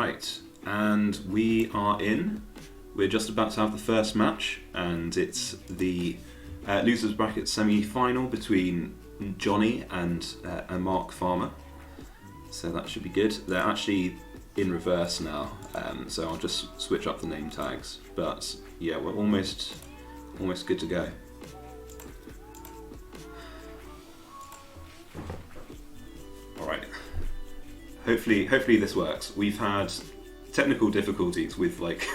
Right, and we are in. We're just about to have the first match, and it's the losers bracket semi-final between Johnny and Mark Farmer. So that should be good. They're actually in reverse now, so I'll just switch up the name tags. But yeah, we're almost good to go. All right. Hopefully this works. We've had technical difficulties with like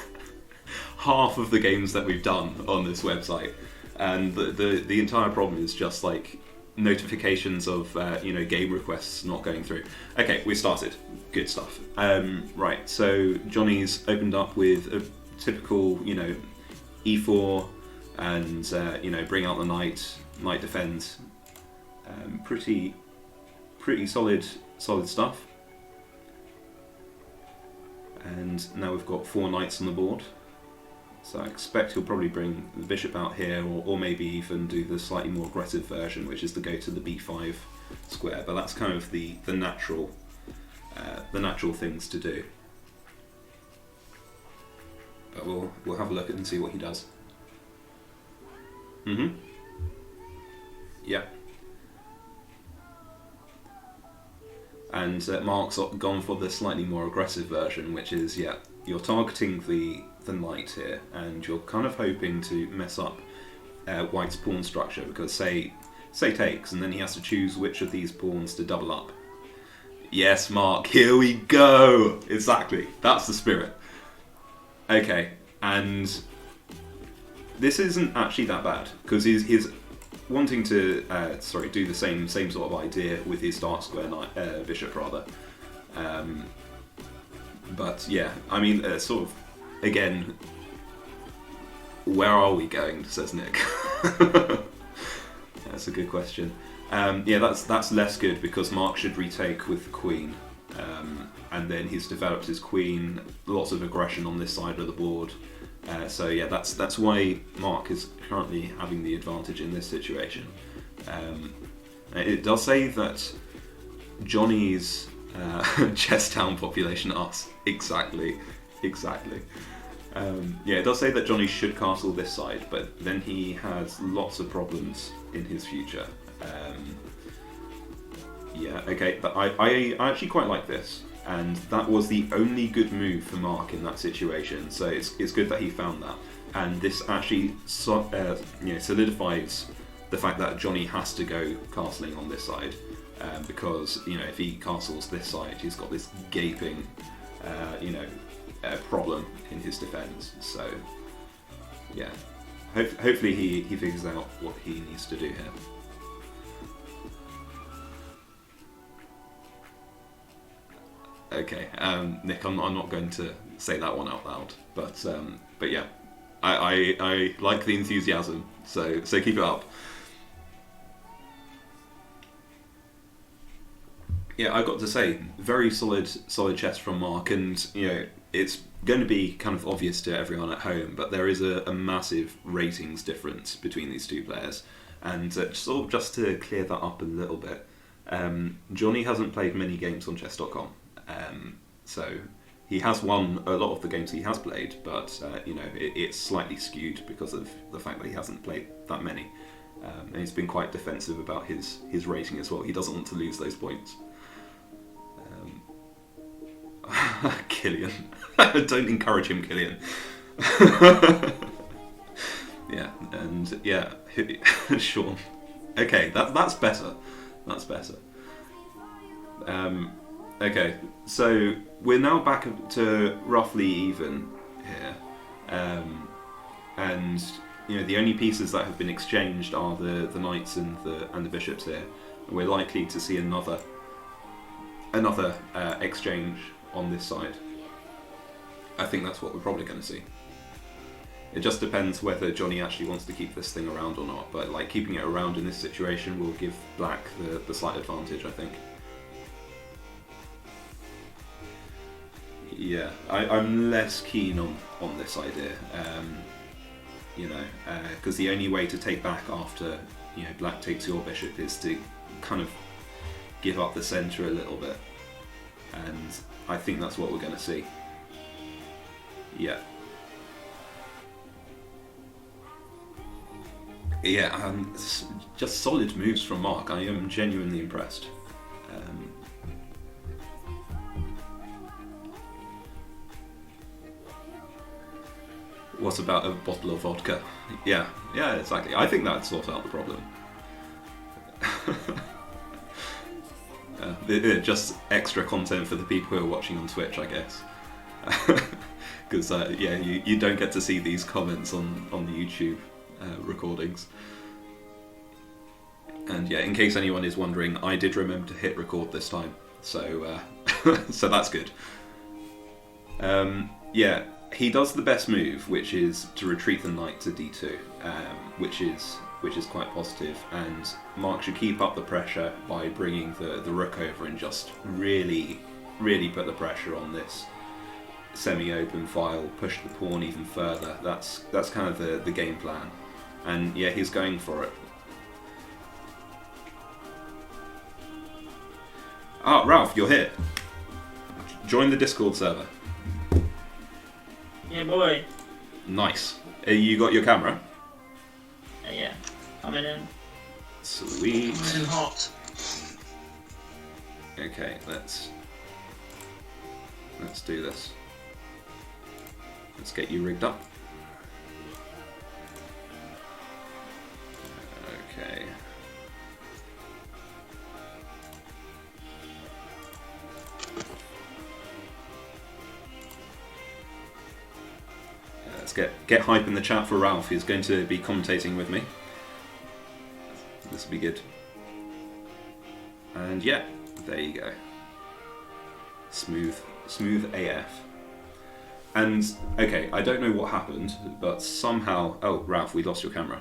half of the games that we've done on this website, and the entire problem is just like notifications of game requests not going through. Okay, we started. Good stuff. Right, so Johnny's opened up with a typical e4 and bring out the knight defend. Pretty solid stuff. And now we've got 4 knights on the board. So I expect he'll probably bring the bishop out here, or maybe even do the slightly more aggressive version, which is to go to the b5 square. But that's kind of the natural things to do. But we'll have a look and see what he does. Yeah. And Mark's gone for the slightly more aggressive version, which is, you're targeting the knight here, and you're kind of hoping to mess up White's pawn structure, because say takes, and then he has to choose which of these pawns to double up. Yes, Mark, here we go! Exactly, that's the spirit. Okay, and this isn't actually that bad, because he's wanting to do the same sort of idea with his dark square bishop rather. But yeah, I mean, sort of again, where are we going? Says Nick. That's a good question. That's less good, because Mark should retake with the queen, and then he's developed his queen. Lots of aggression on this side of the board. So yeah, that's why Mark is currently having the advantage in this situation. It does say that Johnny's chess town population us exactly. It does say that Johnny should castle this side, but then he has lots of problems in his future. But I actually quite like this. And that was the only good move for Mark in that situation, so it's good that he found that. And this actually solidifies the fact that Johnny has to go castling on this side, because if he castles this side, he's got this gaping problem in his defense. So yeah, hopefully he figures out what he needs to do here. Okay, Nick, I'm not going to say that one out loud, but yeah, I like the enthusiasm, so keep it up. Yeah, I got to say, very solid chess from Mark, and it's going to be kind of obvious to everyone at home, but there is a massive ratings difference between these two players, and just to clear that up a little bit, Johnny hasn't played many games on chess.com. So he has won a lot of the games he has played, but it's slightly skewed because of the fact that he hasn't played that many, and he's been quite defensive about his rating as well. He doesn't want to lose those points. Killian, don't encourage him, Killian. Yeah, and yeah, Sean. Okay, that's better. That's better. Okay, so we're now back to roughly even here, and the only pieces that have been exchanged are the knights and the bishops here. And we're likely to see another exchange on this side. I think that's what we're probably going to see. It just depends whether Johnny actually wants to keep this thing around or not. But like keeping it around in this situation will give Black the slight advantage, I think. Yeah, I'm less keen on this idea, because the only way to take back after Black takes your bishop is to kind of give up the centre a little bit, and I think that's what we're going to see. Yeah. Yeah, just solid moves from Mark. I am genuinely impressed. What about a bottle of vodka? Yeah, exactly. I think that sorts out the problem. Just extra content for the people who are watching on Twitch, I guess. Because you don't get to see these comments on the YouTube recordings. And yeah, in case anyone is wondering, I did remember to hit record this time, so so that's good. Yeah, he does the best move, which is to retreat the knight to d2, which is quite positive. And Mark should keep up the pressure by bringing the rook over and just really put the pressure on this semi-open file, push the pawn even further. That's kind of the game plan. And yeah, he's going for it. Ah, Ralph, you're here. Join the Discord server. Yeah, boy. Nice. You got your camera? Yeah, coming in. Sweet. Coming in hot. Okay, let's do this. Let's get you rigged up. Okay. Let's get hype in the chat for Ralph. He's going to be commentating with me. This will be good. And yeah, there you go. Smooth AF. And okay, I don't know what happened, but somehow. Oh, Ralph, we lost your camera.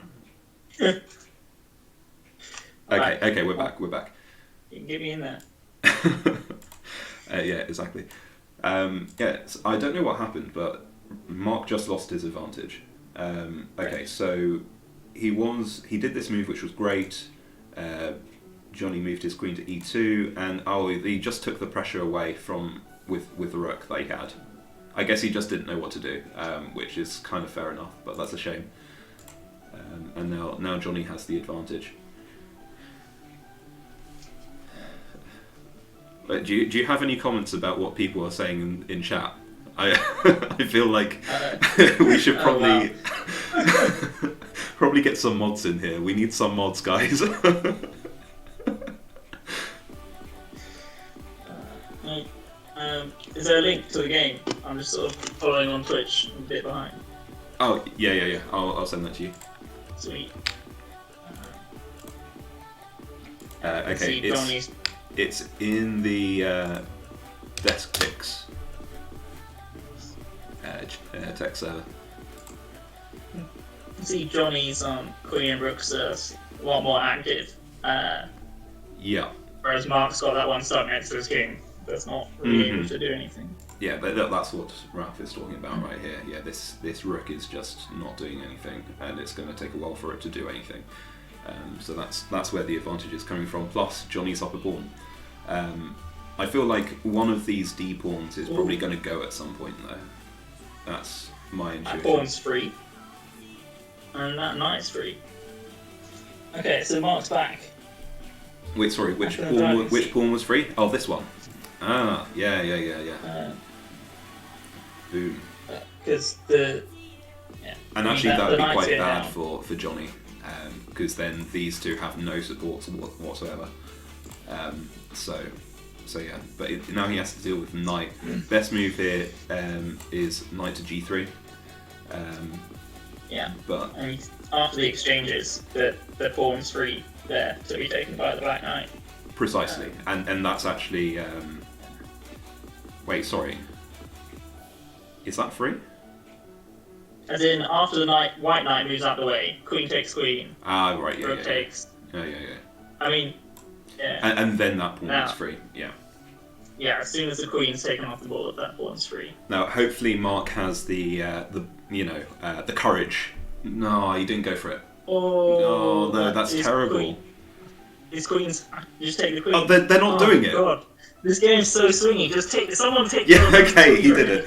Okay, we're back. You can get me in there. Yeah, exactly. Yeah, I don't know what happened, but Mark just lost his advantage. Okay, so he did this move, which was great. Johnny moved his queen to e2, and he just took the pressure away with the rook that he had. I guess he just didn't know what to do, which is kind of fair enough, but that's a shame. And now Johnny has the advantage. But do you have any comments about what people are saying in chat? I feel like we should probably probably get some mods in here. We need some mods, guys. Is there a link to the game? I'm just sort of following on Twitch, a bit behind. Oh, yeah. I'll send that to you. Sweet. Okay, it's in the desk picks tech server. See Johnny's Queen and Rook's a lot more active. Yeah. Whereas Mark's got that one stuck next to his king that's not really able to do anything. Yeah, that's what Ralph is talking about right here. Yeah, this rook is just not doing anything, and it's going to take a while for it to do anything. So that's where the advantage is coming from. Plus, Johnny's up a pawn. I feel like one of these D pawns is probably going to go at some point, though. That's my intuition. That pawn's free, and that knight's free. Okay, so Mark's back. Wait, sorry, which pawn was free? Oh, this one. Ah, yeah. Boom. Because and actually, that would be quite bad for Johnny, because then these two have no support whatsoever. So yeah, but now he has to deal with knight. Best move here is knight to g3. Yeah. But and after the exchanges, the pawn's free there to be taken by the black knight. Precisely, and that's actually. Wait, sorry. Is that free? As in, after the white knight moves out the way, queen takes queen. Ah, right, yeah. Rook takes. Yeah. I mean, yeah. And then that pawn is free, yeah. Yeah, as soon as the queen's taken off the board, that pawn's free. Now, hopefully, Mark has the courage. No, he didn't go for it. Oh, no, that's terrible. His queen's. You just take the queen. Oh, they're not doing it. God. This game's so swingy. Just someone take. Yeah, the okay, he did it.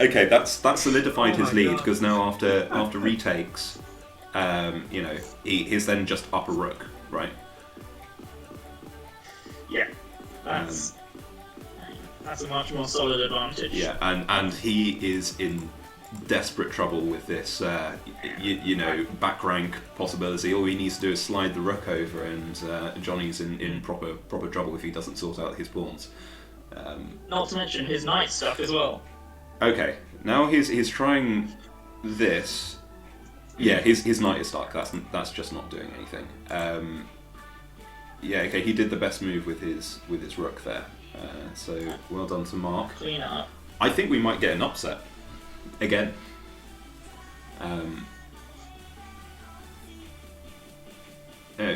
Okay, that solidified Oh his my lead God. because now after retakes, he's then just up a rook, right? Yeah, that's a much more solid advantage. Yeah, and he is in desperate trouble with this, back rank possibility. All he needs to do is slide the rook over, and Johnny's in proper trouble if he doesn't sort out his pawns. Not to mention his knight stuff as well. Okay, now he's trying this. Yeah, his knight is stuck. That's just not doing anything. Yeah, okay, he did the best move with his rook there. So well done to Mark. Clean it up. I think we might get an upset again.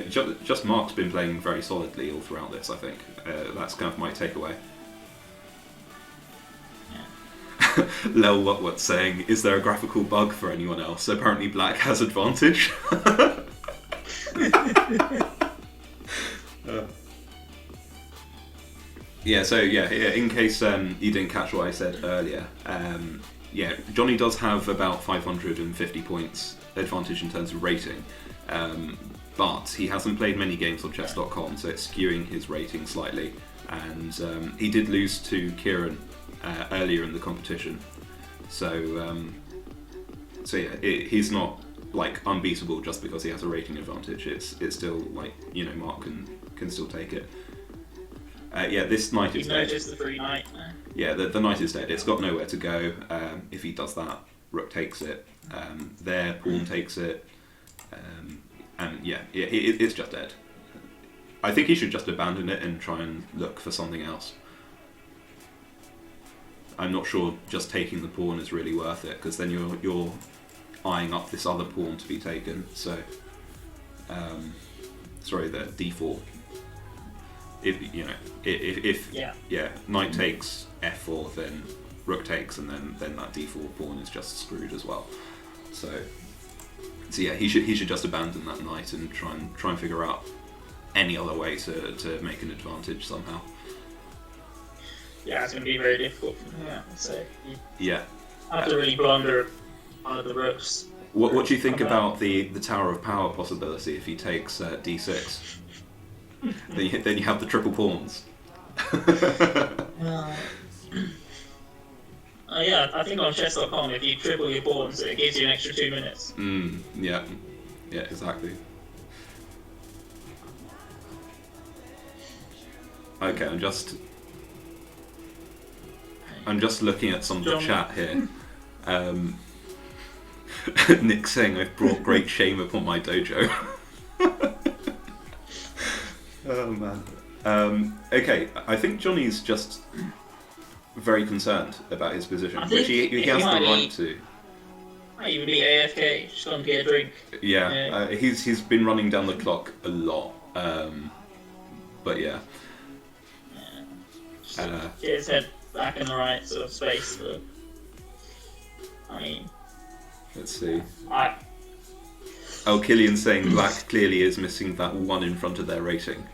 Just Mark's been playing very solidly all throughout this. I think that's kind of my takeaway. Lel what's saying, is there a graphical bug for anyone else? Apparently Black has advantage. In case you didn't catch what I said earlier, Johnny does have about 550 points advantage in terms of rating, but he hasn't played many games on chess.com, so it's skewing his rating slightly, and he did lose to Kieran earlier in the competition, he's not like unbeatable just because he has a rating advantage. It's still like, Mark can still take it. This knight is dead. Noticed the free knight. Yeah, the knight is dead. It's got nowhere to go. If he does that, rook takes it. Their pawn takes it. It's just dead. I think he should just abandon it and try and look for something else. I'm not sure just taking the pawn is really worth it, because then you're eyeing up this other pawn to be taken. So, the d4. If knight takes f4, then rook takes, and then that d4 pawn is just screwed as well. So he should just abandon that knight and try and figure out any other way to make an advantage somehow. Yeah, it's going to be very difficult for him. So Yeah. have to really blunder one of the rooks. What do you think about the Tower of Power possibility if he takes d6? then you have the triple pawns. I think on chess.com, if you triple your pawns, it gives you an extra 2 minutes. Yeah, exactly. Okay, I'm just looking at some of the chat here. Nick saying I've brought great shame upon my dojo. Oh man. Okay, I think Johnny's just very concerned about his position, which he has the right to. He would be AFK, just gone to get a drink. Yeah, he's been running down the clock a lot. But yeah. Get his head back in the right sort of space. But, let's see. Killian saying Black clearly is missing that one in front of their rating.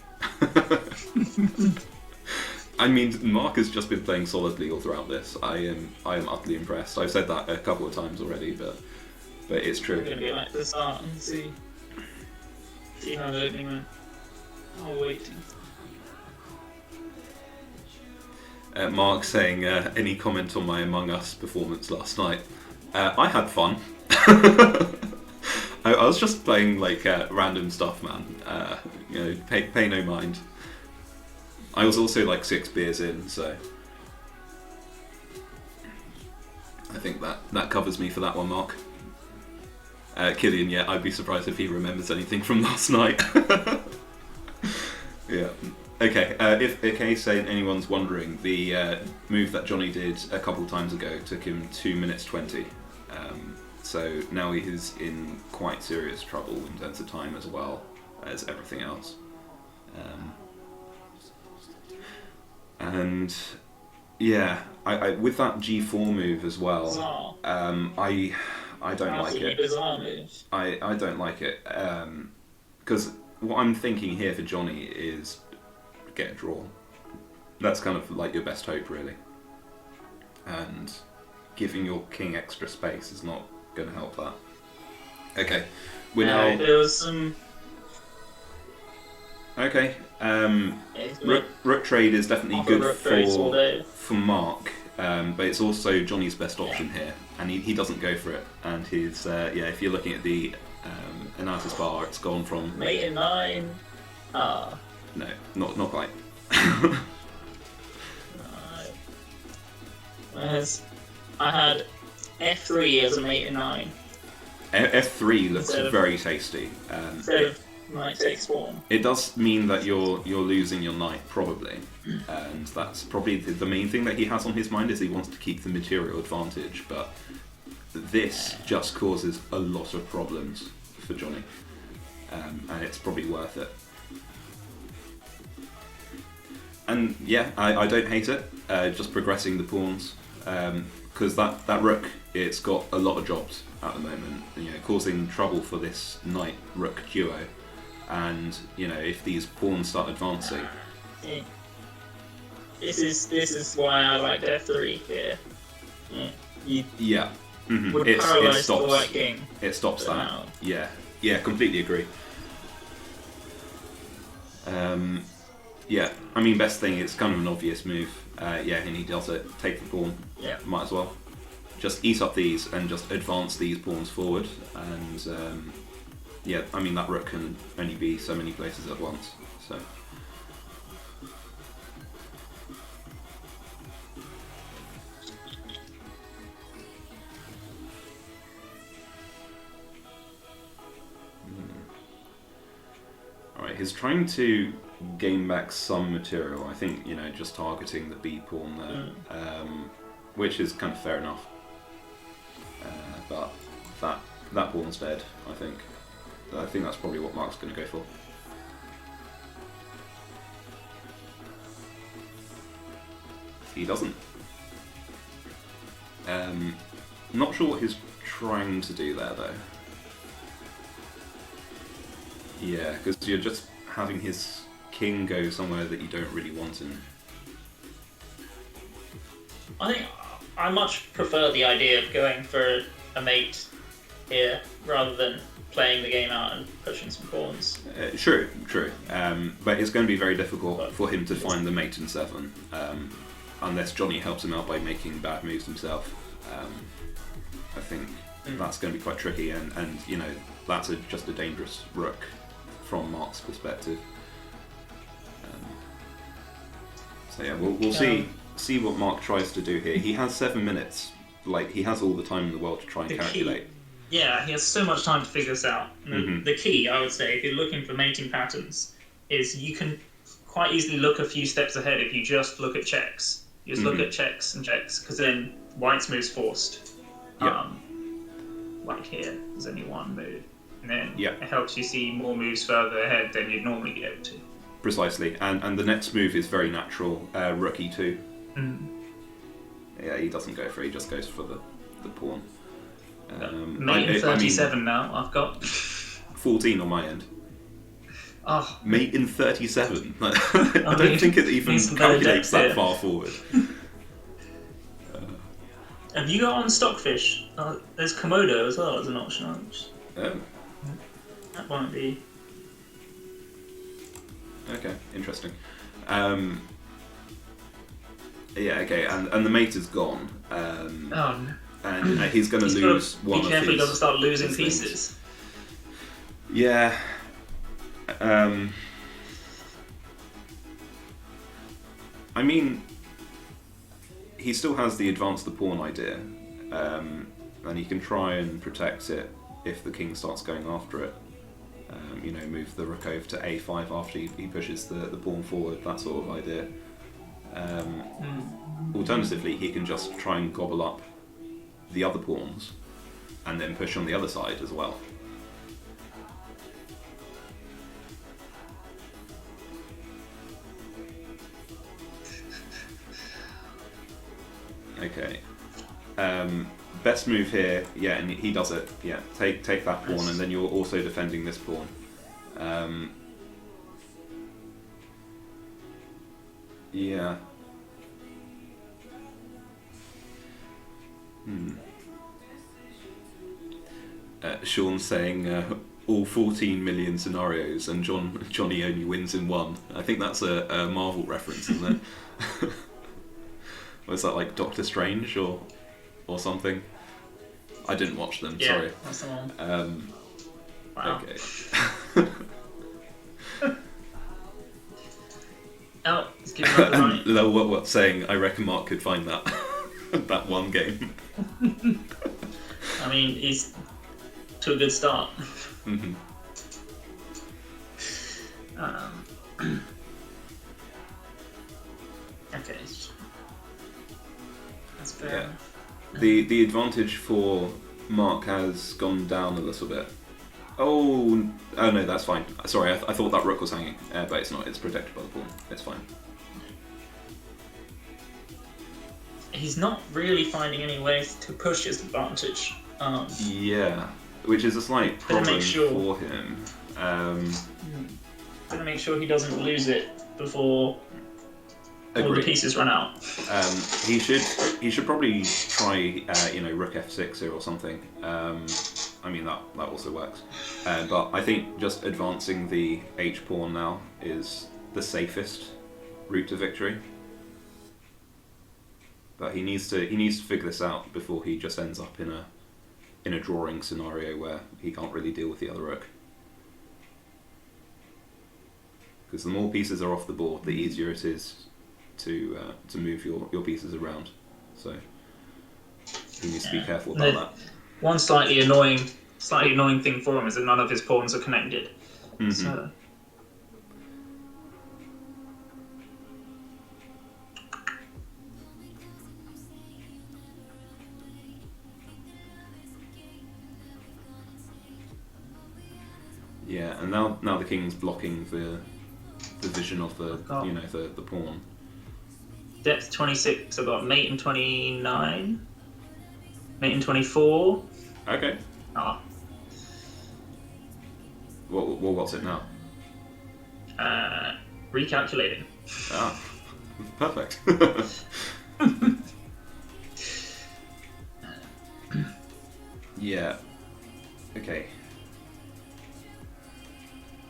I mean, Mark has just been playing solidly all throughout this. I am utterly impressed. I've said that a couple of times already, but it's true. I'm gonna get back to the start and see how the opening went. I'll wait. Mark saying, any comment on my Among Us performance last night? I had fun. I was just playing like random stuff, man. Pay no mind. I was also like 6 beers in, so I think that covers me for that one, Mark. Killian, yeah, I'd be surprised if he remembers anything from last night. Yeah. Okay, in case anyone's wondering, the move that Johnny did a couple times ago took him 2 minutes 20. So now he is in quite serious trouble in terms of time as well as everything else. And yeah, I with that G4 move as well, I don't like it. Bizarre move. I don't like it, because what I'm thinking here for Johnny is get a draw, That's kind of like your best hope, really. And giving your king extra space is not going to help that. Okay, we're now. There was some. Okay, rook trade is definitely good for Mark, but it's also Johnny's best option here, and he doesn't go for it. And his if you're looking at the analysis bar, it's gone from mate in 9. No, not quite. I had f3 as a mate in 9. F3 looks very tasty. Instead of knight takes pawn. It does mean that you're losing your knight, probably, and that's probably the main thing that he has on his mind is he wants to keep the material advantage. But this just causes a lot of problems for Johnny, and it's probably worth it. And yeah, I don't hate it. Just progressing the pawns, because that rook, it's got a lot of jobs at the moment, causing trouble for this knight rook duo. And if these pawns start advancing, this is why I liked f3 here. Yeah, would paralyze the white king. It stops that. Now. Yeah, completely agree. Yeah, I mean, best thing, it's kind of an obvious move. And he does it. Take the pawn. Yeah. Might as well. Just eat up these and just advance these pawns forward. And I mean, that rook can only be so many places at once. So. Alright, he's trying to gain back some material. I think, just targeting the B pawn there, which is kind of fair enough. But that pawn's dead, I think. I think that's probably what Mark's going to go for. He doesn't. Not sure what he's trying to do there, though. Yeah, because you're just having his king go somewhere that you don't really want him. I think I much prefer the idea of going for a mate here rather than playing the game out and pushing some pawns. True. But it's going to be very difficult for him to find the mate in 7, unless Johnny helps him out by making bad moves himself. I think that's going to be quite tricky, and that's just a dangerous rook from Mark's perspective. So yeah, we'll see what Mark tries to do here. He has 7 minutes. Like, he has all the time in the world to try and calculate. Yeah, he has so much time to figure this out. The key, I would say, if you're looking for mating patterns, is you can quite easily look a few steps ahead if you just look at checks. You just look at checks and checks, because then white's move's forced. Yep. Like here, there's only one move. And then yep. It helps you see more moves further ahead than you'd normally be able to. Precisely, and the next move is very natural, rook e2. Yeah, he doesn't go for it, he just goes for the pawn. Mate in 37 now, I've got. 14 on my end. Oh. Mate in 37. I don't think it even calculates that far forward. Have you got on Stockfish? There's Komodo as well as an option. Oh. That might be. Okay, interesting. Yeah, okay, and the mate is gone. And he's going to lose one of his. Be careful he doesn't start losing things. pieces. Yeah. I mean, he still has the advance the pawn idea, and he can try and protect it if the king starts going after it. Move the rook over to a5 after he pushes the pawn forward, that sort of idea. Alternatively, he can just try and gobble up the other pawns and then push on the other side as well. Okay. Best move here, yeah, and he does it. Yeah, take that pawn, and then you're also defending this pawn. Yeah, Sean saying all 14 million scenarios and Johnny only wins in one. I think that's a Marvel reference, isn't it? Was that like Doctor Strange or something? I didn't watch them. Yeah, sorry. That's the one. Wow. Okay. Oh, it's giving up the money. Lil what saying? I reckon Mark could find that that one game. I mean, he's to a good start. Mm-hmm. Okay. That's fair. Yeah. enough. The advantage for Mark has gone down a little bit. Oh no, that's fine. Sorry, I thought that rook was hanging, but it's not. It's protected by the pawn. It's fine. He's not really finding any ways to push his advantage. Yeah, which is a slight problem for him. Gonna make sure he doesn't lose it before all the pieces run out. He should probably try rook f6 here or something. I mean that also works, but I think just advancing the h pawn now is the safest route to victory. But he needs to figure this out before he just ends up in a drawing scenario where he can't really deal with the other rook. Because the more pieces are off the board, the easier it is to move your pieces around. So he needs to be careful about that. One slightly annoying thing for him is that none of his pawns are connected. Mm-hmm. So. Yeah, and now the king's blocking the vision of the the pawn. Depth 26. I've got mate in 29. Mate in 24. Okay. Ah. What's it now? Recalculating. Ah, perfect. Yeah. Okay.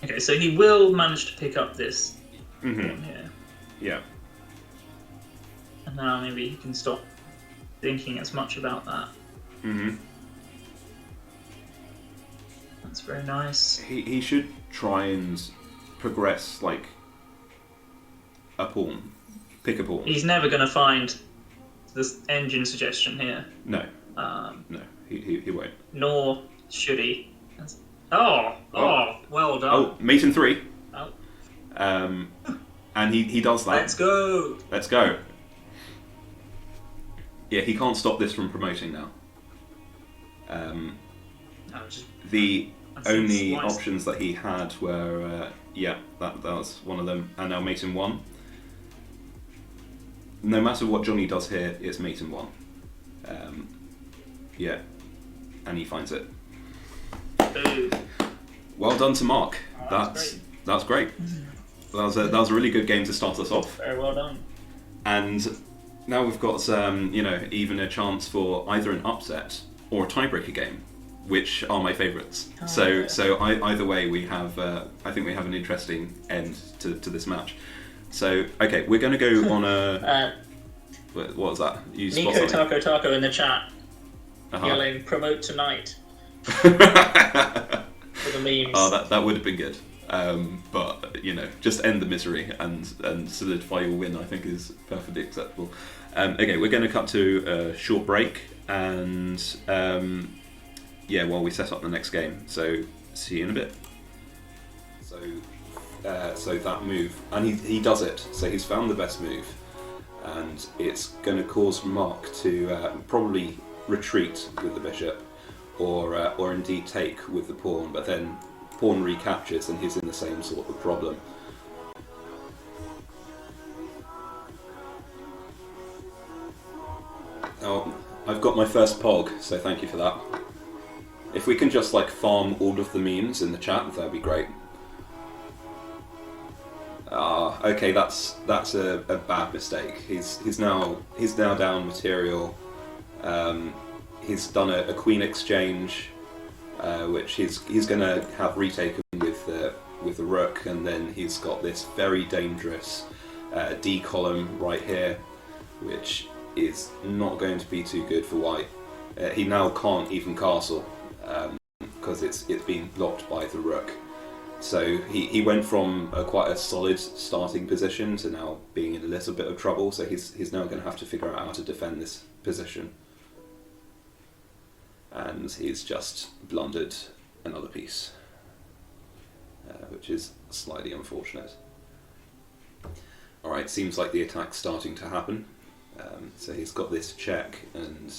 Okay, so he will manage to pick up this Mm-hmm. pawn here. Yeah. And now maybe he can stop thinking as much about that. Mm-hmm. That's very nice. He should try and progress like a pawn. Pick a pawn. He's never going to find this engine suggestion here. No. No, he won't. Nor should he. Oh, well done. Oh, mate in 3. Oh. And he does that. Let's go. Let's go. Yeah, he can't stop this from promoting now. The only options that he had were that was one of them, and now mate in 1. No matter what Johnny does here, it's mate in 1. Yeah, and he finds it. Ooh. Well done to Mark. Oh, that's great. That was a really good game to start us off. Very well done. And now we've got even a chance for either an upset or a tiebreaker game, which are my favourites. Either way, we have I think we have an interesting end to this match. So okay, we're going to go on a. What was that? You Nico Taco in the chat yelling "Promote tonight" for the memes. Oh, that would have been good. But just end the misery and solidify your win, I think, is perfectly acceptable. Okay, we're going to cut to a short break and while we set up the next game. So see you in a bit. So that move, and he does it. So he's found the best move, and it's going to cause Mark to probably retreat with the bishop, or indeed take with the pawn. But then pawn recaptures, and he's in the same sort of problem. Oh, I've got my first pog, so thank you for that. If we can just farm all of the memes in the chat, that'd be great. Okay, that's a bad mistake. He's now down material. he's done a queen exchange, which he's going to have retaken with the rook, and then he's got this very dangerous D column right here, which is not going to be too good for white. He now can't even castle because it's being blocked by the rook. So he went from quite a solid starting position to now being in a little bit of trouble. So he's now going to have to figure out how to defend this position. And he's just blundered another piece, which is slightly unfortunate. Alright, seems like the attack's starting to happen. So he's got this check, and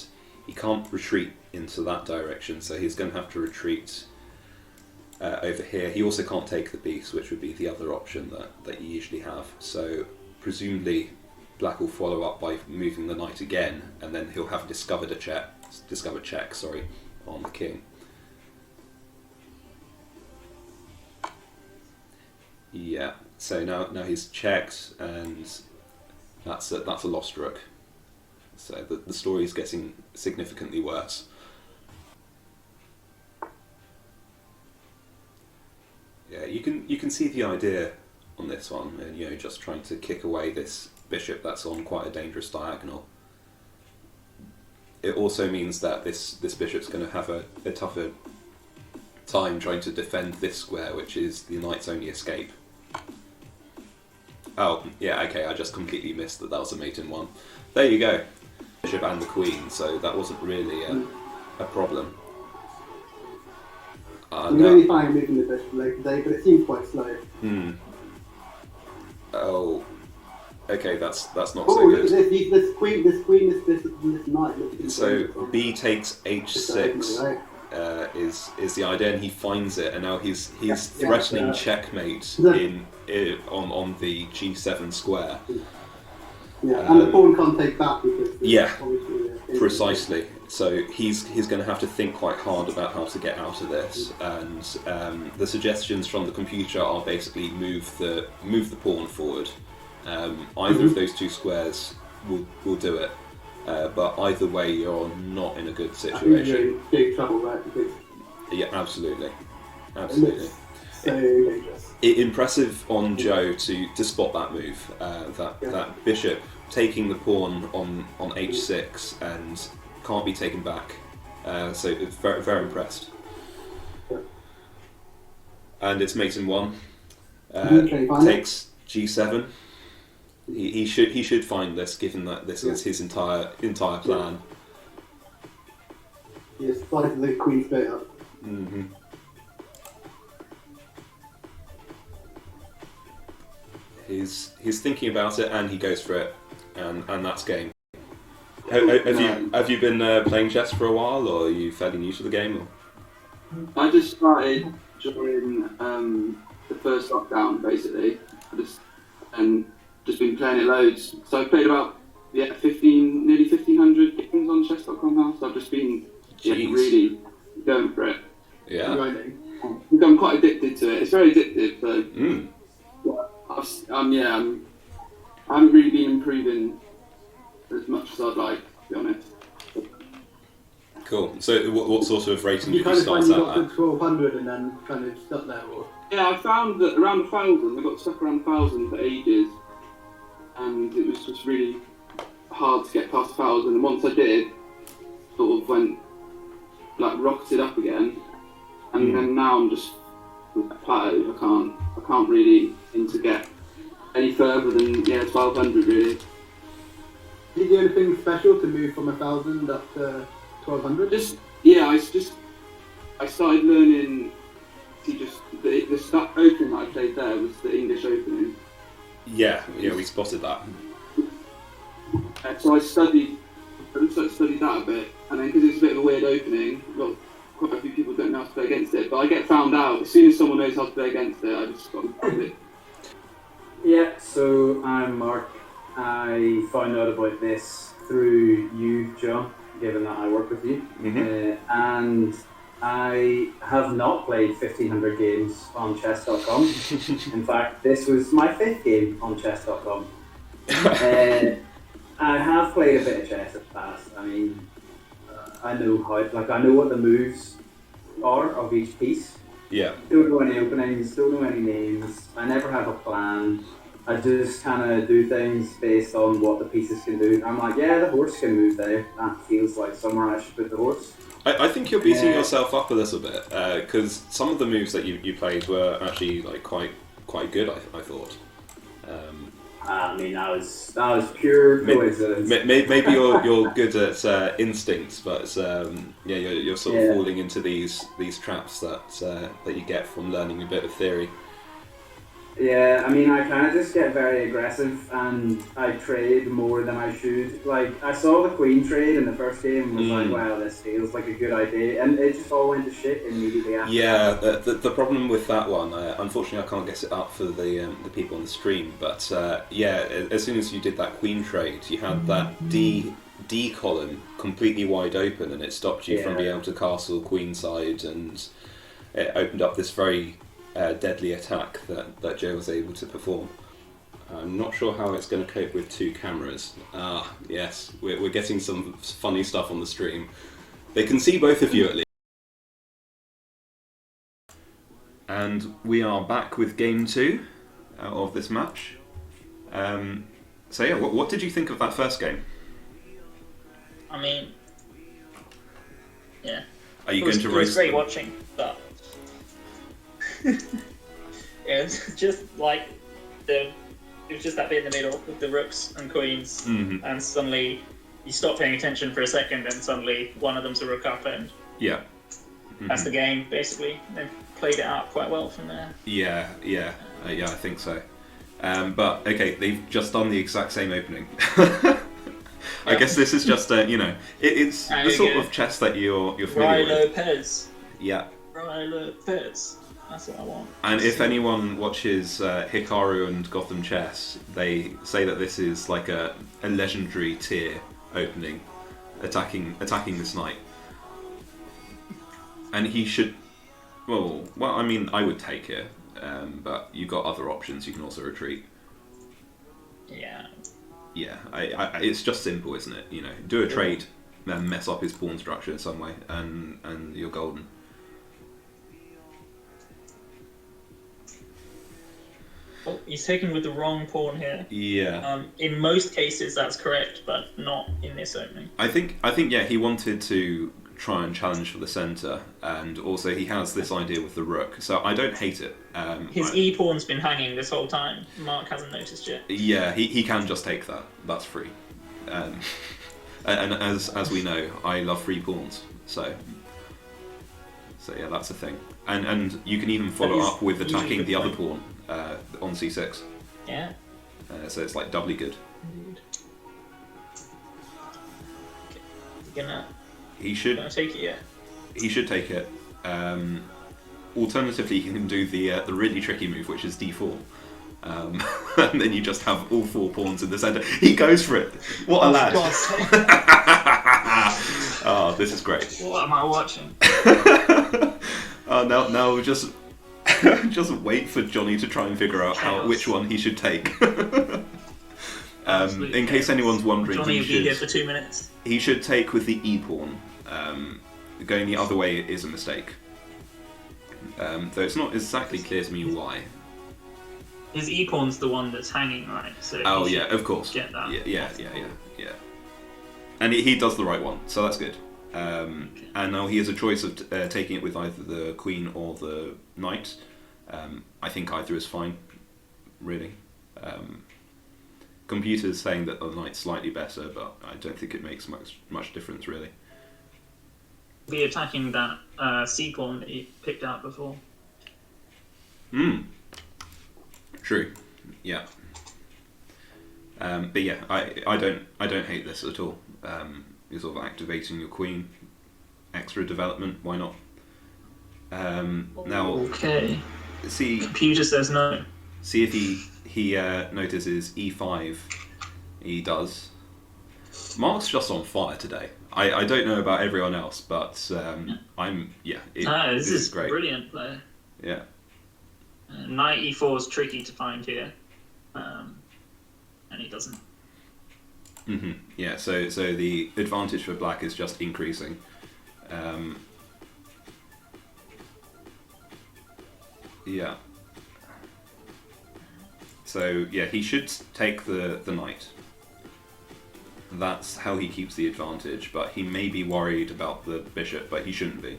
he can't retreat into that direction, so he's going to have to retreat over here. He also can't take the beast, which would be the other option that you usually have. So presumably black will follow up by moving the knight again, and then he'll have discovered check on the king. Yeah, so now he's checked, and that's a lost rook. So the story is getting significantly worse. Yeah, you can see the idea on this one, and just trying to kick away this bishop that's on quite a dangerous diagonal. It also means that this bishop's going to have a tougher time trying to defend this square, which is the knight's only escape. Oh, yeah, okay, I just completely missed that was a mate in one. There you go. Bishop and the queen, so that wasn't really a problem. I'm really fine moving the bishop later today, but it seems quite slow. Oh, okay, that's not so good. This queen, this bishop, and this knight. So B takes h6 is the idea, and he finds it, and now he's threatening checkmate on the g7 square. Yeah, and the pawn can't take back because precisely. So he's going to have to think quite hard about how to get out of this, and the suggestions from the computer are basically move the pawn forward. Either of those two squares will do it, but either way you're not in a good situation. You're in big trouble, right? Because yeah, absolutely. So dangerous. Impressive on Joe to spot that move. That bishop taking the pawn on h6 and can't be taken back. So it's very, very impressed. Yeah. And it's mate in one. Okay, takes g7. He should find this, given that this is his entire plan. Yes, slices the queen straight up. Mm-hmm. He's thinking about it, and he goes for it, and that's game. Have you been playing chess for a while, or are you fairly new to the game? Or? I just started during the first lockdown, basically. Just been playing it loads. So I've played about nearly 1,500 games on chess.com now. So I've just been really going for it. Yeah. I've become quite addicted to it. It's very addictive. So I haven't really been improving as much as I'd like, to be honest. Cool. So what sort of rating did you kind of start find you at? got to 1,200 and then kind of stuck there, or? Yeah, I found that around 1,000. I got stuck around 1,000 for ages, and it was just really hard to get past 1,000. And once I did, sort of went rocketed up again, and then now I'm just plateaued. I can't really seem to get any further than 1,200 really. Did you do anything special to move from 1,000 up to 1,200? I started learning. The start opening that I played there was the English opening. Yeah, we spotted that. So I studied that a bit, and then because it's a bit of a weird opening, quite a few people don't know how to play against it, but I get found out as soon as someone knows how to play against it. I just got to play it. Yeah, so I'm Mark. I found out about this through you, John, given that I work with you. Mm-hmm. And I have not played 1,500 games on chess.com. In fact, this was my 5th game on chess.com. I have played a bit of chess in the past. I mean, I know how, like, I know what the moves are of each piece. Yeah. Don't know any openings, don't know any names. I never have a plan. I just kind of do things based on what the pieces can do. I'm like, yeah, the horse can move there. That feels like somewhere I should put the horse. I think you're beating yourself up a little bit, because some of the moves that you played were actually like quite good, I thought. I mean, that was pure coincidence. Maybe you're good at instincts, but you're sort of falling into these traps that you get from learning a bit of theory. Yeah, I mean, I kind of just get very aggressive and I trade more than I should. Like, I saw the queen trade in the first game and was like, wow, this feels like a good idea. And it just all went to shit immediately after. Yeah, the problem with that one, unfortunately I can't get it up for the people on the stream, but as soon as you did that queen trade, you had that D column completely wide open and it stopped you from being able to castle queenside, and it opened up this very deadly attack that Joe was able to perform. I'm not sure how it's going to cope with 2 cameras. Yes, we're getting some funny stuff on the stream. They can see both of you at least. And we are back with game 2 of this match. What did you think of that first game? I mean, yeah. Are you going to It race was great them? watching, but it's just like it was just that bit in the middle with the rooks and queens, and suddenly you stop paying attention for a second, and suddenly one of them's a rook up, and that's the game basically. They've played it out quite well from there. I think so. But okay, they've just done the exact same opening. I guess this is just it's the sort of chess that you're familiar with. Lopez. Yeah. Lopez. That's what I want. And if anyone watches Hikaru and Gotham Chess, they say that this is like a legendary tier opening, attacking this knight. And he should... Well, I mean, I would take it, but you've got other options. You can also retreat. Yeah. Yeah, it's just simple, isn't it? Do a trade, then mess up his pawn structure in some way, and you're golden. Oh, he's taken with the wrong pawn here. Yeah. In most cases, that's correct, but not in this opening. I think he wanted to try and challenge for the centre, and also he has this idea with the rook, so I don't hate it. His e-pawn's been hanging this whole time. Mark hasn't noticed yet. Yeah, he can just take that. That's free. And as we know, I love free pawns, so yeah, that's a thing. And you can even follow up with attacking the other pawn on c6. Yeah. So it's like doubly good. Okay. He should take it yet. He should take it. Alternatively, he can do the really tricky move, which is d4. And then you just have all 4 pawns in the centre. He goes for it. What a lad! Oh, this is great. What am I watching? Now just wait for Johnny to try and figure out which one he should take. In case anyone's wondering, Johnny will be here for 2 minutes. He should take with the e-pawn. Going the other way is a mistake. Though it's not exactly clear to me why. His e-pawn's the one that's hanging, right? So of course. Get that. Yeah. And he does the right one, so that's good. And now he has a choice of taking it with either the queen or the knight. I think either is fine, really. Computer's saying that the knight's slightly better, but I don't think it makes much difference, really. Be attacking that c-pawn that you picked out before. True. Yeah. But yeah, I don't hate this at all. You're sort of activating your queen, extra development. Why not? Now, okay. See. Computer says no. See if he notices e5. He does. Mark's just on fire today. I don't know about everyone else, but this is great. Brilliant play. Yeah. Knight e4 is tricky to find here, and he doesn't. Yeah. So the advantage for black is just increasing. Yeah. So yeah, he should take the knight. That's how he keeps the advantage, but he may be worried about the bishop, but he shouldn't be.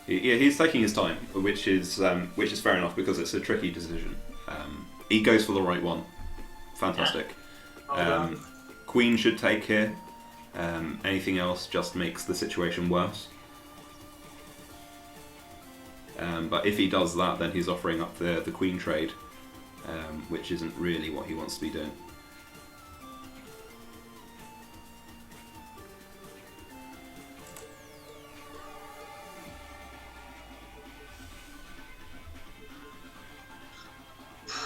Yeah, he's taking his time, which is fair enough because it's a tricky decision. He goes for the right one. Fantastic. Queen should take here. Anything else just makes the situation worse. But if he does that, then he's offering up the queen trade, which isn't really what he wants to be doing.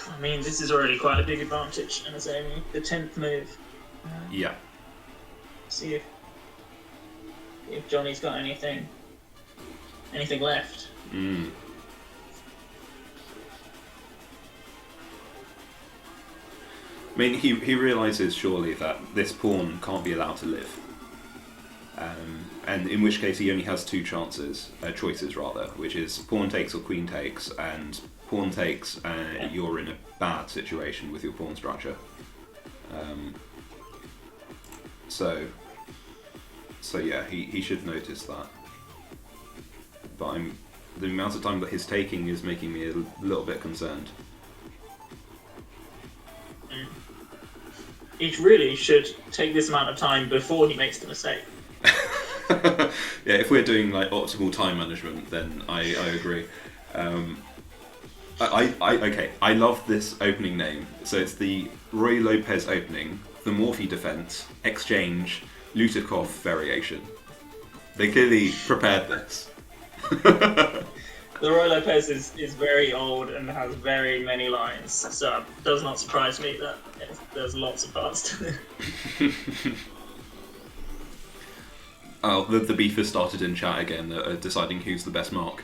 I mean, this is already quite a big advantage, and it's only the 10th move. Yeah. See if Johnny's got anything left. Mm. I mean, he realises surely that this pawn can't be allowed to live, and in which case he only has two choices, which is pawn takes or queen takes, and pawn takes, you're in a bad situation with your pawn structure. So yeah, he should notice that. But the amount of time that he's taking is making me a little bit concerned. He really should take this amount of time before he makes the mistake. Yeah, if we're doing like optimal time management, then I agree. I love this opening name. So it's the Roy Lopez opening, the Morphy defense, exchange, Lutikov variation. They clearly prepared this. The Roy Lopez is very old and has very many lines, so it does not surprise me that there's lots of parts to it. Oh, the beef has started in chat again, deciding who's the best mark.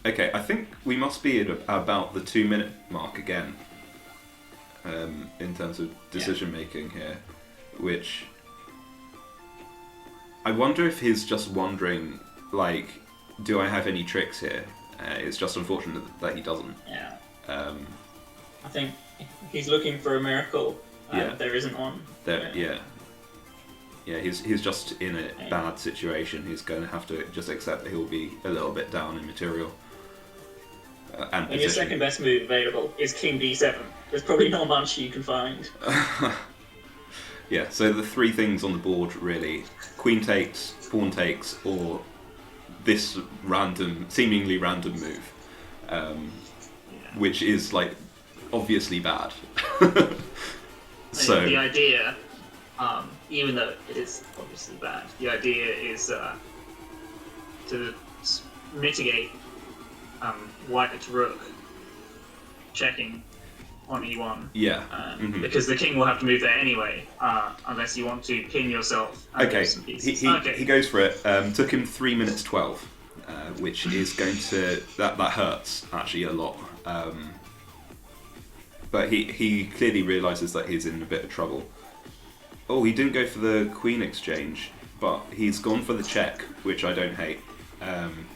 Okay, I think we must be at about the 2-minute mark again, in terms of decision making here, which I wonder if he's just wondering, like, do I have any tricks here? It's just unfortunate that he doesn't. Yeah. I think he's looking for a miracle. Yeah. There isn't one. Yeah. Yeah, he's just in a bad situation. He's going to have to just accept that he'll be a little bit down in material. And your second best move available is King D7. There's probably not much you can find. Yeah, so the three things on the board really: queen takes, pawn takes, or this seemingly random move, which is like obviously bad. So the idea, even though it is obviously bad, the idea is to mitigate white's rook checking on e1. Yeah. Because the king will have to move there anyway, unless you want to pin yourself. And Okay. move some pieces. He goes for it. Took him 3 minutes 12, which is going to that hurts actually a lot. But he clearly realizes that he's in a bit of trouble. Oh, he didn't go for the queen exchange, but he's gone for the check, which I don't hate. And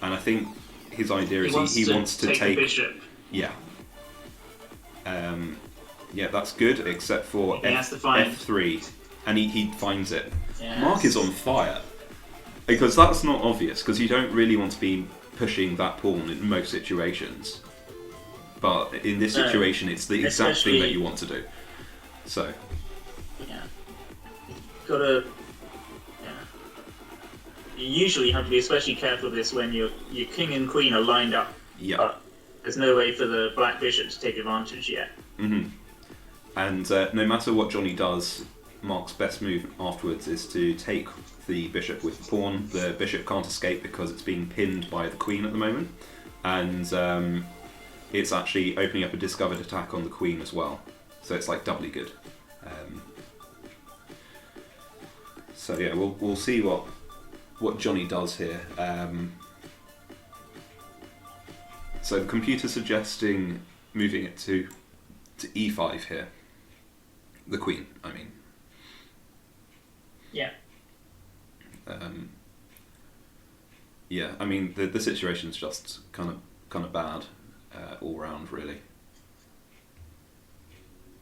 I think his idea is he wants to take the bishop. Yeah. Yeah, that's good, except for He has to find- F3, and he finds it. Yes. Mark is on fire. Because that's not obvious, because you don't really want to be pushing that pawn in most situations. But in this No, situation, it's the exact thing that especially- you want to do. So, Yeah. Gotta. Yeah. You usually have to be especially careful of this when your king and queen are lined up. yeah. But there's no way for the black bishop to take advantage yet. And no matter what Johnny does, Mark's best move afterwards is to take the bishop with the pawn. The bishop can't escape because it's being pinned by the queen at the moment. And it's actually opening up a discovered attack on the queen as well. So it's like doubly good. So yeah, we'll see what Johnny does here. So the computer's suggesting moving it to e5 here. The queen, I mean. Yeah. Yeah, I mean the situation's just kind of bad all round, really.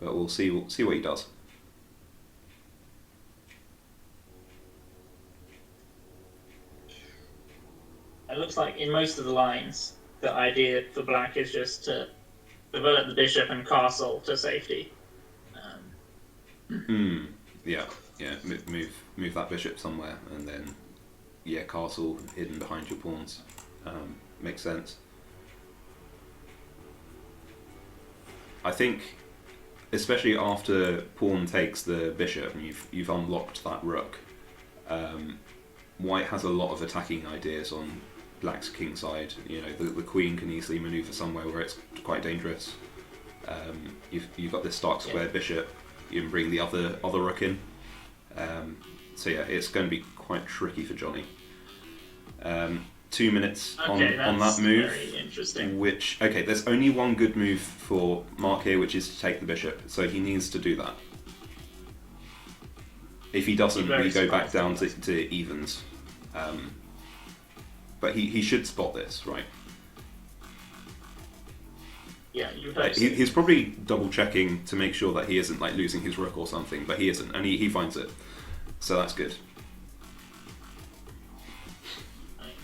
But we'll see what he does. It looks like in most of the lines, the idea for black is just to develop the bishop and castle to safety. Yeah. Move that bishop somewhere, and then castle hidden behind your pawns. Makes sense. I think, especially after pawn takes the bishop and you've unlocked that rook, white has a lot of attacking ideas on black's king side. You know, the queen can easily maneuver somewhere where it's quite dangerous. You've got this dark square bishop. You can bring the other rook in. So yeah, it's going to be quite tricky for Johnny. 2 minutes on that move. Very interesting. There's only one good move for Mark here, which is to take the bishop. So he needs to do that. If he doesn't, we go back down to evens. But he should spot this, right? Yeah, you hope so. He's probably double checking to make sure that he isn't like losing his rook or something, but he isn't, and he finds it. So that's good.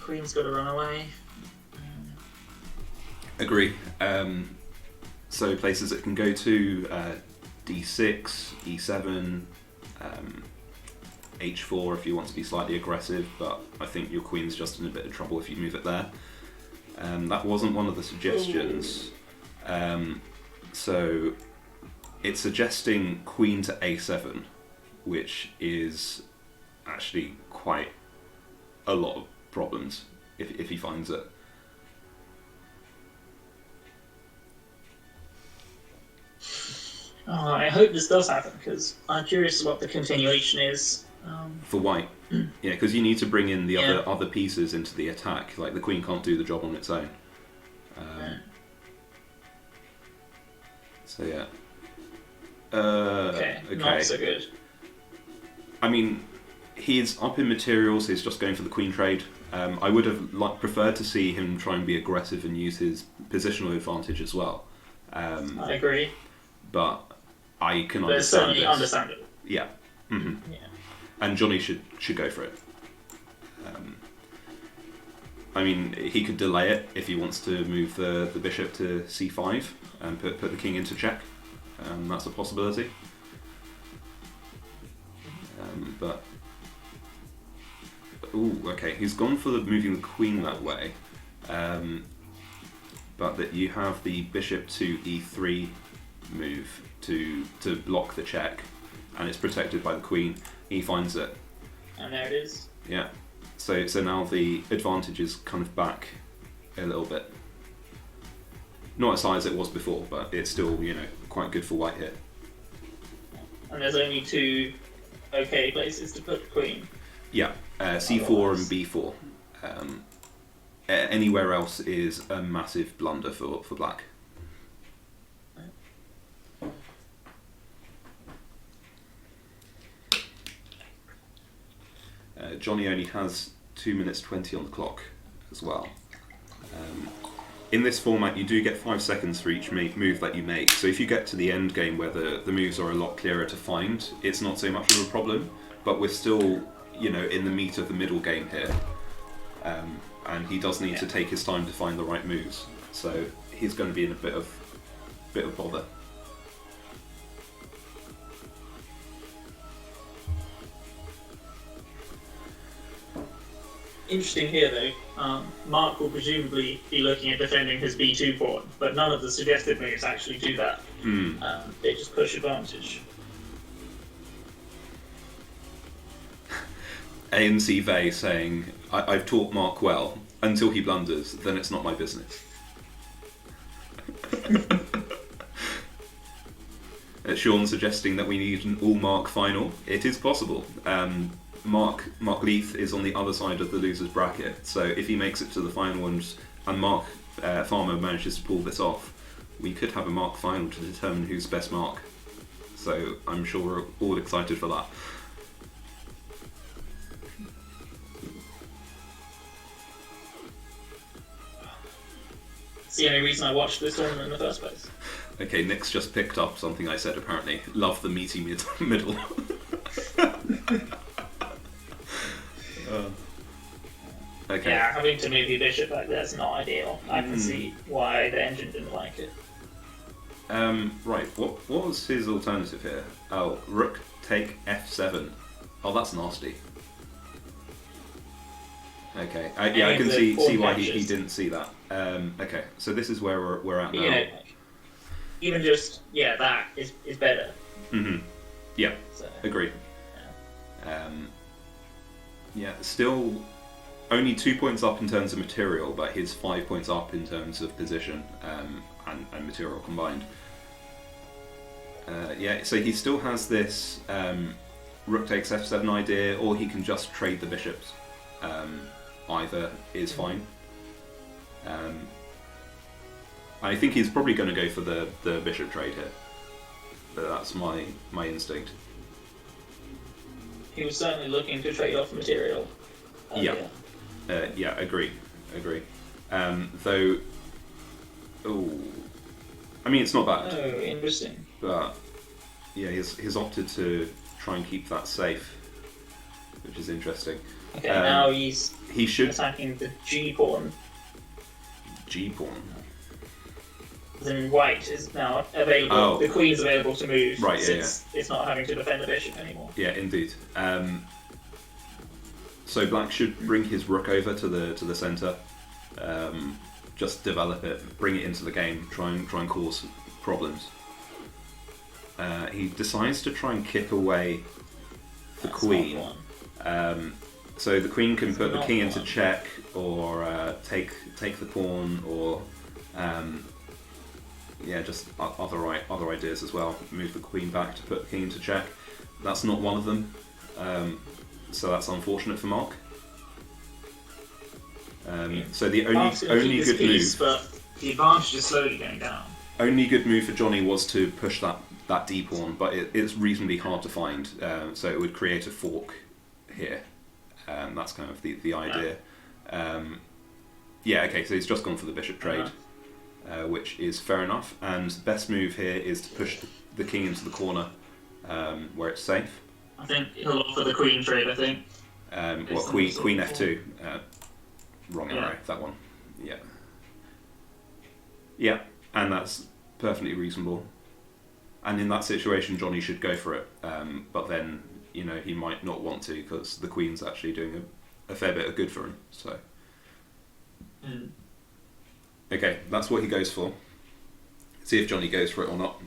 Queen's got to run away. Agree. So places it can go to d6, e7, h4 if you want to be slightly aggressive, but I think your queen's just in a bit of trouble if you move it there. That wasn't one of the suggestions. So it's suggesting queen to a7, which is actually quite a lot of problems if he finds it. Oh, I hope this does happen, because I'm curious what the continuation is. For white, yeah, because you need to bring in the other pieces into the attack. Like the queen can't do the job on its own. So yeah. Okay, not so good. I mean, he's up in materials. He's just going for the queen trade. I would have preferred to see him try and be aggressive and use his positional advantage as well. I agree. But I can But it's certainly understandable. Yeah. Mm-hmm. Yeah. And Johnny should go for it. I mean, he could delay it if he wants to move the bishop to c5 and put the king into check. That's a possibility. But okay, he's gone for moving the queen that way. But that you have the bishop to e3 move to block the check, and it's protected by the queen. He finds it. And there it is. Yeah. So now the advantage is kind of back a little bit. Not as high as it was before, but it's still, quite good for white here. And there's only two okay places to put the queen. Yeah, c4 and b4. Anywhere else is a massive blunder for black. Johnny only has 2 minutes 20 on the clock as well. In this format, you do get 5 seconds for each move that you make. So if you get to the end game where the moves are a lot clearer to find, it's not so much of a problem. But we're still, in the meat of the middle game here, and he does need to take his time to find the right moves. So he's going to be in a bit of bother. Interesting here, though. Mark will presumably be looking at defending his b2 pawn, but none of the suggested moves actually do that. They just push advantage. ANC Vey saying, I've taught Mark well. Until he blunders, then it's not my business. Sean suggesting that we need an all-Mark final. It is possible. Mark Leith is on the other side of the losers bracket, so if he makes it to the final and Mark Farmer manages to pull this off, we could have a Mark final to determine who's best Mark. So I'm sure we're all excited for that. It's the only reason I watched this tournament in the first place. Okay, Nick's just picked up something I said apparently. Love the meaty middle. Okay. Yeah, having to move your bishop back there is not ideal. I can see why the engine didn't like it. Right, what was his alternative here? Oh, rook take f7. Oh, that's nasty. Okay, yeah, I can see why he didn't see that. Okay, so this is where we're at now. You know, even just, that is better. Yeah, So, agreed. Yeah, still only 2 points up in terms of material, but he's 5 points up in terms of position and material combined. Yeah, so he still has this rook takes f7 idea, or he can just trade the bishops. Either is fine. I think he's probably going to go for the bishop trade here. But that's my instinct. he was certainly looking to trade off material. Yeah, agree. Though, I mean, it's not bad. Oh, interesting. But yeah, he's opted to try and keep that safe, which is interesting. Okay, now he should attacking the G pawn. G pawn. Then white is now available. Oh. The queen's available to move. Right, since it's not having to defend the bishop anymore. Yeah, indeed. So black should bring his rook over to the center. Just develop it, bring it into the game, try and cause problems. He decides to try and kick away the queen. So the queen can put the king into check, or take the pawn, or just other ideas as well. Move the queen back to put the king into check. That's not one of them. So that's unfortunate for Mark. So the only good move, but the advantage is slowly going down. Only good move for Johnny was to push that d pawn, but it's reasonably hard to find. So it would create a fork here. That's kind of the idea. Okay, so he's just gone for the bishop trade, which is fair enough. And best move here is to push the king into the corner where it's safe. I think he'll offer the queen trade, I think. Queen f2. Wrong arrow, that one. Yeah, and that's perfectly reasonable. And in that situation, Johnny should go for it. But then, he might not want to, because the queen's actually doing a fair bit of good for him. So, okay, that's what he goes for. See if Johnny goes for it or not.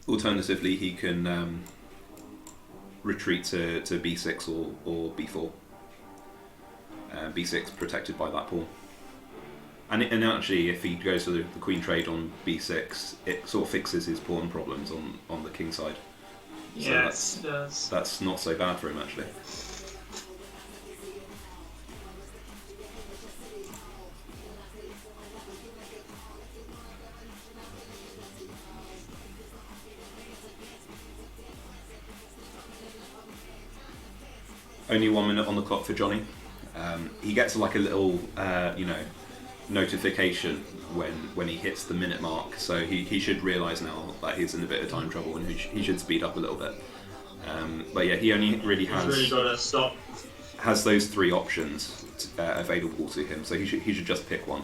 Alternatively, he can retreat to b6 or b4. B6 protected by that pawn. And actually, if he goes for the queen trade on b6, it sort of fixes his pawn problems on the king side. So Yes, it does. That's not so bad for him, actually. Only 1 minute on the clock for Johnny. He gets like a little, notification when he hits the minute mark, so he should realise now that he's in a bit of time trouble and he should speed up a little bit. But yeah, he only really He's really got to stop. has those 3 options available to him, so he should just pick one.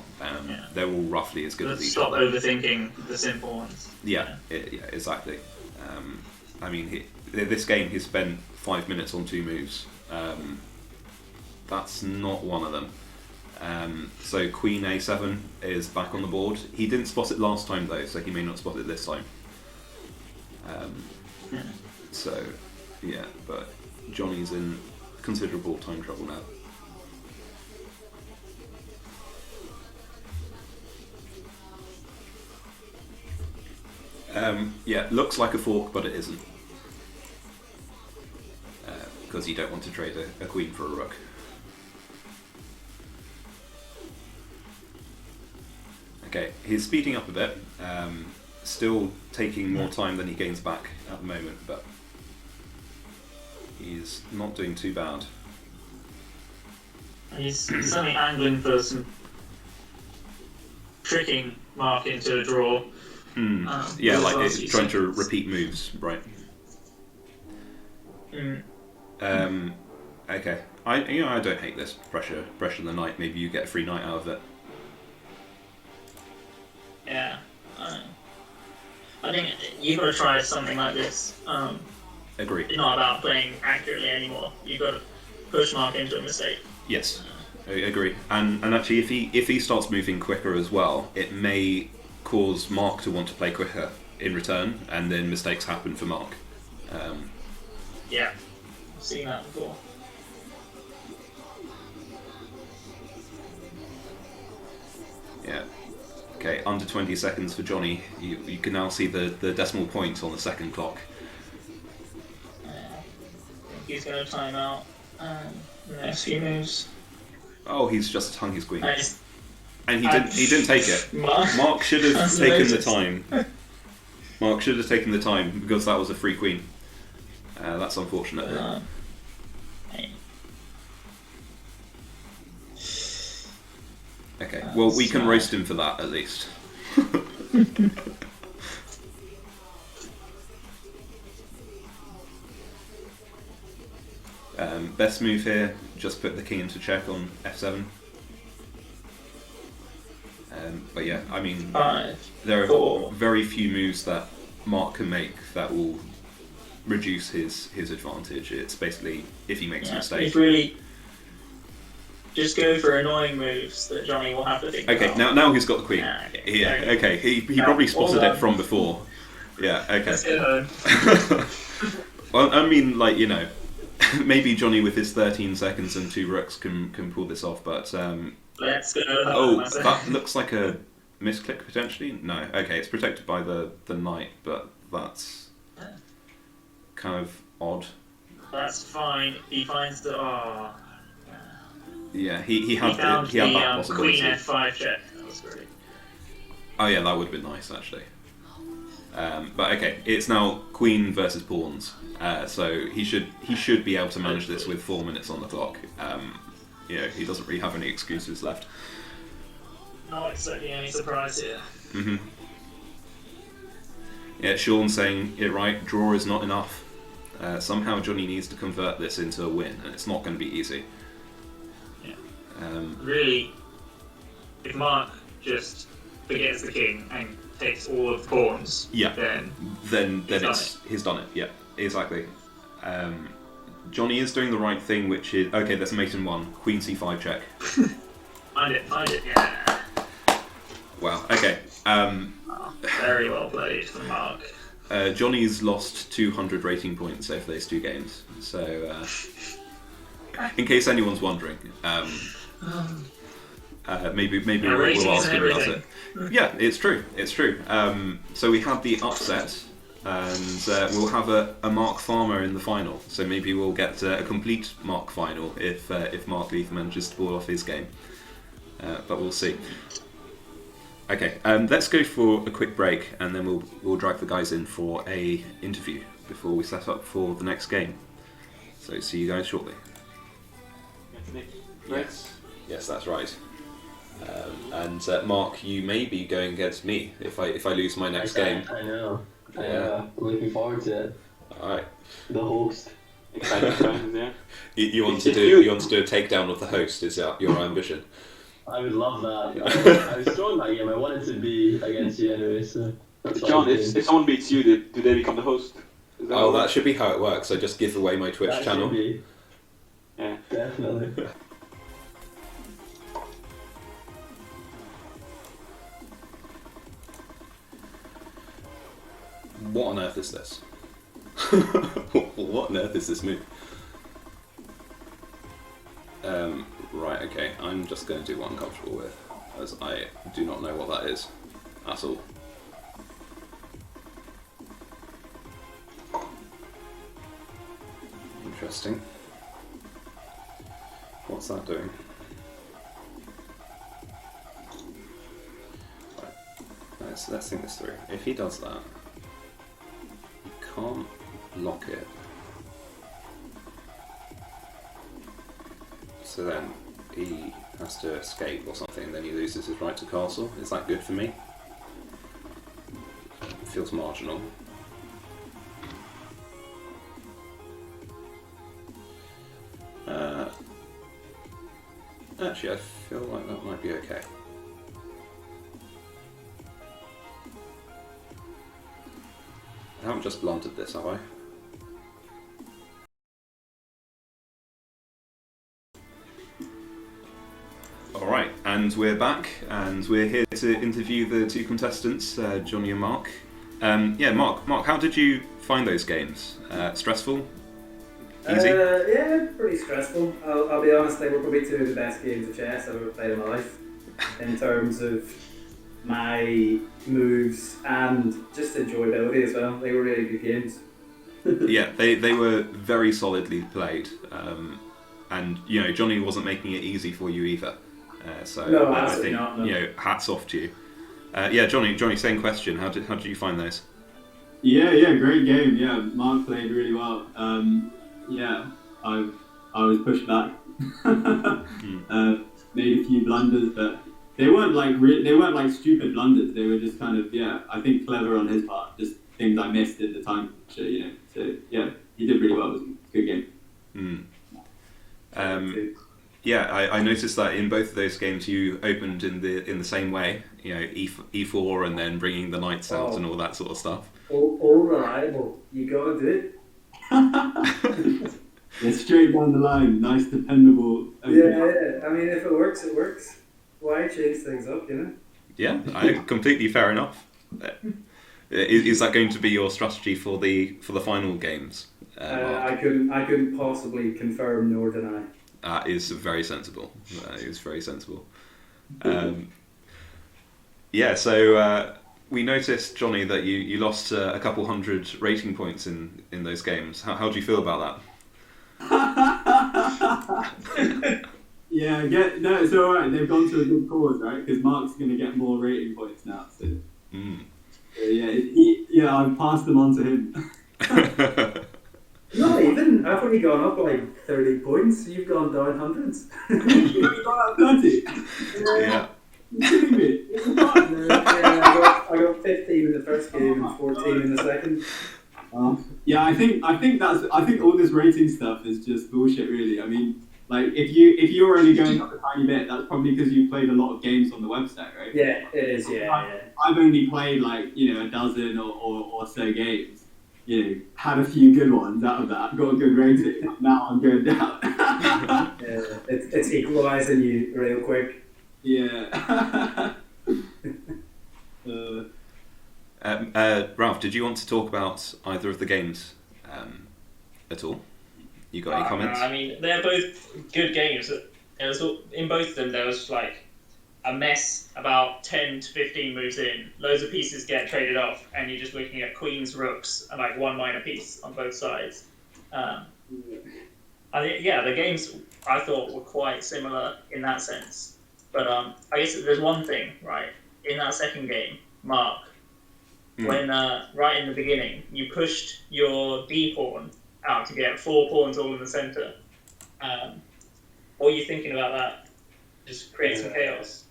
They're all roughly as good as each Stop other. overthinking the simple ones. Yeah, exactly. I mean, this game he spent 5 minutes on 2 moves. That's not one of them. So Queen A7 is back on the board. He didn't spot it last time though, so he may not spot it this time. So yeah, but Johnny's in considerable time trouble now. Yeah, looks like a fork, but it isn't. Because you don't want to trade a queen for a rook. Okay, he's speeding up a bit. Still taking more time than he gains back at the moment, but he's not doing too bad. He's certainly angling for some tricking Mark into a draw. Yeah, like last few it's trying to seconds. repeat moves, right? Okay. I don't hate this pressure the knight. Maybe you get a free knight out of it. Yeah. I think you've got to try something like this. Agree. It's not about playing accurately anymore. You've got to push Mark into a mistake. Yes, I agree. And actually, if he starts moving quicker as well, it may cause Mark to want to play quicker in return, and then mistakes happen for Mark. Yeah. I've seen that before. Yeah. Okay, under 20 seconds for Johnny. You can now see the decimal point on the second clock. He's going to time out the next few moves. Oh, he's just hung his queen. Nice. And he didn't take it. Mark should have That's taken the hilarious. time. Mark should have taken the time because that was a free queen. That's unfortunate. Hey. Okay, well we can Smart. roast him for that at least. Best move here, just put the king into check on f7. But yeah, I mean, 5. there are 4. very few moves that Mark can make that will reduce his advantage. It's basically if he makes a mistake. It's really just go for annoying moves that Johnny will have to think Okay, about. now he's got the queen. Yeah, Yeah, okay. okay. He Yeah, probably all spotted it done. from before. Yeah, okay. Let's go home. Well, I mean, like, you know, maybe Johnny with his 13 seconds and 2 rooks can pull this off, but Let's go home. oh, I say. that looks like a misclick potentially. No, okay, it's protected by the knight, but that's kind of odd. That's fine. He finds the. Oh. Yeah, he He had found he had the that possibility. Queen F5 check. That was great. Oh yeah, that would have been nice actually. But okay, it's now queen versus pawns. So he should be able to manage this with 4 minutes on the clock. You know, he doesn't really have any excuses left. Not expecting any surprise here. Yeah, Sean's saying it right. Draw is not enough. Somehow Johnny needs to convert this into a win, and it's not going to be easy. Yeah. Um, Really, if Mark just forgets the king and takes all of the pawns, Yeah. then then He's he's done it. Yeah, exactly. Johnny is doing the right thing, which is okay. There's mate in 1, queen c5 check. find it, yeah. Wow. Okay. Very well played from Mark. Johnny's lost 200 rating points over those 2 games. So, in case anyone's wondering, maybe Yeah, we'll rating ask isn't him about everything. it. Yeah, it's true. It's true. So we had the upset, and we'll have a Mark Farmer in the final. So maybe we'll get a complete Mark final if Mark Leith manages to pull off his game. But we'll see. Okay, let's go for a quick break, and then we'll drag the guys in for a interview before we set up for the next game. So see you guys shortly. Yes, that's right. And Mark, you may be going against me if I lose my next game. I know. Yeah. Looking forward to it. All right. The host. Exciting times, yeah. You want to If do you- a takedown of the host? Is that your ambition? I would love that. I was throwing that game. I wanted to be against you anyway, so. That's John, what I'm if doing. someone beats you, do they become the host? Is that Oh, how it that should be how it works. I just give away my Twitch That channel. should be, Yeah. definitely. What on earth is this? What on earth is this move? Right, okay, I'm just going to do what I'm comfortable with, as I do not know what that is at all. Interesting. What's that doing? Right. Let's think this through. If he does that, you can't lock it. So then he has to escape or something, and then he loses his right to castle. Is that good for me? Feels marginal. Actually, I feel like that might be okay. I haven't just blunted this, have I? Alright, and we're back, and we're here to interview the two contestants, Johnny and Mark. Mark, how did you find those games? Stressful? Easy? Yeah, pretty stressful. I'll be honest, they were probably two of the best games of chess I've ever played in my life. In terms of my moves and just enjoyability as well. They were really good games. Yeah, they were very solidly played. And, Johnny wasn't making it easy for you either. No, I absolutely think, not. No. Hats off to you. Johnny, same question. How did you find those? Yeah, great game. Yeah, Mark played really well. I was pushed back, made a few blunders, but they weren't like stupid blunders. They were just kind of I think clever on his part, just things I missed at the time. So yeah, he did really well. It was a good game. I noticed that in both of those games you opened in the same way, E4 and then bringing the knights out and all that sort of stuff. All reliable. You gotta do it. Yeah, straight down the line, nice, dependable. Yeah. I mean, if it works, it works. Why change things up, Yeah, completely fair enough. Is that going to be your strategy for the final games? I couldn't possibly confirm nor deny. That is very sensible. So we noticed, Johnny, that you lost a couple hundred rating points in those games. How do you feel about that? Yeah, it's all right. They've gone to a good cause, right? Because Mark's going to get more rating points now. So, I've passed them on to him. Not even. I've only gone up by 30 points. You've gone down hundreds. You've gone up 30. Yeah. You're kidding me. I got 15 in the first game and 14 in the second. I think all this rating stuff is just bullshit, really. I mean, like if you're only going up a tiny bit, that's probably because you played a lot of games on the website, right? Yeah, it is. Yeah. I've only played a dozen or so games. Had a few good ones out of that, got a good rating. Now I'm going down. It's equalising you real quick. Yeah. Ralph, did you want to talk about either of the games at all? You got any comments? I mean, they're both good games. In both of them, there was like a mess about 10 to 15 moves in. Loads of pieces get traded off, and you're just looking at queens, rooks, and like one minor piece on both sides. The games I thought were quite similar in that sense. But I guess there's one thing, right? In that second game, Mark, when right in the beginning, you pushed your D pawn out to get 4 pawns all in the center. What are you thinking about that? Just create some chaos.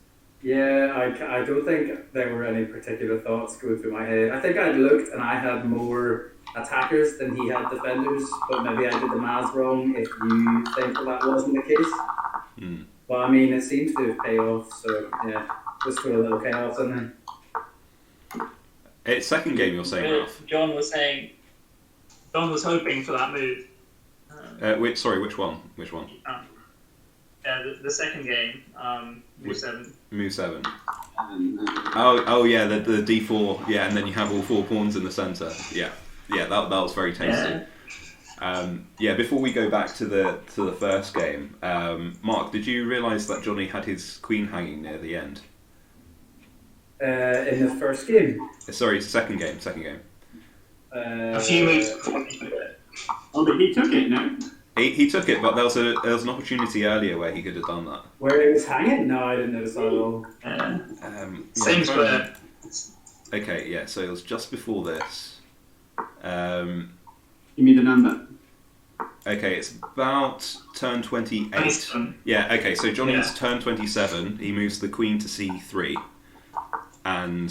Yeah, I don't think there were any particular thoughts going through my head. I think I'd looked and I had more attackers than he had defenders, but maybe I did the maths wrong if you think that wasn't the case. But I mean, it seems to have paid off, so yeah, just throw a little chaos in there. It's second game you're saying, Ralph? John was hoping for that move. Which one? The second game, move 7. Move 7. Oh yeah, the D4, and then you have all 4 pawns in the centre. Yeah, that was very tasty. Before we go back to the first game, Mark, did you realise that Johnny had his queen hanging near the end? In the first game? Sorry, second game. A few moves. Oh, but he took it, no? He took it, but there was an opportunity earlier where he could have done that. Where it was hanging? No, I didn't notice that at all. Same square. Okay, yeah. So it was just before this. Give me the number. Okay, it's about turn 28. 27. Yeah. Okay, so Johnny's Yeah. turn 27. He moves the queen to c3, and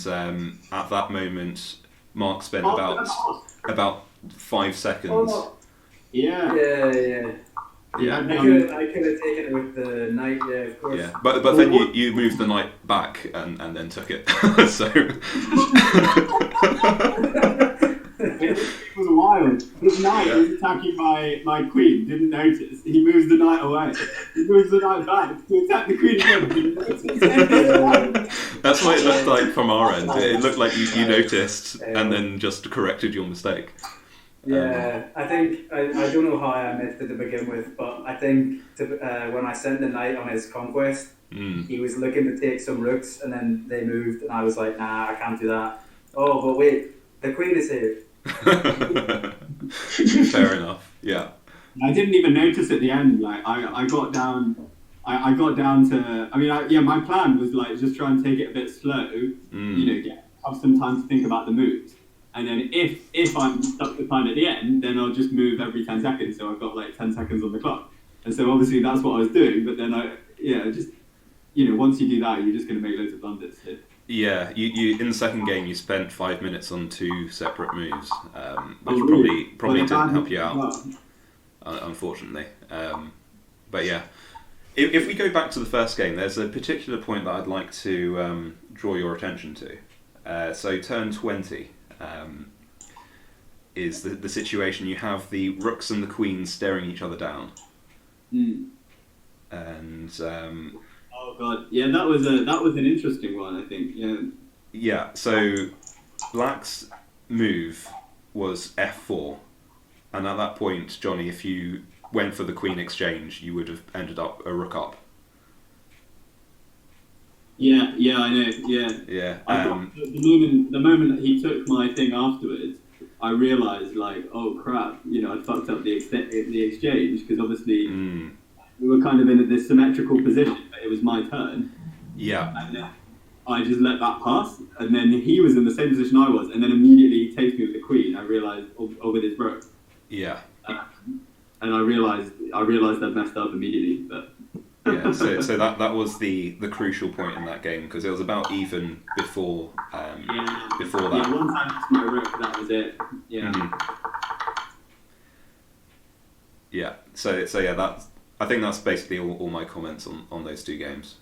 at that moment, Mark spent about 5 seconds. Oh, Yeah. yeah. Yeah. I could have taken it with the knight, yeah, of course. Yeah, but then you moved the knight back and then took it. So It was wild. His knight was attacking my queen, didn't notice. He moves the knight away. He moves the knight back to attack the queen again, didn't notice. that's what it looked like from our end. It looked like you noticed and then just corrected your mistake. Yeah, I think I don't know how I missed it to begin with, but I think when I sent the knight on his conquest, he was looking to take some rooks, and then they moved, and I was like, nah, I can't do that. Oh, but wait, the queen is here. Fair enough. Yeah. I didn't even notice at the end. Like I got down. I got down to. I mean, my plan was like just try and take it a bit slow. You know, have some time to think about the moves. And then if I'm stuck with time at the end, then I'll just move every 10 seconds. So I've got like 10 seconds on the clock. And so obviously that's what I was doing. But then once you do that, you're just going to make loads of blunders. So. Yeah, you in the second game you spent 5 minutes on 2 separate moves, which probably didn't help you out, unfortunately. But yeah, if we go back to the first game, there's a particular point that I'd like to draw your attention to. So turn 20. Is the situation you have the rooks and the queens staring each other down, and oh god, yeah, that was an interesting one, I think. Yeah. So Black's move was f4, and at that point, Johnny, if you went for the queen exchange, you would have ended up a rook up. Yeah, I know. Yeah. The moment that he took my thing afterwards, I realised like, oh crap, I fucked up the exchange, because obviously we were kind of in this symmetrical position, but it was my turn. Yeah. And then I just let that pass, and then he was in the same position I was, and then immediately he takes me with the queen. I realised, with his rook. Yeah. And I realised I'd messed up immediately, but. Yeah, so that was the crucial point in that game, because it was about even before before that. Yeah, once I missed my rook, that was it. Yeah. Yeah. So yeah, I think that's basically all my comments on those 2 games.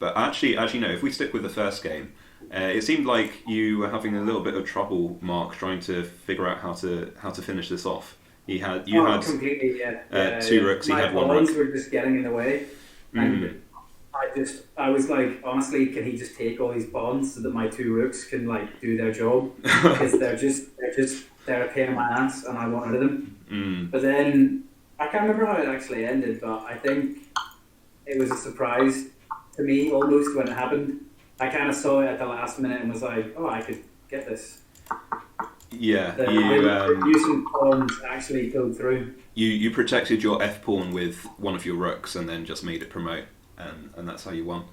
But actually no. If we stick with the first game, it seemed like you were having a little bit of trouble, Mark, trying to figure out how to finish this off. You had completely, 2 rooks. He had 1 rook. My pawns were just getting in the way, and I was like, honestly, can he just take all these pawns so that my 2 rooks can like do their job? Because they're a pain in my ass, and I want rid of them. But then I can't remember how it actually ended, but I think it was a surprise to me almost when it happened. I kind of saw it at the last minute and was like, oh, I could get this. Yeah, The using pawns actually pulled through. You protected your f pawn with one of your rooks and then just made it promote, and that's how you won.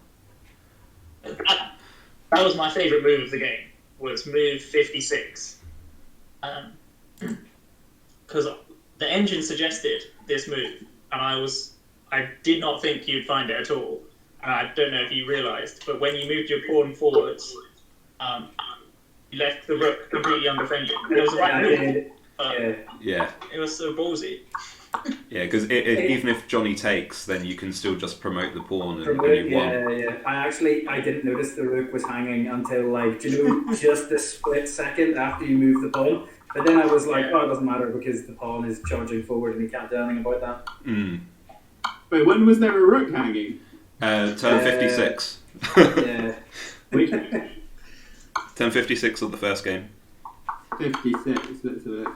That was my favourite move of the game. Was move 56, because the engine suggested this move, and I did not think you'd find it at all. And I don't know if you realised, but when you moved your pawn forwards, you left the rook completely undefended. And it was the right move. Yeah. It was so ballsy. Yeah, because even if Johnny takes, then you can still just promote the pawn and you won. Yeah. I didn't notice the rook was hanging until just a split second after you moved the pawn. But then I was like, oh, it doesn't matter because the pawn is charging forward and he can't do anything about that. Wait, when was there a rook hanging? Turn 56. Yeah. Wait. Turn 56 of the first game. 56, let's have a look.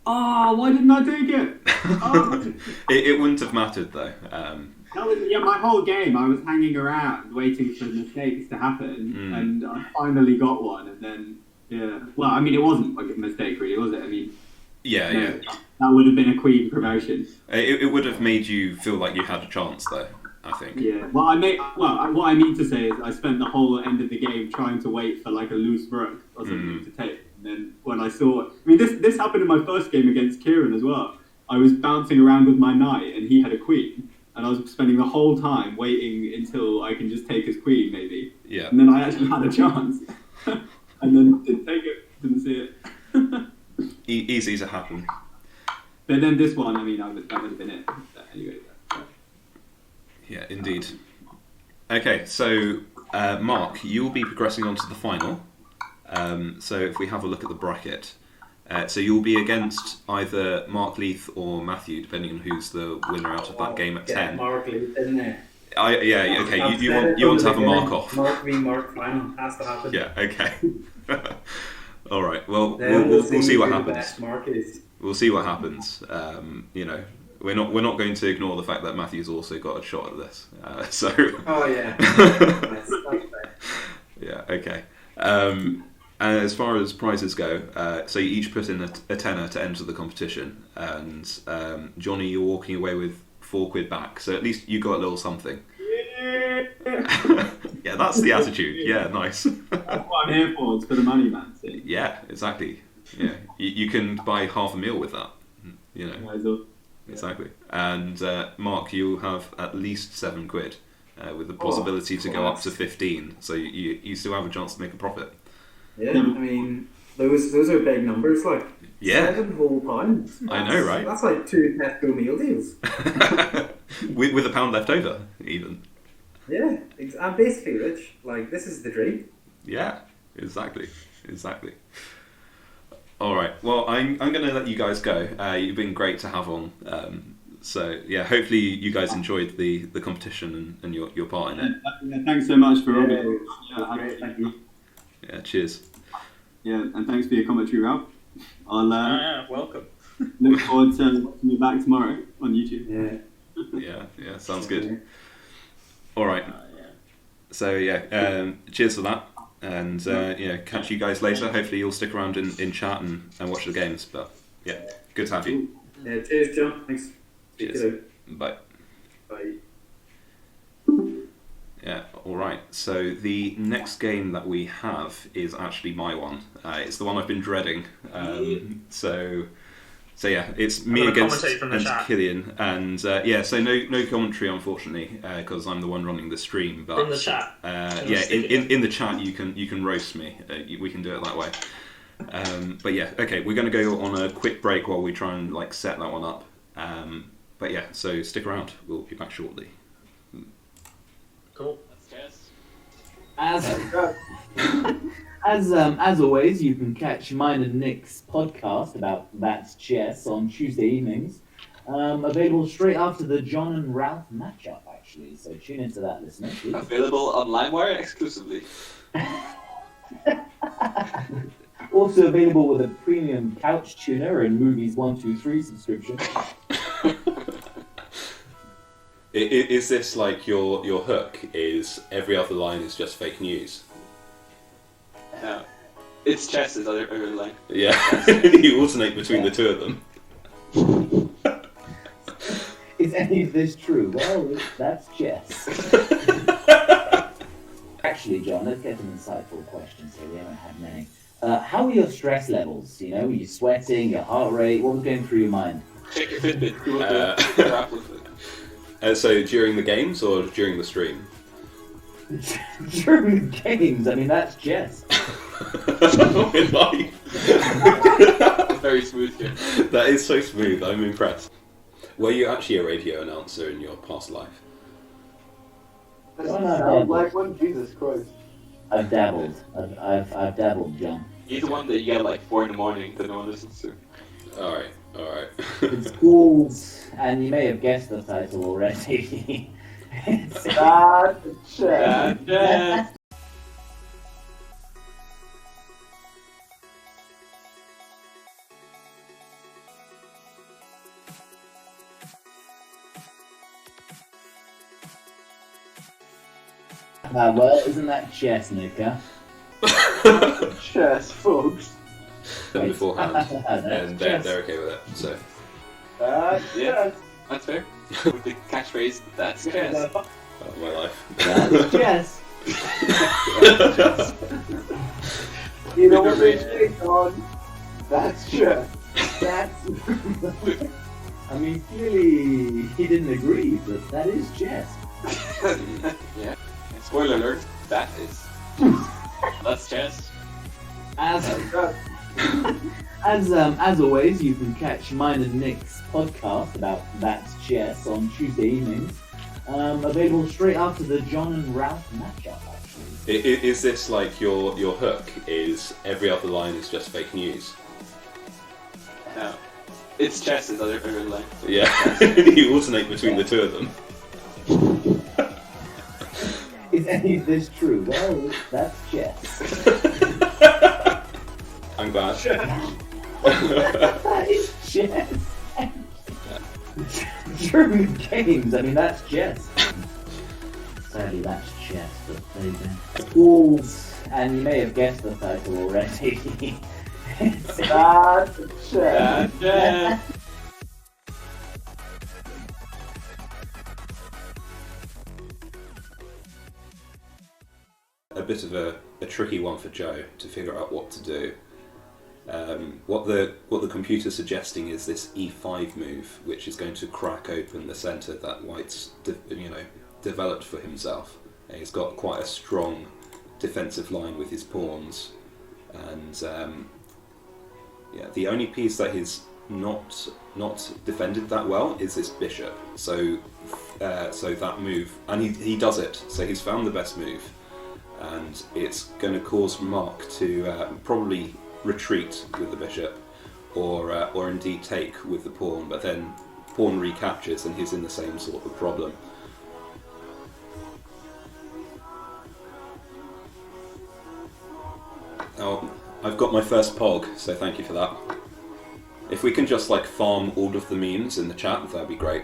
Oh, why didn't I take it? Oh. It wouldn't have mattered though. That was my whole game. I was hanging around waiting for mistakes to happen, and I finally got one, and then Yeah. Well, I mean, it wasn't like a mistake, really, was it? I mean, Yeah, no, yeah. that would have been a queen promotion. It would have made you feel like you had a chance, though. I think. Yeah. Well, what I mean to say is, I spent the whole end of the game trying to wait for like a loose rook or something to take. And then when I saw, I mean, this happened in my first game against Kieran as well. I was bouncing around with my knight, and he had a queen, and I was spending the whole time waiting until I can just take his queen, maybe. Yeah. And then I actually had a chance, and then didn't take it, didn't see it. Easy to happen. But then this one, I mean, that would have been it. But anyway. Yeah, indeed. Okay, so Mark, you'll be progressing on to the final. So if we have a look at the bracket, so you'll be against either Mark Leith or Matthew, depending on who's the winner out of that game at 10. Mark Leith in there. Yeah, okay. I've You said it want from to have the a mark beginning. off. Mark v Mark final has to happen. Yeah. Okay. All right. Well, Then we'll see what who the happens. best Mark is. We'll see what happens. You know, we're not going to ignore the fact that Matthew's also got a shot at this. So. Oh yeah. That's fair. Yeah. Okay. And as far as prizes go, so you each put in a tenner to enter the competition, and Johnny, you're walking away with £4 back. So at least you got a little something. Yeah, that's the attitude. Yeah, nice. That's what I'm here for. It's for the money, man. See? Yeah, exactly. Yeah, you can buy half a meal with that. You know, exactly. And Mark, you'll have at least £7 with the possibility to go up to 15. So you still have a chance to make a profit. Yeah, I mean, those are big numbers, like. Yeah. £7 whole pounds. I know, right? That's like 2 Tesco meal deals. with £1 left over, even. Yeah, I'm basically rich. Like, this is the dream. Yeah, exactly. All right. Well, I'm going to let you guys go. You've been great to have on. So yeah, hopefully you guys enjoyed the competition and your part in it. Yeah, thanks so much for Great, thank you. Yeah. Cheers. Yeah, and thanks for your commentary, Ralph. I'll welcome. look forward to watching you back tomorrow on YouTube. Yeah. Yeah. Sounds good. All right. So yeah, cheers for that, and catch you guys later. Hopefully you'll stick around in chat and watch the games. But yeah, good to have you. Yeah, cheers, John. Thanks. Cheers. Bye. Bye. Yeah, all right. So the next game that we have is actually my one. It's the one I've been dreading. So yeah, it's me against Killian, and so no commentary unfortunately because I'm the one running the stream. But in the chat, in the chat you can roast me. We can do it that way. But yeah, okay, we're going to go on a quick break while we try and set that one up. But yeah, so stick around. We'll be back shortly. Cool. As always, you can catch mine and Nick's podcast about That's Chess on Tuesday evenings. Available straight after the John and Ralph matchup, actually. So tune into that, listeners. Available on LimeWire exclusively. Also available with a premium couch tuner and Movies 123 subscription. Is this like your hook? Is every other line is just fake news? No, it's chess is other line. Yeah, you alternate between the two of them. Is any of this true? Well, that's chess. Actually, John, let's get some insightful questions here. We haven't had many. How are your stress levels? You know, are you sweating? Your heart rate? What was going through your mind? Check your Fitbit. So during the games or during the stream? During the games. I mean, that's chess. In life. Very smooth here. That is so smooth. I'm impressed. Were you actually a radio announcer in your past life? Like one, Jesus Christ. I've dabbled. I've dabbled, John. He's the one that you get at 4 in the morning that no one listens to. Alright. It's called, and you may have guessed the title already. It's Chess. well, isn't that chess, Nika? Chess, folks. them beforehand, That's and chess. they're okay with it. So Yeah, that's fair. With the catchphrase, that's chess. my life. That's chess. You know what they say, Don? That's chess. That's. I mean, clearly he didn't agree, but that is chess. Yeah. And spoiler alert, that is. That's chess. As always, you can catch mine and Nick's podcast about That's Chess on Tuesday evenings. Available straight after the John and Ralph matchup, actually. Is this like your hook? Is every other line is just fake news? No. It's chess is other favorite line. Yeah, you alternate between the two of them. Is any of this true? Well, that's chess. I'm glad. That is chess. True games, I mean, that's chess. Sadly, that's chess, but there you go. Wolves, and you may have guessed the title already. That's chess. That's chess. A bit of a tricky one for Joe to figure out what to do. What the computer's suggesting is this e5 move, which is going to crack open the centre that White's developed for himself. And he's got quite a strong defensive line with his pawns, and the only piece that he's not defended that well is this bishop. So that move, and he does it. So he's found the best move, and it's going to cause Mark to probably retreat with the bishop, or indeed take with the pawn, but then pawn recaptures and he's in the same sort of problem. Oh, I've got my first pog, so thank you for that. If we can just farm all of the memes in the chat, that'd be great.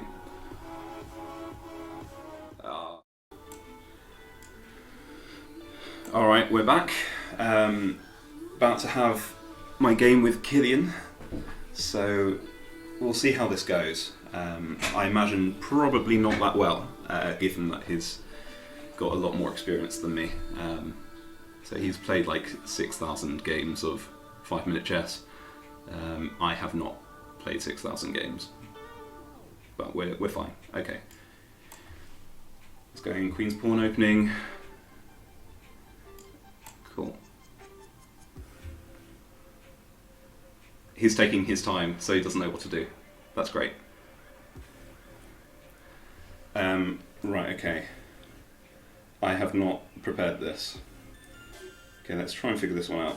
Alright, we're back. About to have my game with Killian, so we'll see how this goes. I imagine probably not that well, given that he's got a lot more experience than me. So he's played 6,000 games of 5-minute chess. I have not played 6,000 games, but we're fine. Okay, let's go in Queen's Pawn opening. Cool. He's taking his time, so he doesn't know what to do. That's great. Right, okay. I have not prepared this. Okay, let's try and figure this one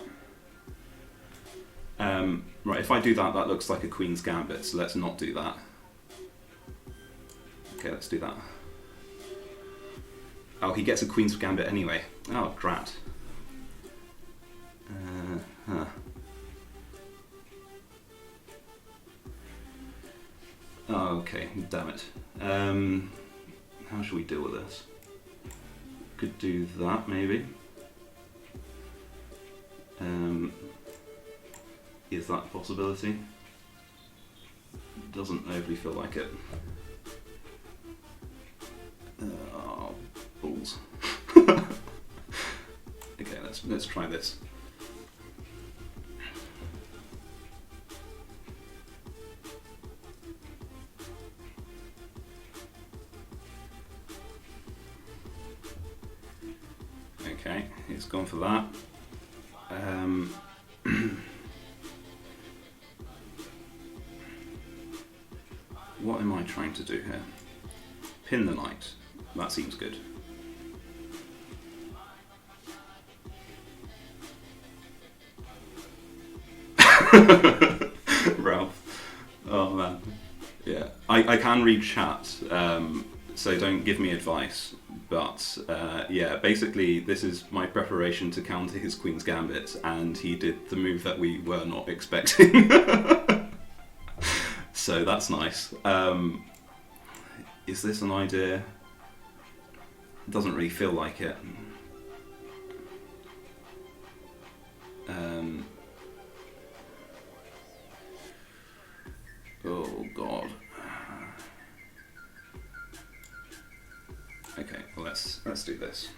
out. Right, if I do that, that looks like a Queen's Gambit, so let's not do that. Okay, let's do that. Oh, he gets a Queen's Gambit anyway. Oh, drat. Oh, okay, damn it. How should we deal with this? Could do that, maybe. Is that a possibility? Doesn't overly feel like it. Oh, balls. Okay, let's try this. Okay, he's gone for that. What am I trying to do here? Pin the knight. That seems good. Ralph. Oh man. Yeah. I can read chat, so don't give me advice. But yeah, basically this is my preparation to counter his Queen's Gambit, and he did the move that we were not expecting. So that's nice. Is this an idea? It doesn't really feel like it. Oh god. Okay, well let's do this.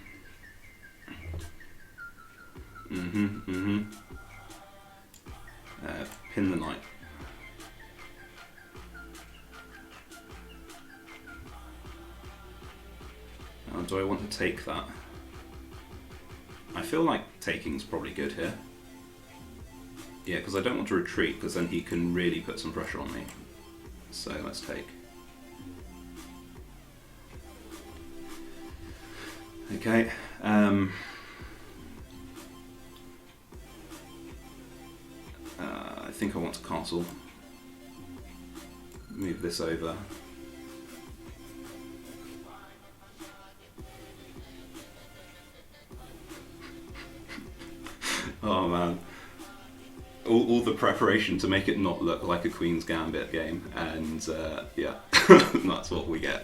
Pin the knight. Now, do I want to take that? I feel like taking's probably good here. Yeah, because I don't want to retreat, because then he can really put some pressure on me. So let's take. Okay. I think I want to castle. Move this over. Oh man. All the preparation to make it not look like a Queen's Gambit game, and yeah, that's what we get.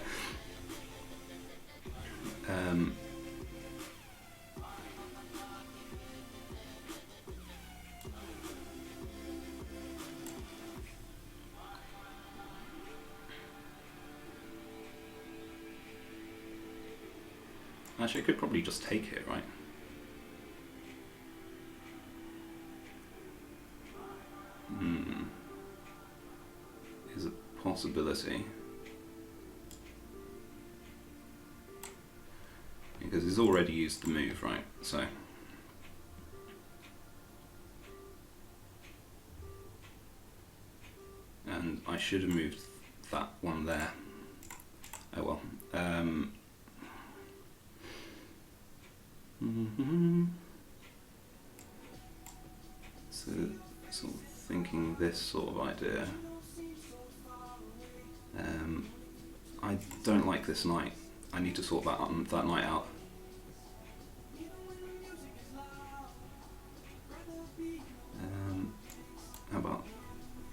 Actually, I could probably just take it, right? Is a possibility. Because he's already used the move, right? So. And I should have moved that one there. Oh well. So, sort of thinking this sort of idea. I don't like this knight. I need to sort that knight out. How about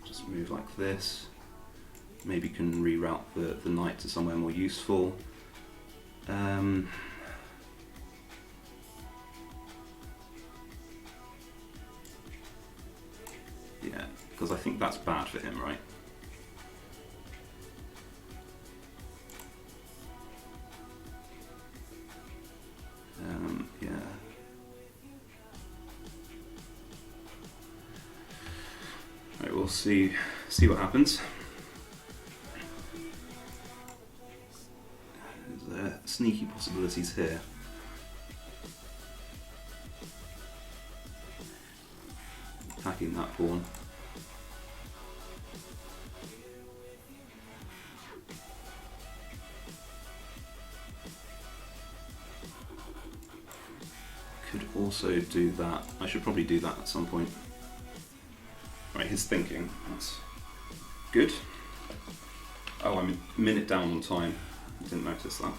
just move like this? Maybe can reroute the knight to somewhere more useful. Yeah, because I think that's bad for him, right? Yeah. Right, we'll see what happens. Is there sneaky possibilities here? Attacking that pawn. Could also do that. I should probably do that at some point. Right, his thinking. That's good. Oh, I'm a minute down on time. I didn't notice that.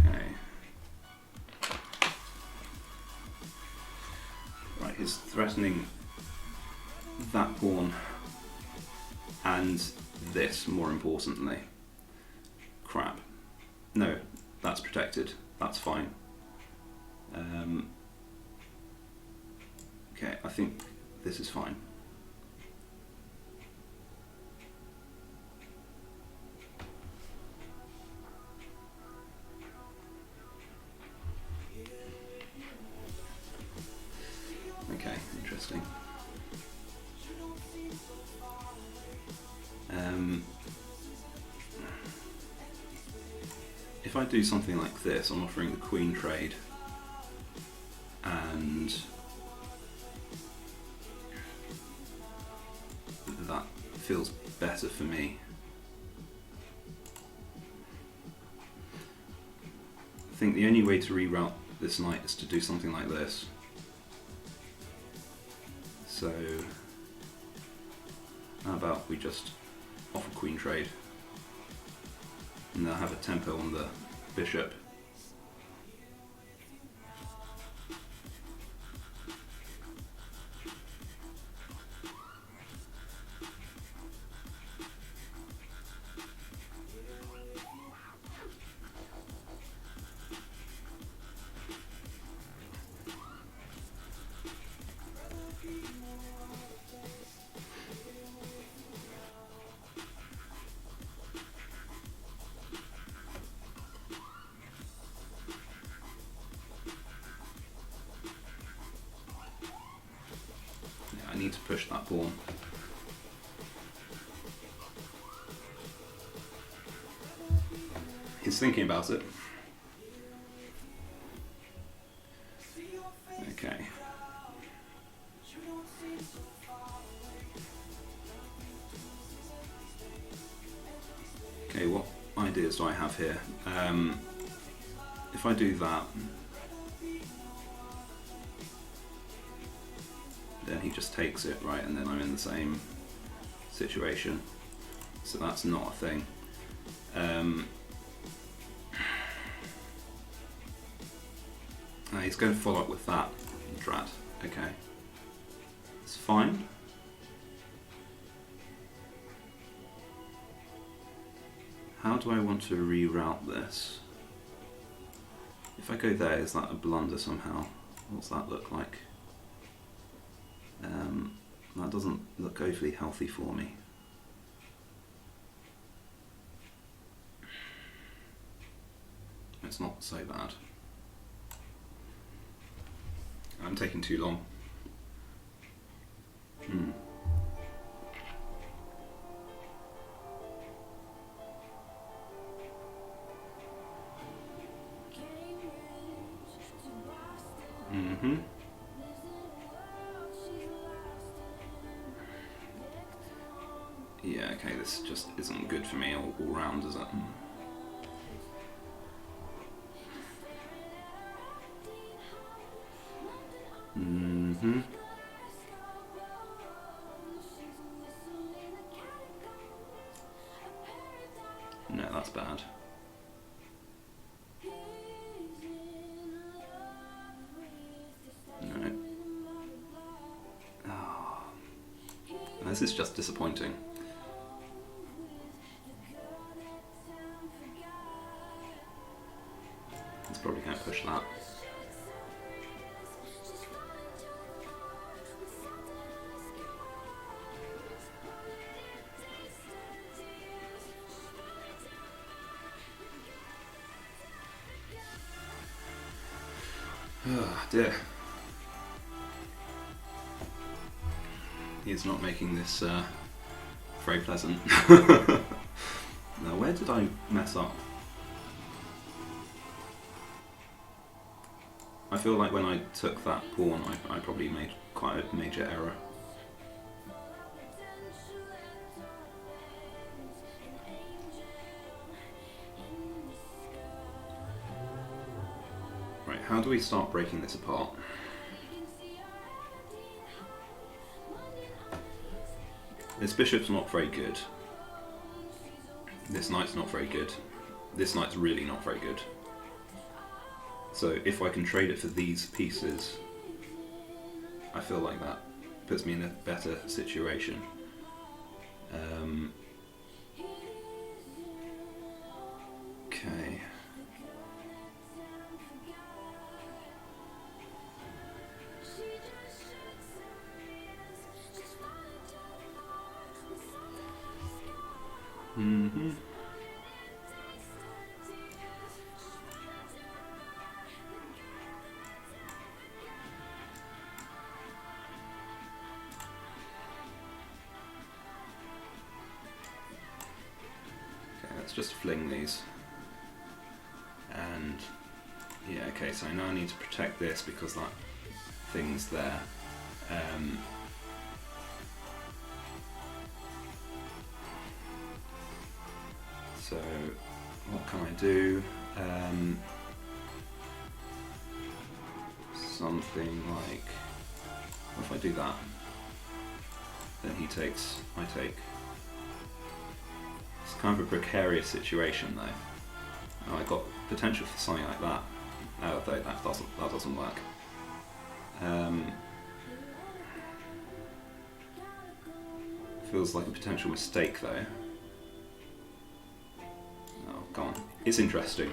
Okay. Right, he's threatening that pawn and this, more importantly. Crap. No, that's protected. That's fine. Okay, I think this is fine. Okay, interesting. If I do something like this, I'm offering the queen trade, and that feels better for me. I think the only way to reroute this knight is to do something like this. So how about we just offer queen trade and then have a tempo on the bishop. need to push that pawn. He's thinking about it. Okay. Okay, what ideas do I have here? If I do that, then he just takes it, right, and then I'm in the same situation. So that's not a thing. He's going to follow up with that, drat. Okay. It's fine. How do I want to reroute this? If I go there, is that a blunder somehow? What's that look like? That doesn't look overly healthy for me. It's not so bad. I'm taking too long. Yeah, okay, this just isn't good for me all round, is it? No, that's bad. No. Oh. This is just disappointing. It's probably going to push that. Oh dear. He's not making this very pleasant. Now, where did I mess up? I feel like when I took that pawn, I probably made quite a major error. Right, how do we start breaking this apart? This bishop's not very good. This knight's not very good. This knight's really not very good. So if I can trade it for these pieces, I feel like that puts me in a better situation. Okay. Let's just fling these. And yeah, okay, so now I need to protect this because that thing's there. So what can I do? Something like, what if I do that? Then he takes, I take. It's kind of a precarious situation though. Oh, I got potential for something like that. Oh, that doesn't work. Feels like a potential mistake though. Oh, come on. It's interesting.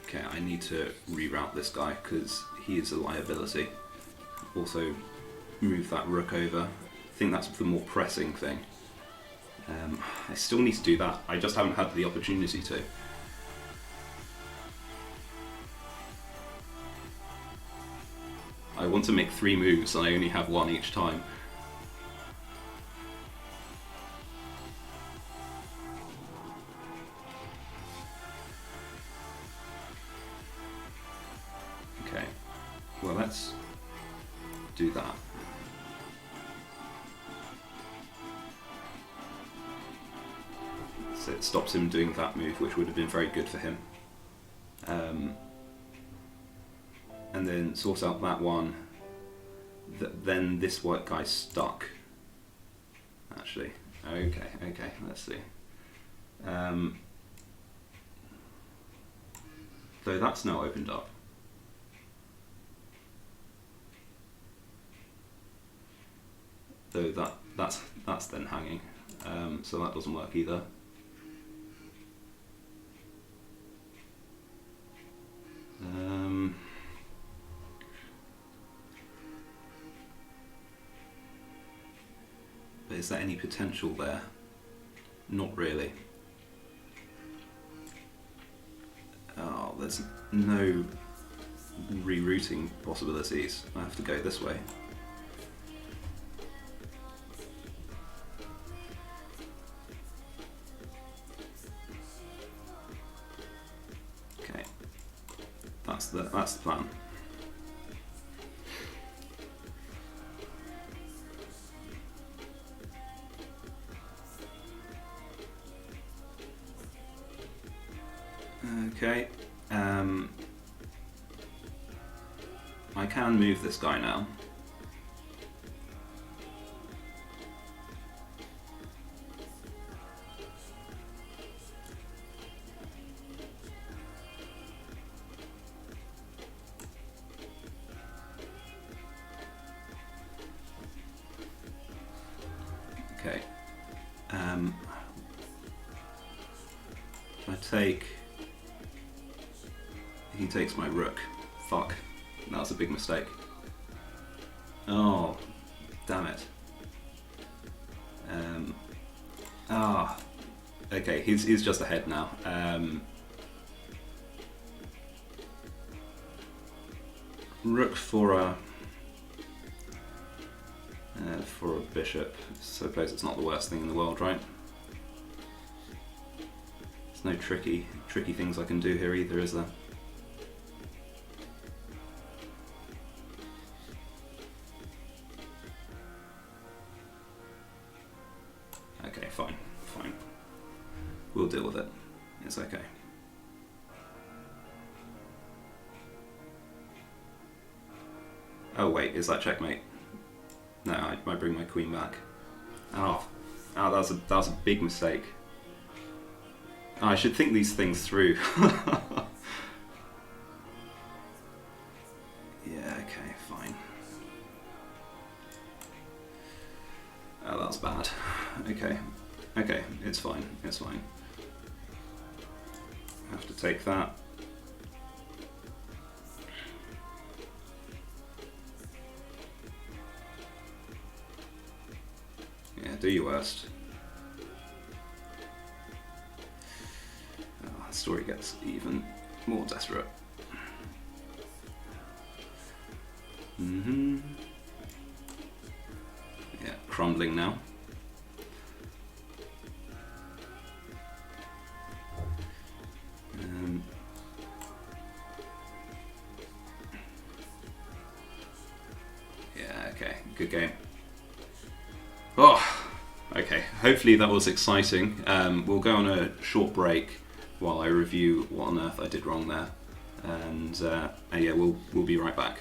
Okay, I need to reroute this guy because he is a liability. Also, move that rook over. I think that's the more pressing thing. I still need to do that. I just haven't had the opportunity to. I want to make 3 moves and I only have 1 each time. Okay, well let's do that. So it stops him doing that move, which would have been very good for him. And then sort out that one. Then this white guy's stuck. Actually, okay, let's see. So that's now opened up. So that's then hanging. So that doesn't work either. But is there any potential there? Not really. Oh, there's no rerouting possibilities. I have to go this way. Okay, that's the plan. Okay, I can move this guy now. Okay, I take... He takes my rook. Fuck. That was a big mistake. Oh, damn it. Okay, he's just ahead now. Rook for a bishop. Suppose it's not the worst thing in the world, right? There's no tricky things I can do here either, is there? Okay, fine. We'll deal with it. It's okay. Oh wait, is that checkmate? No, I bring my queen back. Oh, that was a big mistake. Oh, I should think these things through. Yeah, okay, fine. Oh, that's bad. Okay, it's fine. I have to take that. Yeah, do your worst. Oh, the story gets even more desperate. Yeah, crumbling now. Yeah, okay, good game. Oh, okay, hopefully that was exciting. We'll go on a short break while I review what on earth I did wrong there. And yeah, we'll be right back.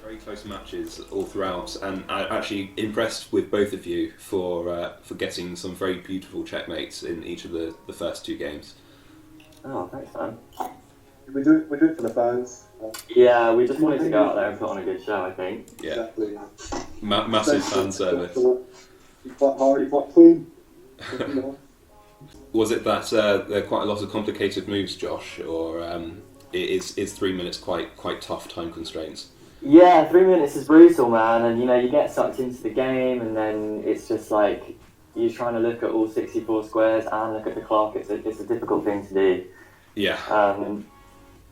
Very close matches all throughout, and I'm actually impressed with both of you for getting some very beautiful checkmates in each of the first 2 games. Oh, thanks, man. We do it for the fans. Yeah, we just wanted to go out there and put on a good show, I think. Yeah, Exactly. Yeah. massive fan service. You fought hard, you fought clean. Was it that there are quite a lot of complicated moves, Josh, or is 3 minutes quite tough time constraints? Yeah, 3 minutes is brutal, man, and you get sucked into the game, and then it's just like you're trying to look at all 64 squares and look at the clock. It's a difficult thing to do. Yeah.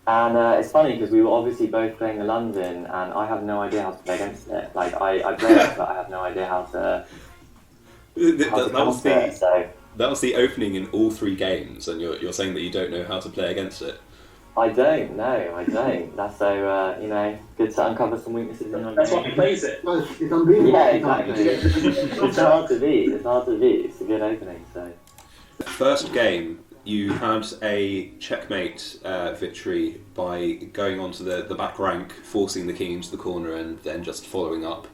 And it's funny because we were obviously both playing the London, and I have no idea how to play against it. Like I play it, but I have no idea how to. That was the opening in all 3 games, and you're saying that you don't know how to play against it. I don't. That's so good to uncover some weaknesses in your That's game. why he plays it. Well, it's unbeatable. Yeah, exactly. It's hard to beat. It's a good opening. So. First game, you had a checkmate victory by going onto the back rank, forcing the king into the corner, and then just following up.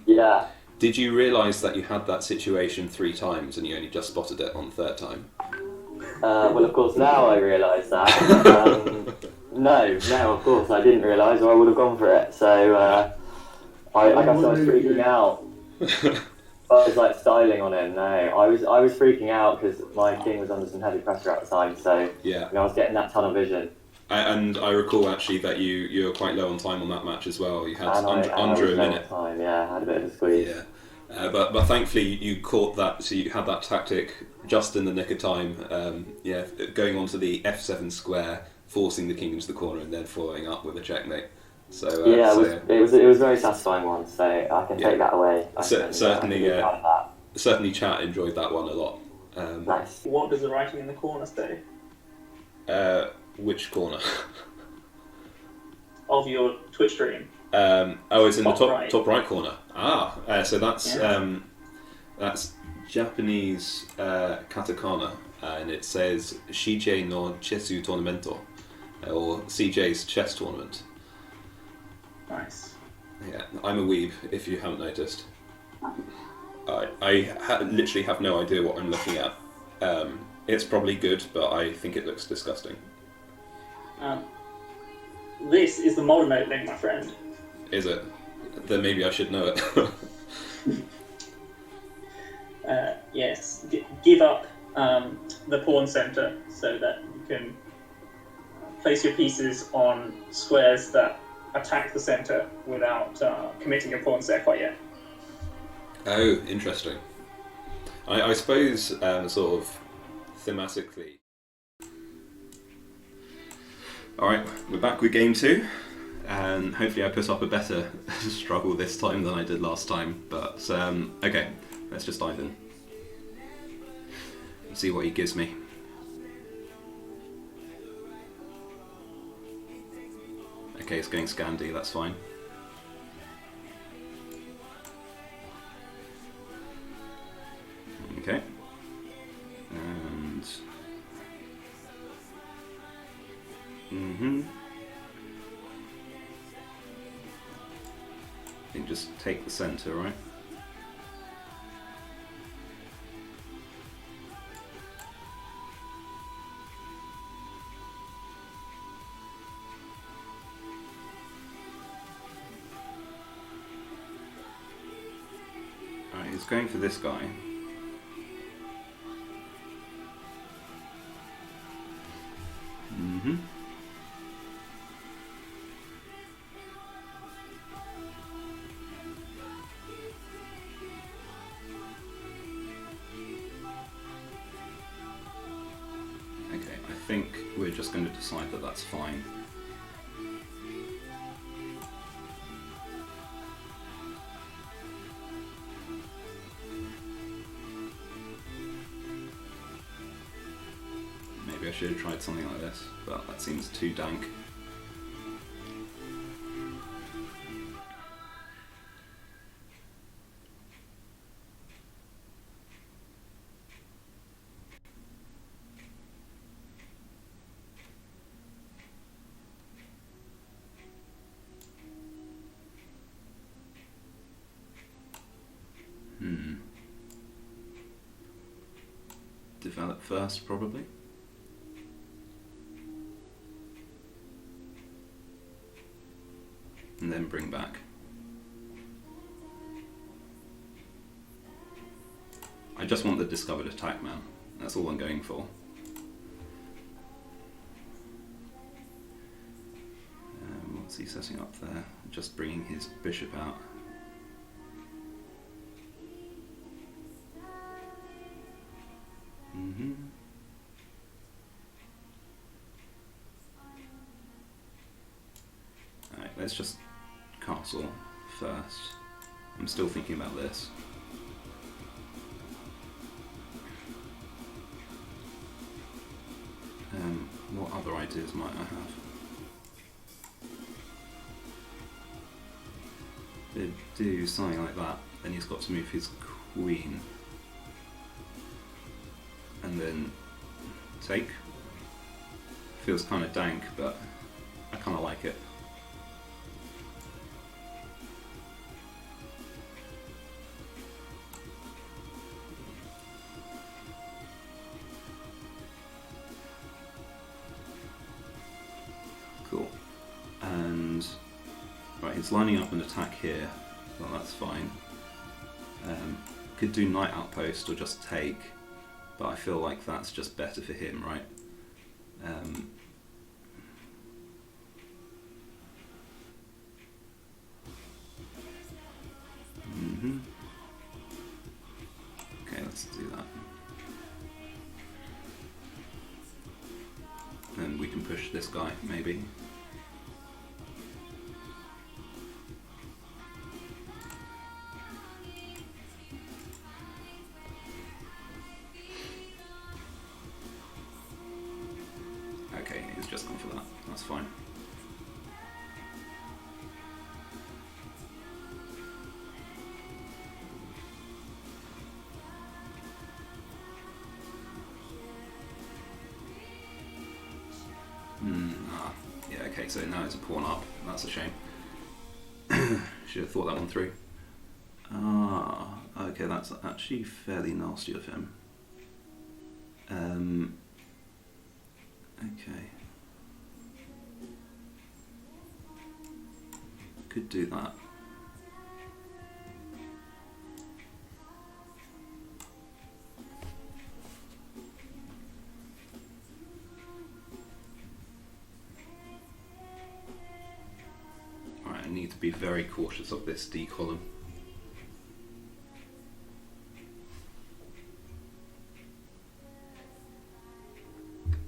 Yeah. Did you realise that you had that situation 3 times and you only just spotted it on the 3rd time? Well, of course, now I realise that. No, of course, I didn't realise, or I would have gone for it. So, I guess I was freaking out. I was like styling on him. No, I was freaking out because my king was under some heavy pressure at the time. So, yeah, I was getting that tunnel vision. And I recall actually that you were quite low on time on that match as well. You had under a minute. Time, yeah, I had a bit of a squeeze. Yeah, but thankfully you caught that, so you had that tactic just in the nick of time. Going onto the f7 square, forcing the king into the corner, and then following up with a checkmate. So it was a very satisfying one. So I can take that away. Certainly, chat enjoyed that one a lot. Nice. What does the writing in the corner say? Which corner? Of your Twitch stream. It's in the top right corner. So that's Japanese katakana, and it says CJ no Chessu Tournamento, or CJ's chess tournament. Nice. Yeah, I'm a weeb, if you haven't noticed. I literally have no idea what I'm looking at. It's probably good, but I think it looks disgusting. This is the modern opening, my friend. Is it? Then maybe I should know it. Yes. Give up the pawn center so that you can place your pieces on squares that attack the center without committing your pawns there quite yet. Oh, interesting. I suppose sort of thematically. Alright, we're back with game 2, and hopefully I put up a better struggle this time than I did last time, but okay, let's just dive in. Let's see what he gives me. Okay, it's going Scandi, that's fine. Okay. And... I think just take the center, right? Alright, he's going for this guy. I think we're just going to decide that that's fine. Maybe I should have tried something like this, but that seems too dank. Develop first, probably. And then bring back. I just want the discovered attack man. That's all I'm going for. What's he setting up there? Just bringing his bishop out. let's just castle first. I'm still thinking about this. What other ideas might I have? He'd do something like that, then he's got to move his queen. And then take. Feels kind of dank, but I kind of like it. Cool. And right, he's lining up an attack here. Well, that's fine. Could do Knight Outpost or just take, but I feel like that's just better for him, right? Okay, let's do that. And we can push this guy, maybe. Okay, he's just gone for that. That's fine. Yeah, okay, so now it's a pawn up. That's a shame. Should have thought that one through. Okay, that's actually fairly nasty of him. Okay. Could do that. Alright, I need to be very cautious of this D column.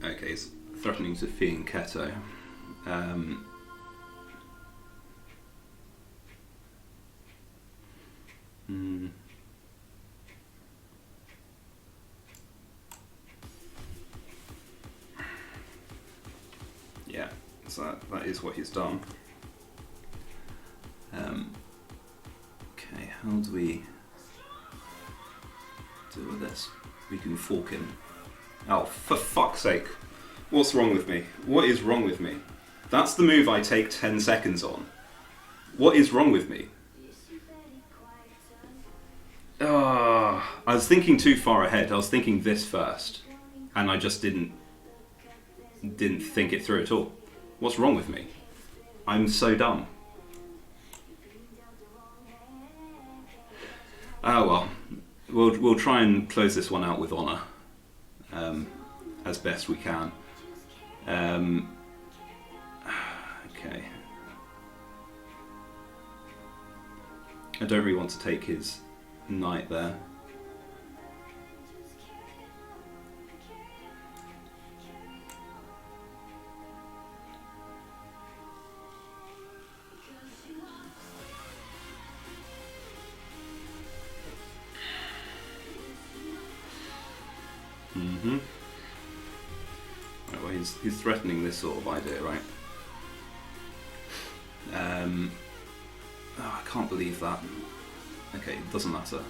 Okay, he's threatening to Fianchetto. Yeah, so that is what he's done. Okay, how do we deal with this? We can fork him. Oh, for fuck's sake. What's wrong with me? What is wrong with me? That's the move I take 10 seconds on. What is wrong with me? I was thinking too far ahead. I was thinking this first. And I just didn't think it through at all. What's wrong with me? I'm so dumb. Oh well. We'll try and close this one out with honour. As best we can. Okay. I don't really want to take his knight there. Right, well, he's threatening this sort of idea, right? Oh, I can't believe that. Okay, it doesn't matter.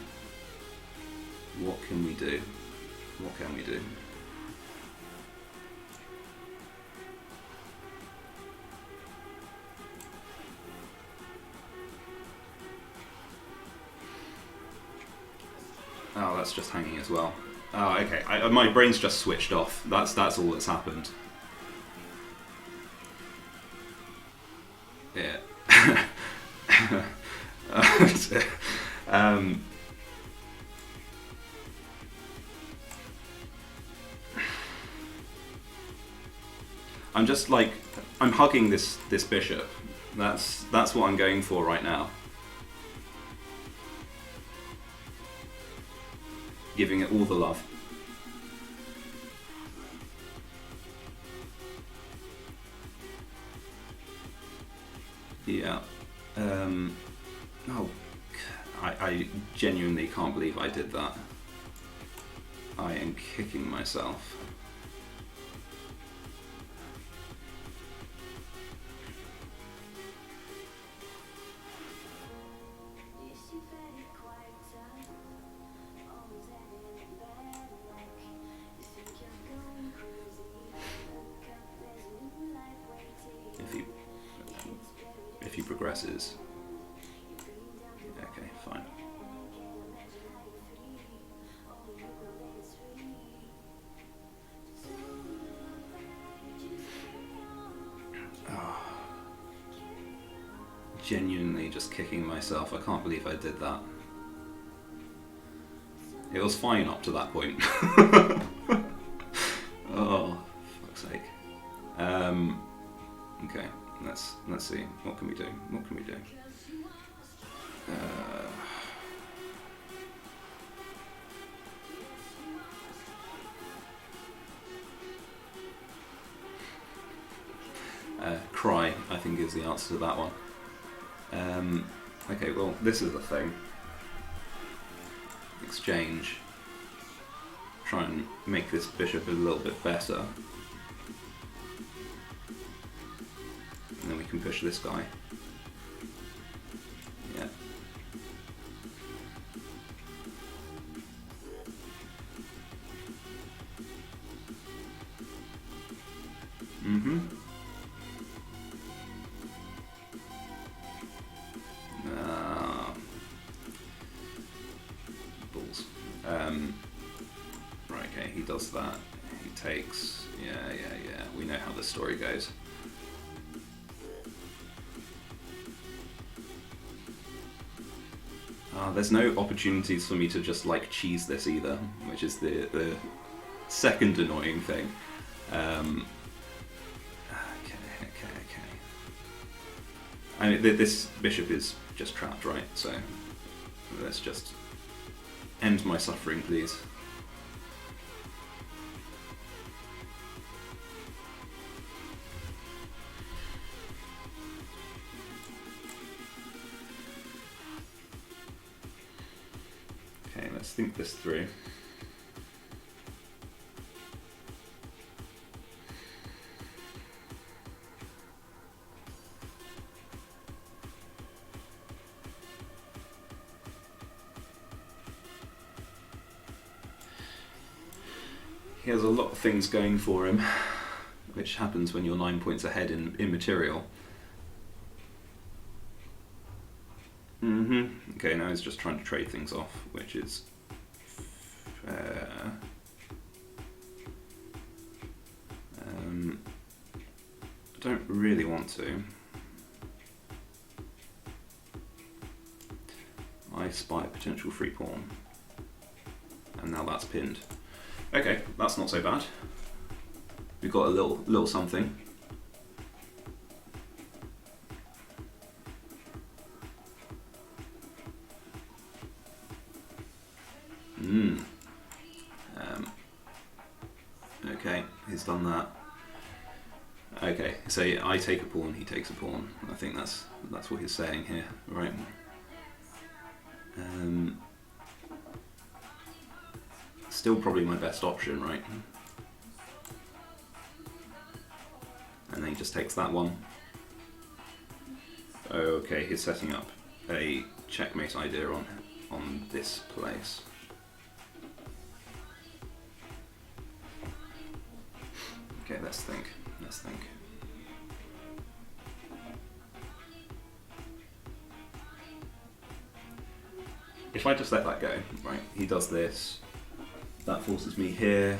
What can we do? What can we do? Oh, that's just hanging as well. Oh, okay. My brain's just switched off. That's all that's happened. Yeah. I'm just like, I'm hugging this bishop. That's what I'm going for right now. Giving it all the love. Yeah. Oh, I genuinely can't believe I did that. I am kicking myself. If he progresses. Okay, fine. Oh. Genuinely just kicking myself. I can't believe I did that. It was fine up to that point. Oh, fuck's sake. Okay, let's see. What can we do? What can we do? Cry, I think, is the answer to that one. Okay, well, this is the thing. Exchange. Try and make this bishop a little bit better. And then we can push this guy. Yeah. Mm-hmm. Balls. Right, okay, he does that. He takes... Yeah. We know how this story goes. There's no opportunities for me to just like cheese this either, which is the second annoying thing. Okay. I mean, this bishop is just trapped, right? So let's just end my suffering, please. Okay, let's think this through. He has a lot of things going for him, which happens when you're 9 points ahead in material. Okay, now he's just trying to trade things off, which is fair. I don't really want to. I spy a potential free pawn, and now that's pinned. Okay, that's not so bad. We've got a little something. Okay, he's done that. Okay, so I take a pawn, he takes a pawn. I think that's what he's saying here, right? Still probably my best option, right? And then he just takes that one. Okay, he's setting up a checkmate idea on this place. Okay, let's think. If I just let that go, right, he does this, that forces me here.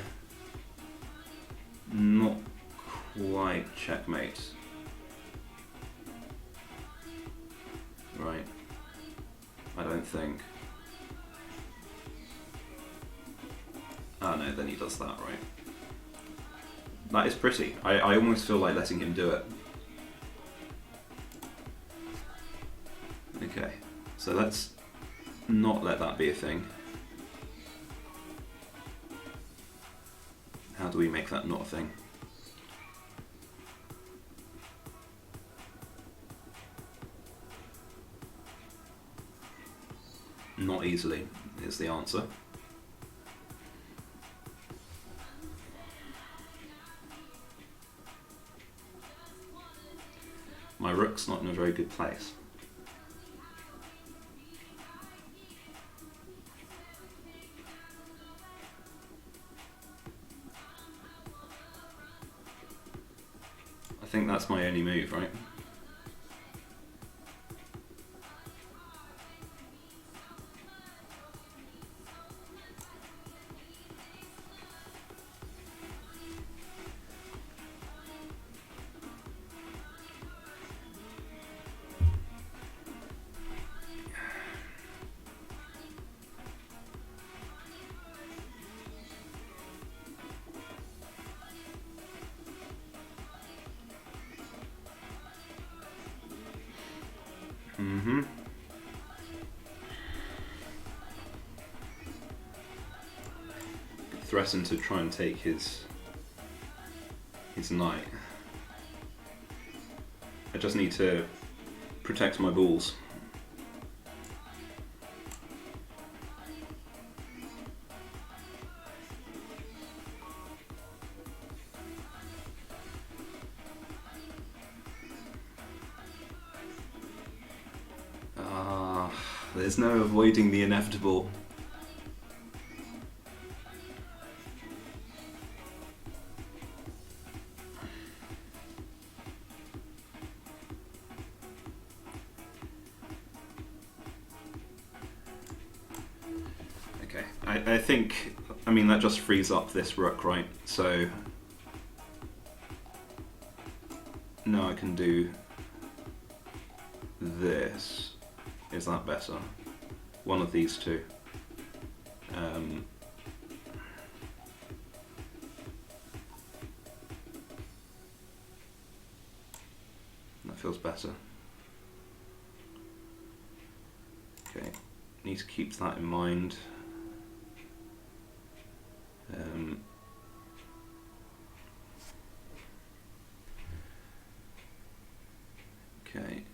Not quite checkmate. Right. I don't think. Oh no, then he does that, right. That is pretty. I almost feel like letting him do it. Okay, so let's not let that be a thing. How do we make that not a thing? Not easily is the answer. My rook's not in a very good place. I think that's my only move, right? Threaten to try and take his knight. I just need to protect my balls. There's no avoiding the inevitable. Okay, I think, I mean, that just frees up this rook, right? So now I can do this. Is that better? One of these two. That feels better. Okay, need to keep that in mind. Okay.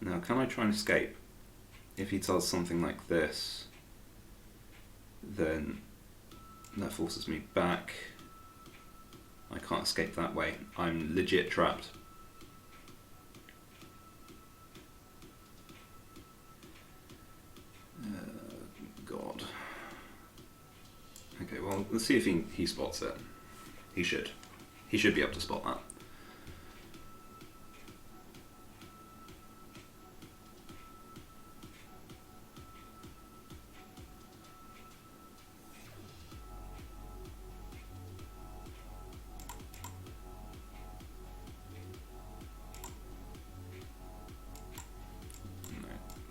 Now, can I try and escape? If he does something like this, then that forces me back. I can't escape that way. I'm legit trapped. God. Okay, well, let's see if he spots it. He should. He should be able to spot that.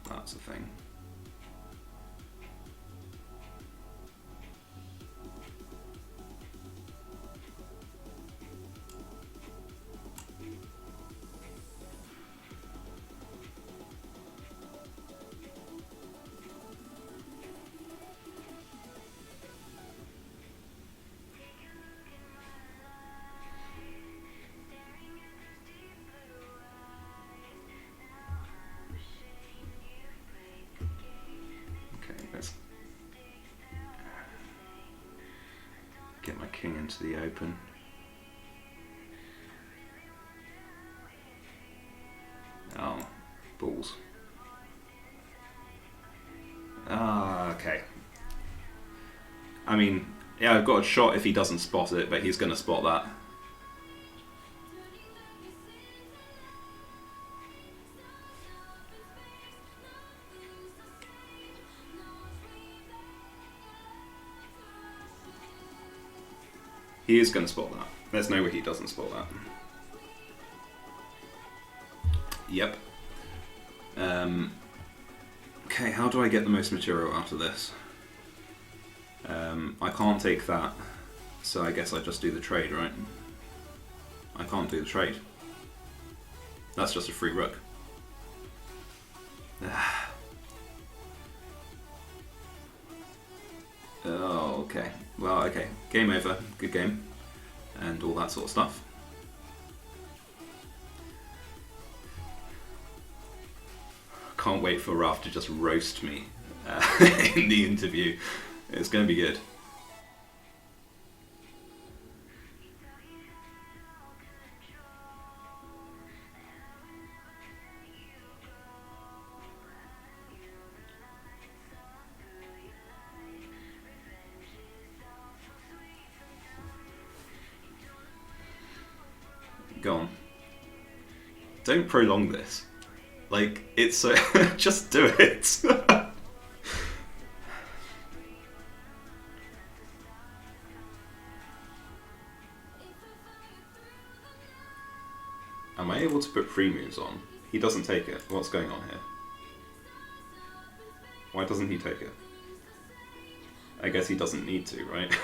That's the thing. Let's get my king into the open. Oh, balls. Okay. I mean, yeah, I've got a shot if he doesn't spot it, but he's going to spot that. He is going to spot that. There's no way he doesn't spot that. Yep. Okay, how do I get the most material out of this? I can't take that, so I guess I just do the trade, right? I can't do the trade. That's just a free rook. Oh, okay. Well, okay. Game over. Good game. And all that sort of stuff. can't wait for Ralph to just roast me in the interview. It's going to be good. Go on. Don't prolong this. Like, it's so... just do it. Am I able to put free moves on? He doesn't take it. What's going on here? Why doesn't he take it? I guess he doesn't need to, right?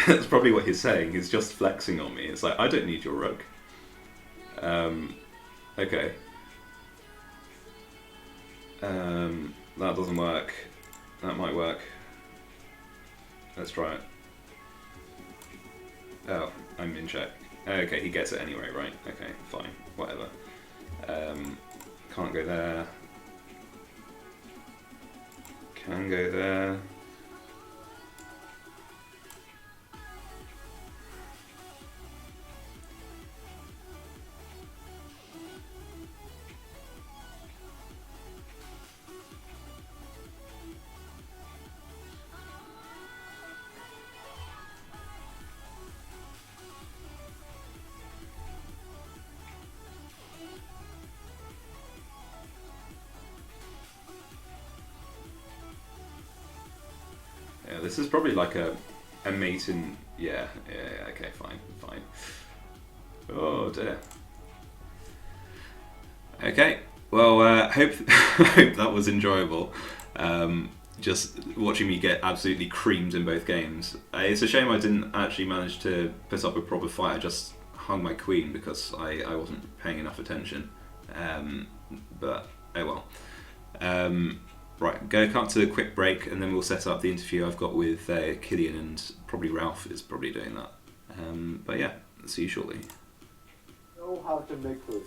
That's probably what he's saying. He's just flexing on me. It's like, I don't need your rook. Okay. That doesn't work. That might work. Let's try it. Oh, I'm in check. Okay, he gets it anyway, right? Okay, fine. Whatever. Can't go there. Can go there. Yeah, this is probably like a mate in... Yeah, okay, fine. Oh dear. Okay, well, hope that was enjoyable. Just watching me get absolutely creamed in both games. It's a shame I didn't actually manage to put up a proper fight. I just hung my queen because I wasn't paying enough attention. But, oh well. Right, go cut to a quick break and then we'll set up the interview I've got with Killian, and probably Ralph is probably doing that. But yeah, see you shortly. Know how to make food.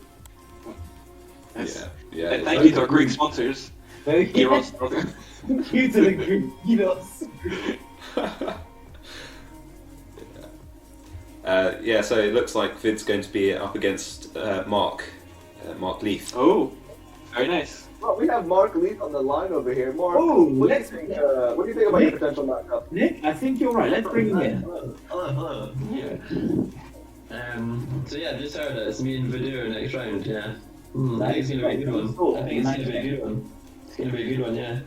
Yeah. And thank you to our Greek sponsors. Thank you to the Greek heroes. Yeah, so it looks like Vid's going to be up against Mark Leith. Oh, very nice. Well, we have Mark Leith on the line over here. Mark, Oh, what do you think about your potential matchup? Nick, I think you're right. Let's bring him in. Hello. Yeah. So yeah, just heard it. It's me and Vidur next round. Yeah. I think it's gonna be a good one. I think it's gonna be a good one. It's gonna be a good one. Yeah.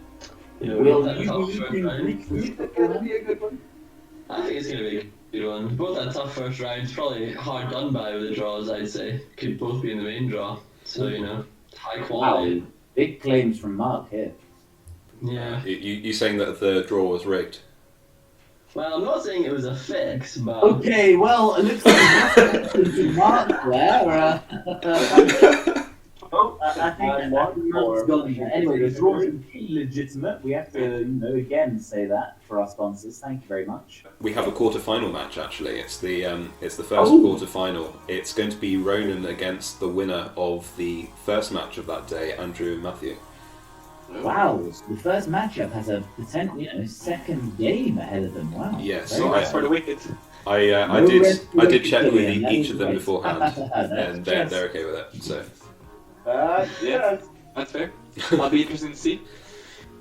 You know, Will both had you tough be first using round. Greek food? It's gonna be a good one. I think it's gonna be a good one. Both had tough first rounds. Probably hard done by with the draws. I'd say could both be in the main draw. So you know, high quality. Wow, big claims from Mark here. Yeah. You saying that the draw was rigged? Well, I'm not saying it was a fix, but Okay, well, it looks like Mark there. I think Mark's gone. Anyway, the draw is legitimate. We have to, again say that for our sponsors. Thank you very much. We have a quarter-final match actually. It's the first quarter-final. It's going to be Ronan against the winner of the first match of that day, Andrew and Matthew. Wow, the first matchup has a potential, second game ahead of them. Wow. Yes, Very so nice. For the wicked. I did check with each of them beforehand, and they're okay with it. So. Yeah, that's fair. That'll be interesting to see.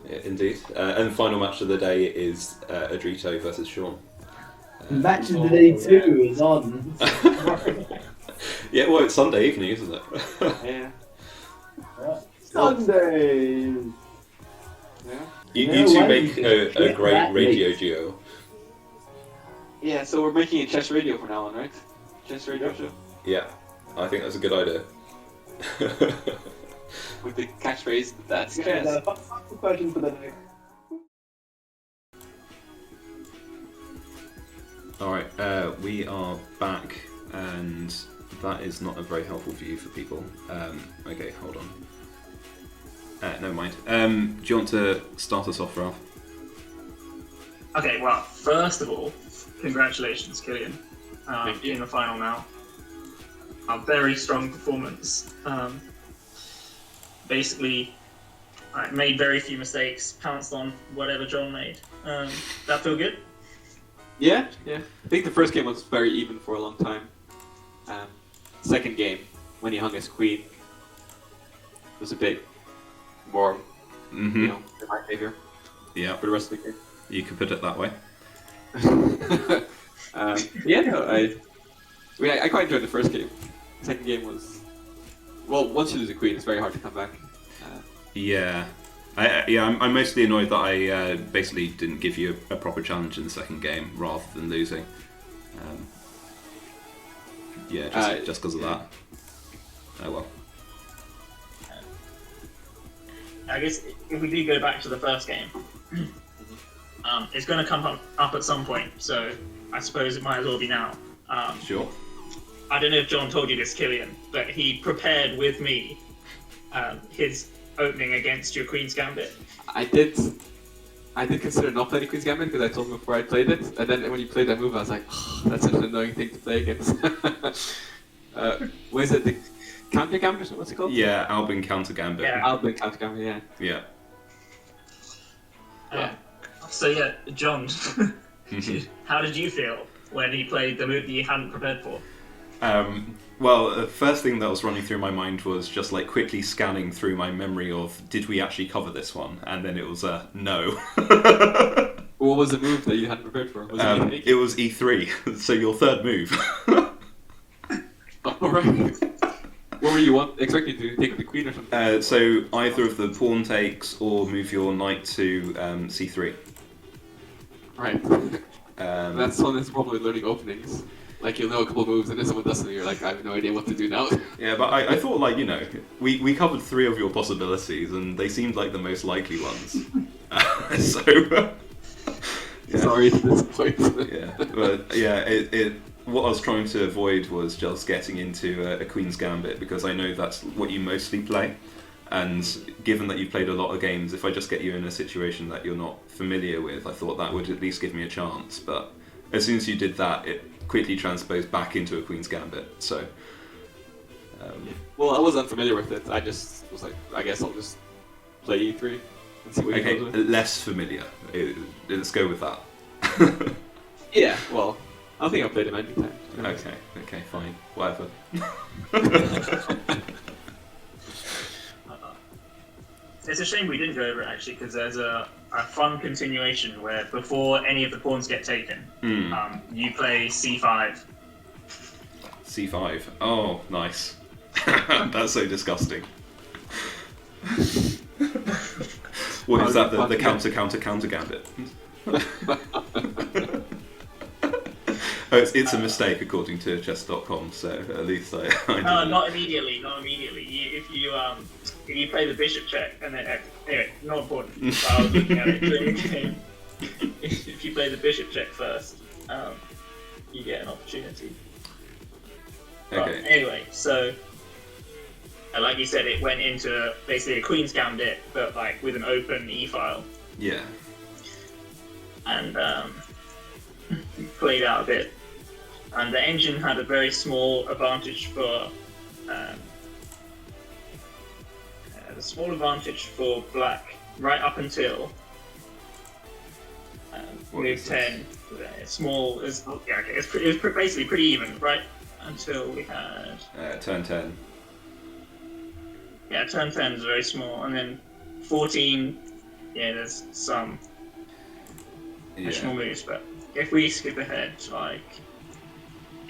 Yeah, indeed. And the final match of the day is Adrito versus Sean. Match of the day 2 is on. Yeah, well, it's Sunday evening, isn't it? Yeah. Sunday. Yeah. You two make a great radio duo. Yeah. So we're making a chess radio from now on, right? Chess radio show. Yeah, I think that's a good idea. With the catchphrase, that's Okay, chess. the final question for the night. Alright, we are back, and that is not a very helpful view for people. Okay, hold on. Never mind. Do you want to start us off, Ralph? Okay, well, first of all, congratulations, Killian. In the final now. A very strong performance. basically I made very few mistakes, pounced on whatever John made. That feel good? Yeah. I think the first game was very even for a long time. Second game, when he hung his queen, was a bit more, in my favor. Yeah. For the rest of the game. You could put it that way. I quite enjoyed the first game. The second game was, well, once you lose a queen, it's very hard to come back. Yeah. I'm mostly annoyed that I basically didn't give you a proper challenge in the second game rather than losing. Just because of that. Oh well. I guess if we do go back to the first game, it's going to come up at some point, so I suppose it might as well be now. Sure. I don't know if John told you this, Killian, but he prepared with me his opening against your Queen's Gambit. I did consider not playing Queen's Gambit because I told him before I played it, and then when you played that move, I was like, oh, that's such an annoying thing to play against. What is it? The Counter Gambit? What's it called? Yeah, Albin Counter Gambit. Yeah. Albin Counter Gambit. Yeah. Yeah. So yeah, John, how did you feel when he played the move that you hadn't prepared for? Well, the first thing that was running through my mind was just like quickly scanning through my memory of, did we actually cover this one? And then it was no. What was the move that you hadn't prepared for? Was it it was E3, so your third move. Alright. What were you expecting to take the queen or something? So either of the pawn takes or move your knight to C3. Right. That's one that's probably learning openings. Like, you'll know a couple of moves and then someone doesn't, and you're like, I have no idea what to do now. Yeah, but I thought, like, we covered 3 of your possibilities, and they seemed like the most likely ones. Sorry to disappoint. What I was trying to avoid was just getting into a Queen's Gambit, because I know that's what you mostly play. And given that you've played a lot of games, if I just get you in a situation that you're not familiar with, I thought that would at least give me a chance. But as soon as you did that, it quickly transposed back into a Queen's Gambit. So, well, I was unfamiliar with it. I just was like, I guess I'll just play E3 and see what he goes with. Less familiar. Let's go with that. Yeah, well, I think I've played him many times. Okay, fine, whatever. It's a shame we didn't go over it actually, because there's a fun continuation where before any of the pawns get taken, you play C5. C5. Oh, nice. That's so disgusting. What is that? The counter gambit? Oh, it's a mistake according to chess.com. So at least I not immediately. If you play the bishop check and then anyway, not important. I was looking at it during the game. If you play the bishop check first, you get an opportunity. Okay. But anyway, so like you said, it went into basically a Queen's Gambit, but like with an open e-file. Yeah. And played out a bit. And the engine had a very small advantage for black right up until move 10. It's small. It was basically pretty even right until we had turn 10. Yeah, turn 10 is very small, and then 14. Yeah, there's some additional moves, but if we skip ahead, like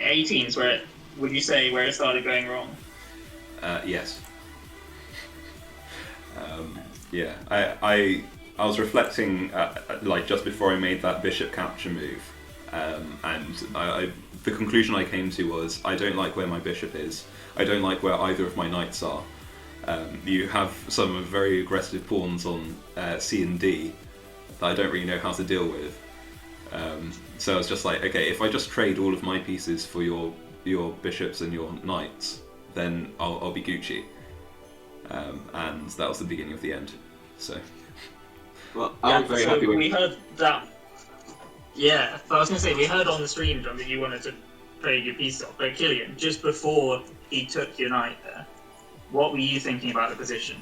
18 is where would you say where it started going wrong? Yes. Yeah, I was reflecting like just before I made that bishop capture move, and the conclusion I came to was I don't like where my bishop is. I don't like where either of my knights are. You have some very aggressive pawns on C and D that I don't really know how to deal with. So I was just like, okay, if I just trade all of my pieces for your bishops and your knights, then I'll be Gucci. And that was the beginning of the end. So. Well, I was very happy with we heard that. Yeah, I was gonna say we heard on the stream, John, that you wanted to trade your pieces off. But Killian, just before he took your knight there, what were you thinking about the position?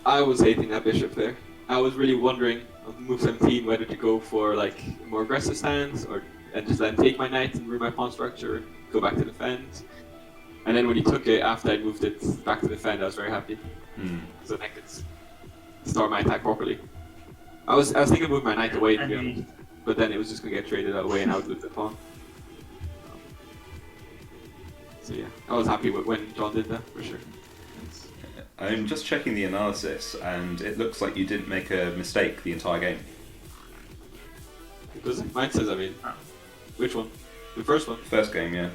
I was hating that bishop there. I was really wondering on move 17 whether to go for like a more aggressive stance and just let him take my knight and ruin my pawn structure, go back to defend. And then when he took it after I moved it back to defend, I was very happy. So then I could start my attack properly. I was thinking of moving my knight away to be honest, but then it was just gonna get traded away and I would lose the pawn. So yeah, I was happy when John did that for sure. I'm just checking the analysis, and it looks like you didn't make a mistake the entire game. Does it? Mine says I made. Which one? The first one? First game, yeah.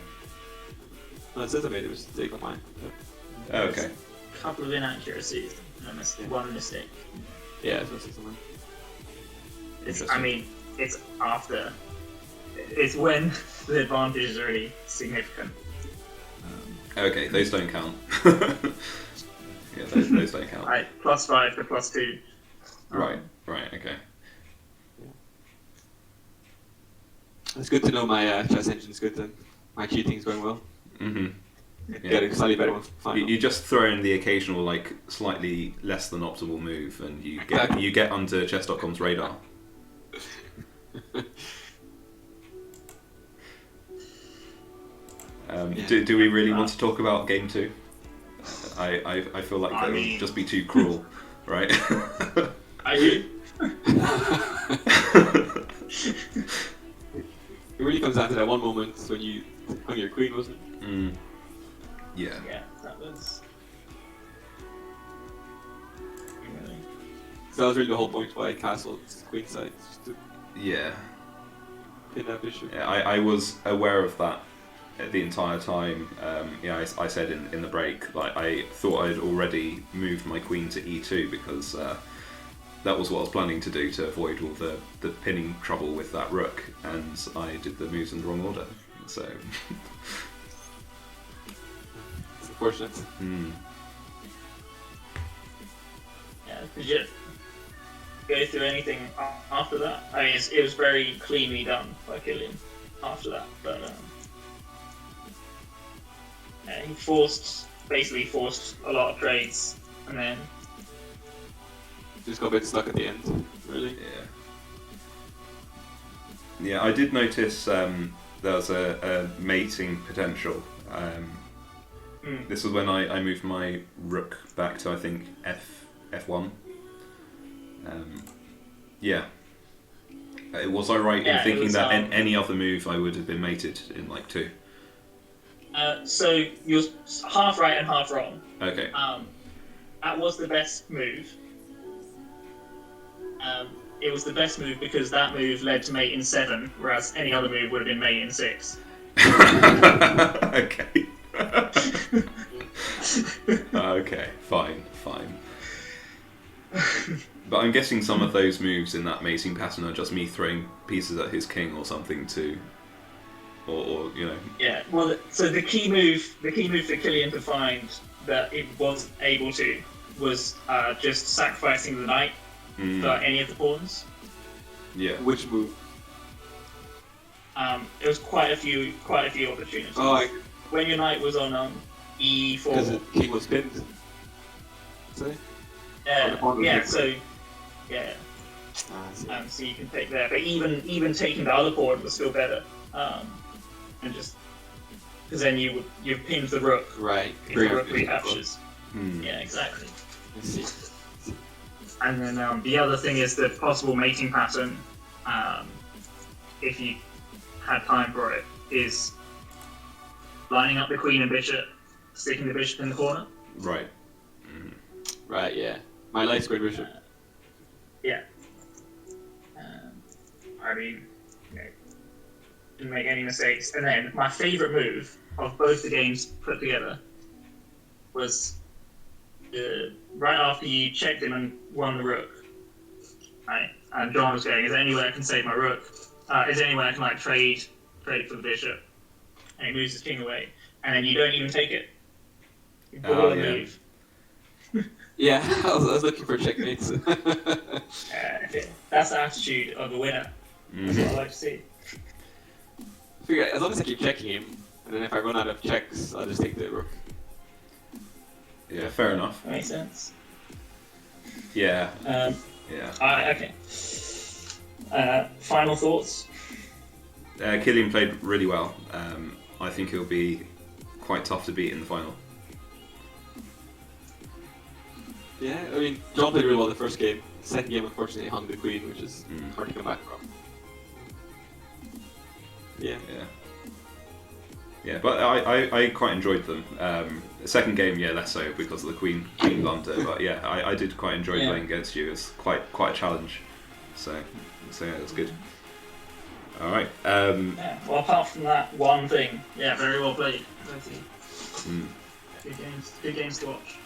No, it says I made a mistake on mine. Oh, okay. A couple of inaccuracies, one mistake. Yeah, it's mostly something. It's after. It's when the advantage is really significant. Okay, those don't count. Yeah, those don't count. Right, +5 to +2. Right, okay. It's good to know my chess engine's good then. My cheating's going well. Get a slightly better one final. You just throw in the occasional, like, slightly less than optimal move, and you get onto chess.com's radar. Do we really want to talk about game 2? I feel like that would just be too cruel, right? I do. It really comes down to that one moment when you hung your queen, wasn't it? Yeah. Yeah, that was. So that was really the whole point why I castled queen side. Just to pin that bishop. Yeah, I was aware of that the entire time. I said in the break, like, I thought I'd already moved my queen to e2 because that was what I was planning to do to avoid all the pinning trouble with that rook, and I did the moves in the wrong order. So it's unfortunate. Yeah, did you go through anything after that? I mean, it was very cleanly done by Killian after that, but he basically forced a lot of trades, and then just got a bit stuck at the end, really. Yeah, I did notice there was a mating potential. This was when I moved my rook back to, I think, f1. Was I right in thinking that any other move I would have been mated in like 2? So you're half right and half wrong. Okay. That was the best move. It was the best move because that move led to mate in 7, whereas any other move would have been mate in 6. Okay. Okay, fine. But I'm guessing some of those moves in that mating pattern are just me throwing pieces at his king or something or you know. Yeah. Well, so the key move that Killian defined that it was able to was just sacrificing the knight for any of the pawns. Yeah. Which move? There was quite a few opportunities. When your knight was on e4. Because the king was pinned. So you can take there, but even taking the other pawn was still better, and just because then you pinned the rook. Right. If the rook recaptures. Yeah, exactly. I see. And then the other thing is the possible mating pattern, if you had time for it, is lining up the queen and bishop, sticking the bishop in the corner. Right. Right, yeah. My light squared bishop. Yeah. Didn't make any mistakes. And then my favourite move of both the games put together was right after you checked him and won the rook. Right? And John was going, is there any way I can save my rook? Is there any way I can trade for the bishop? And he moves his king away. And then you don't even take it. You ball the move. Yeah, I was looking for checkmates. That's the attitude of a winner. That's what I like to see. As long as I keep checking him, and then if I run out of checks, I'll just take the rook. Yeah, fair enough. That makes sense. Yeah. Yeah. Okay. Final thoughts? Killian played really well. I think he'll be quite tough to beat in the final. Yeah, I mean, John played really well the first game. Second game, unfortunately, hung the queen, which is hard to come back from. Yeah. Yeah, but I quite enjoyed them. The second game, less so because of the queen blunder. But yeah, I did quite enjoy playing against you. It's quite a challenge. So yeah, it was good. All right. Well, apart from that one thing, very well played. Good games to watch.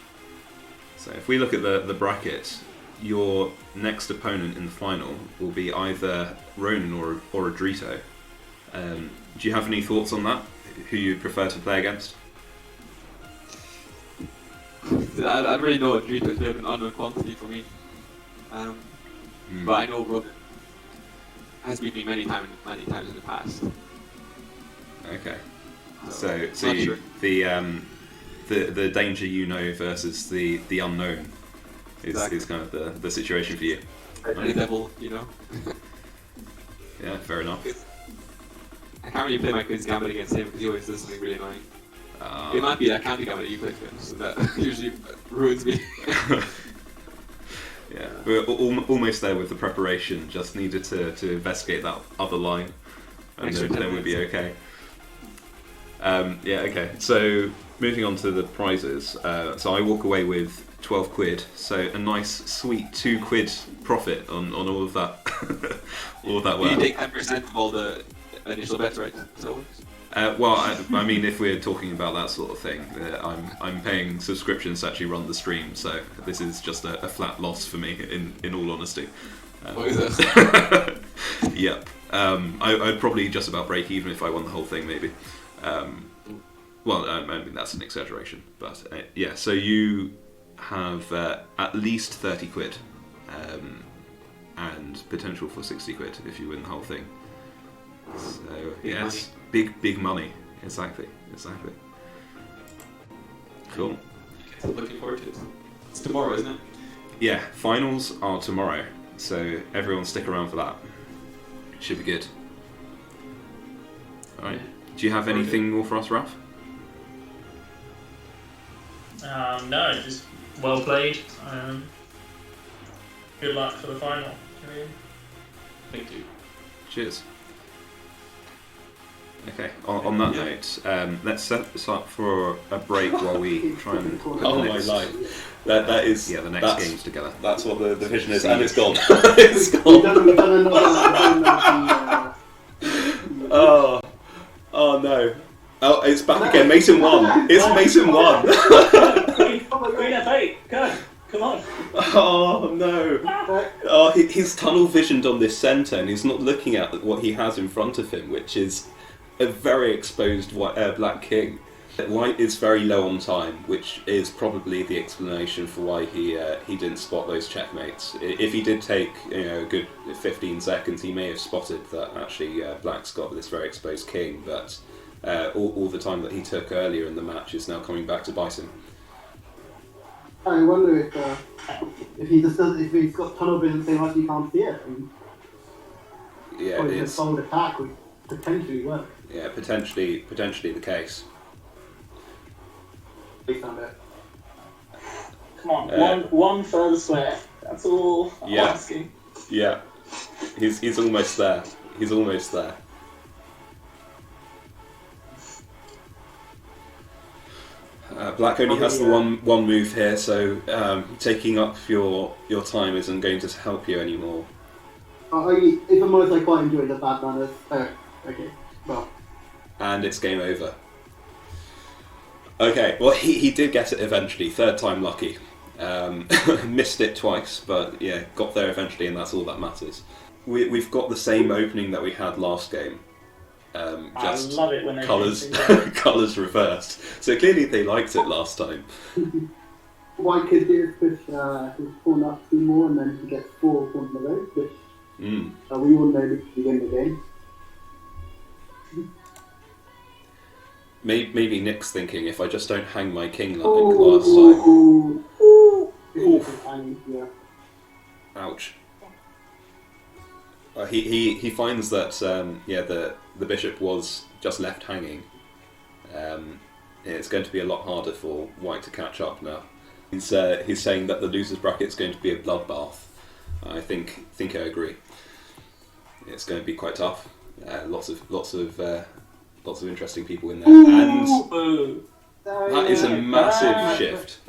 So if we look at the bracket, your next opponent in the final will be either Ronan or Adrito. Do you have any thoughts on that? Who you prefer to play against? I really know Adrito is a bit of an unknown quantity for me. But I know Ronan has beat me many times in the past. Okay. So you, the danger you know versus the unknown is kind of the situation for you. The devil, you know. Yeah, fair enough. I can't really play my Queen's Gambit against him because he always does something really annoying. It might be that county gambit you play for him, so that usually ruins me. Yeah, we're almost there with the preparation. Just needed to investigate that other line, and then we'd be okay. Okay. So moving on to the prizes. So I walk away with 12 quid. So a nice, sweet £2 profit on all of that. All of that work. You take 10% of all the initial bets, right? So. Well, I mean, if we're talking about that sort of thing, I'm paying subscriptions to actually run the stream, so this is just a flat loss for me. In all honesty. What is it? Yep. I'd probably just about break even if I won the whole thing, maybe. Well, I mean that's an exaggeration, but yeah. So you have at least 30 quid, and potential for 60 quid if you win the whole thing. So yes, big money. Exactly. Cool. Okay, so looking forward to it. It's tomorrow, isn't it? Yeah, finals are tomorrow, so everyone stick around for that. Should be good. All right. Do you have anything more for us, Ralph? No, just well played. Good luck for the final. Thank you. Cheers. Okay, on that note, let's set this up for a break while we try and... Oh my life. That is... Yeah, the next game's together. That's what the vision is, and it's gone. It's gone. Oh no. Oh, it's back again. Mason won. It's Mason won. Queen F8, go. Come on. Oh no. Oh, he's tunnel visioned on this centre, and he's not looking at what he has in front of him, which is a very exposed black king. White is very low on time, which is probably the explanation for why he didn't spot those checkmates. If he did take a good 15 seconds, he may have spotted that actually black's got this very exposed king, but all the time that he took earlier in the match is now coming back to bite him. I wonder if he just does, if he's got tunnel vision, same as he can't see it. Yeah, or his forward attack would potentially work. Yeah, potentially the case. Come on, one further swear. That's all I'm asking. Yeah, he's almost there. He's almost there. Black only has the one move here, so taking up your time isn't going to help you anymore. If I'm honest, I quite enjoy the bad manners. Okay, well. And it's game over. Okay, well he did get it eventually, third time lucky. Missed it twice, but yeah, got there eventually, and that's all that matters. We've got the same opening that we had last game. Just I love it when they colours reversed. So clearly they liked it last time. White could do is push his pawn up 2 more, and then he gets 4 pawns in a row, which we wouldn't know to begin the game. Maybe Nick's thinking, if I just don't hang my king like last time. Yeah. Ouch. He finds that the bishop was just left hanging. It's going to be a lot harder for white to catch up now. He's saying that the losers bracket is going to be a bloodbath. I think I agree. It's going to be quite tough. Lots of interesting people in there, and that is a massive shift.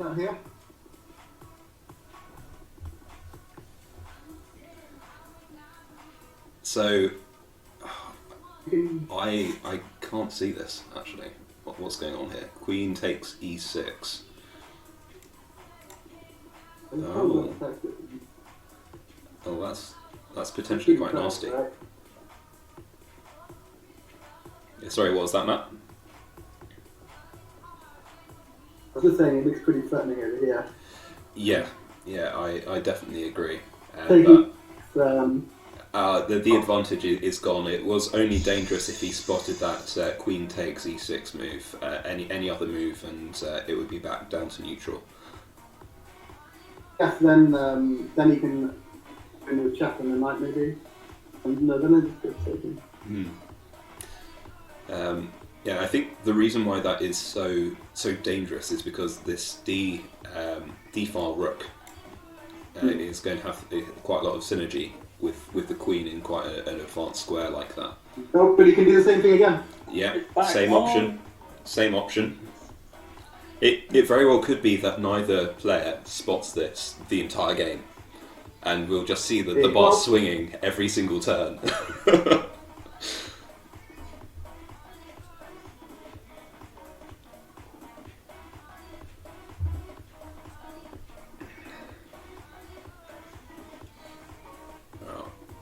So I can't see this actually. What's going on here? Queen takes e6. Oh, that's potentially quite nasty. Yeah, sorry, what was that, Matt? I was just saying it looks pretty threatening over here. Yeah, I definitely agree. The advantage is gone. It was only dangerous if he spotted that queen takes e6 move. Any other move, and it would be back down to neutral. Yes, then he can win with check on the knight maybe. No, then it's good taking. Yeah, I think the reason why that is so dangerous is because this d file rook is going to have quite a lot of synergy with the queen in quite an advanced square like that. Oh, but he can do the same thing again. Yeah, same option. It very well could be that neither player spots this the entire game, and we'll just see the bar swinging every single turn.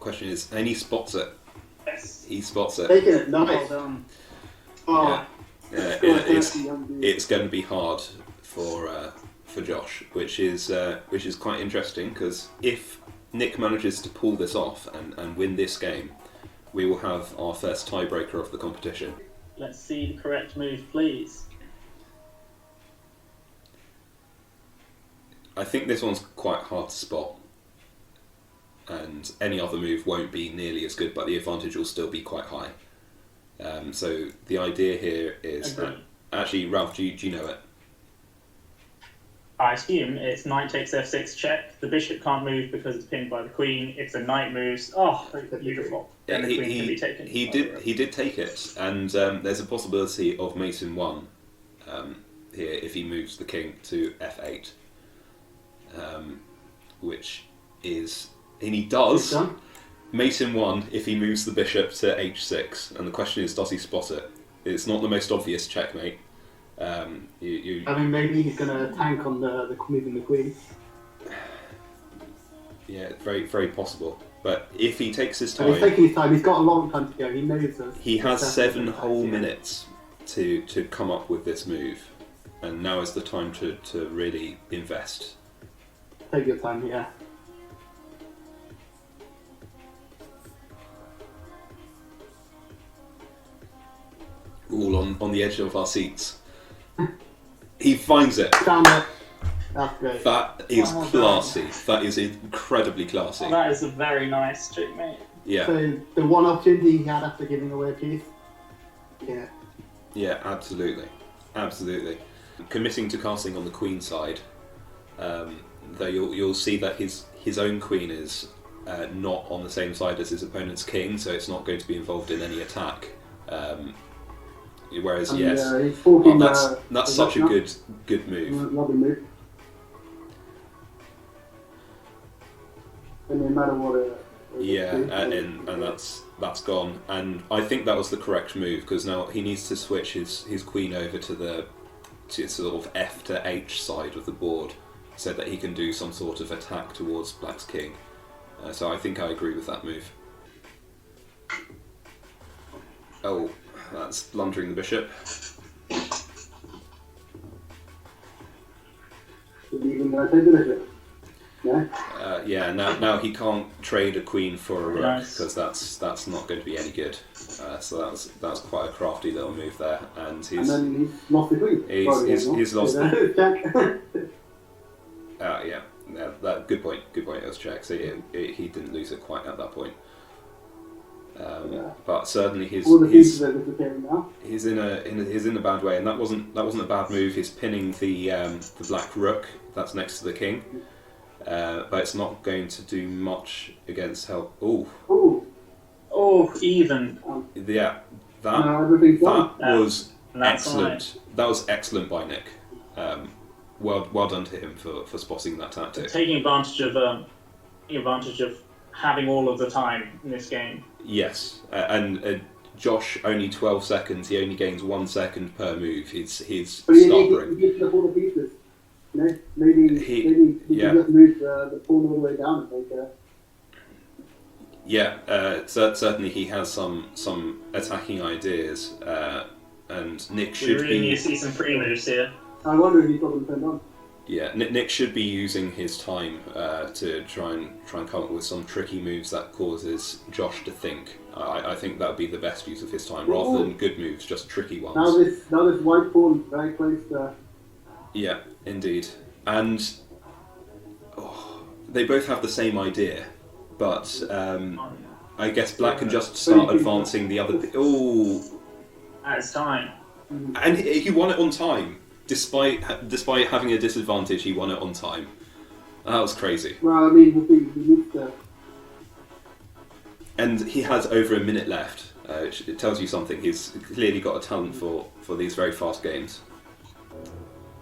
Question is, and he spots it. Yes. He spots it. Taking it, nice. Well done. Oh, Yeah, it's going to be hard for Josh, which is quite interesting because if Nick manages to pull this off and win this game, we will have our first tiebreaker of the competition. Let's see the correct move, please. I think this one's quite hard to spot, and any other move won't be nearly as good, but the advantage will still be quite high. So the idea here is that, actually, Ralph, do you know it? I assume it's knight takes f6 check. The bishop can't move because it's pinned by the queen. If the knight moves, beautiful. Yeah, then the queen can be taken. He did take it, and there's a possibility of Mason 1 here if he moves the king to f8, which is, and he does. Mason 1 if he moves the bishop to h6, and the question is, does he spot it? It's not the most obvious checkmate. I mean, maybe he's going to tank on the moving the queen. Yeah, very, very possible. But if he takes his time... He's taking his time, he's got a long time to go, he knows this. He has 7 whole minutes to come up with this move, and now is the time to really invest. Take your time, yeah. All on the edge of our seats. He finds it. Found it. That's great. That is classy. That is incredibly classy. Oh, that is a very nice checkmate. Yeah. So the one opportunity he had after giving away a piece. Yeah. Yeah, absolutely. Absolutely. Committing to casting on the queen side, though you'll see that his own queen is not on the same side as his opponent's king, so it's not going to be involved in any attack. Whereas, yes, that's such a good move. Lovely move. And no matter what. And that's gone. And I think that was the correct move because now he needs to switch his queen over to sort of F to H side of the board, so that he can do some sort of attack towards Black's king. So I think I agree with that move. Oh. That's blundering the bishop. Yeah, now he can't trade a queen for a rook because that's not going to be any good. So that's quite a crafty little move there, and then he's lost the queen. He's lost. Yeah, that good point. Good point. It was check. So he didn't lose it quite at that point. But certainly All the pieces are disappearing now. he's in a bad way, and that wasn't a bad move. He's pinning the black rook that's next to the king, but it's not going to do much against help. Even. Yeah, everything's done. that was That's excellent. fine. That was excellent by Nick. Well done to him for spotting that tactic. Taking advantage of having all of the time in this game. Yes, and Josh only 12 seconds. He only gains 1 second per move. His But you startering. need to all the pieces. You know, maybe he yeah. just move the pawn all the way down. Certainly he has some attacking ideas, and Nick We should really need be. to see some free moves here. I wonder if he's got them turned on. Yeah, Nick should be using his time to try and come up with some tricky moves that causes Josh to think. I think that would be the best use of his time, rather than good moves, just tricky ones. Now this white pawn is very close to. Yeah, indeed. And they both have the same idea, but I guess Black can just start advancing the other. At time. And he won it on time, despite having a disadvantage. He won it on time. That was crazy. Well, I mean, he needs to. And he has over a minute left. It tells you something. He's clearly got a talent for these very fast games.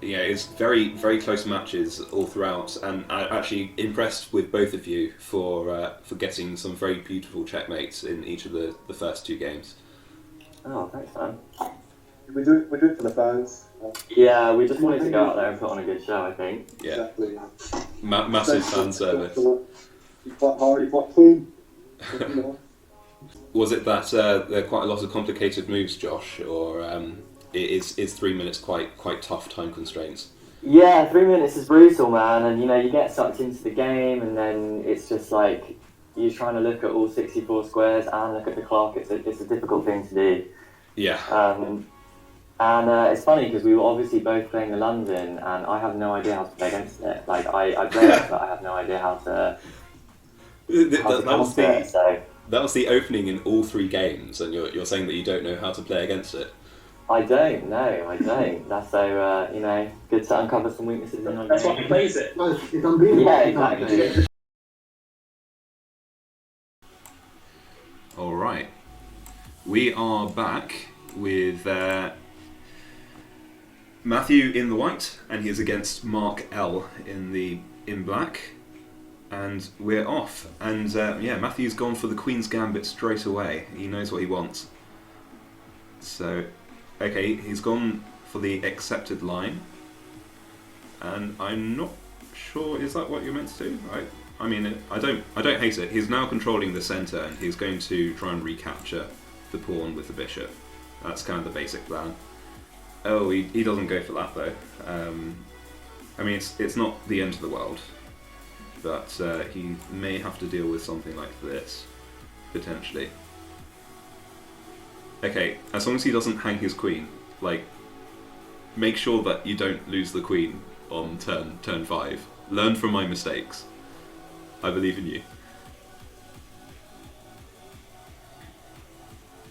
Yeah, it's very, very close matches all throughout, and I'm actually impressed with both of you for getting some very beautiful checkmates in each of the first two games. Oh, thanks, man. We do it for the fans. Yeah, we just wanted to go out there and put on a good show, I think. Yeah, Exactly. massive fan service. You fought hard, you fought clean. Was it that there are quite a lot of complicated moves, Josh, or is 3 minutes quite tough time constraints? Yeah, 3 minutes is brutal, man, and you get sucked into the game, and then it's just like you're trying to look at all 64 squares and look at the clock. It's a difficult thing to do. Yeah. And it's funny because we were obviously both playing the London, and I have no idea how to play against it. Like I play it, but I have no idea how to. That was the opening in all three games, and you're saying that you don't know how to play against it. I don't. That's so good to uncover some weaknesses in our That's game. what plays it. It's unbeatable. Yeah, exactly. All right, we are back with Matthew in the white, and he is against Mark L in black, and we're off. And Matthew's gone for the Queen's Gambit straight away. He knows what he wants. So, okay, he's gone for the accepted line, and I'm not sure, is that what you're meant to do? I mean, I don't hate it. He's now controlling the centre, and he's going to try and recapture the pawn with the bishop. That's kind of the basic plan. Oh, he doesn't go for that though. I mean, it's not the end of the world, but he may have to deal with something like this, potentially. Okay, as long as he doesn't hang his queen, make sure that you don't lose the queen on turn 5. Learn from my mistakes. I believe in you.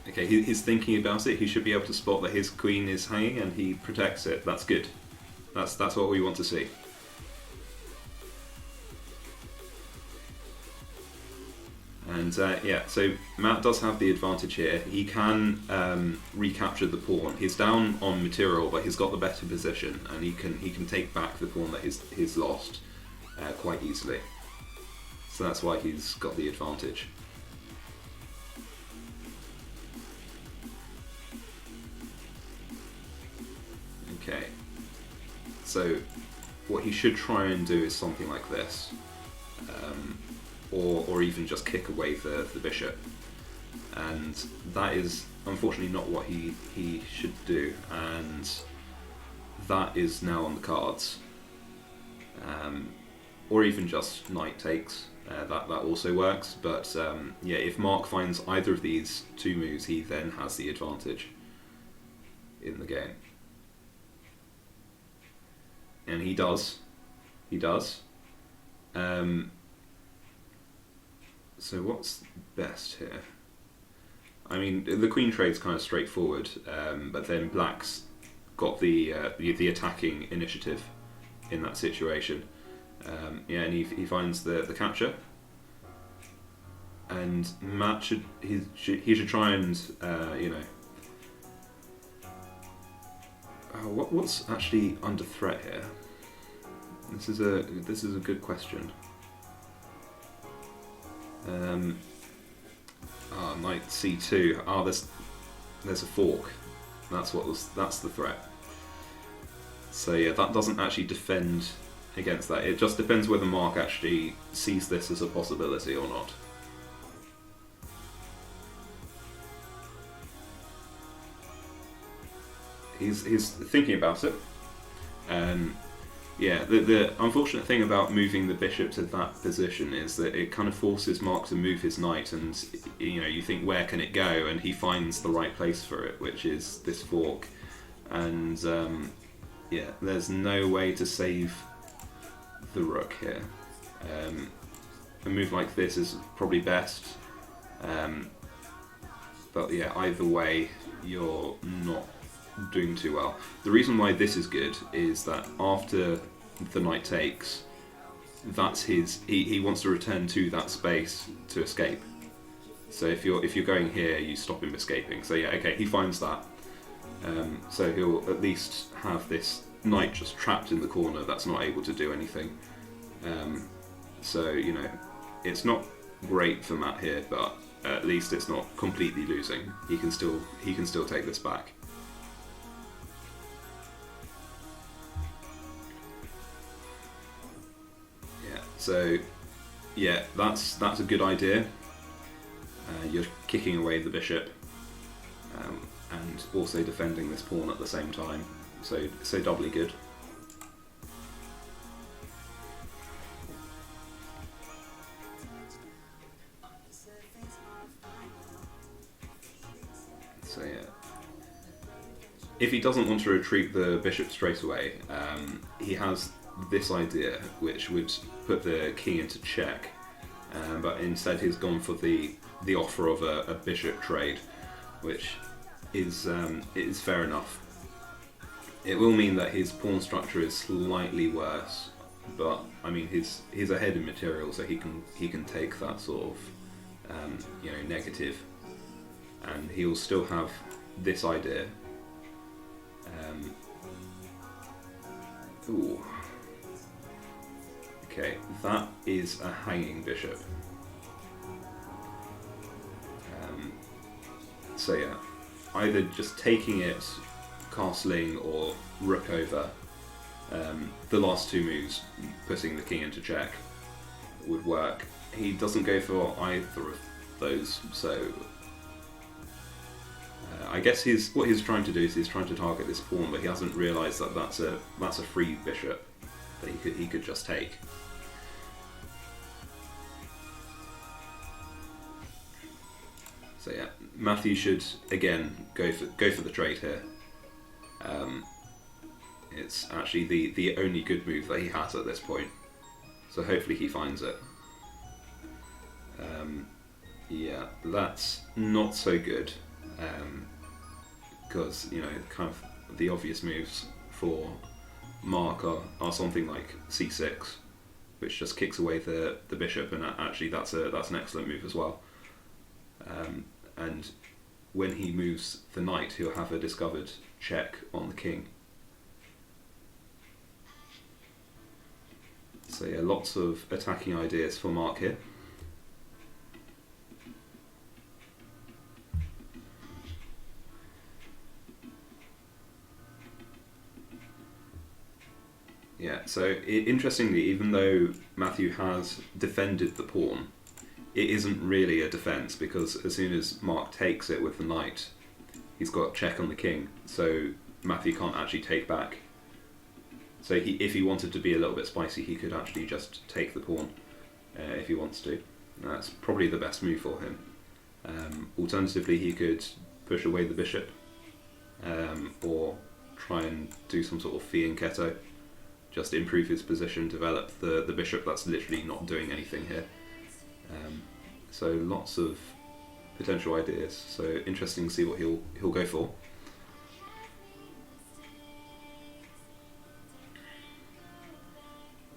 Okay, he's thinking about it. He should be able to spot that his queen is hanging, and he protects it. That's good. That's what we want to see. And so Matt does have the advantage here. He can recapture the pawn. He's down on material, but he's got the better position, and he can take back the pawn that he's lost quite easily. So that's why he's got the advantage. Okay. So what he should try and do is something like this. Or even just kick away the bishop, and that is unfortunately not what he should do, and that is now on the cards. Or even just knight takes, that also works, but if Mark finds either of these two moves, he then has the advantage in the game. And he does. So what's best here? I mean, the queen trade's kind of straightforward, but then black's got the attacking initiative in that situation. Yeah, and he finds the capture, and Matt should try and what's actually under threat here? This is a good question. Knight c2. There's a fork. That's the threat. So yeah, that doesn't actually defend against that. It just depends whether Mark actually sees this as a possibility or not. He's thinking about it. Yeah, the unfortunate thing about moving the bishop to that position is that it kind of forces Mark to move his knight, and you think, where can it go? And he finds the right place for it, which is this fork. And yeah, there's no way to save the rook here. A move like this is probably best, but yeah, either way, you're not doing too well. The reason why this is good is that after the knight takes, that's he wants to return to that space to escape. So if you're going here, you stop him escaping. So yeah, okay, he finds that. So he'll at least have this knight just trapped in the corner that's not able to do anything. So it's not great for Matt here, but at least it's not completely losing. He can still take this back. So, yeah, that's a good idea. You're kicking away the bishop, and also defending this pawn at the same time. So doubly good. So yeah, if he doesn't want to retreat the bishop straight away, he has this idea, which would put the king into check, but instead he's gone for the offer of a bishop trade, which is fair enough. It will mean that his pawn structure is slightly worse, but I mean he's ahead in material, so he can take that sort of negative, and he'll still have this idea. Ooh. Okay, that is a hanging bishop. So yeah, either just taking it, castling, or rook over. The last two moves, putting the king into check, would work. He doesn't go for either of those, so I guess what he's trying to do is he's trying to target this pawn, but he hasn't realised that that's a free bishop that he could just take. So yeah, Matthew should again go for the trade here. It's actually the only good move that he has at this point, so hopefully he finds it. Yeah, that's not so good, because kind of the obvious moves for Mark are something like c6, which just kicks away the bishop, and actually that's an excellent move as well. And when he moves the knight, he'll have a discovered check on the king. So yeah, lots of attacking ideas for Mark here. Yeah, so interestingly, even though Matthew has defended the pawn, it isn't really a defense, because as soon as Mark takes it with the knight, he's got check on the king, so Matthew can't actually take back. So if he wanted to be a little bit spicy, he could actually just take the pawn if he wants to. That's probably the best move for him. Alternatively, he could push away the bishop, or try and do some sort of fianchetto, just improve his position, develop the bishop that's literally not doing anything here. So lots of potential ideas. So interesting to see what he'll go for.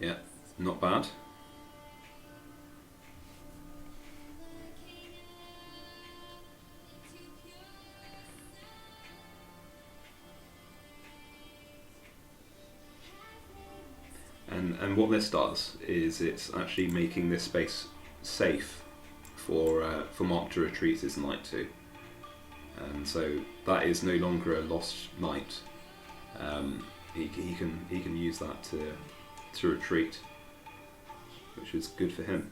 Yeah, not bad. And what this does is it's actually making this space safe for Mark to retreat his knight to, and so that is no longer a lost knight. He can use that to retreat, which is good for him.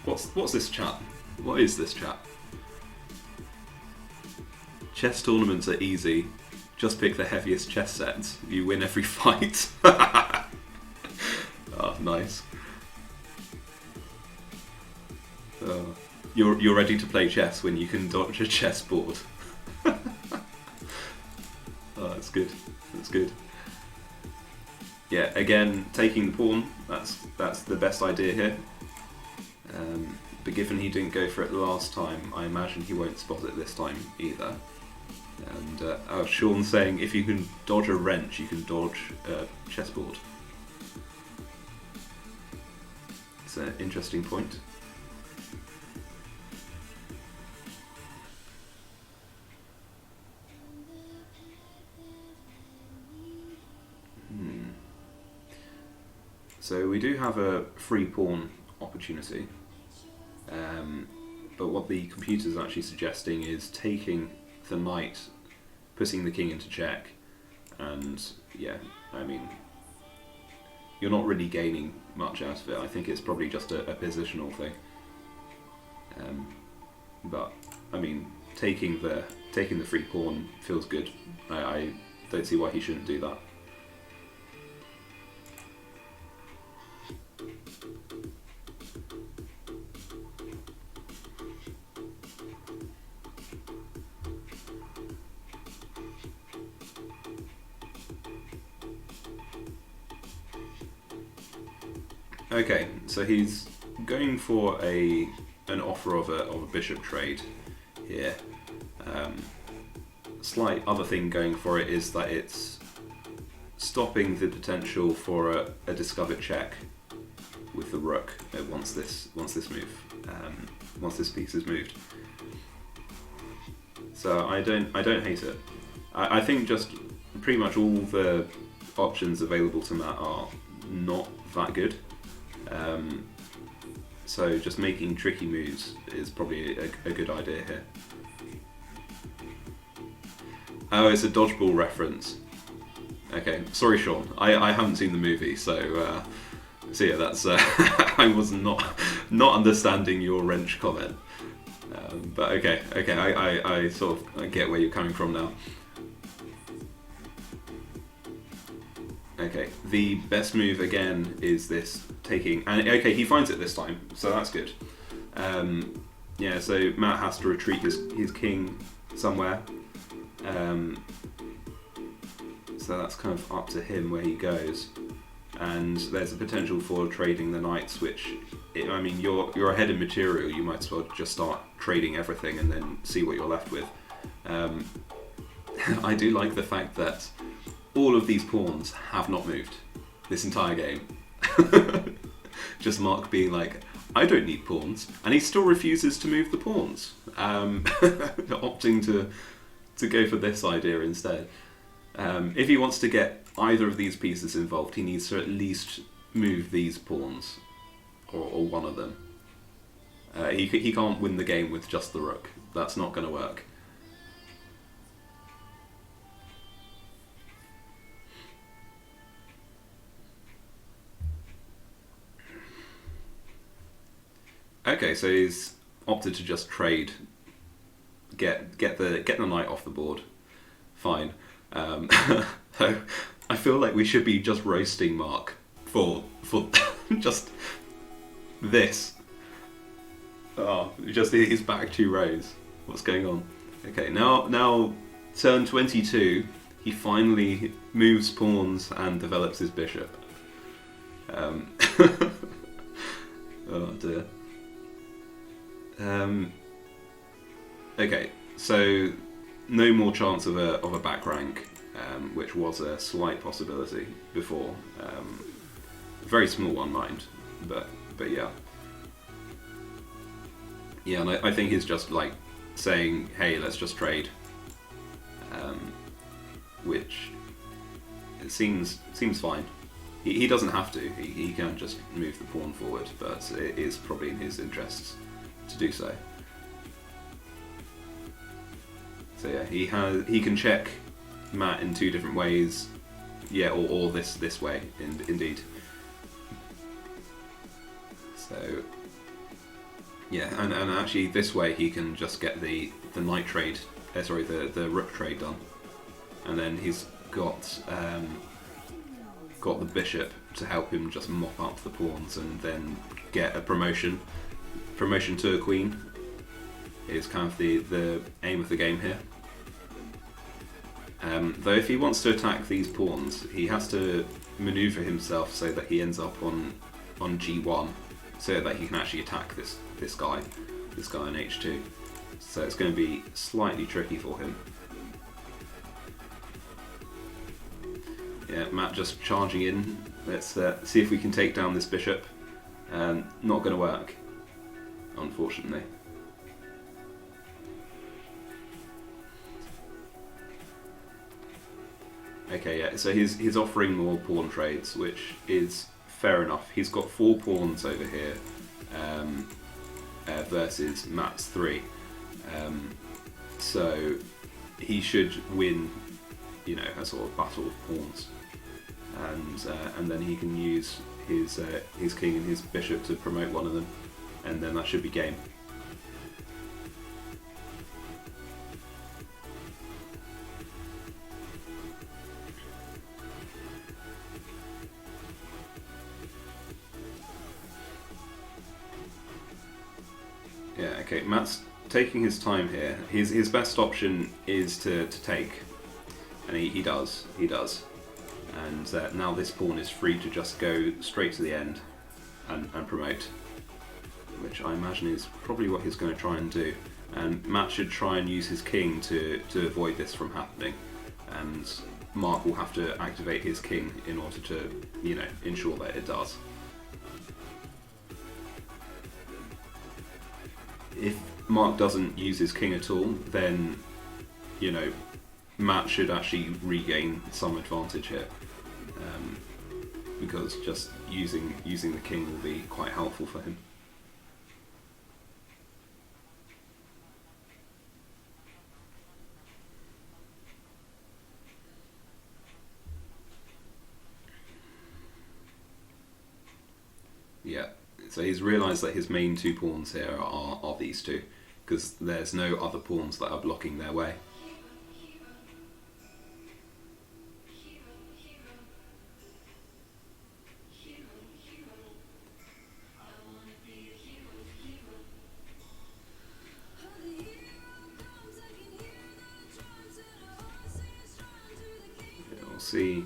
What's this chat? What is this chat? Chess tournaments are easy. Just pick the heaviest chess sets. You win every fight. Oh, nice. You're ready to play chess when you can dodge a chessboard. Oh, that's good. That's good. Yeah, again, taking the pawn. That's the best idea here. But given he didn't go for it the last time, I imagine he won't spot it this time either. And Sean saying if you can dodge a wrench, you can dodge a chessboard. It's an interesting point. So we do have a free pawn opportunity. But what the computer is actually suggesting is taking the knight, putting the king into check, and yeah, I mean, you're not really gaining much out of it. I think it's probably just a positional thing. But I mean, taking the free pawn feels good. I don't see why he shouldn't do that. Okay, so he's going for an offer of a bishop trade here. Slight other thing going for it is that it's stopping the potential for a discovered check with the rook once this piece is moved. So I don't hate it. I think just pretty much all the options available to Matt are not that good. So just making tricky moves is probably a good idea here. Oh, it's a dodgeball reference. Okay, sorry Sean, I haven't seen the movie, so yeah, that's I was not understanding your wrench comment. But okay, I sort of get where you're coming from now. Okay, the best move again is this taking, and okay, he finds it this time, so that's good. Yeah, so Matt has to retreat his king somewhere. So that's kind of up to him where he goes. And there's a potential for trading the knights, which, I mean, you're ahead in material, you might as well just start trading everything and then see what you're left with. I do like the fact that all of these pawns have not moved this entire game. Just Mark being like, I don't need pawns, and he still refuses to move the pawns, opting to go for this idea instead. If he wants to get either of these pieces involved, he needs to at least move these pawns, or one of them. He can't win the game with just the rook. That's not going to work. Okay, so he's opted to just trade, get the knight off the board. Fine. I feel like we should be just roasting Mark for just this. Oh, just his back 2 rows. What's going on? Okay, now turn 22. He finally moves pawns and develops his bishop. Oh dear. Okay, so no more chance of a back rank, which was a slight possibility before. Very small one, mind, but yeah. Yeah, and I think he's just like saying, "Hey, let's just trade," which it seems fine. He doesn't have to. He can just move the pawn forward, but it is probably in his interests to do so. So yeah, he can check Matt in 2 different ways. Yeah, or this way, indeed. So yeah, and actually this way he can just get the knight trade, the rook trade done, and then he's got the bishop to help him just mop up the pawns and then get a promotion. Promotion to a queen is kind of the aim of the game here. Though if he wants to attack these pawns, he has to maneuver himself so that he ends up on g1, so that he can actually attack this guy on h2. So it's going to be slightly tricky for him. Yeah, Matt just charging in. Let's see if we can take down this bishop. Not going to work, unfortunately. Okay, yeah, so he's offering more pawn trades, which is fair enough. He's got 4 pawns over here versus Matt's 3. So he should win, a sort of battle of pawns. And then he can use his king and his bishop to promote one of them, and then that should be game. Yeah, okay, Matt's taking his time here. His best option is to take, and he does. And now this pawn is free to just go straight to the end and promote, which I imagine is probably what he's going to try and do. And Matt should try and use his king to avoid this from happening, and Mark will have to activate his king in order to, ensure that it does. If Mark doesn't use his king at all, then, Matt should actually regain some advantage here, because just using the king will be quite helpful for him. Yeah, so he's realised that his main 2 pawns here are these 2, because there's no other pawns that are blocking their way. We'll see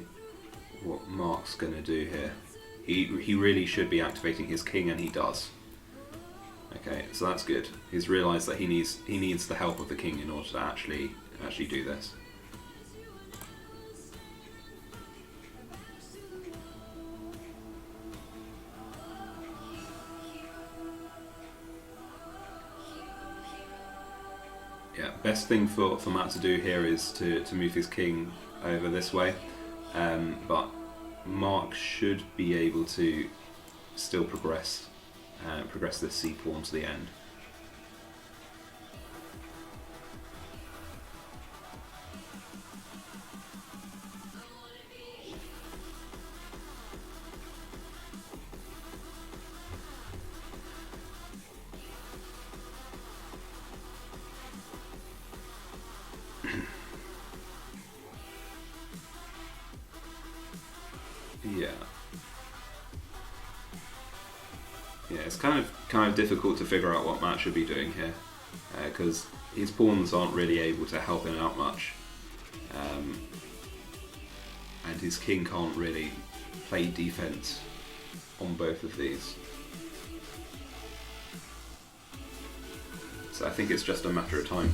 what Mark's going to do here. He really should be activating his king, and he does. Okay, so that's good. He's realised that he needs the help of the king in order to actually do this. Yeah, best thing for Matt to do here is to move his king over this way, but Mark should be able to still progress this c pawn to the end. Yeah, it's kind of difficult to figure out what Matt should be doing here, because his pawns aren't really able to help him out much, and his king can't really play defense on both of these. So I think it's just a matter of time.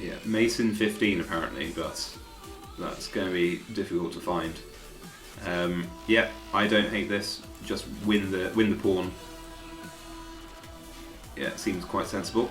Yeah, Mason 15 apparently, but that's going to be difficult to find. Yeah, I don't hate this. Just win the pawn. Yeah, it seems quite sensible.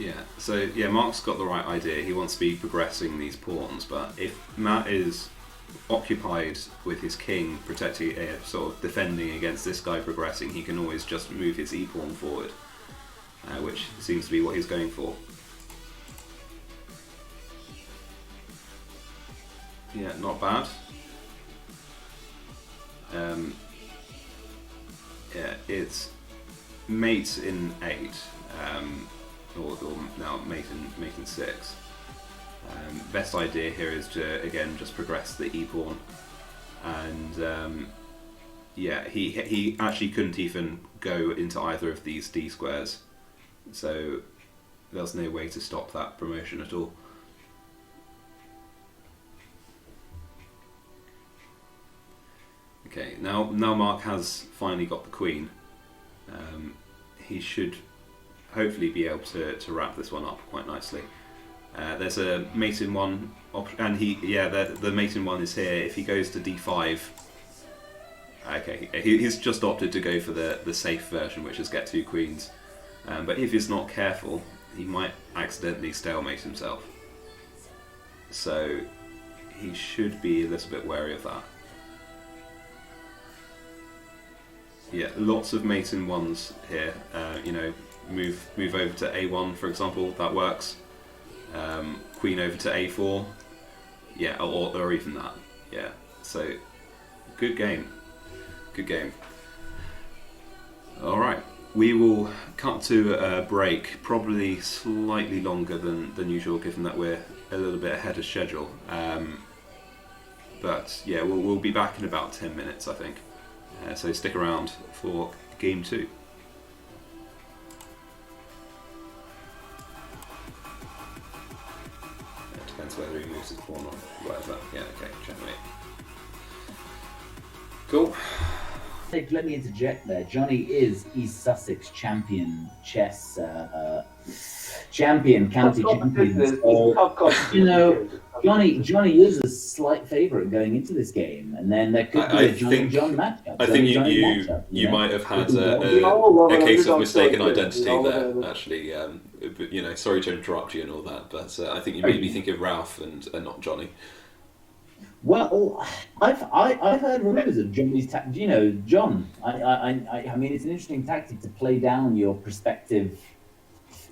Yeah, so yeah, Mark's got the right idea. He wants to be progressing these pawns, but if Matt is occupied with his king, protecting, sort of defending against this guy progressing, he can always just move his e-pawn forward, which seems to be what he's going for. Yeah, not bad. Yeah, it's mate in 8. Or now mate in 6. Best idea here is to again just progress the e-pawn, and yeah, he actually couldn't even go into either of these d squares, so there's no way to stop that promotion at all. Okay, now Mark has finally got the queen. He should hopefully be able to wrap this one up quite nicely. There's a mate in 1 option, and the mate in 1 is here. If he goes to d5, okay, he's just opted to go for the safe version, which is get 2 queens. But if he's not careful, he might accidentally stalemate himself. So he should be a little bit wary of that. Yeah, lots of mate in 1s here. You know, move over to a1, for example. That works. Queen over to a4. Yeah, or even that. Yeah. So good game. Good game. All right. We will cut to a break, probably slightly longer than usual, given that we're a little bit ahead of schedule. But yeah, we'll be back in about 10 minutes, I think. So stick around for game 2. It depends whether he moves his pawn or whatever. Yeah, okay, checkmate. Cool. Let me interject there. Johnny is East Sussex champion chess, champion, county champion. So, you know, Johnny is a slight favourite going into this game, and then there could be a John matchup. I think you might have had a case of mistaken identity there, actually. You know, sorry to interrupt you and all that, but I think you may be thinking of Ralph and not Johnny. Well, I've heard rumours of Johnny's tactic. You know, John. I mean, it's an interesting tactic to play down your prospective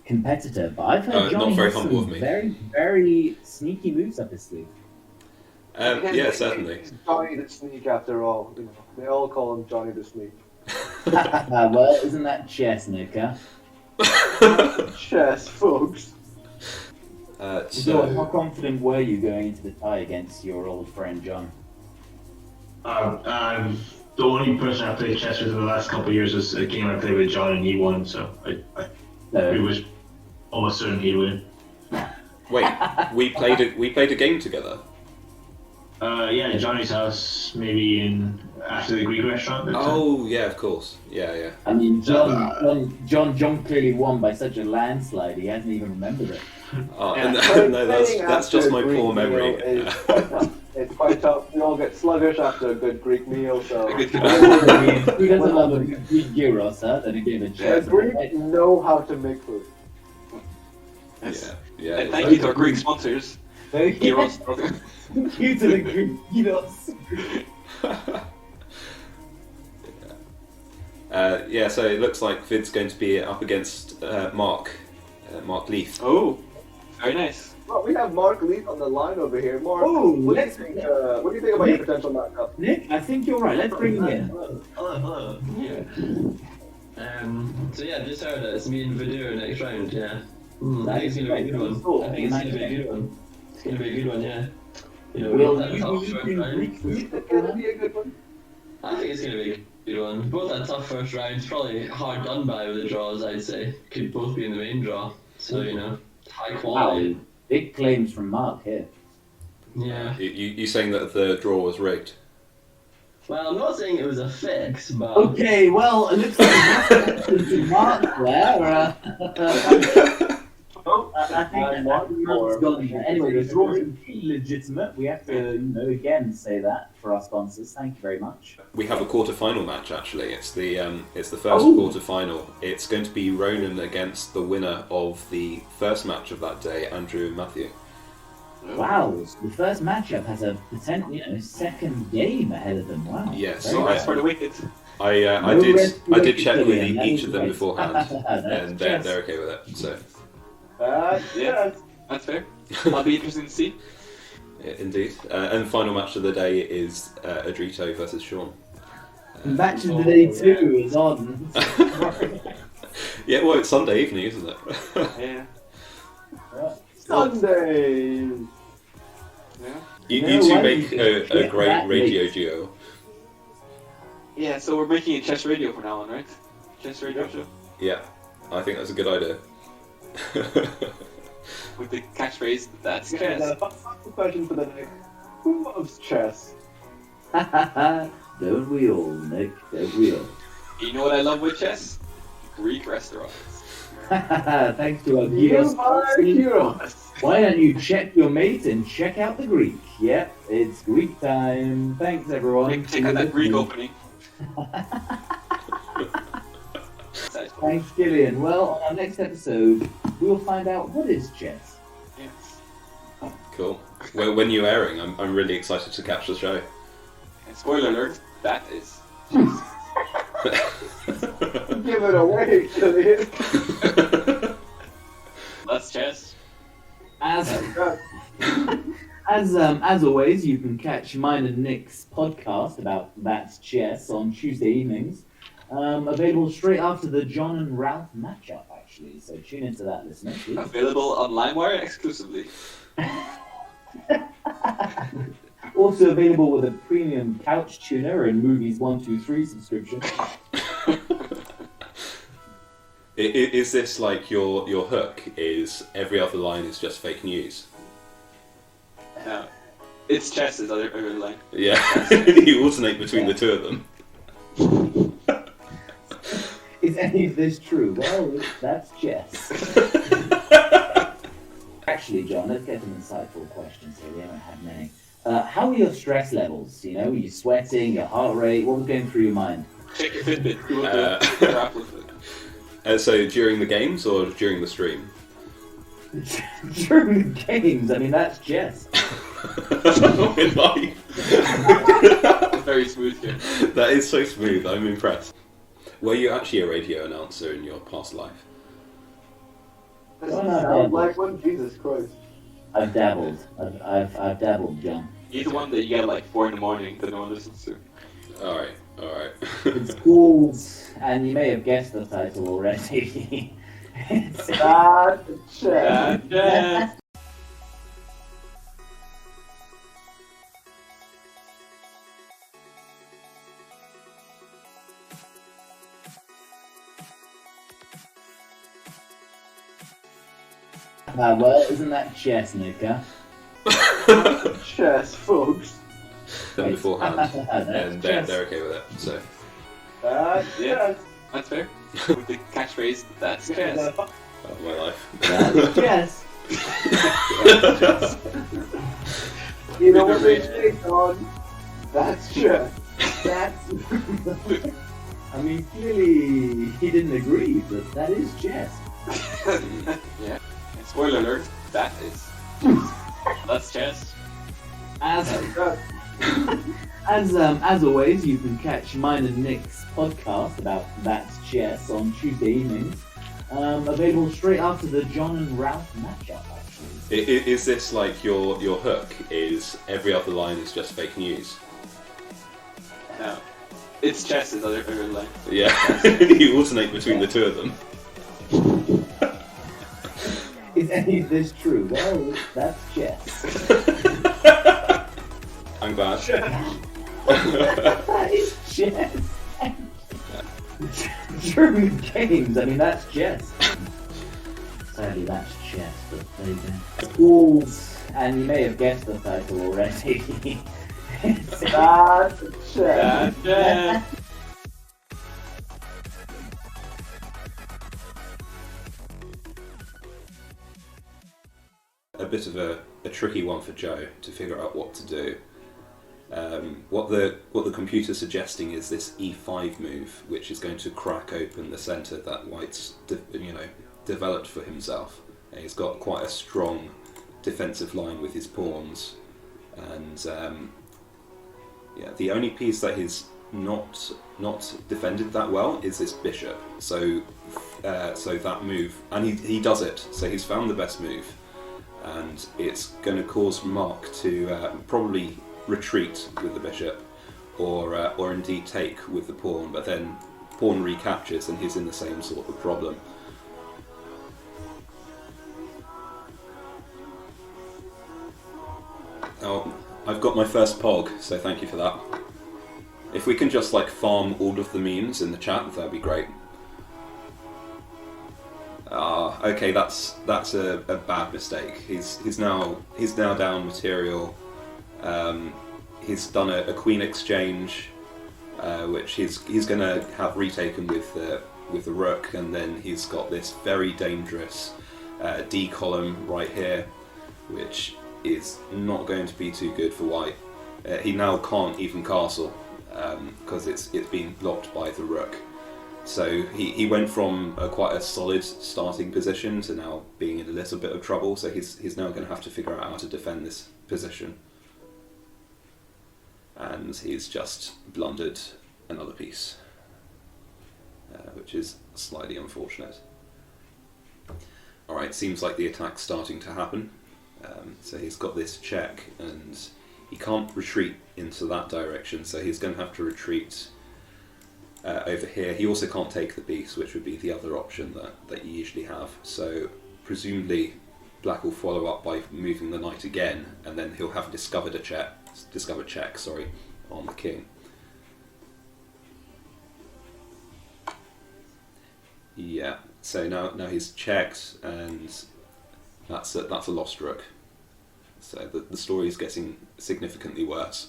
competitor, but I've heard Johnny not very has humble some of me. very, very sneaky moves up his sleeve. Yeah, certainly. It's Johnny the Sneak after all. You know, they all call him Johnny the Sneak. Well, isn't that chess, Nika? Chess, folks. So, how confident were you going into the tie against your old friend John? The only person I played chess with in the last couple of years was a game I played with John, and he won. So it was almost certain he'd win. Wait, we played a game together. Yeah, at Johnny's house, maybe after the Greek restaurant. Oh yeah, of course. Yeah. I mean, John clearly won by such a landslide. He hasn't even remembered it. No, that's just my poor memory. It's quite tough. We all get sluggish after a good Greek meal, so. Who doesn't love a good Greek gyros, huh? Then a game of The chess. Greeks know how to make food. Yeah. And thank you to our Greek sponsors. Thank you. Gyros. Thank you to the Greek gyros. So it looks like Vid's going to be up against Mark Leith. Oh, very nice. Well, we have Mark Leith on the line over here. Mark, Oh, what do you think about your potential matchup? Nick, I think you're right. Let's bring him in. Hello. Yeah. So yeah, just heard it. It's me and Vidur next round. Yeah. I think it's gonna be a good one. I think it's gonna be a good one. It's gonna be a good one. Yeah. You know, Will both you that tough be first using round. Greek food? It's gonna be a good one. I think it's gonna be a good one. Both that tough first rounds, probably hard done by with the draws. I'd say could both be in the main draw. So you know, high quality. Wow, big claims from Mark here. Yeah. You saying that the draw was rigged? Well, I'm not saying it was a fix, but Okay, well, it looks like to Mark there. I think Mark's gone there. Anyway, the draw is completely legitimate. We have to, again say that for our sponsors. Thank you very much. We have a quarter-final match actually. It's the first quarter-final. It's going to be Ronan against the winner of the first match of that day, Andrew and Matthew. Wow, the first matchup has a potential, second game ahead of them. Wow. Yes, Very nice. For the wicked. I did check with each of them beforehand, and Yes. they're okay with it. So Yeah, that's fair. That'll be interesting to see. indeed, and the final match of the day is Adrito versus Sean. Match of the day 2 is on. Yeah, well, it's Sunday evening, isn't it? Yeah. Sunday. Yeah. You No, two why make don't you a get great that radio late? duo. Yeah. So we're making a chess radio from now on, right? Chess radio show Yeah, I think that's a good idea. with the catchphrase "That's Okay, chess." final question for the Nick. Who loves chess? Don't we all, Nick? Don't we all? You know what I love with chess? Greek restaurants. Thanks to our You gyros. are heroes. Why don't you check your mate and check out the Greek? Yep, it's Greek time. Thanks, everyone. Check out that Greek opening. Thanks, Gillian. Well, on our next episode, we will find out what is chess. Yes. Cool. Well, when you're airing, I'm really excited to catch the show. And spoiler alert, that is. Give it away, Killian. That's chess. As always, you can catch mine and Nick's podcast about That's Chess on Tuesday evenings. Available straight after the John and Ralph matchup, actually. So tune into that, listeners. Please. Available on LimeWire exclusively. Also available with a premium couch tuner and Movies 123 subscription. Is this like your hook? Is every other line is just fake news? No. It's chess is other line. Yeah, you alternate between the two of them. Is any of this true? Well, that's chess. Actually, John, let's get some insightful questions here. We haven't had many. How are your stress levels? You know, are you sweating, your heart rate? What was going through your mind? Check your Fitbit. So during the games or during the stream? During the games, I mean, that's chess. In life. Very smooth here. That is so smooth, I'm impressed. Were you actually a radio announcer in your past life? This sounds like one. Jesus Christ. I've dabbled. I've dabbled, John. He's the one that you get at like 4 in the morning that no one listens to. Alright. It's called, and you may have guessed the title already. It's That's chess. Well, isn't that chess, Nick? Huh? Chess, folks. Them beforehand, and they're okay with it. So Yeah, that's fair. With the catchphrase, "That's chess." oh, my life. That's chess. You know what they say, Don? That's chess. That's. I mean, clearly he didn't agree, but that is chess. Yeah. Spoiler alert. That is. That's chess. As always, you can catch mine and Nick's podcast about That's Chess on Tuesday evenings. Available straight after the John and Ralph matchup. Is this like your hook? Is every other line is just fake news? No. It's chess is other line. Yeah, you alternate between the two of them. Is any of this true? Well, that's chess. I'm glad. That is chess. True games, I mean, that's chess. Sadly, that's chess, but there you go. Wolves, and you may have guessed the title already. That's chess. A bit of a tricky one for Joe to figure out what to do. What the computer's suggesting is this E5 move, which is going to crack open the centre that White's developed for himself. And he's got quite a strong defensive line with his pawns, and the only piece that he's not defended that well is this bishop. So that move, and he does it. So he's found the best move, and it's going to cause Mark to probably retreat with the bishop, or indeed take with the pawn, but then pawn recaptures and he's in the same sort of problem. Oh, I've got my first pog, so thank you for that. If we can just farm all of the memes in the chat, that'd be great. Okay, that's a bad mistake. He's now down material. He's done a queen exchange, which he's going to have retaken with the rook, and then he's got this very dangerous D column right here, which is not going to be too good for White. He now can't even castle because it's been blocked by the rook. So he went from quite a solid starting position to now being in a little bit of trouble. So he's now going to have to figure out how to defend this position. And he's just blundered another piece, which is slightly unfortunate. Alright, seems like the attack's starting to happen. So he's got this check, and he can't retreat into that direction, so he's going to have to retreat over here. He also can't take the piece, which would be the other option that you usually have. So presumably Black will follow up by moving the knight again, and then he'll have discovered check on the king. Yeah, so now he's checked, and that's a lost rook. So the story is getting significantly worse.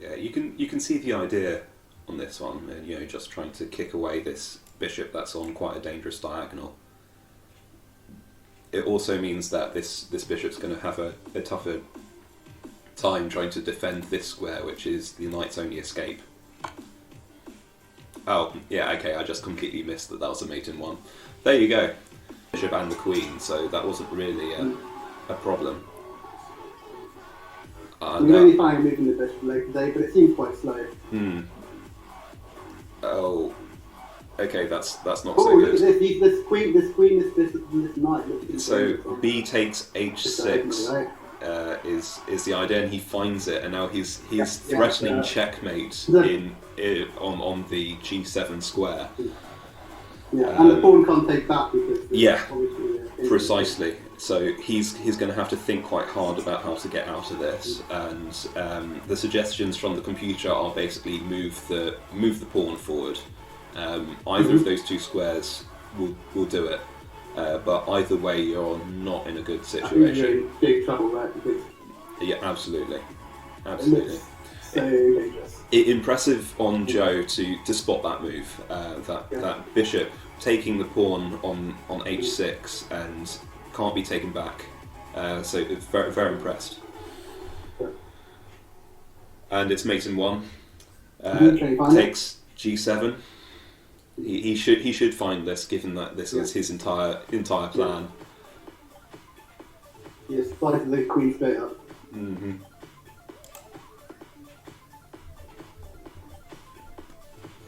Yeah, you can see the idea on this one, just trying to kick away this bishop that's on quite a dangerous diagonal. It also means that this bishop's going to have a tougher time trying to defend this square, which is the knight's only escape. Oh, yeah, okay, I just completely missed that was a mate in one. There you go. Bishop and the queen, so that wasn't really a problem. I'm only fine moving the bishop later today, but it seems quite slow. Oh, okay, that's not so good. This queen, this knight. So B takes H6 is the idea, and he finds it, and now he's threatening checkmate on the G7 square. Yeah, and the pawn can't take back because precisely. So he's going to have to think quite hard about how to get out of this, and the suggestions from the computer are basically move the pawn forward. Either of those two squares will do it, but either way you're not in a good situation. Big trouble, right? Because yeah, absolutely. So dangerous. Impressive on Joe to spot that move. That bishop taking the pawn on H6 and can't be taken back. So it's very, very impressed. And it's mate in 1. Takes G7. He should find this, given that this is his entire plan. Yes, slide the queen straight up. Mm-hmm.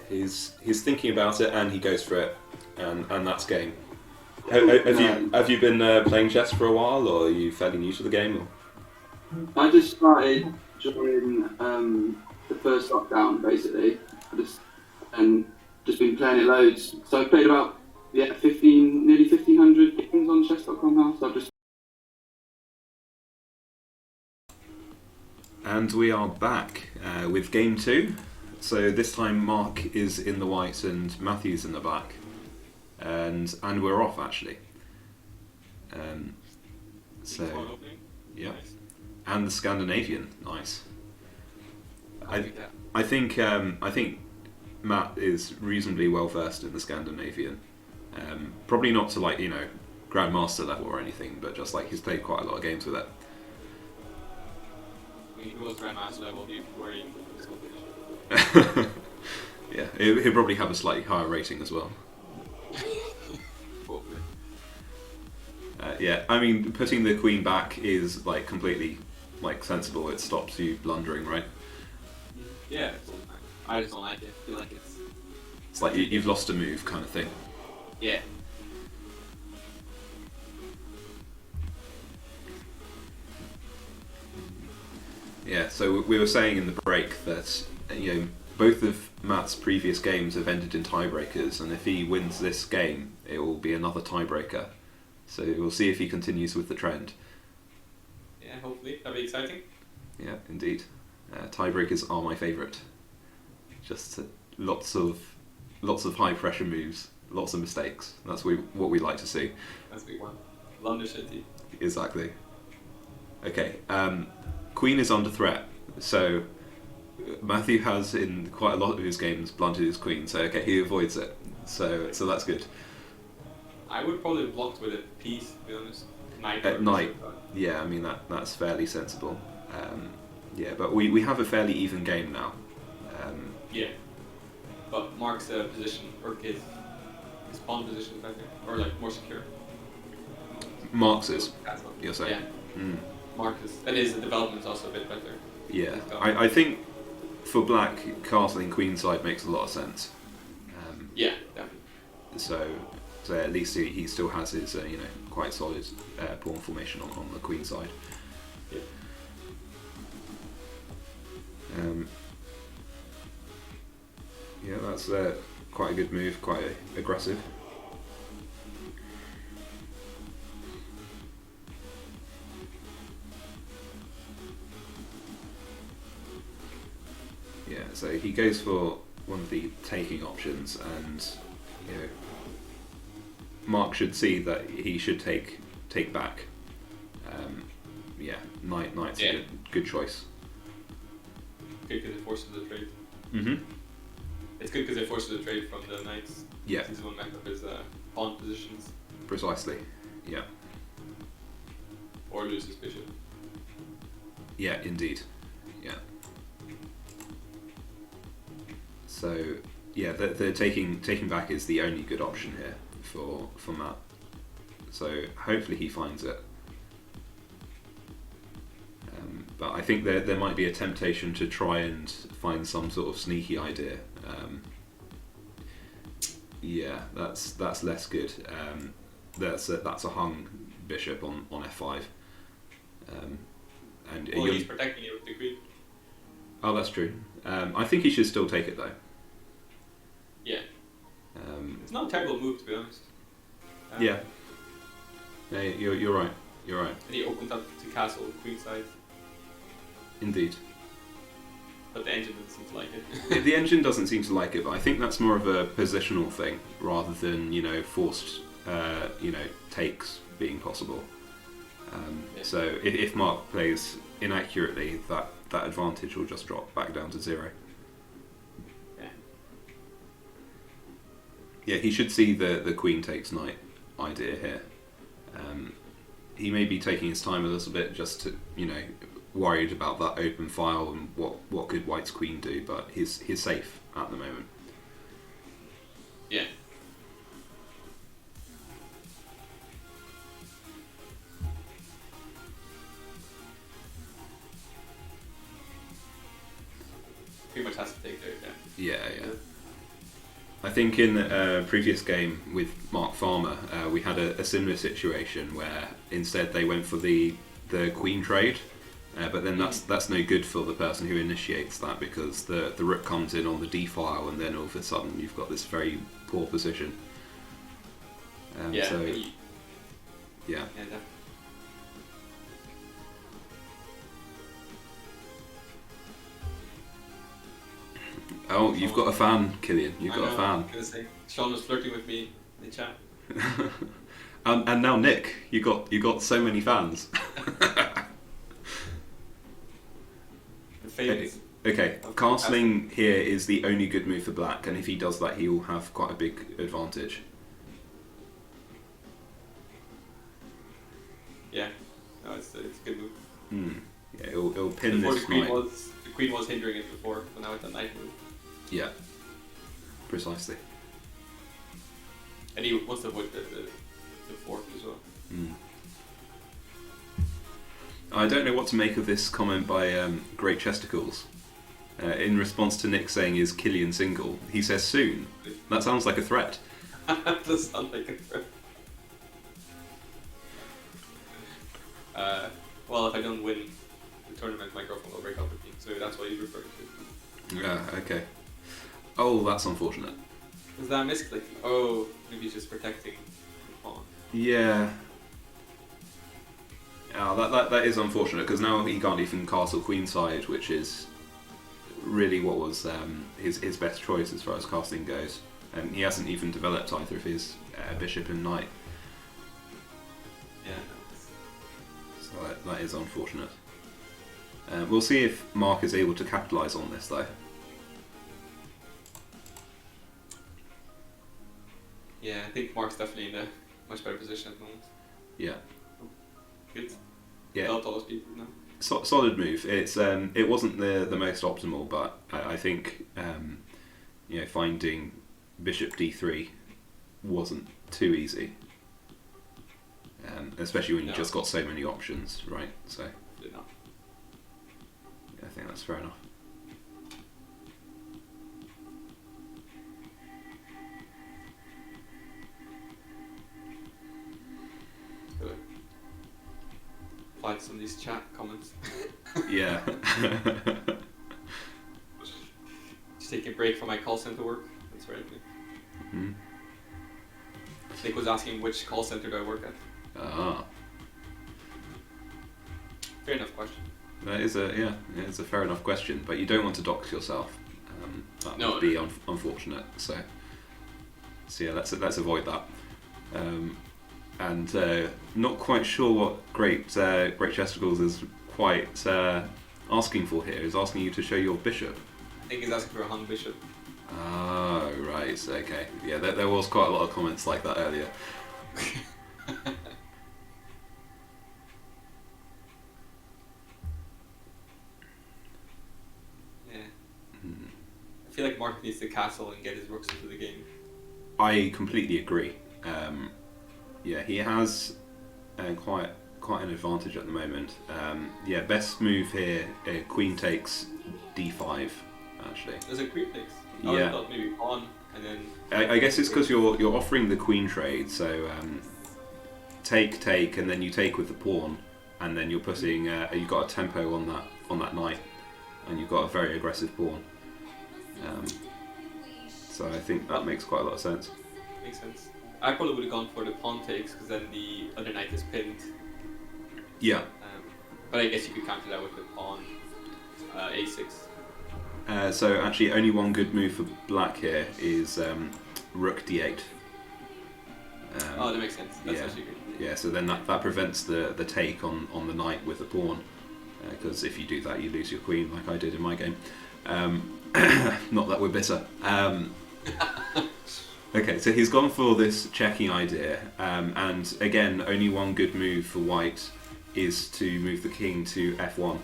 He's thinking about it, and he goes for it, and that's game. Have you been playing chess for a while, or are you fairly new to the game? Or? I just started during the first lockdown, basically. Just been playing it loads. So I've played about nearly 1,500 games on chess.com now. So I've just. And we are back with game 2. So this time Mark is in the white and Matthew's in the black, and we're off actually. So yeah, and the Scandinavian, nice. I think Matt is reasonably well versed in the Scandinavian. Probably not to Grandmaster level or anything, but just he's played quite a lot of games with it. When he was Grandmaster level, he'd worry. Yeah, he'll probably have a slightly higher rating as well. Yeah, I mean, putting the queen back is completely sensible. It stops you blundering, right? Yeah, I just don't like it. I feel like it's like you've lost a move kind of thing. Yeah. Yeah, so we were saying in the break that both of Matt's previous games have ended in tiebreakers, and if he wins this game, it will be another tiebreaker. So we'll see if he continues with the trend. Yeah, hopefully that'll be exciting. Yeah, indeed. Tiebreakers are my favourite. Just lots of high pressure moves, lots of mistakes. That's what we like to see. That's a big one. Blunder City. Exactly. Okay. Queen is under threat, so Matthew has in quite a lot of his games blunted his queen. So okay, he avoids it. So that's good. I would probably have blocked with a piece, to be honest. Knight. Yeah, I mean that's fairly sensible. Yeah, but we have a fairly even game now. Yeah, but Mark's position or his pawn position is better, or more secure. Mark's is. You're saying? Yeah. Marcus, and his development is also a bit better. Yeah, I think for black, castling queenside makes a lot of sense. Yeah, definitely. So at least he still has his quite solid pawn formation on the queen side. Yeah. Yeah, that's quite a good move, quite aggressive. Yeah, so he goes for one of the taking options, and Mark should see that he should take back. Yeah, knight's a good choice. Good because it forces the trade. Mm-hmm. It's good because it forces the trade from the knights. Yeah. Since one map of his pawn positions. Precisely. Yeah. Or lose his bishop. Yeah, indeed. Yeah. So yeah, the taking back is the only good option here for Matt. So hopefully he finds it. But I think there might be a temptation to try and find some sort of sneaky idea. Yeah, that's less good. That's a hung bishop on f5. And he's protecting you with the queen. Oh, that's true. I think he should still take it though. Yeah. It's not a terrible move, to be honest. Yeah. No, you're right. You're right. And he opened up to castle queenside. Indeed. But the engine doesn't seem to like it. The engine doesn't seem to like it, but I think that's more of a positional thing rather than forced takes being possible. So if Mark plays inaccurately, that advantage will just drop back down to 0. Yeah. Yeah, he should see the queen takes knight idea here. he may be taking his time a little bit, just to, worried about that open file and what could White's queen do, but he's safe at the moment. Yeah. Pretty much has to take there, yeah. I think in a previous game with Mark Farmer, we had a similar situation where instead they went for the queen trade, but then that's no good for the person who initiates that, because the rook comes in on the d file, and then all of a sudden you've got this very poor position. Yeah. Definitely. Oh, you've got a fan, Killian. You've got a fan. I was gonna say, Sean was flirting with me in the chat. And now Nick, you got so many fans. Okay, castling here is the only good move for black, and if he does that, he will have quite a big advantage. Yeah, no, it's a good move. Yeah, it'll pin before this the queen was hindering it before, but now it's a knight move. Yeah, precisely. And he wants to avoid the fork as well. I don't know what to make of this comment by Great Chesticles. In response to Nick saying, "Is Killian single?" He says, "Soon." That sounds like a threat. That does sound like a threat. Well, if I don't win the tournament, my girlfriend will break up with me, so that's what he's referring to. Yeah, okay. Oh, that's unfortunate. Is that a misclick? Oh, maybe he's just protecting the pawn. Yeah. Oh, that is unfortunate, because now he can't even castle queenside, which is really what was his best choice as far as casting goes. He hasn't even developed either of his bishop and knight. Yeah. So that is unfortunate. We'll see if Mark is able to capitalise on this, though. Yeah, I think Mark's definitely in a much better position at the moment. Yeah. Good. Yeah. Helped all those people now. Solid move. It's it wasn't the most optimal, but I think finding bishop d3 wasn't too easy, especially when you just got so many options, right? So no. I think that's fair enough. Reply to some of these chat comments. Yeah. Just taking a break from my call center work. That's right. Nick was asking which call center do I work at. Ah. Fair enough question. That is it's a fair enough question, but you don't want to dox yourself. That would be unfortunate. So yeah, let's avoid that. And not quite sure what Great Chesticles is quite asking for here. Is asking you to show your bishop. I think he's asking for a hung bishop. Oh, right, okay. Yeah, there was quite a lot of comments like that earlier. Yeah. I feel like Mark needs to castle and get his rooks into the game. I completely agree. Yeah, he has quite an advantage at the moment. Yeah, best move here, queen takes d5, actually. There's a queen takes? Yeah. I thought maybe pawn, and then... I guess it's because you're offering the queen trade, so take, and then you take with the pawn, and then you're putting... you've got a tempo on that knight, and you've got a very aggressive pawn. So I think that makes quite a lot of sense. Makes sense. I probably would have gone for the pawn takes, because then the other knight is pinned. Yeah. But I guess you could counter that with the pawn a6. So actually only one good move for black here is rook d8. Oh, that makes sense. That's actually good. Yeah, so then that prevents the take on the knight with the pawn, because if you do that you lose your queen like I did in my game. Not that we're bitter. Okay, so he's gone for this checking idea, and again, only one good move for white is to move the king to f1.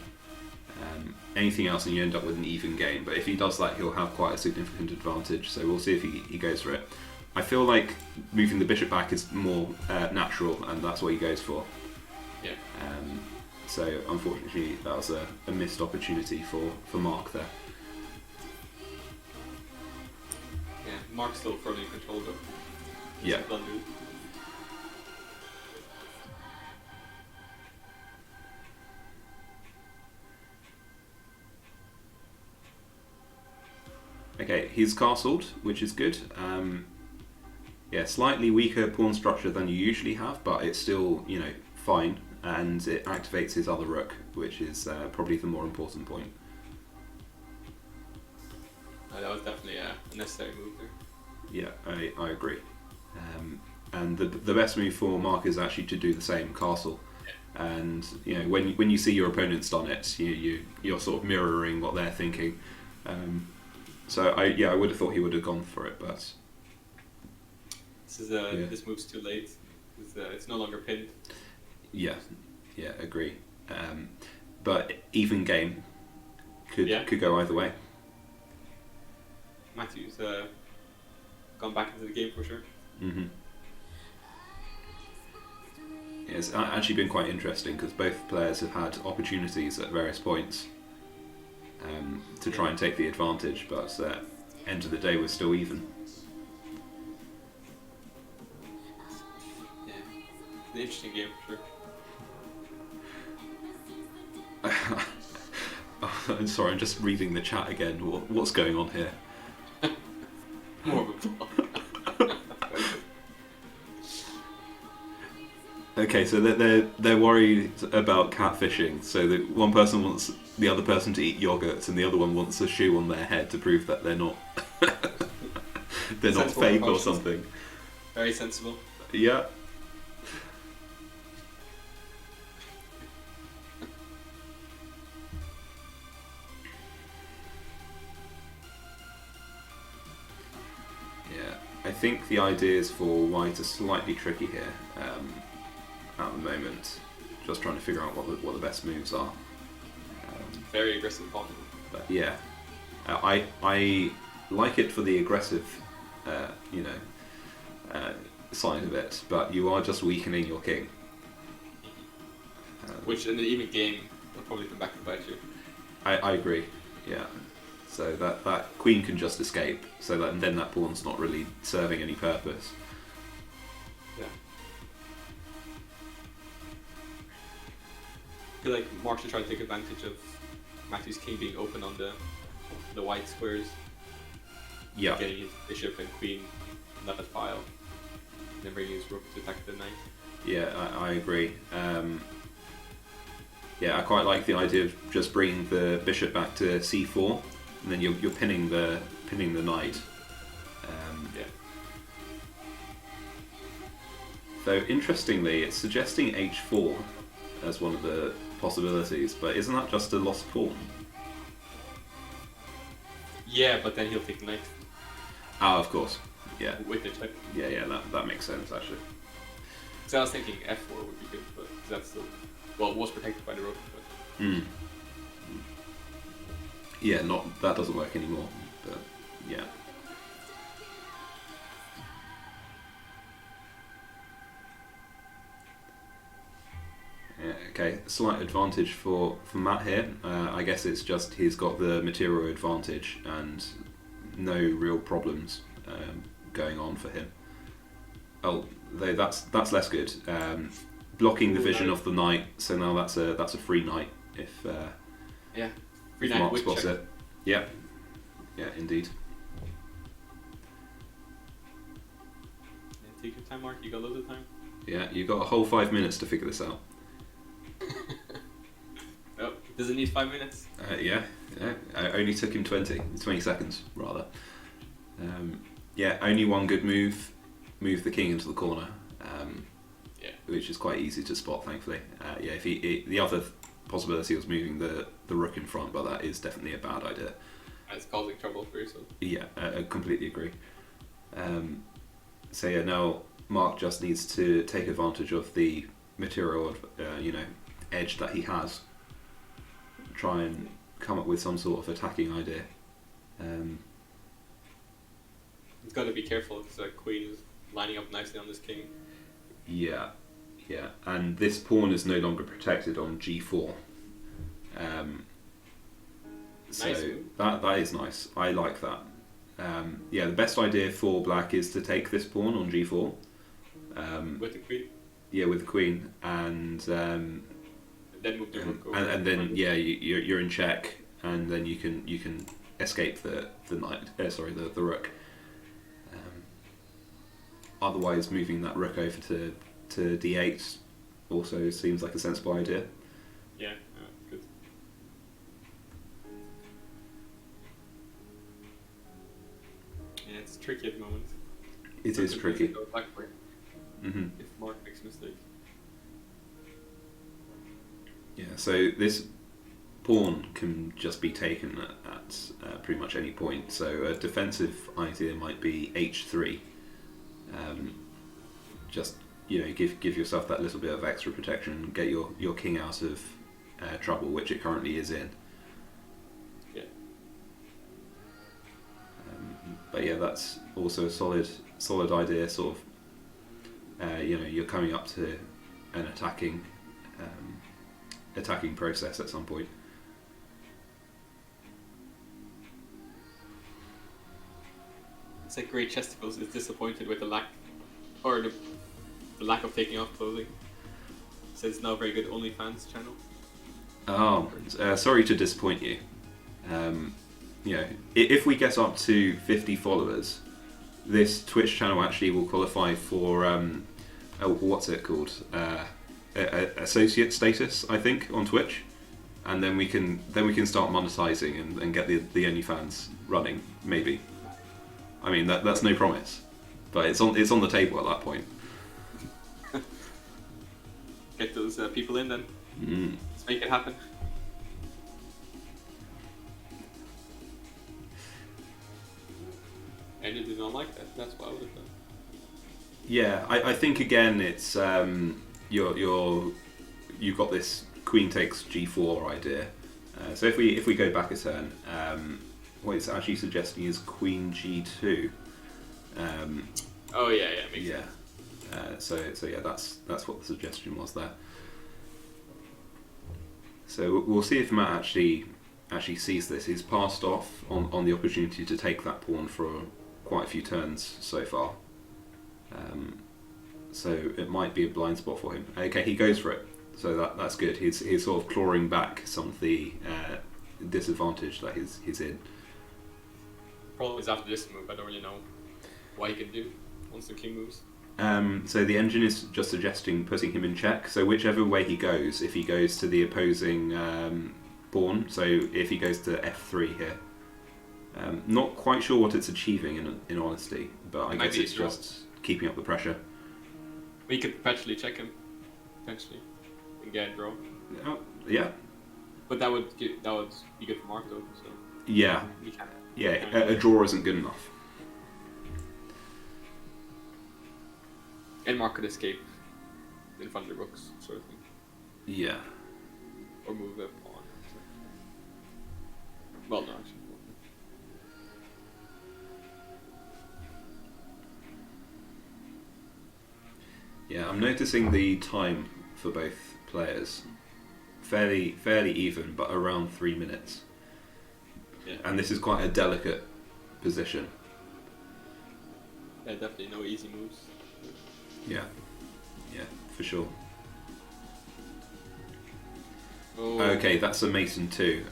Anything else and you end up with an even game, but if he does that he'll have quite a significant advantage, so we'll see if he goes for it. I feel like moving the bishop back is more natural, and that's what he goes for. Yeah. So unfortunately that was a missed opportunity for Mark there. Yeah, Mark's still firmly in control though. Yeah. Okay, he's castled, which is good. Yeah, slightly weaker pawn structure than you usually have, but it's still, you know, fine, and it activates his other rook, which is probably the more important point. That was definitely a necessary move there. Yeah, I agree. And the best move for Mark is actually to do the same, castle. Yeah. And you know, when you see your opponent's done it, you're sort of mirroring what they're thinking. So I would have thought he would have gone for it, but this move's too late. It's no longer pinned. Yeah, agree. But even game could go either way. Matthew's gone back into the game for sure. Mm-hmm. Yeah, it's actually been quite interesting because both players have had opportunities at various points to try and take the advantage, but end of the day we're still even. Yeah, it's an interesting game for sure. I'm sorry, I'm just reading the chat again. What's going on here? More of a Okay, so they're worried about catfishing. So that one person wants the other person to eat yogurt, and the other one wants a shoe on their head to prove that they're not they're not fake or something. Very sensible. Yeah. I think the ideas for white are slightly tricky here at the moment. Just trying to figure out what the best moves are. Very aggressive pawn. But yeah, I like it for the aggressive, side of it. But you are just weakening your king. Which in an even game will probably come back and bite you. I agree. Yeah. So that queen can just escape, so then that pawn's not really serving any purpose. Yeah. I feel like Mark should try to take advantage of Matthew's king being open on the white squares. Yeah. Getting his bishop and queen in that file, and then bringing his rook to attack the knight. Yeah, I agree. Yeah, I quite like the idea of just bringing the bishop back to c4. And then you're pinning the knight. Yeah. Though interestingly, it's suggesting h4 as one of the possibilities, but isn't that just a lost pawn? Yeah, but then he'll take knight. Ah, of course. Yeah. With the check. Yeah, that makes sense actually. So I was thinking f4 would be good, but that's still it was protected by the rook. But... Yeah, that doesn't work anymore, but yeah. Okay, slight advantage for Matt here. I guess it's just he's got the material advantage and no real problems going on for him. Oh, though that's less good. Blocking the vision of the knight, so now that's a free knight if free if knight Mark with spots check. it. Yeah, indeed. Yeah, take your time, Mark. You got loads of time. Yeah, you got a whole 5 minutes to figure this out. Oh, does it need 5 minutes? Yeah. I only took him 20 seconds rather. Yeah, only one good move. Move the king into the corner. Which is quite easy to spot, thankfully. Yeah, if the other possibility was moving the rook in front, but that is definitely a bad idea. It's causing trouble for yourself. Yeah, I completely agree. So yeah, now Mark just needs to take advantage of the material, edge that he has. Try and come up with some sort of attacking idea. He's got to be careful because the queen is lining up nicely on this king. Yeah, and this pawn is no longer protected on g4. So Nice. that is nice. I like that. The best idea for black is to take this pawn on g4. With the queen. Yeah, with the queen, and Then move the rook over. and then you're in check, and then you can escape the knight. The rook. Otherwise, moving that rook over to d8 also seems like a sensible idea. Yeah, good. Yeah, it's tricky at the moment. It is tricky. Go back for it Mm-hmm. if Mark makes a mistake. Yeah, so this pawn can just be taken at pretty much any point. So a defensive idea might be h3. Just give yourself that little bit of extra protection, get your king out of trouble, which it currently is in. Yeah. But yeah, that's also a solid idea. Sort of, you're coming up to an attacking process at some point. It's like Great Chesticles is disappointed with the lack of taking off clothing. Says it's now a very good OnlyFans channel. Oh, sorry to disappoint you. If we get up to 50 followers, this Twitch channel actually will qualify for what's it called? Associate status, I think, on Twitch, and then we can start monetizing and get the OnlyFans running. Maybe. I mean that's no promise, but it's on the table at that point. Get those people in then. Mm. Let's make it happen. And you did not like that. That's what I would have done. Yeah, I think again it's you've got this queen takes g4 idea. So if we go back a turn, what it's actually suggesting is queen g2. Oh yeah, makes sense. So yeah, that's what the suggestion was there. So we'll see if Matt actually sees this. He's passed off on the opportunity to take that pawn for quite a few turns so far. So it might be a blind spot for him. Okay, he goes for it. So that's good. He's sort of clawing back some of the disadvantage that he's in. Problem is after this move, I don't really know what he can do once the king moves. So the engine is just suggesting putting him in check. So whichever way he goes, if he goes to the opposing pawn, so if he goes to f3 here, not quite sure what it's achieving in honesty, but I guess it's just keeping up the pressure. We could perpetually check him, potentially, and get a draw. Yeah. But that would be good for Mark though. So Yeah. we can't. Yeah, a draw isn't good enough. And Mark could escape in front of the rooks, sort of thing. Yeah. Or move a pawn. Well, no, actually. Yeah, I'm noticing the time for both players fairly even, but around 3 minutes. Yeah. And this is quite a delicate position. Yeah, definitely no easy moves. Yeah, for sure. Oh. Okay, that's a Mason 2.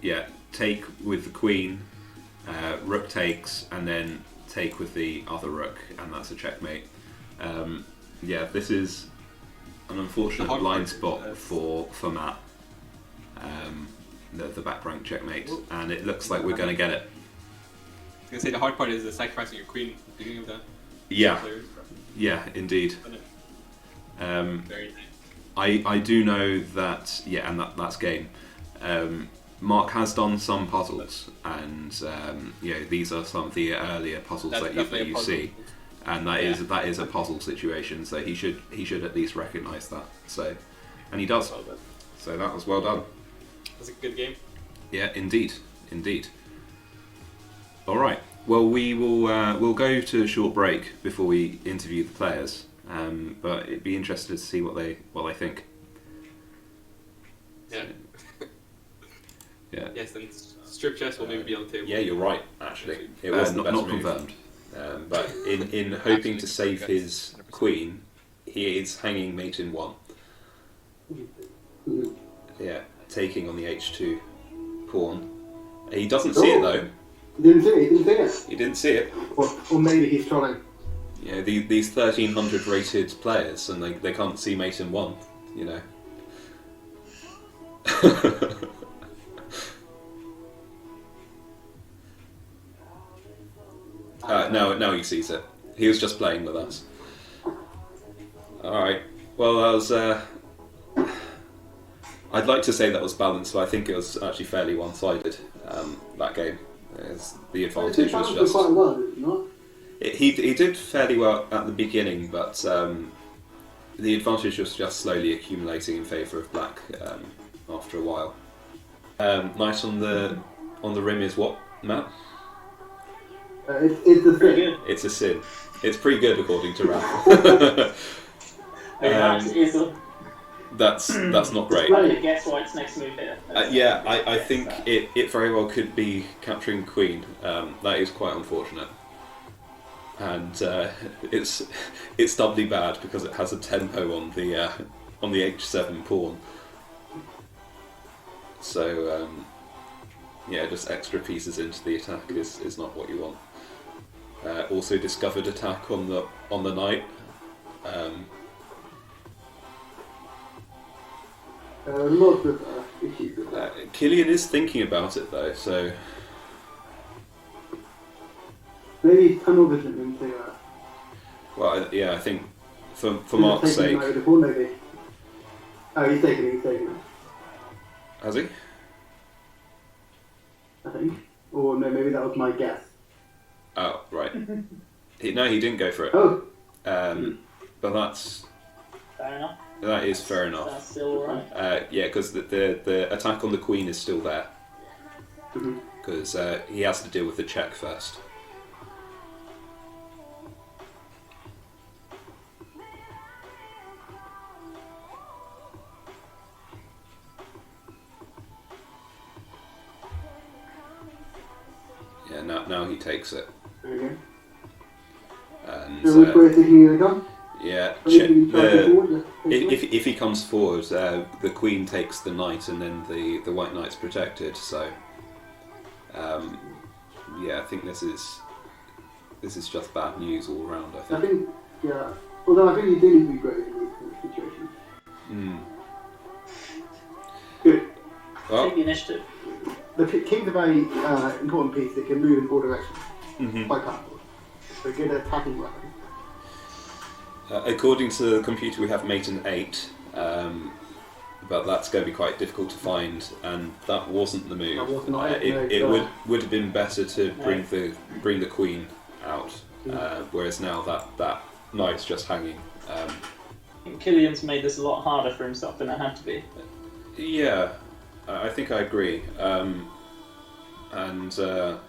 Yeah, take with the queen, rook takes, and then take with the other rook, and that's a checkmate. Yeah, this is an unfortunate blind spot for Matt. The back rank checkmate, and it looks like we're going to get it. I was going to say the hard part is sacrificing your queen at the beginning of that. Yeah, indeed. Very nice. I do know that, and that's game. Mark has done some puzzles, and these are some of the earlier puzzles that you see. and that is a puzzle situation. So he should at least recognise that. So, and he does. Well done. So that was well done. That's a good game. Yeah, indeed. All right. Well, we'll go to a short break before we interview the players. But it'd be interested to see what they think. Yeah. Yeah. Yes, then strip chess will maybe be on the table. Yeah, you're right. Actually, it was not confirmed. But in hoping to save his queen, he is hanging mate in 1. Yeah, taking on the h2 pawn. He doesn't see it though. He didn't see it. He didn't see it. Or maybe he's trolling. Yeah, these 1300 rated players, and they can't see mate in 1. You know. Now he sees it. He was just playing with us. Alright. Well, that was... I'd like to say that was balanced, but I think it was actually fairly one-sided, that game. The advantage was just... quite well, did he not? He did fairly well at the beginning, but the advantage was just slowly accumulating in favour of black after a while. Knight on the rim is what, Matt? It's a sin. It's a sin. It's pretty good according to Ralph. That's not great. Guess White's next move here. Yeah, I think it very well could be capturing queen. That is quite unfortunate, and it's doubly bad because it has a tempo on the h7 pawn. So yeah, just extra pieces into the attack is not what you want. Also discovered attack on the knight. Lots of issues with that. Killian is thinking about it though, so maybe he's tunnel vision into. Well, yeah, I think for Mark's sake. With the pawn, maybe. Oh, he's taking it. Has he? I think. Or no, maybe that was my guess. Oh, right. He didn't go for it. Oh. But that's... Fair enough. That is fair enough. That's still alright. Yeah, because the attack on the queen is still there. Because he has to deal with the check first. Yeah, now he takes it. There we go. And So which way is thinking you're going to come? yeah, if he comes forward, the queen takes the knight, and then the white knight's protected. So, yeah, I think this is just bad news all around. I think. Yeah. Although I think you do need to be brave in these situations. Good. Well, Take the initiative. The king's a very important piece that can move in all directions. Quite powerful. So good attacking weapon. According to the computer, we have mate in 8, but that's going to be quite difficult to find, and that wasn't the move. That was not it would have been better to bring the queen out, whereas now that knight's just hanging. I think Killian's made this a lot harder for himself than it had to be. Yeah, I think I agree. And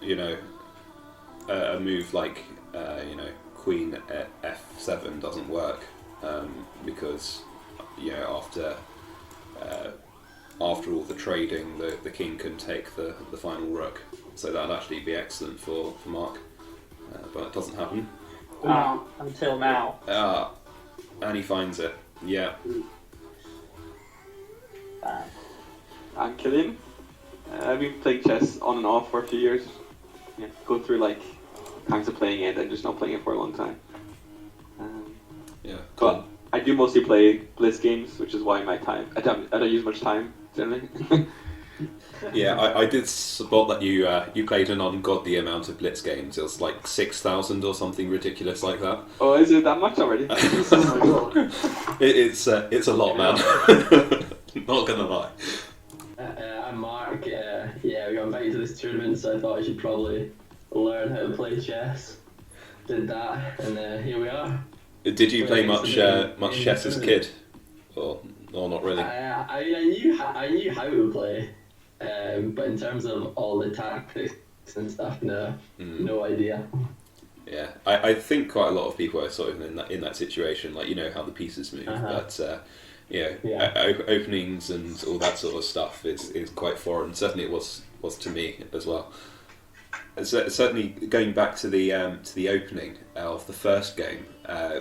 you know, a move like you know, queen at f7 doesn't work because you know, after all the trading, the king can take the final rook. So that'd actually be excellent for Mark, but it doesn't happen. Until now. And he finds it. Yeah. I'm Killian. I've been playing chess on and off for a few years. Yeah, go through like times of playing it and just not playing it for a long time. Yeah. But I do mostly play Blitz games, which is why my time I don't use much time generally. Yeah, I did spot that you played an ungodly amount of Blitz games. It was like 6,000 or something ridiculous like that. Oh, is it that much already? Oh my god. It's a lot, man. Not gonna lie. I'm Mark. Yeah, we got invited to this tournament, so I thought I should probably learn how to play chess. did that, and here we are. Did you play much chess as a kid, or not really? I knew how to play, but in terms of all the tactics and stuff, no idea. Yeah, I think quite a lot of people are sort of in that situation, like how the pieces move, but openings and all that sort of stuff is quite foreign. Certainly, it was to me as well. Certainly, going back to the opening of the first game,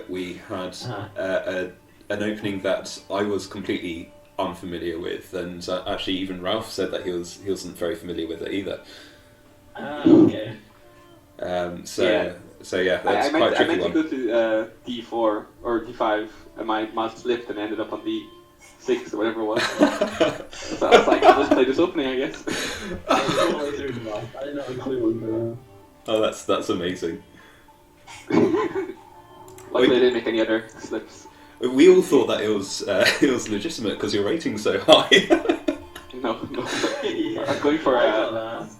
we had an opening that I was completely unfamiliar with, and actually even Ralph said that he wasn't very familiar with it either. Okay. So yeah, that's quite a tricky one. I meant to go to D4 or D5, and my mouse slipped and ended up on D6 or whatever it was. So I was like, I'll just play this opening, I guess. I didn't have a clue. Oh, that's amazing. Luckily, I didn't make any other slips. We all thought that it was legitimate because your rating's so high. No. I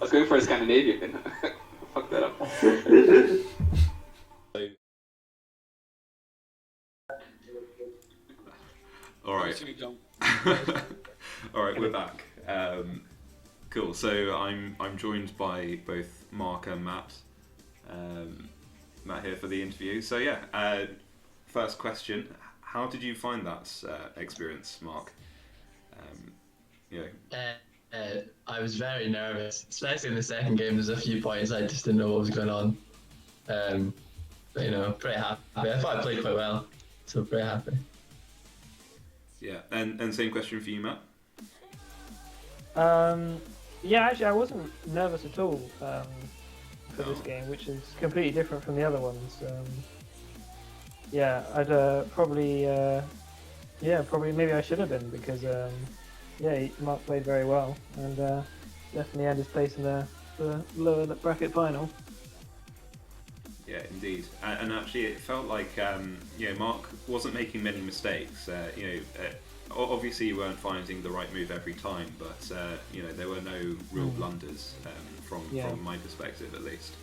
was going for a Scandinavian. Fuck that up. All right. All right, we're back. Cool. So I'm joined by both Mark and Matt. Matt here for the interview. So yeah, first question: how did you find that experience, Mark? I was very nervous, especially in the second game. There's a few points I just didn't know what was going on. But pretty happy. I thought I played quite well, so pretty happy. Yeah, and same question for you, Matt. Yeah, actually, I wasn't nervous at all for this game, which is completely different from the other ones. Yeah, I'd probably maybe I should have been because Mark played very well and definitely had his place in the lower bracket final. Yeah, indeed, and actually it felt like Mark wasn't making many mistakes. Obviously you weren't finding the right move every time, but there were no real blunders from my perspective at least.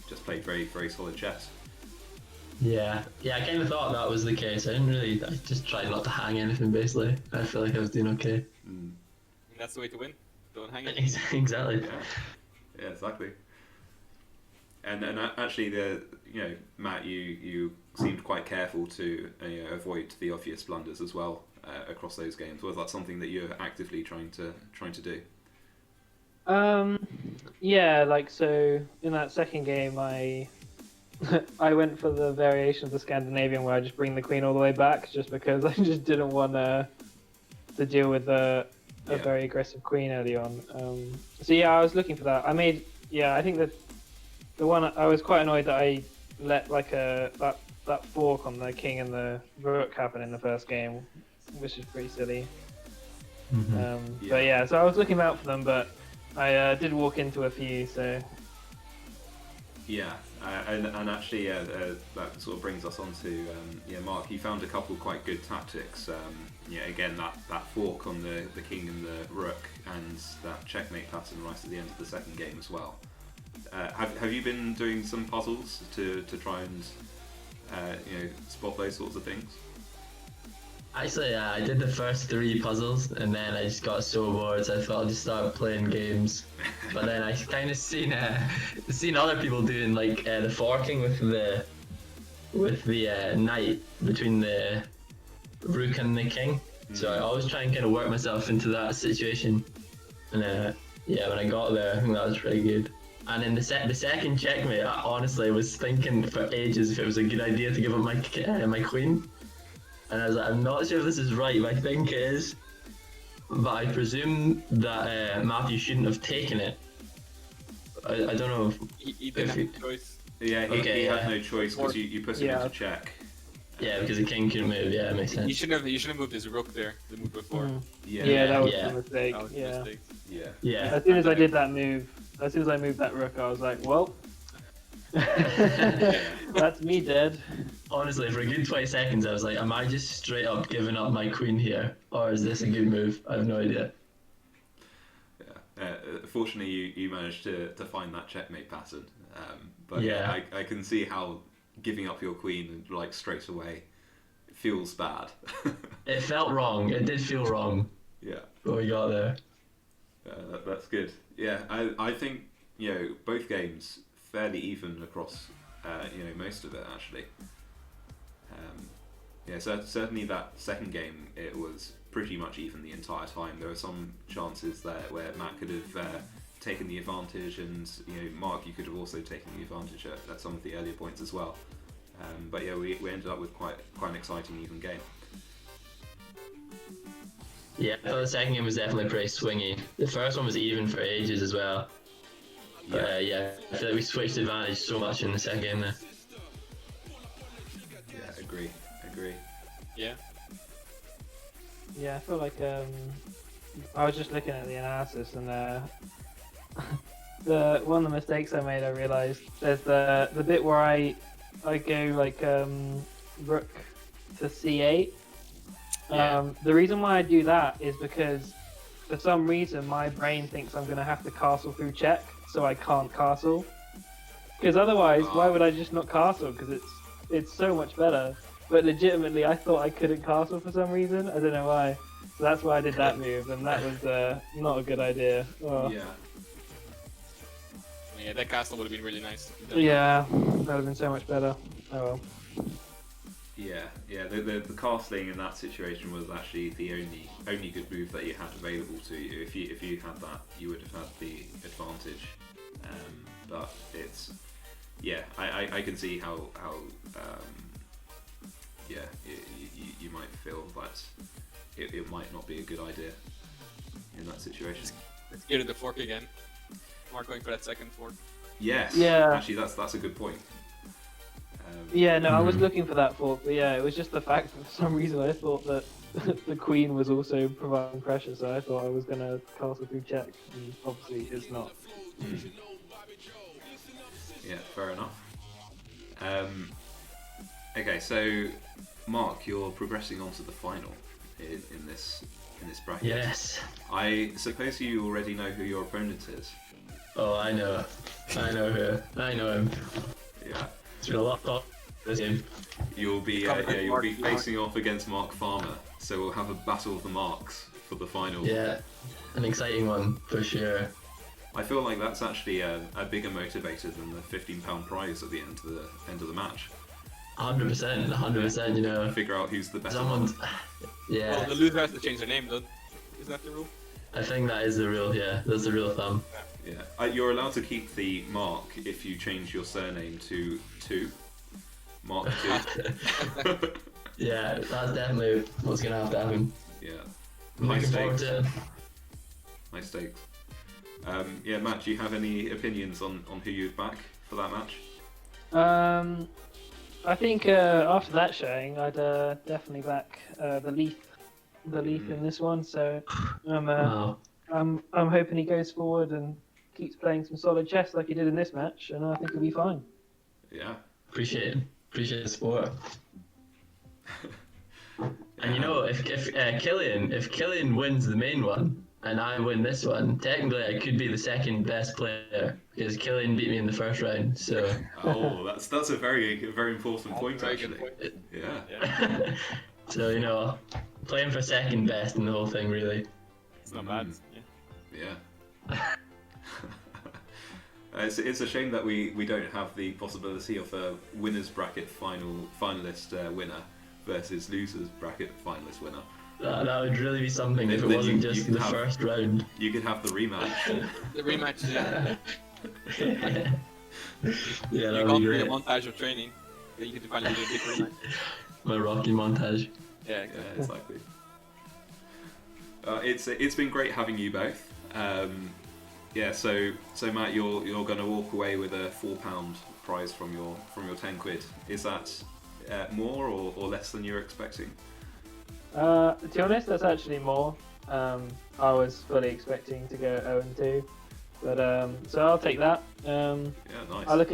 Just played very, very solid chess. Yeah, I kind of thought that was the case. I just tried not to hang anything basically. I feel like I was doing okay. That's the way to win. Don't hang it. Exactly. Yeah, exactly. And actually, Matt, you seemed quite careful to avoid the obvious blunders as well across those games. Was that something that you're actively trying to do? Yeah, so in that second game, I went for the variation of the Scandinavian where I just bring the queen all the way back, just because I just didn't want to deal with a very aggressive queen early on. So yeah, I was looking for that. I think that the one I was quite annoyed that I let that fork on the king and the rook happen in the first game, which is pretty silly. But yeah, so I was looking out for them, but I did walk into a few. So yeah, and actually, that sort of brings us on to Mark. You found a couple quite good tactics. Again, that fork on the king and the rook, and that checkmate pattern right at the end of the second game as well. Have you been doing some puzzles to try and spot those sorts of things? Actually, I did the first 3 puzzles, and then I just got so bored, so I thought I'll just start playing games. But then I kind of seen other people doing the forking with the knight between the rook and the king. So I always try and kind of work myself into that situation. And when I got there, I think that was pretty good. And in the second checkmate, I honestly was thinking for ages if it was a good idea to give up my queen. And I was like, I'm not sure if this is right, but I think it is. But I presume that Matthew shouldn't have taken it. I don't know if... He didn't have a choice. Yeah, he had no choice because you put him into check. Yeah, because the king couldn't move. Yeah, it makes sense. You shouldn't have moved his rook there. The move before. Yeah, that was a mistake. That was a mistake. Yeah. As soon as I did that move, as soon as I moved that rook, I was like, well, that's me dead. Honestly, for a good 20 seconds, I was like, am I just straight up giving up my queen here? Or is this a good move? I have no idea. Yeah. Fortunately, you managed to find that checkmate pattern. But yeah, I can see how giving up your queen like straight away feels bad. It felt wrong. It did feel wrong. Yeah. But we got there. That's good. Yeah, I think both games fairly even across most of it actually. So certainly that second game it was pretty much even the entire time. There were some chances there where Matt could have taken the advantage, and Mark, you could have also taken the advantage at some of the earlier points as well. But yeah, we ended up with quite an exciting even game. Yeah, I thought the second game was definitely pretty swingy. The first one was even for ages as well. But I feel like we switched advantage so much in the second game there. Yeah, agree. Yeah. Yeah, I feel like I was just looking at the analysis, and the one of the mistakes I made, I realised there's the bit where I go like rook to c8. The reason why I do that is because for some reason my brain thinks I'm going to have to castle through check, so I can't castle. Because otherwise, why would I just not castle? Because it's so much better. But legitimately, I thought I couldn't castle for some reason. I don't know why. So that's why I did that move, and that was not a good idea. Oh. Yeah, that castle would have been really nice. Yeah, that would have been so much better. Oh well. Yeah. The castling in that situation was actually the only good move that you had available to you. If you had that, you would have had the advantage. But it's I can see how you might feel that it might not be a good idea in that situation. Let's get to the fork again. Mark going for that second fork. Yes. Yeah. Actually, that's a good point. I was looking for that fork, but it was just the fact that for some reason I thought that the queen was also providing pressure, so I thought I was going to castle through check, and obviously it's not. Yeah, fair enough. Okay, so Mark, you're progressing on to the final in this bracket. Yes. I suppose you already know who your opponent is. Oh, I know her. I know him. Yeah. It's been a lot of this game. You'll be facing off against Mark Farmer, so we'll have a battle of the marks for the final. Yeah, an exciting one for sure. I feel like that's actually a bigger motivator than the £15 prize at the end of the match. 100%. Figure out who's the best. Yeah. Well, the loser has to change their name, though. Is that the rule? I think that is the rule. Yeah, that's the rule of thumb. Yeah, you're allowed to keep the Mark if you change your surname to Mark 2. Yeah, that's definitely what's gonna have to happen. Yeah. Looking forward to it. High stakes. Matt, do you have any opinions on who you'd back for that match? I think after that showing, I'd definitely back the Leaf in this one. So I'm hoping he goes forward and keeps playing some solid chess like he did in this match, and I think he'll be fine. Yeah. Appreciate the support. And if Killian wins the main one and I win this one, technically I could be the second best player because Killian beat me in the first round. So that's a very important point actually. Yeah. So playing for second best in the whole thing really. It's not bad. Yeah. It's a shame that we don't have the possibility of a winners bracket finalist winner versus losers bracket finalist winner. That would really be something if it wasn't just the first round. You could have the rematch. The rematch, yeah. Yeah, that would be great. A montage of training. Then you could finally do a big rematch. My Rocky montage. Yeah, exactly. It's been great having you both. So Matt, you're going to walk away with a £4 prize from your £10. Is that more or less than you're expecting? To be honest, that's actually more. I was fully expecting to go 0-2, but so I'll take that. Nice. I looked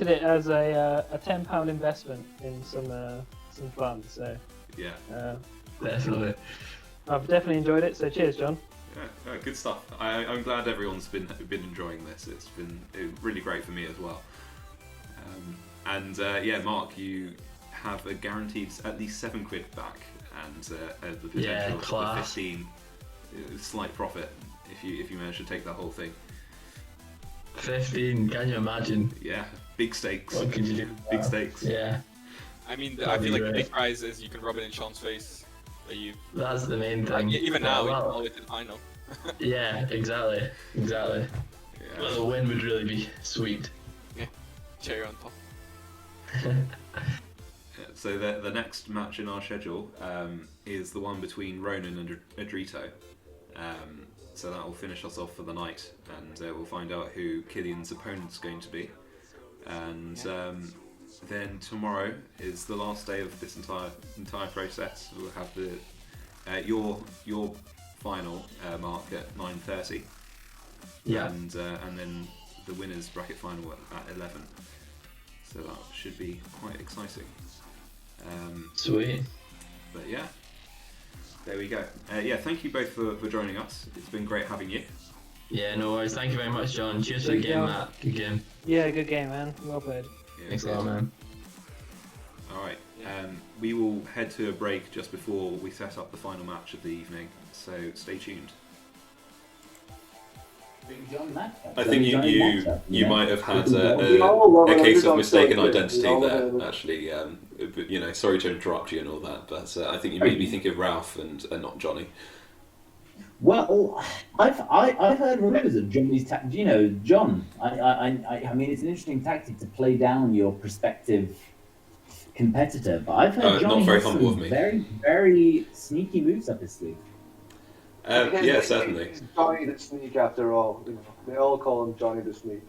at it as a £10 investment in some fun. So yeah, definitely. I've definitely enjoyed it. So cheers, John. Yeah, good stuff. I'm glad everyone's been enjoying this. It's been really great for me as well. Yeah, Mark, you have a guaranteed at least £7 back, and the potential for 15 slight profit if you manage to take that whole thing. 15, can you imagine? Yeah, big stakes. What could you do? Big stakes. Yeah. I mean, I feel like the big prize is you can rub it in Sean's face. That's the main thing. Even now, well, it's in final. Yeah, exactly. Yeah. Well, the win would really be sweet. Yeah, cherry on top. So the next match in our schedule is the one between Ronan and Adrito. So that will finish us off for the night, and we'll find out who Killian's opponent's going to be. And then tomorrow is the last day of this entire process. We'll have your final, Mark, at 9:30. Yeah. And then the winners bracket final at 11. So that should be quite exciting. Sweet. But yeah, there we go. Yeah, thank you both for joining us. It's been great having you. Yeah, no worries. Thank you very much, John. Cheers for the game, Matt. Good game. Yeah, good game, man. Well played. Yeah, thanks a lot, man. Alright, we will head to a break just before we set up the final match of the evening, so stay tuned. I think you might have had a case of mistaken identity there, actually. Sorry to interrupt you and all that, but I think you made me think of Ralph and not Johnny. Well, I've heard rumors of Johnny's tactic. You know, John. I mean, it's an interesting tactic to play down your prospective competitor, but I've heard Johnny has some very, very sneaky moves up his sleeve. Yeah, certainly. Johnny the Sneak, after all. You know, they all call him Johnny the Sneak.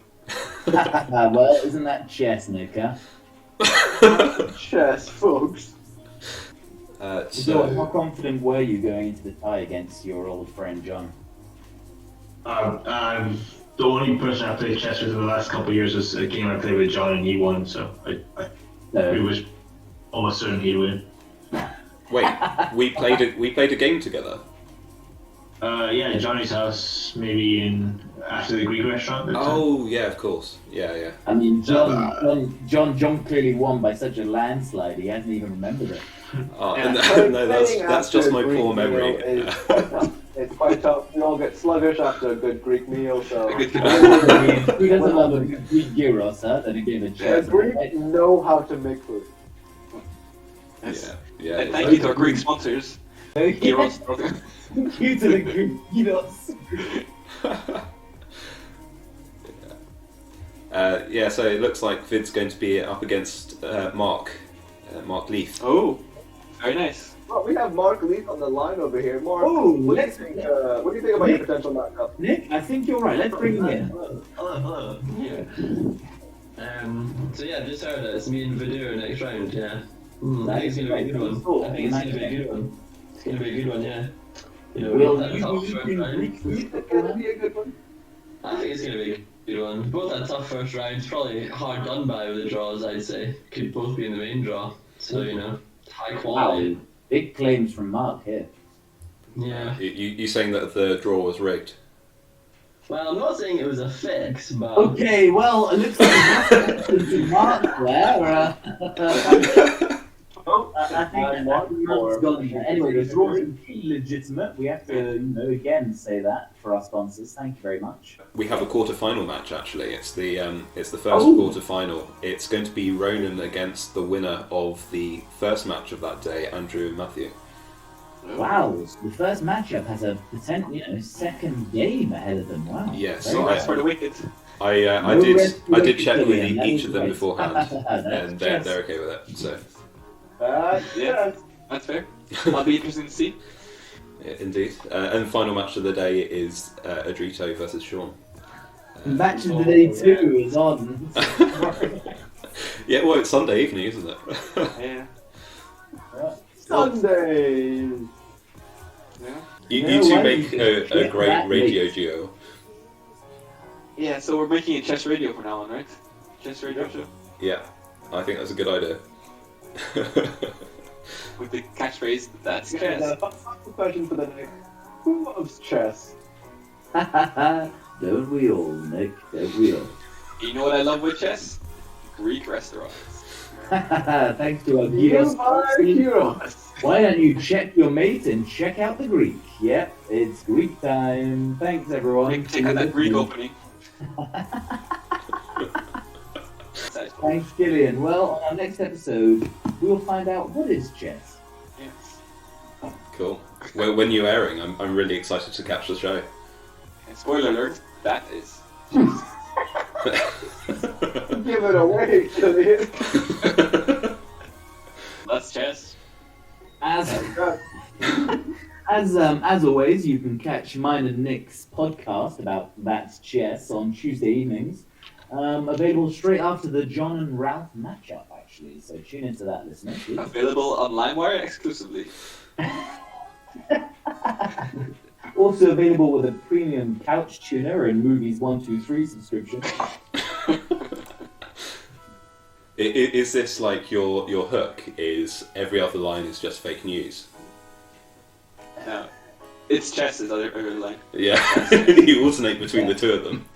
Well, isn't that chess, Nick? Huh? Chess, folks. So, how confident were you going into the tie against your old friend John? The only person I played chess with in the last couple of years was a game I played with John, and he won. So it was almost certain he'd win. Wait, we played a game together. Yeah, Johnny's house, maybe after the Greek restaurant. Oh, yeah, of course. Yeah. I mean, John clearly won by such a landslide, he hasn't even remembered it. No, that's just my poor memory. It's quite tough. You all get sluggish after a good Greek meal, so... Who doesn't love a Greek gyros, huh? Then a game of chess. The Greeks know how to make food. Yeah. And thank you to our Greek sponsors. Gyros. Thank you to the Greek gyros. Yeah, so it looks like Vid's going to be up against Mark Leith. Oh, very nice. Well, we have Mark Leith on the line over here. Mark, what do you think about your potential matchup? Nick, I think you're right. Let's bring him in. Hello. Yeah. So yeah, just heard it. It's me and Vidur next round. Yeah. I think it's gonna be a good one. I think it's gonna be a good one. It's gonna be a good one. Yeah. You know, Will both you tough be first in round. Greek food? It's going to be a good one. I think it's gonna be a good one. Both had tough first rounds. Probably hard done by with the draws. I'd say could both be in the main draw. So high quality. Wow. Big claims from Mark here. Yeah. You saying that the draw was rigged? Well, I'm not saying it was a fix, but... Okay, well, it looks like it's Mark there. I think Mark's gone there. Anyway, the draw is completely legitimate. We have to, again say that for our sponsors. Thank you very much. We have a quarter-final match, actually. It's the first quarter-final. It's going to be Ronan against the winner of the first match of that day, Andrew and Matthew. Wow, the first matchup has a potential, second game ahead of them. Wow. Yes, for the wicked. I did check with each of them beforehand, and they're okay with it. So. Yeah, that's fair. That'll be interesting to see. Yeah, indeed. And the final match of the day is Adrito versus Sean. Match of the day too is on. Yeah, well, it's Sunday evening, isn't it? Yeah. Sundays! Yeah. You two make a great radio duo. Yeah, so we're making a chess radio from now on, right? Chess radio show? Yeah, I think that's a good idea. With the catchphrase, that's chess. Final question for the night. Who loves chess? Don't we all, Nick? Don't we all? You know what I love with chess? Greek restaurants. Thanks to our Gyros. Why don't you check your mate and check out the Greek? Yep, it's Greek time. Thanks, everyone. Check out that Greek opening. Thanks, Gillian. Well, on our next episode, we'll find out what is chess. Yes. Cool. Well, when you're airing, I'm really excited to catch the show. And spoiler alert, that is. Give it away, Gillian. That's chess. As always, you can catch mine and Nick's podcast about That's Chess on Tuesday evenings. Available straight after the John and Ralph matchup, actually. So tune into that, listeners. Available on LimeWire exclusively. Also available with a premium couch tuner and Movies 123 subscription. Is this like your hook? Is every other line is just fake news? No. It's chess is other line. Yeah, you alternate between the two of them.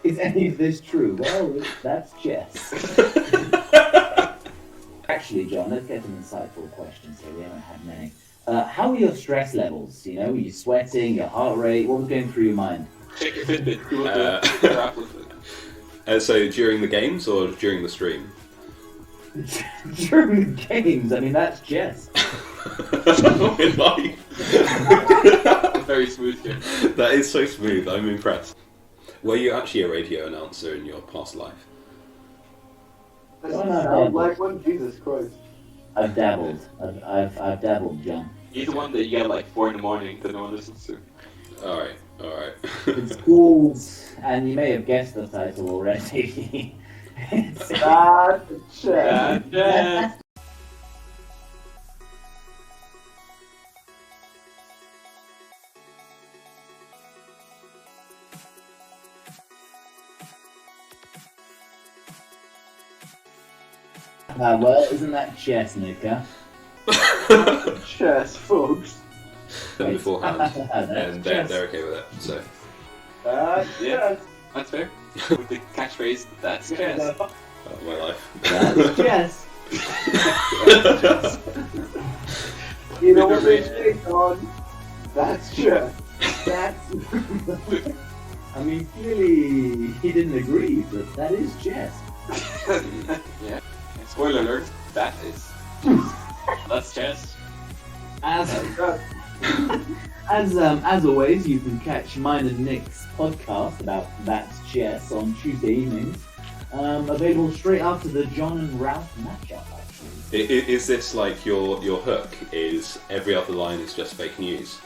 Is any of this true? Well, that's chess. Actually, John, let's get some insightful questions here. We haven't had many. How are your stress levels? You know, are you sweating, your heart rate? What was going through your mind? Check your Fitbit. So during the games or during the stream? During the games, I mean, that's chess. In life. Very smooth here. That is so smooth, I'm impressed. Were you actually a radio announcer in your past life? Like one, Jesus Christ. I've dabbled. I've dabbled, John. He's the one that you get like 4 in the morning that no one listens to. Alright. It's called, and you may have guessed the title already. It's That's chess. Well, isn't that chess, Nika? Chess, folks. Them beforehand, and they're okay with it. So. Yeah, that's fair. With the catchphrase, that's chess. Oh, my life. That's chess. You know what they say, Don? That's chess. That's. I mean, clearly he didn't agree, but that is chess. Yeah. And spoiler alert, that is. That's chess. As always, you can catch mine and Nick's podcast about That's Chess on Tuesday evenings. Available straight after the John and Ralph matchup, actually. Is this like your hook? Is every other line is just fake news?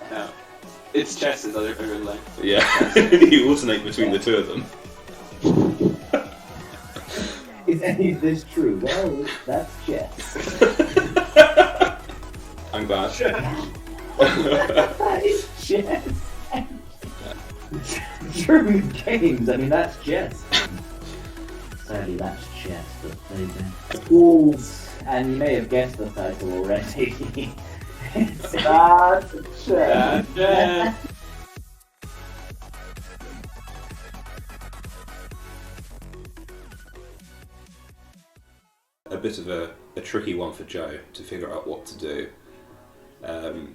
No. It's chess is other line. Yeah, you alternate between the two of them. Is any of this true? Well, that's chess. I'm glad. That is chess. During games, I mean, that's chess. Sadly, that's chess, but there you go. Schools, and you may have guessed the title already. That's chess. A bit of a tricky one for Joe to figure out what to do.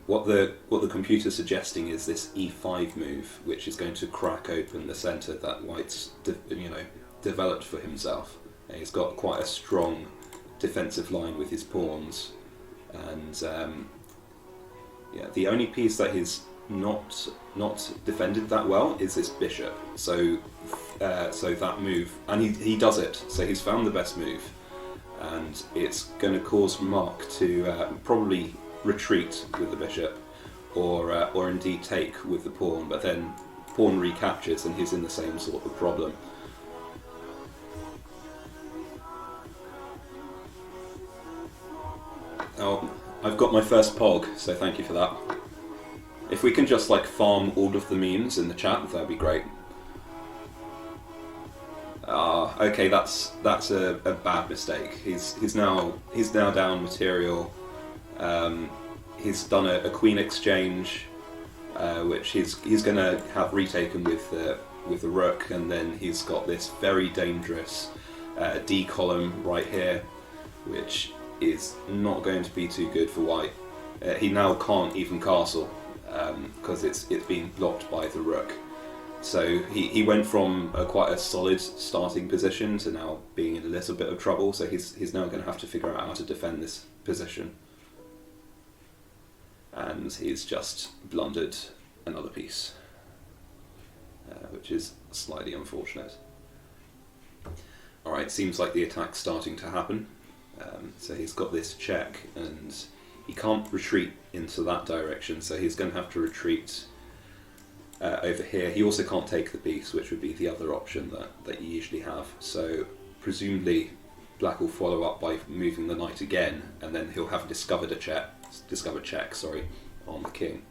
What the computer's suggesting is this e5 move, which is going to crack open the centre that White's developed for himself. And he's got quite a strong defensive line with his pawns, and the only piece that he's not defended that well is this bishop. So that move, and he does it. So he's found the best move, and it's going to cause Mark to probably retreat with the bishop, or indeed take with the pawn, but then pawn recaptures and he's in the same sort of problem. Oh, I've got my first pog, so thank you for that. If we can just farm all of the memes in the chat, that'd be great. Okay, that's a bad mistake. He's now down material. He's done a queen exchange, which he's going to have retaken with the rook, and then he's got this very dangerous D column right here, which is not going to be too good for white. He now can't even castle because it's been blocked by the rook. So he went from quite a solid starting position to now being in a little bit of trouble. So he's now going to have to figure out how to defend this position. And he's just blundered another piece, which is slightly unfortunate. Alright, seems like the attack's starting to happen. So he's got this check, and he can't retreat into that direction, so he's going to have to retreat over here. He also can't take the piece, which would be the other option that you usually have. So presumably black will follow up by moving the knight again, and then he'll have discovered check on the king.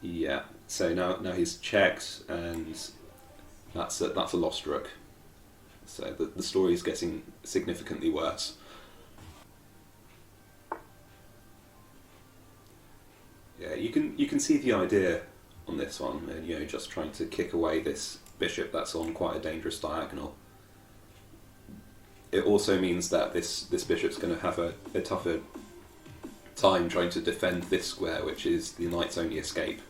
Yeah, so now he's checked, and that's a lost rook. So the story is getting significantly worse. Yeah, you can see the idea on this one, and just trying to kick away this bishop that's on quite a dangerous diagonal. It also means that this bishop's going to have a tougher time trying to defend this square, which is the knight's only escape.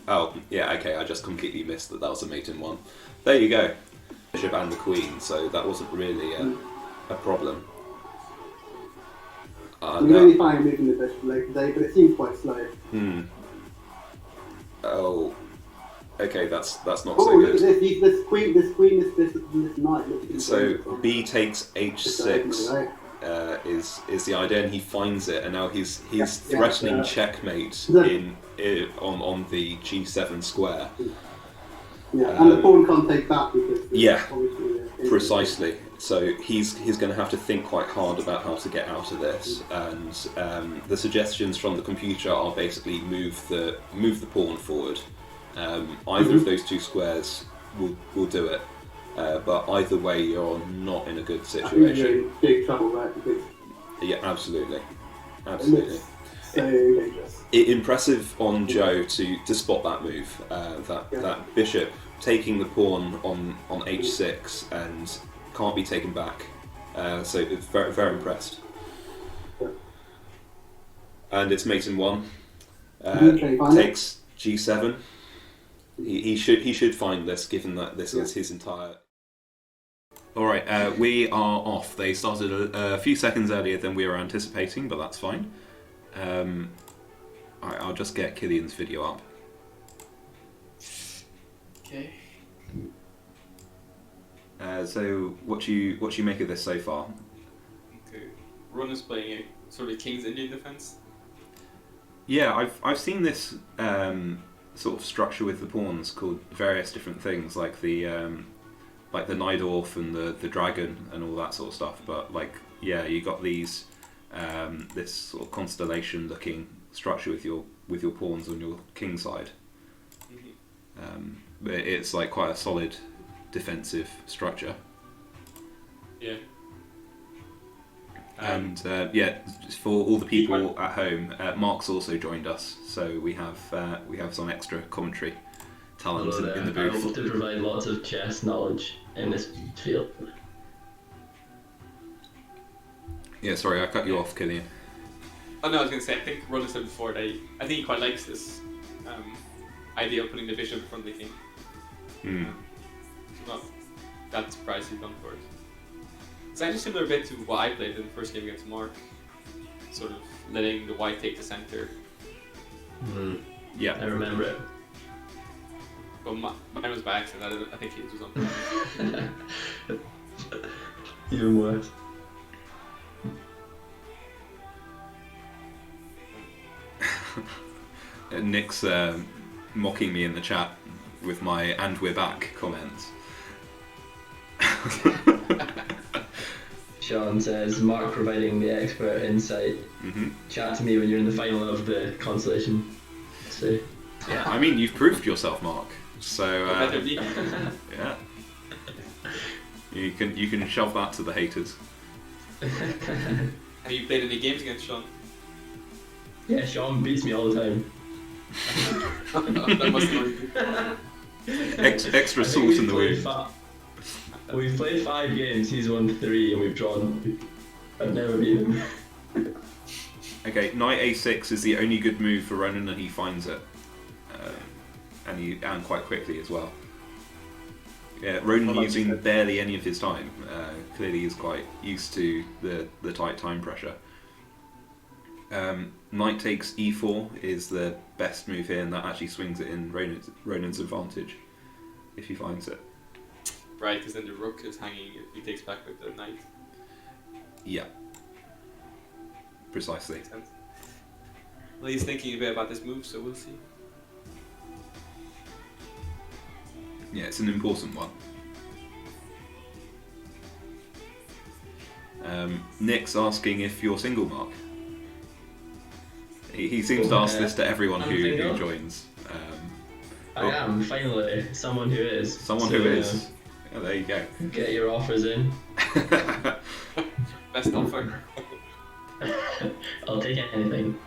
Oh, yeah, okay, I just completely missed that was a mate in one. There you go. Bishop and the queen, so that wasn't really a problem. I'm really fine moving the bishop later today, but it seems quite slow. Oh, okay, that's not so good. This queen, this bishop, and this knight. So B takes h6 is the idea, and he finds it, and now he's threatening checkmate on the g7 square. Yeah, and the pawn can't take that because precisely. So he's going to have to think quite hard about how to get out of this, and the suggestions from the computer are basically move the pawn forward. Either of those two squares will do it, but either way you're not in a good situation. You're in big trouble, right? Because yeah, absolutely. So dangerous. Impressive on Joe to spot that move. That bishop taking the pawn on h6 and can't be taken back. So it's very, very impressed. And it's mate in one. Takes g7. He should find this, given that this is his entire. Alright, we are off. They started a few seconds earlier than we were anticipating, but that's fine. Alright, I'll just get Killian's video up. Okay. So what you make of this so far? Okay. Ron is playing a sort of King's Indian defense. Yeah, I've seen this sort of structure with the pawns called various different things, like the Najdorf and the dragon and all that sort of stuff. But you got these this sort of constellation looking structure with your pawns on your king side. But it's like quite a solid defensive structure. Yeah. And for all the people at home, Mark's also joined us, so we have some extra commentary talent in the booth. I hope to provide lots of chess knowledge in this field. Yeah, sorry, I cut you off, Killian. Oh no, I was going to say, I think Ron said before that I think he quite likes this idea of putting the bishop in front of the king. Not that surprised he's gone for it. It's actually similar a bit to what I played in the first game against Mark, sort of letting the white take the center. Yeah, I remember it. But mine was by accident. I think his was on purpose. Even worse. Nick's mocking me in the chat with my "and we're back" comments. Sean says, Mark providing the expert insight. Chat to me when you're in the final of the consolation. So, yeah, I mean, you've proved yourself, Mark. So, yeah. You can shove that to the haters. Have you played any games against Sean? Yeah, Sean beats me all the time. That must be Extra salt in the wound. We've played 5 games, he's won 3 and we've drawn. I've never beat him. Okay, knight a6 is the only good move for Ronan, and he finds it, and quite quickly as well. Yeah, Ronan using barely any of his time. Clearly, he's quite used to the tight time pressure. Knight takes e4 is the best move here, and that actually swings it in Ronan's advantage if he finds it. Right, because then the rook is hanging if he takes back with the knight. Yeah. Precisely. Well, he's thinking a bit about this move, so we'll see. Yeah, it's an important one. Nick's asking if you're single, Mark. He seems to ask this to everyone who joins. I am, finally, someone who is. Someone who is. Yeah, there you go. Get your offers in. Best offer. I'll take anything.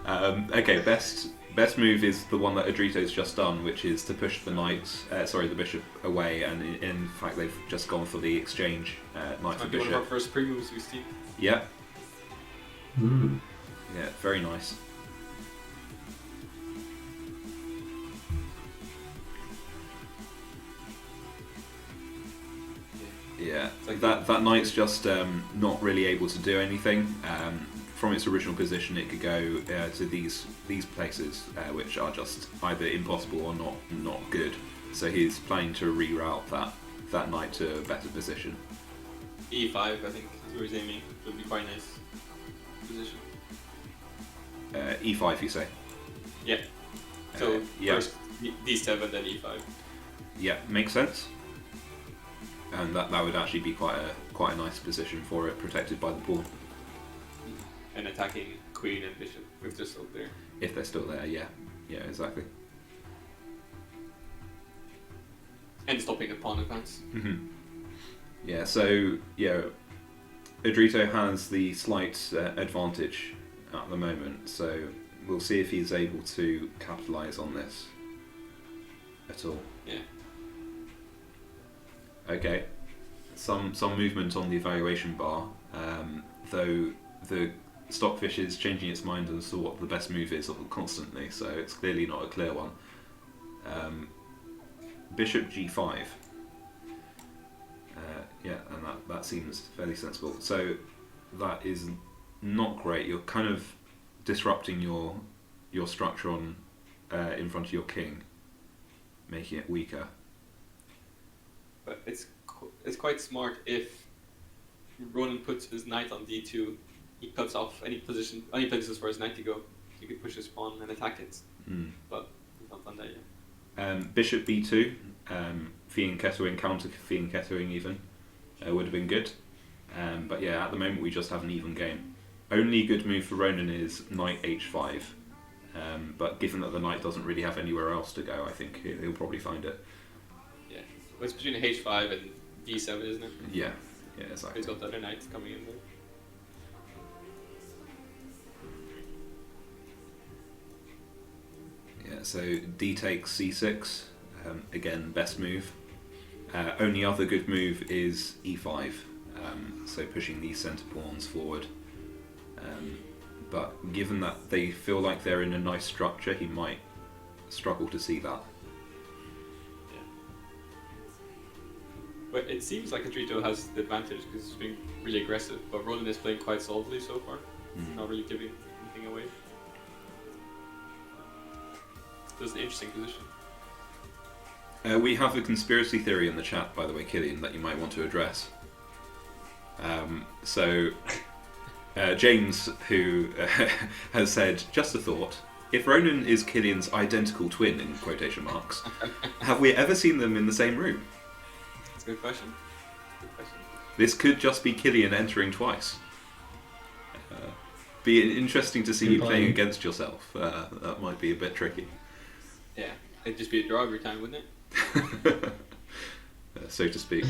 Okay, best move is the one that Adrito's just done, which is to push the the bishop away, and in fact they've just gone for the exchange, knight for bishop. One of our first pre-moves we see. Yeah. Mm. Yeah, very nice. Yeah, like that knight's just not really able to do anything. From its original position, it could go to these places, which are just either impossible or not good. So he's planning to reroute that knight to a better position. E5, I think, is where he's aiming. Would be quite a nice position. E5, you say? Yeah. So first D7, then E5. Yeah, makes sense. And that would actually be quite a nice position for it, protected by the pawn. And attacking queen and bishop if they're still there. If they're still there, yeah. Yeah, exactly. And stopping the pawn advance. Mm-hmm. Yeah, so, yeah, Adrito has the slight advantage at the moment, so we'll see if he's able to capitalise on this at all. Yeah. Okay, some movement on the evaluation bar, though the Stockfish is changing its mind as to what the best move is constantly, so it's clearly not a clear one. Bishop g5. Yeah, and that seems fairly sensible. So that is not great. You're kind of disrupting your structure on in front of your king, making it weaker. But it's quite smart if Ronan puts his knight on d2, he cuts off any places for his knight to go. He could push his pawn and attack it. Mm. But he's not done that yet. Bishop b2, Fianchettoing, counter Fianchettoing even, would have been good. But yeah, at the moment we just have an even game. Only good move for Ronan is knight h5. But given that the knight doesn't really have anywhere else to go, I think he'll probably find it. Yeah, well, it's between h5 and d7, isn't it? Yeah, exactly. He's got the other knight coming in there. Yeah, so d takes c6, again best move. Only other good move is e5, so pushing these centre pawns forward. But given that they feel like they're in a nice structure, he might struggle to see that. Yeah. But it seems like Adrito has the advantage because he's being really aggressive, but Ronan is playing quite solidly so far. Not really giving anything away. So it's an interesting position. We have a conspiracy theory in the chat, by the way, Killian, that you might want to address. James, who has said, just a thought, if Ronan is Killian's identical twin, in quotation marks, have we ever seen them in the same room? That's a good question. This could just be Killian entering twice. Be interesting to see you playing against yourself. That might be a bit tricky. Yeah, it'd just be a draw every time, wouldn't it? So to speak.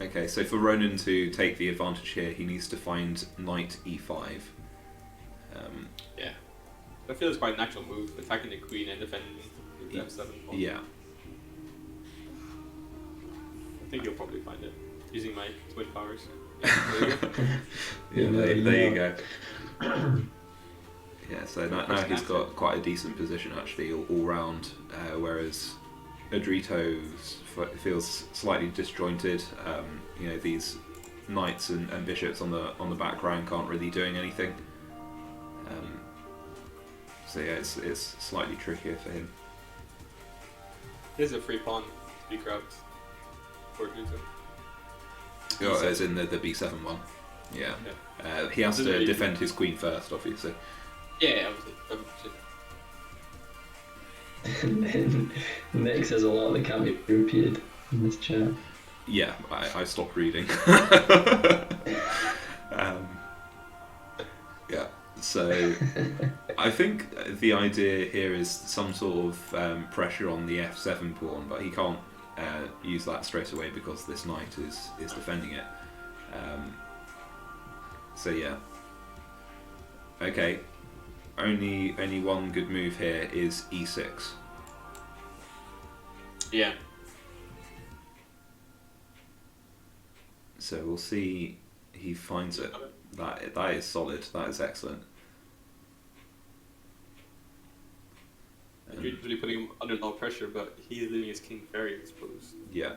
Okay, so for Ronan to take the advantage here, he needs to find knight e5. Yeah. I feel it's quite a natural move, attacking the queen and defending the f7 pawn. Yeah. I think you'll probably find it, using my twin powers. Yeah, there you go. Yeah, so now he's got quite a decent position actually, all round, whereas Adrito feels slightly disjointed. You know, these knights and bishops on the background can't really doing anything. So yeah, it's slightly trickier for him. Here's a free pawn to be grabbed for Adrito. Oh, as in the b7 one. Yeah. He has to defend his queen first, obviously. Yeah, obviously. Nick says a lot that can't be repeated in this chat. Yeah, I stopped reading. Yeah, so I think the idea here is some sort of pressure on the f7 pawn, but he can't use that straight away because this knight is defending it. So yeah. Okay. Only one good move here is e6. Yeah. So we'll see. He finds it. That is solid. That is excellent. You're really putting him under a lot of pressure, but he's leaving his king very exposed. Yeah,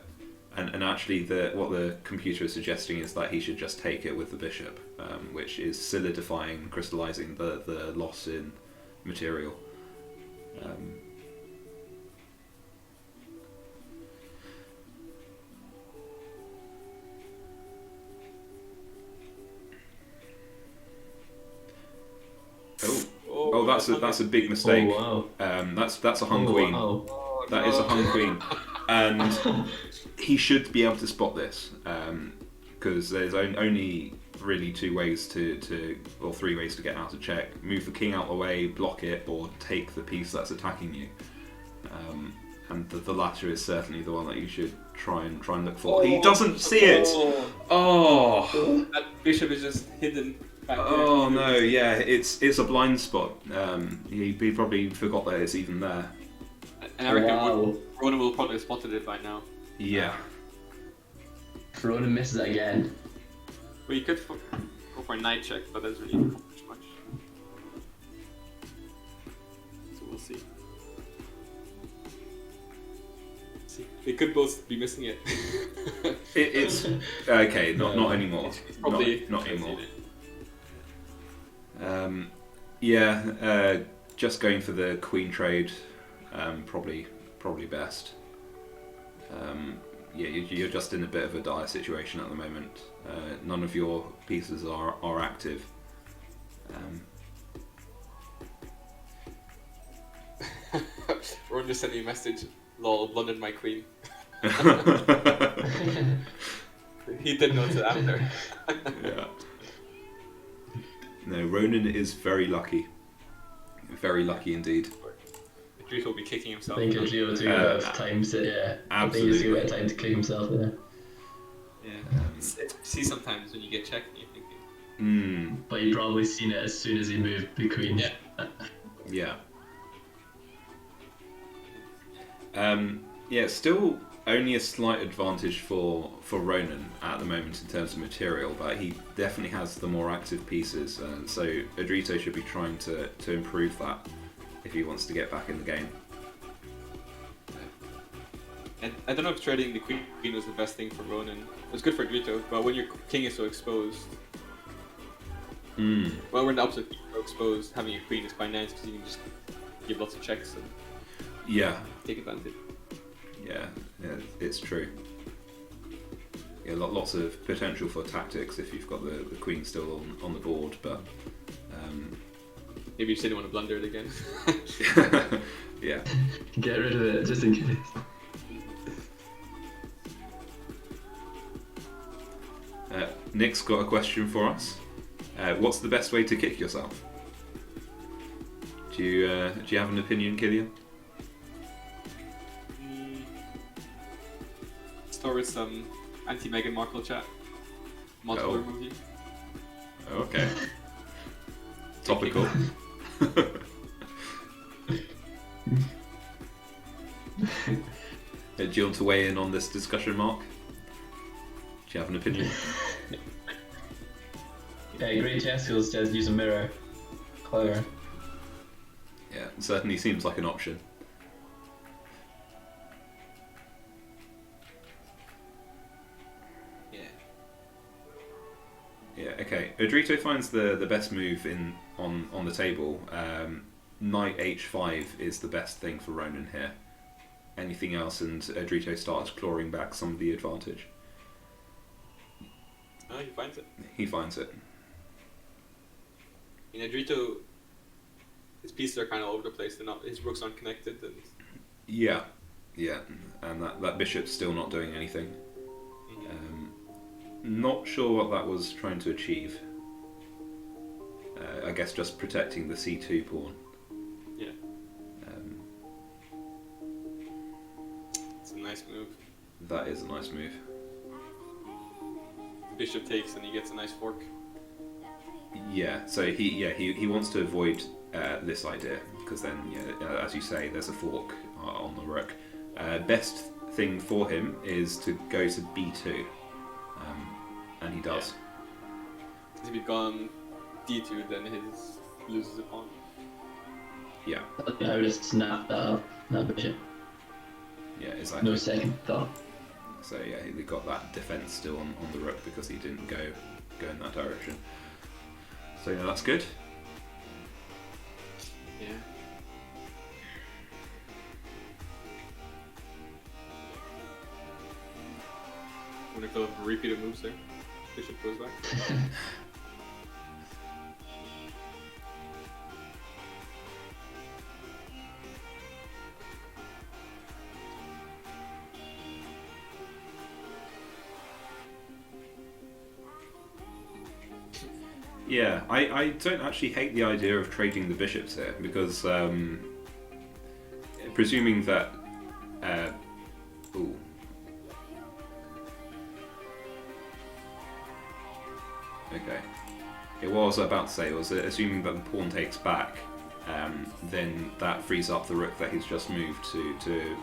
and actually, what the computer is suggesting is that he should just take it with the bishop, which is solidifying, crystallizing the loss in material. Oh, that's a big mistake. Oh, wow. That's a hung queen. Wow. That is a hung queen, and he should be able to spot this because there's only really two ways or three ways to get out of check: move the king out the way, block it, or take the piece that's attacking you. And the latter is certainly the one that you should try and look for. He doesn't see it. Oh, that bishop is just hidden. Oh no, yeah, it's a blind spot. He probably forgot that it's even there. And I reckon Ronan will probably have spotted it by now. Yeah. Ronan misses it again. Well, you could go for a knight check, but that's really not much. So we'll see. They could both be missing it. It's okay. Not anymore. It's probably not anymore. Just going for the queen trade, probably best. You're just in a bit of a dire situation at the moment. None of your pieces are active. Ron just sent me a message. Lol, blundered my queen. He didn't notice it after. Yeah. No, Ronan is very lucky. Very lucky indeed. Adrito will be kicking himself. I think Adrito will take a bit of time to, yeah. Absolutely. I think he's got a bit of time to kick himself there. Yeah. See sometimes when you get checked and you're thinking. But you've probably seen it as soon as he moved the queen. Yeah. Yeah. Still only a slight advantage for Ronan at the moment in terms of material, but he definitely has the more active pieces, so Adrito should be trying to improve that if he wants to get back in the game. And I don't know if trading the queen was the best thing for Ronan. It was good for Adrito, but when your king is so exposed, well, we're in the opposite, so exposed, having your queen is quite nice because you can just give lots of checks and take advantage. Yeah, it's true. Yeah, lots of potential for tactics if you've got the queen still on the board, but maybe you just didn't want to blunder it again. Yeah. Get rid of it just in case. Nick's got a question for us. What's the best way to kick yourself? Do you have an opinion, Killian? Start with some anti-Meghan Markle chat. Multiple movie. Okay. Topical. Do you want to weigh in on this discussion, Mark? Do you have an opinion? Yeah, great chess skills says use a mirror. Clever. Yeah, it certainly seems like an option. Yeah, okay. Odrito finds the best move on the table. Knight h5 is the best thing for Ronan here. Anything else, and Odrito starts clawing back some of the advantage. Oh, he finds it. He finds it. In Odrito, his pieces are kind of all over the place. His rooks aren't connected. And... Yeah, and that bishop's still not doing anything. Not sure what that was trying to achieve. I guess just protecting the c2 pawn. Yeah. It's a nice move. That is a nice move. Bishop takes and he gets a nice fork. Yeah, so he wants to avoid this idea, because then, as you say, there's a fork on the rook. Best thing for him is to go to b2. And he does. Yeah. If he'd gone d2, then his loses a pawn. Yeah. I would have snapped that bishop. Yeah, exactly. No second thought. So yeah, he got that defense still on the rook because he didn't go in that direction. So yeah, that's good. Yeah. Wonder if they'll have a repeat of moves there. Bishop goes back. Yeah, I don't actually hate the idea of trading the bishops here, because presuming that ooh. Okay. What I was about to say was assuming that the pawn takes back, then that frees up the rook that he's just moved to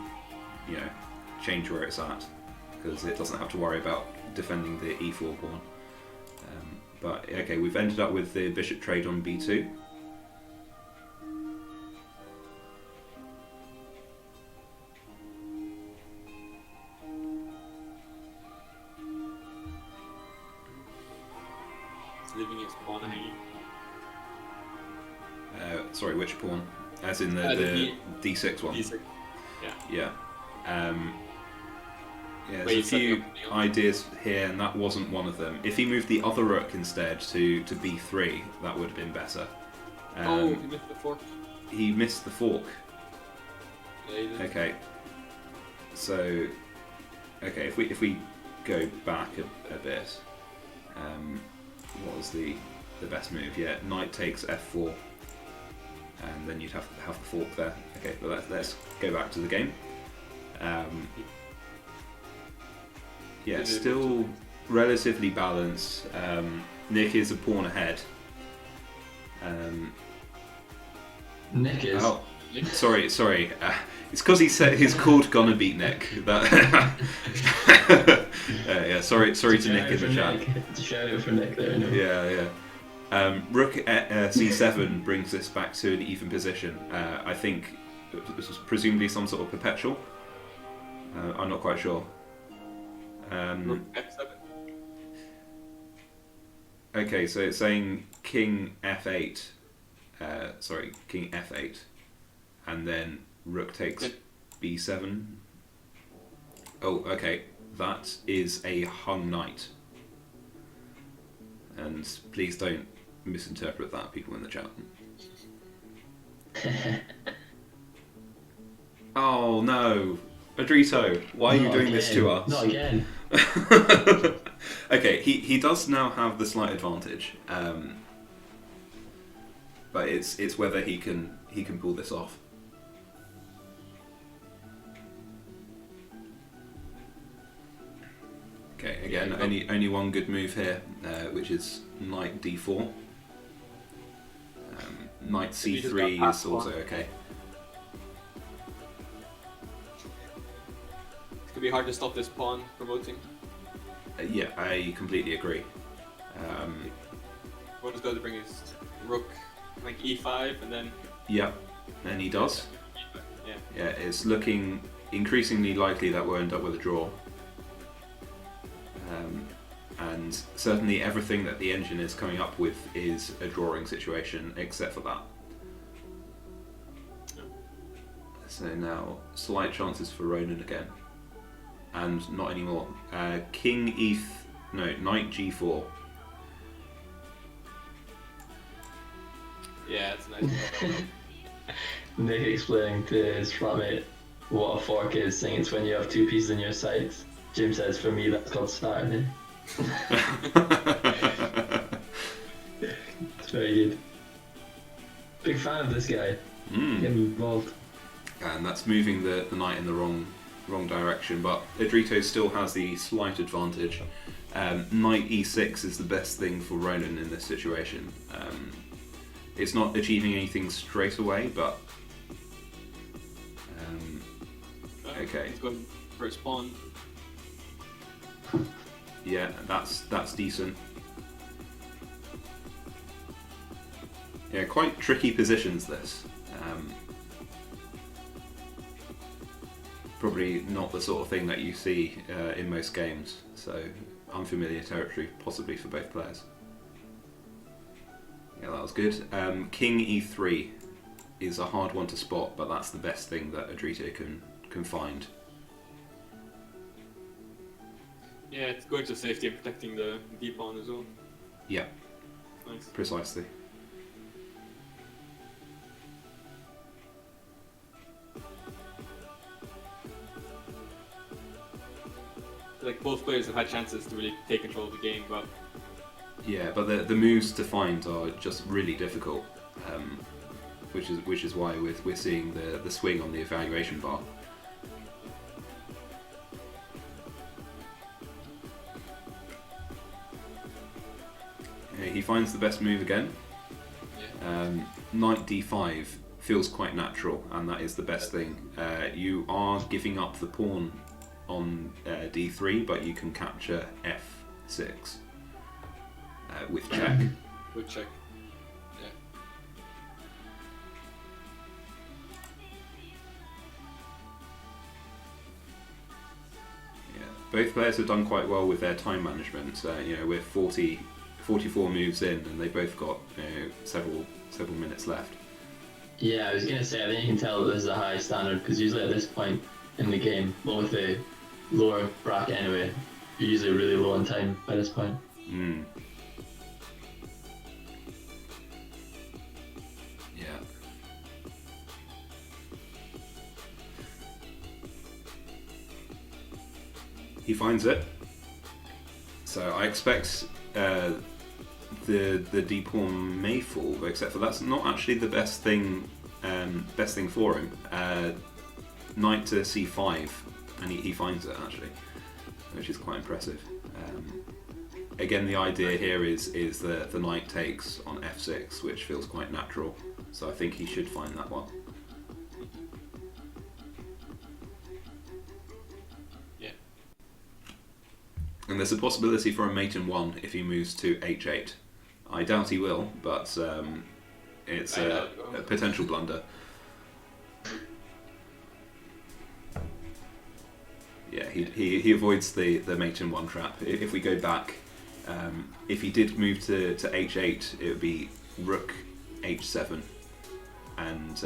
change where it's at, because it doesn't have to worry about defending the e4 pawn. But okay, we've ended up with the bishop trade on b2. Leaving his pawn hanging. Sorry, which pawn? As in the d6 one? D6. Yeah. Yeah, there's a few ideas here, and that wasn't one of them. If he moved the other rook instead to b3, that would have been better. He missed the fork. He missed the fork. Yeah, he did. Okay. So, if we go back a bit, what was the best move? Yeah, knight takes f4, and then you'd have the fork there. Okay, but let's go back to the game. Yeah, still relatively balanced. Nick is a pawn ahead. Nick is? Oh, sorry. It's because he said he's called Gonna Beat Nick. Yeah, sorry to Nick in the chat. It's a shout out for Nick there. No? Yeah. Rook at c7 brings this back to an even position. I think this was presumably some sort of perpetual. I'm not quite sure. Rook f7. Okay, so it's saying king f8. King f8, and then rook takes b7. Oh, okay, that is a hung knight. And please don't misinterpret that, people in the chat. Oh no, Odrito, why are you doing this to us? Not again. Okay, he does now have the slight advantage, but it's whether he can pull this off. Okay, again, only one good move here, which is knight d4. Knight c3 is also okay. It's gonna be hard to stop this pawn promoting. Yeah, I completely agree. What has got to bring his rook, like e5, and then. Yeah, and he does. Yeah. Yeah, it's looking increasingly likely that we'll end up with a draw. And certainly everything that the engine is coming up with is a drawing situation, except for that. So now, slight chances for Ronan again. And not anymore. Knight g4. Yeah, it's nice. Nick explaining to his flatmate what a fork is, saying it's when you have two pieces on your sides. Jim says, for me, that's called starting. It's very good. Big fan of this guy. Get involved. And that's moving the knight in the wrong direction, but Adrito still has the slight advantage. Knight e6 is the best thing for Ronan in this situation. It's not achieving anything straight away, but okay. He's going for his pawn. Yeah, that's decent. Yeah, quite tricky positions this. Probably not the sort of thing that you see in most games, so unfamiliar territory possibly for both players. Yeah, that was good. King e3 is a hard one to spot, but that's the best thing that Adrito can find. Yeah, it's going to safety and protecting the d pawn as well. Yeah, nice. Precisely. Like both players have had chances to really take control of the game, but yeah, but the moves to find are just really difficult, which is why we're seeing the swing on the evaluation bar. He finds the best move again. Knight d5 feels quite natural, and that is the best thing. You are giving up the pawn on d3, but you can capture f6 with check. With check. Yeah. Yeah. Both players have done quite well with their time management. We're 44 moves in, and they both got several minutes left. Yeah, I was gonna say, I think you can tell that this is a high standard, because usually at this point in the game, well, with the lower bracket anyway, you're usually really low on time by this point. Yeah. He finds it. So I expect the d pawn may fall, except for that's not actually the best thing for him. Knight to c5, and he finds it actually, which is quite impressive. Again, the idea here is that the knight takes on f6, which feels quite natural. So I think he should find that one. Yeah. And there's a possibility for a mate in 1 if he moves to h8. I doubt he will, but it's a potential blunder. Yeah, he avoids the mate in 1 trap. If we go back, if he did move to h8, it would be rook h7, and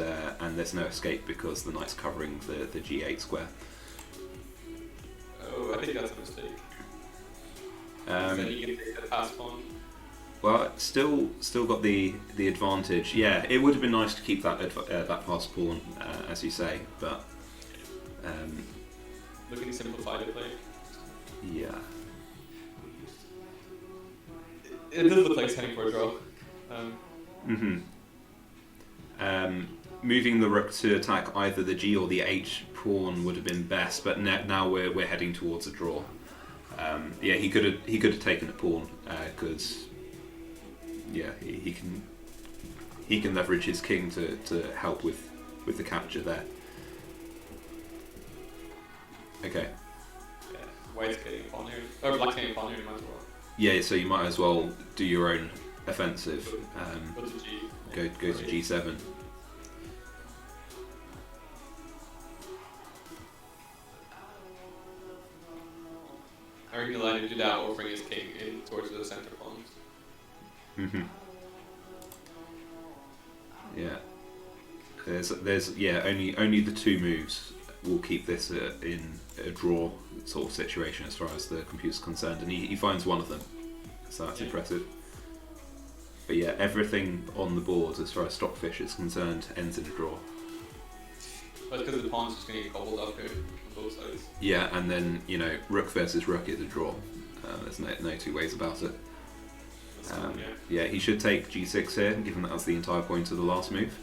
there's no escape because the knight's covering the g8 square. Oh, I think that's a mistake. You can take the pass pawn. Well, still got the advantage. Yeah, it would have been nice to keep that pass pawn, as you say, but looking to simplify the play. Yeah. It does look like it's heading for a draw. Moving the rook to attack either the G or the H pawn would have been best, but now we're heading towards a draw. Yeah, he could have taken a pawn because he can leverage his king to help with the capture there. Okay. Yeah, white's getting a pawn here, or black's getting a pawn here, you might as well. Yeah, so you might as well do your own offensive. Go to G. Go to G7. I reckon the line to do that or bring his king in towards the center pawns. Yeah. There's only the two moves will keep this in a draw sort of situation as far as the computer's concerned, and he finds one of them, so that's impressive. But yeah, everything on the board as far as Stockfish is concerned ends in a draw. But because the pawn's just going to get gobbled up here on both sides. Yeah, and then rook versus rook is a draw. There's no two ways about it. Yeah, he should take G6 here, given that that's the entire point of the last move.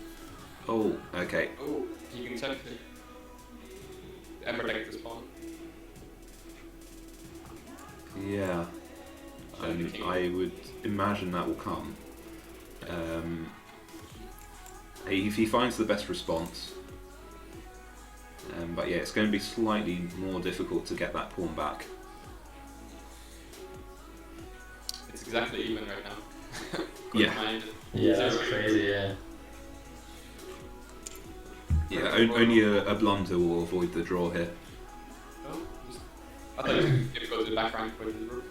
Oh, okay. Oh, he can check it. And protect this pawn. Yeah, I would imagine that will come. If he finds the best response. But yeah, it's going to be slightly more difficult to get that pawn back. It's exactly even right now. Yeah. Yeah, that's crazy, yeah. Yeah, only a blunder will avoid the draw here. Oh, I thought you could go to the back rank for the rook.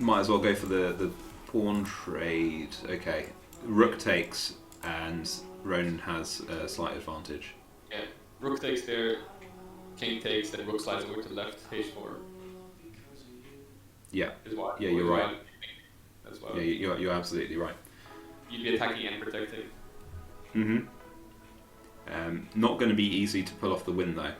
Might as well go for the pawn trade. Okay, rook takes, and Ronan has a slight advantage. Yeah, rook takes there, king takes, then rook slides over to the left, h4. Yeah, Yeah, you're right. As well. Yeah, you're absolutely right. You'd be attacking and protecting. Not going to be easy to pull off the win though.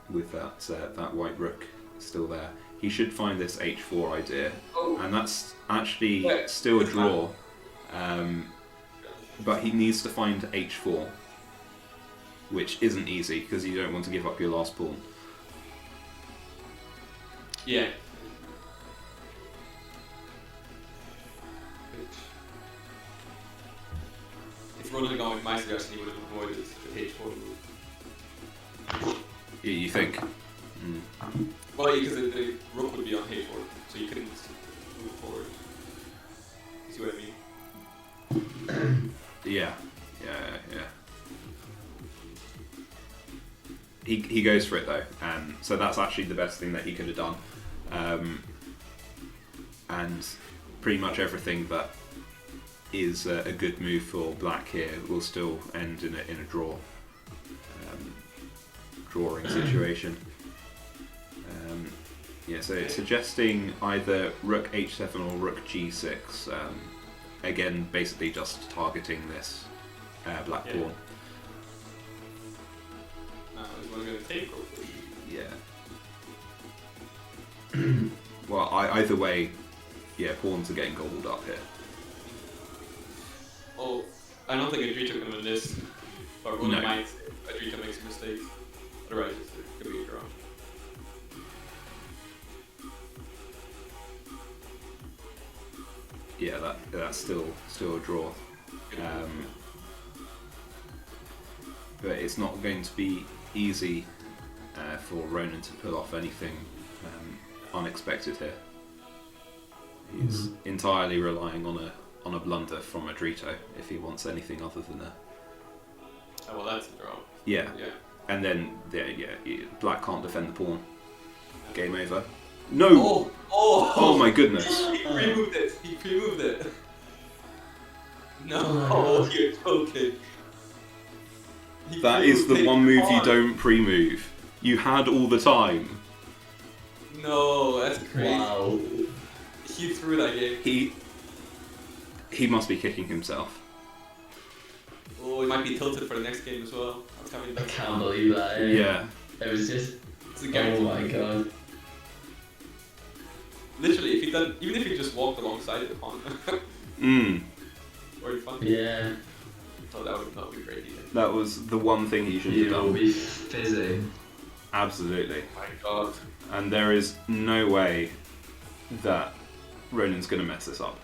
With that white rook still there, he should find this h4 idea, and that's actually still a draw. But he needs to find h4, which isn't easy because you don't want to give up your last pawn. Yeah. If Ronan had gone with my suggestion, he would have avoided the h4 move. You think? Well, because the rook would be on h4, so you couldn't move forward. You see what I mean? Yeah. He goes for it though, and so that's actually the best thing that he could have done. And pretty much everything that is a good move for black here will still end in a draw, drawing situation. Yeah, so it's suggesting either rook h7 or rook g6. Again, basically just targeting this black pawn. Is one going to take rook? Yeah. Well, either way, yeah, pawns are getting gobbled up here. Oh, I don't think Adrita can win this, but Ronan might. Adrita makes mistakes. Otherwise, it could be a draw. Yeah, that's still a draw. But it's not going to be easy for Ronan to pull off anything unexpected here. He's entirely relying on a blunder from Adrito if he wants anything other than a. Oh well, that's a draw. Yeah. And then black can't defend the pawn. Game over. No! Oh my goodness! He pre-moved it. No, you're joking. That is the one move you don't pre-move. You had all the time. No, that's crazy. Wow. He threw that game. He must be kicking himself. Oh, he might be tilted for the next game as well. I can't believe that. Yeah. It was just. It's a guarantee. Oh my god. Literally, if he done, even if he just walked alongside it, the pawn. Or in front. Yeah. Oh, that would not be great either. That was the one thing he should have done. You'll be fizzing. Absolutely. Oh my god. And there is no way that Ronan's going to mess this up.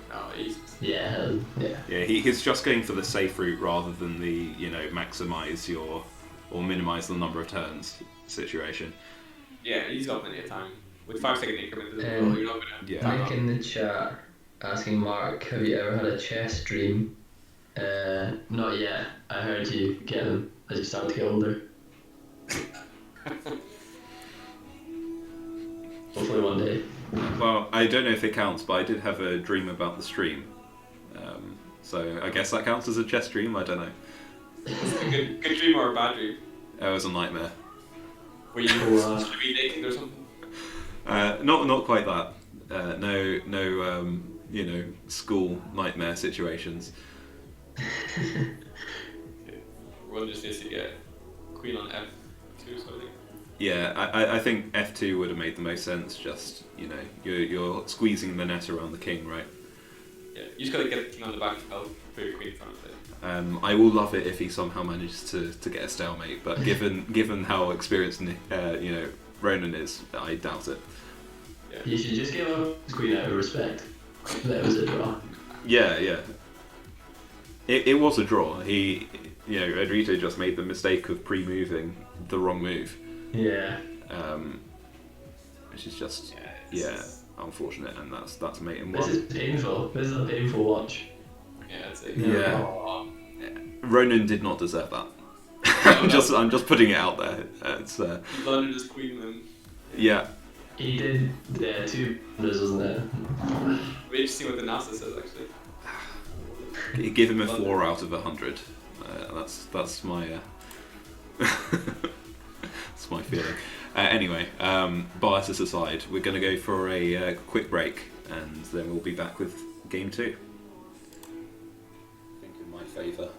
No, he's... Yeah. Yeah, he's just going for the safe route rather than the, maximise your or minimise the number of turns situation. Yeah, he's got plenty of time. With 5-second increments as well, you're not gonna... Yeah. Nick in the chat asking Mark, have you ever had a chess dream? Not yet. I heard you get them as you start to get older. Hopefully one day. Well, I don't know if it counts, but I did have a dream about the stream. So I guess that counts as a chess dream, I don't know. Good dream or a bad dream? It was a nightmare. Were you supposed to be naked or something? Not quite that. No, school nightmare situations. One just needs to get queen on F2 or something. Yeah, I think F2 would have made the most sense. Just you're squeezing the net around the king, right? Yeah, you just gotta get the king on the back of health, put your queen in front of it. I will love it if he somehow manages to get a stalemate, but given how experienced Ronan is, I doubt it. Yeah. You should just give up his queen out of respect. That was a draw. Yeah. It was a draw. Edrito just made the mistake of pre-moving the wrong move. Yeah. Which is just unfortunate, and that's mate in This one. is painful. This is a painful watch. Yeah, it's Yeah. Ronan did not deserve that. I'm just putting it out there. It's He blundered his queen then. yeah. He did 2 blunders, wasn't it? We just see what the NASA says actually. Give him a 4 out of 100. That's my that's my feeling. Anyway, biases aside, we're going to go for a quick break, and then we'll be back with game 2. I think in my favour.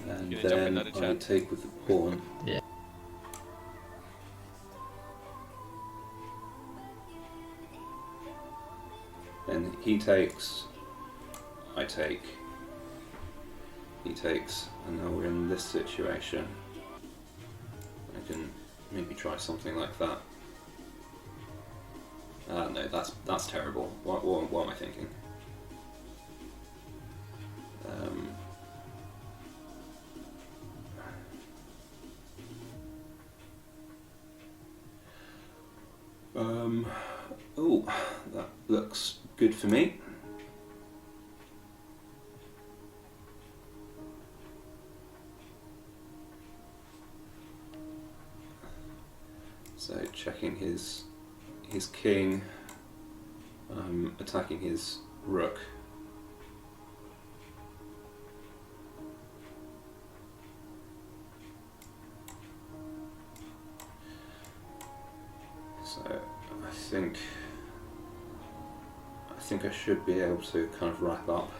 And then I take with the pawn. Yeah. Then he takes, I take, he takes, and now we're in this situation. I can maybe try something like that. No, that's terrible. What am I thinking? Oh, that looks good for me. So checking his king, attacking his rook. So I think I should be able to kind of wrap up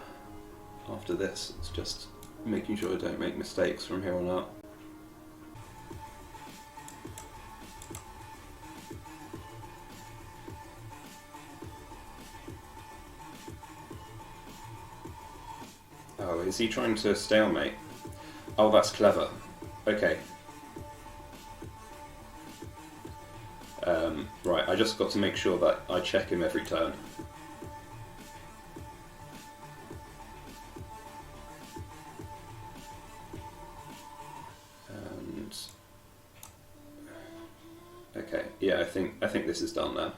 after this. It's just making sure I don't make mistakes from here on out. Oh, is he trying to stalemate? Oh, that's clever. Okay. Right, I just got to make sure that I check him every turn. And okay, yeah, I think this is done now.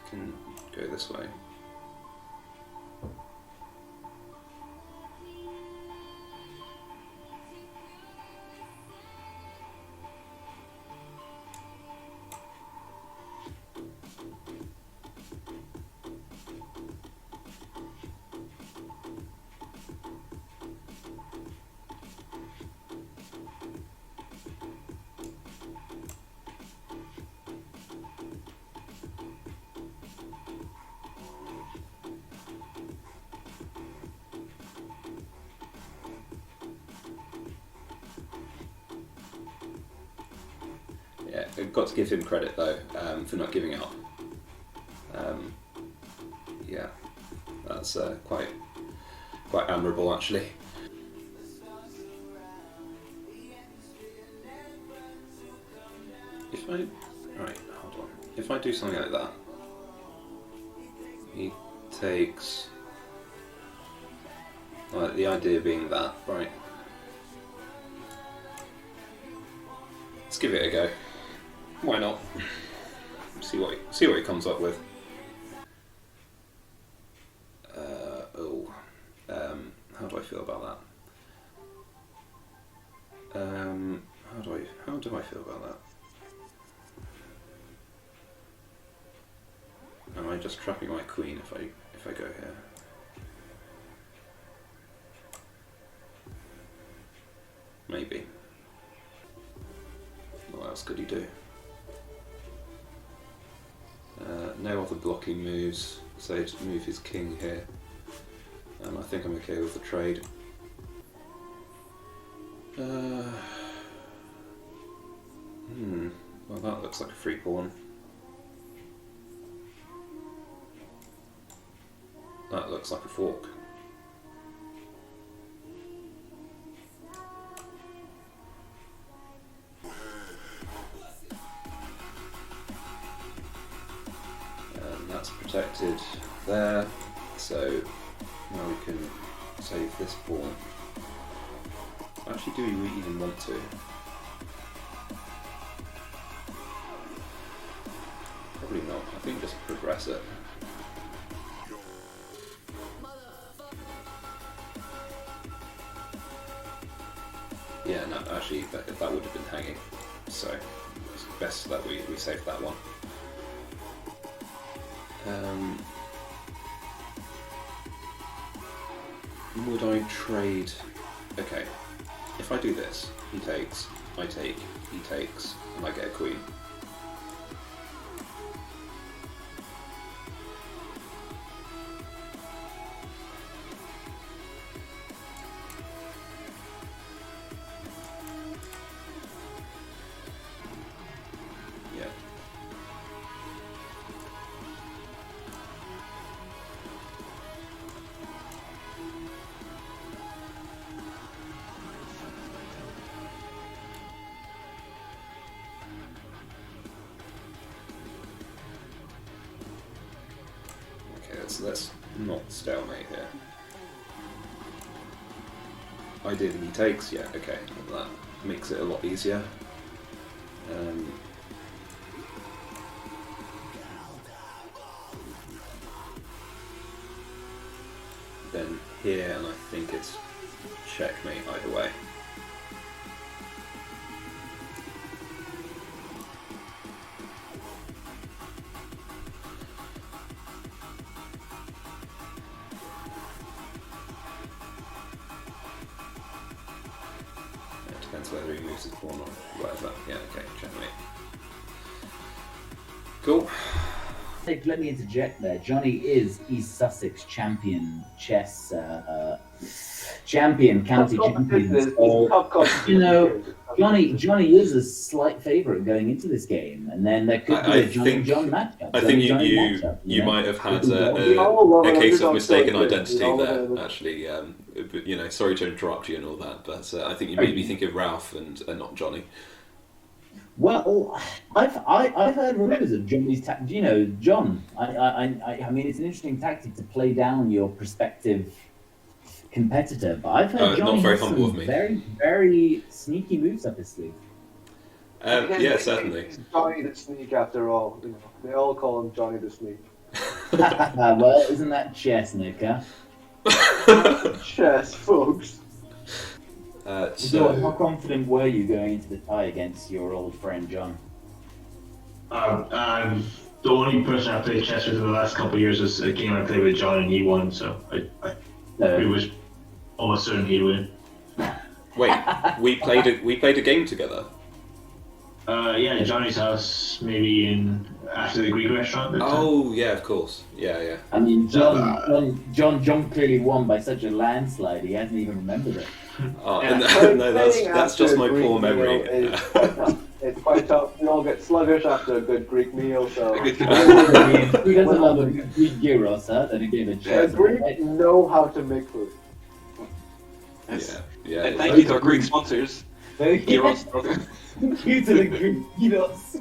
Can go this way. Yeah, I've got to give him credit though for not giving up. Yeah, that's quite admirable actually. If I do something like that, he takes. The idea being that, right? Let's give it a go. Why not? See what he comes up with. How do I feel about that? How do I feel about that? Am I just trapping my queen if I go here? Maybe. What else could he do? No other blocking moves, so just move his king here. I think I'm okay with the trade. Well, that looks like a free pawn. That looks like a fork. That's protected there, so now we can save this pawn. Actually, do we even want to? Probably not. I think just progress it. Yeah, no, actually, that would have been hanging, so it's best that we save that one. Would I trade? Okay, if I do this, he takes, I take, he takes, and I get a queen. So let's not stalemate here. Ideally he takes, yeah, okay, that makes it a lot easier. Then here, and I think it's checkmate either way. Depends whether he moves his pawn or whatever. Yeah, okay, checkmate. Cool. Let me interject there. Johnny is East Sussex champion chess, champion, county champion. So, you know, Johnny is a slight favourite going into this game, and then there could be a John matchup. I think you might have had a case of mistaken identity there. Actually, you know, sorry to interrupt you and all that, but I think you made me think of Ralph and not Johnny. Well, I've heard rumours of Johnny's tactic. You know, John. I mean, it's an interesting tactic to play down your prospective competitor, but I've heard Johnny has some very, very sneaky moves up his sleeve. Yeah, certainly. He's Johnny the Sneak after all. You know, they all call him Johnny the Sneak. Well, isn't that chess, Nick? Huh? Chess, folks. So, how confident were you going into the tie against your old friend John? The only person I played chess with in the last couple of years was a game I played with John, and he won. So I was almost certain he'd win. Wait, we played a game together. Yeah, Johnny's house, maybe after the Greek restaurant. Oh yeah, of course. Yeah. I mean, John clearly won by such a landslide. He hasn't even remembered it. Oh, no, that's just my poor memory. It's quite tough. We all get sluggish after a good Greek meal, so. Who doesn't love a good gyros, huh? Then it gave a The chance. Greeks know how to make food. Yeah. And thank you to our Greek sponsors. Gyros. Thank you to the Greek gyros.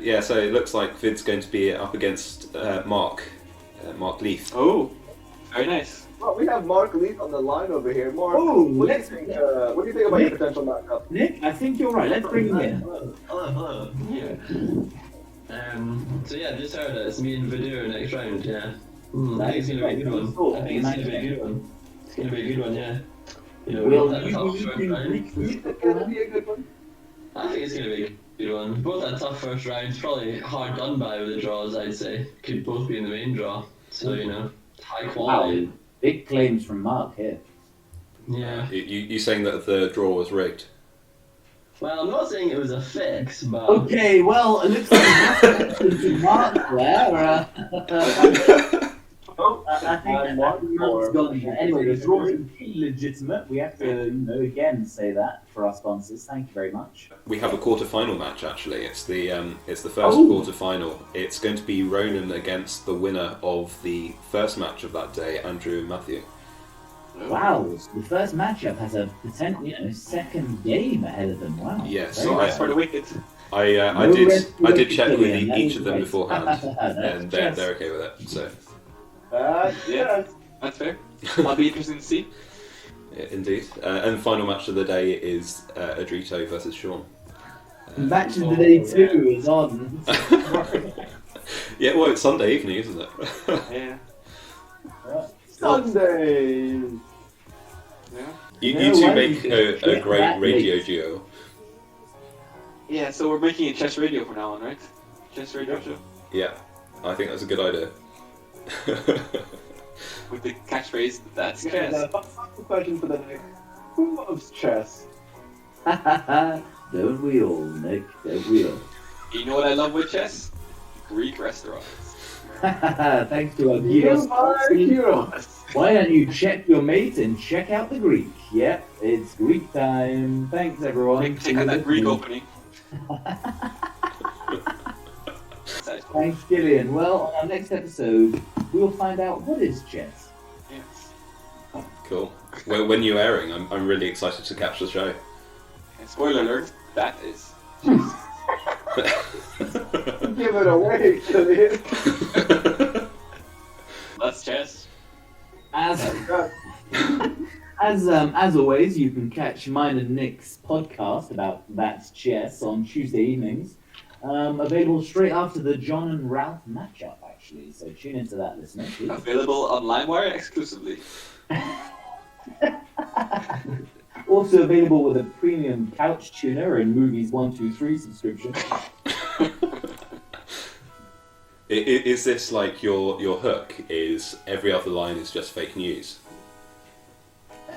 Yeah, so it looks like Vid's going to be up against Mark Leith. Oh, very nice. Well, we have Mark Leith on the line over here. Mark, Oh, what do you think about your potential matchup? Nick, I think you're right. Let's bring him in. Hello. Yeah. So yeah, just heard it. It's me and Vidur next round. Yeah. I think it's gonna be a good one. I think it's gonna be a good one. It's gonna be a good one. Yeah. You know, Will that you tough be first using round. Greek food? It's gonna be a good one. I think it's gonna be a good one. Both that tough first rounds, probably hard done by with the draws. I'd say could both be in the main draw. So you know, high quality. Wow, big claims from Mark here. Yeah. You saying that the draw was rigged? Well, I'm not saying it was a fix, but Okay, well, it looks like Mark there. I think Mark's gone there. Anyway, the draw is legitimate. We have to, again say that for our sponsors. Thank you very much. We have a quarter-final match actually. It's the first quarter-final. It's going to be Ronan against the winner of the first match of that day, Andrew and Matthew. Wow, the first matchup has a potential, second game ahead of them. Wow. Yes, Very so well. For the wicked. I No rest for did the check with Brazilian, that each is of them great. beforehand, and Yes. they're okay with it. So Yeah, that's fair. That'll be interesting to see. yeah, indeed. And the final match of the day is Adrito versus Sean. Match of the day 2 is on. Yeah, well, it's Sunday evening, isn't it? Yeah. Sunday. Yeah. You two make a great radio duo. Yeah. So we're making a chess radio from now on, right? Chess radio show Yeah, I think that's a good idea. with the catchphrase "That's Yeah, chess." the final question for the night. Who loves chess? Don't we all, Nick? Don't we all? You know what I love with chess? Greek restaurants. Thanks to our gyros. Why don't you check your mate and check out the Greek? Yep, it's Greek time. Thanks, everyone. Check out that Greek opening. Thanks, Gillian. Well, on our next episode, we'll find out what is chess. Yes. Cool. Well, when you're airing, I'm really excited to catch the show. And spoiler alert, that is. Give it away, Gillian. That's chess. As always, you can catch mine and Nick's podcast about That's Chess on Tuesday evenings. Available straight after the John and Ralph matchup, actually. So tune into that, listeners. Please. Available on LimeWire exclusively. Also available with a premium couch tuner and Movies 123 subscription. Is this like your hook? Is every other line is just fake news?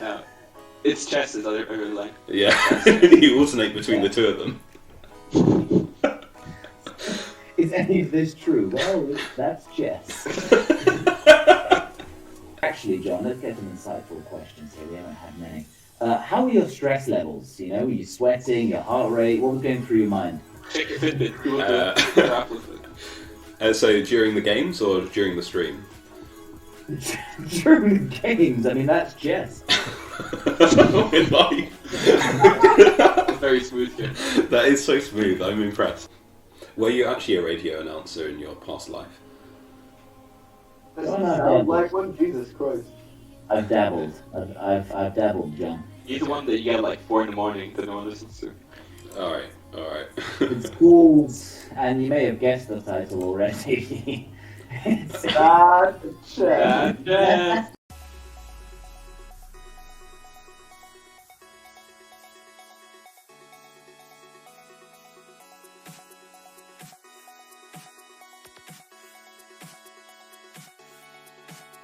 No. It's chess is other line. Yeah, you alternate between the two of them. Is any of this true? Well, that's chess. Actually, John, let's get some insightful questions here. We haven't had many. How are your stress levels? You know, were you sweating, your heart rate? What was going through your mind? Check your Fitbit. So during the games or during the stream? During the games, I mean, that's chess. In life. Very smooth here. That is so smooth, I'm impressed. Were you actually a radio announcer in your past life? This sounds like one. Jesus Christ. I've dabbled. I've dabbled, John. He's the one that you get at like 4 in the morning that no one listens to. Alright. It's called, and you may have guessed the title already. It's chess.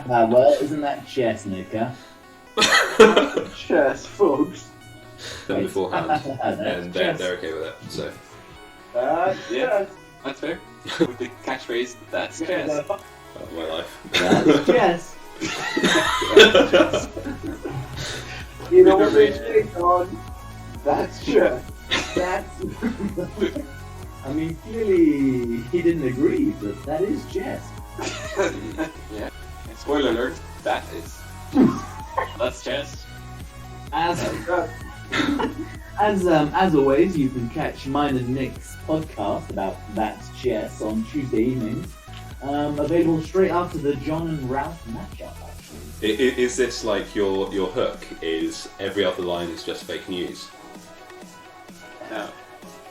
Well, isn't that chess, Nika? Chess, folks. Them beforehand, and they're okay with it. So Yeah, that's fair. With the catchphrase, "That's chess." my life. That's chess. You know what they say, John? That's just. That's. I mean, clearly he didn't agree, but that is chess. Yeah. And spoiler alert, that is. That's chess. As always, you can catch mine and Nick's podcast about That's Chess on Tuesday evenings. Available straight after the John and Ralph matchup, actually. Is this like your hook? Is every other line is just fake news? No.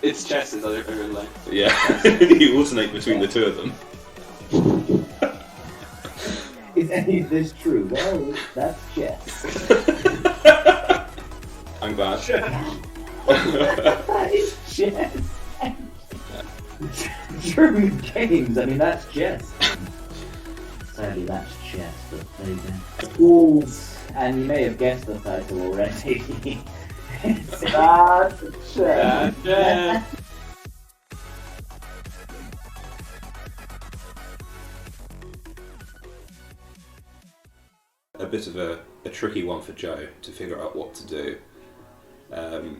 It's chess is other favorite line. Yeah, you alternate between the two of them. Is any of this true? Well, that's chess. I'm glad. That is chess. True games, I mean, that's chess. Sadly, that's chess, but there you go. Wolves, and you may have guessed the title already. That's chess. A bit of a tricky one for Joe to figure out what to do.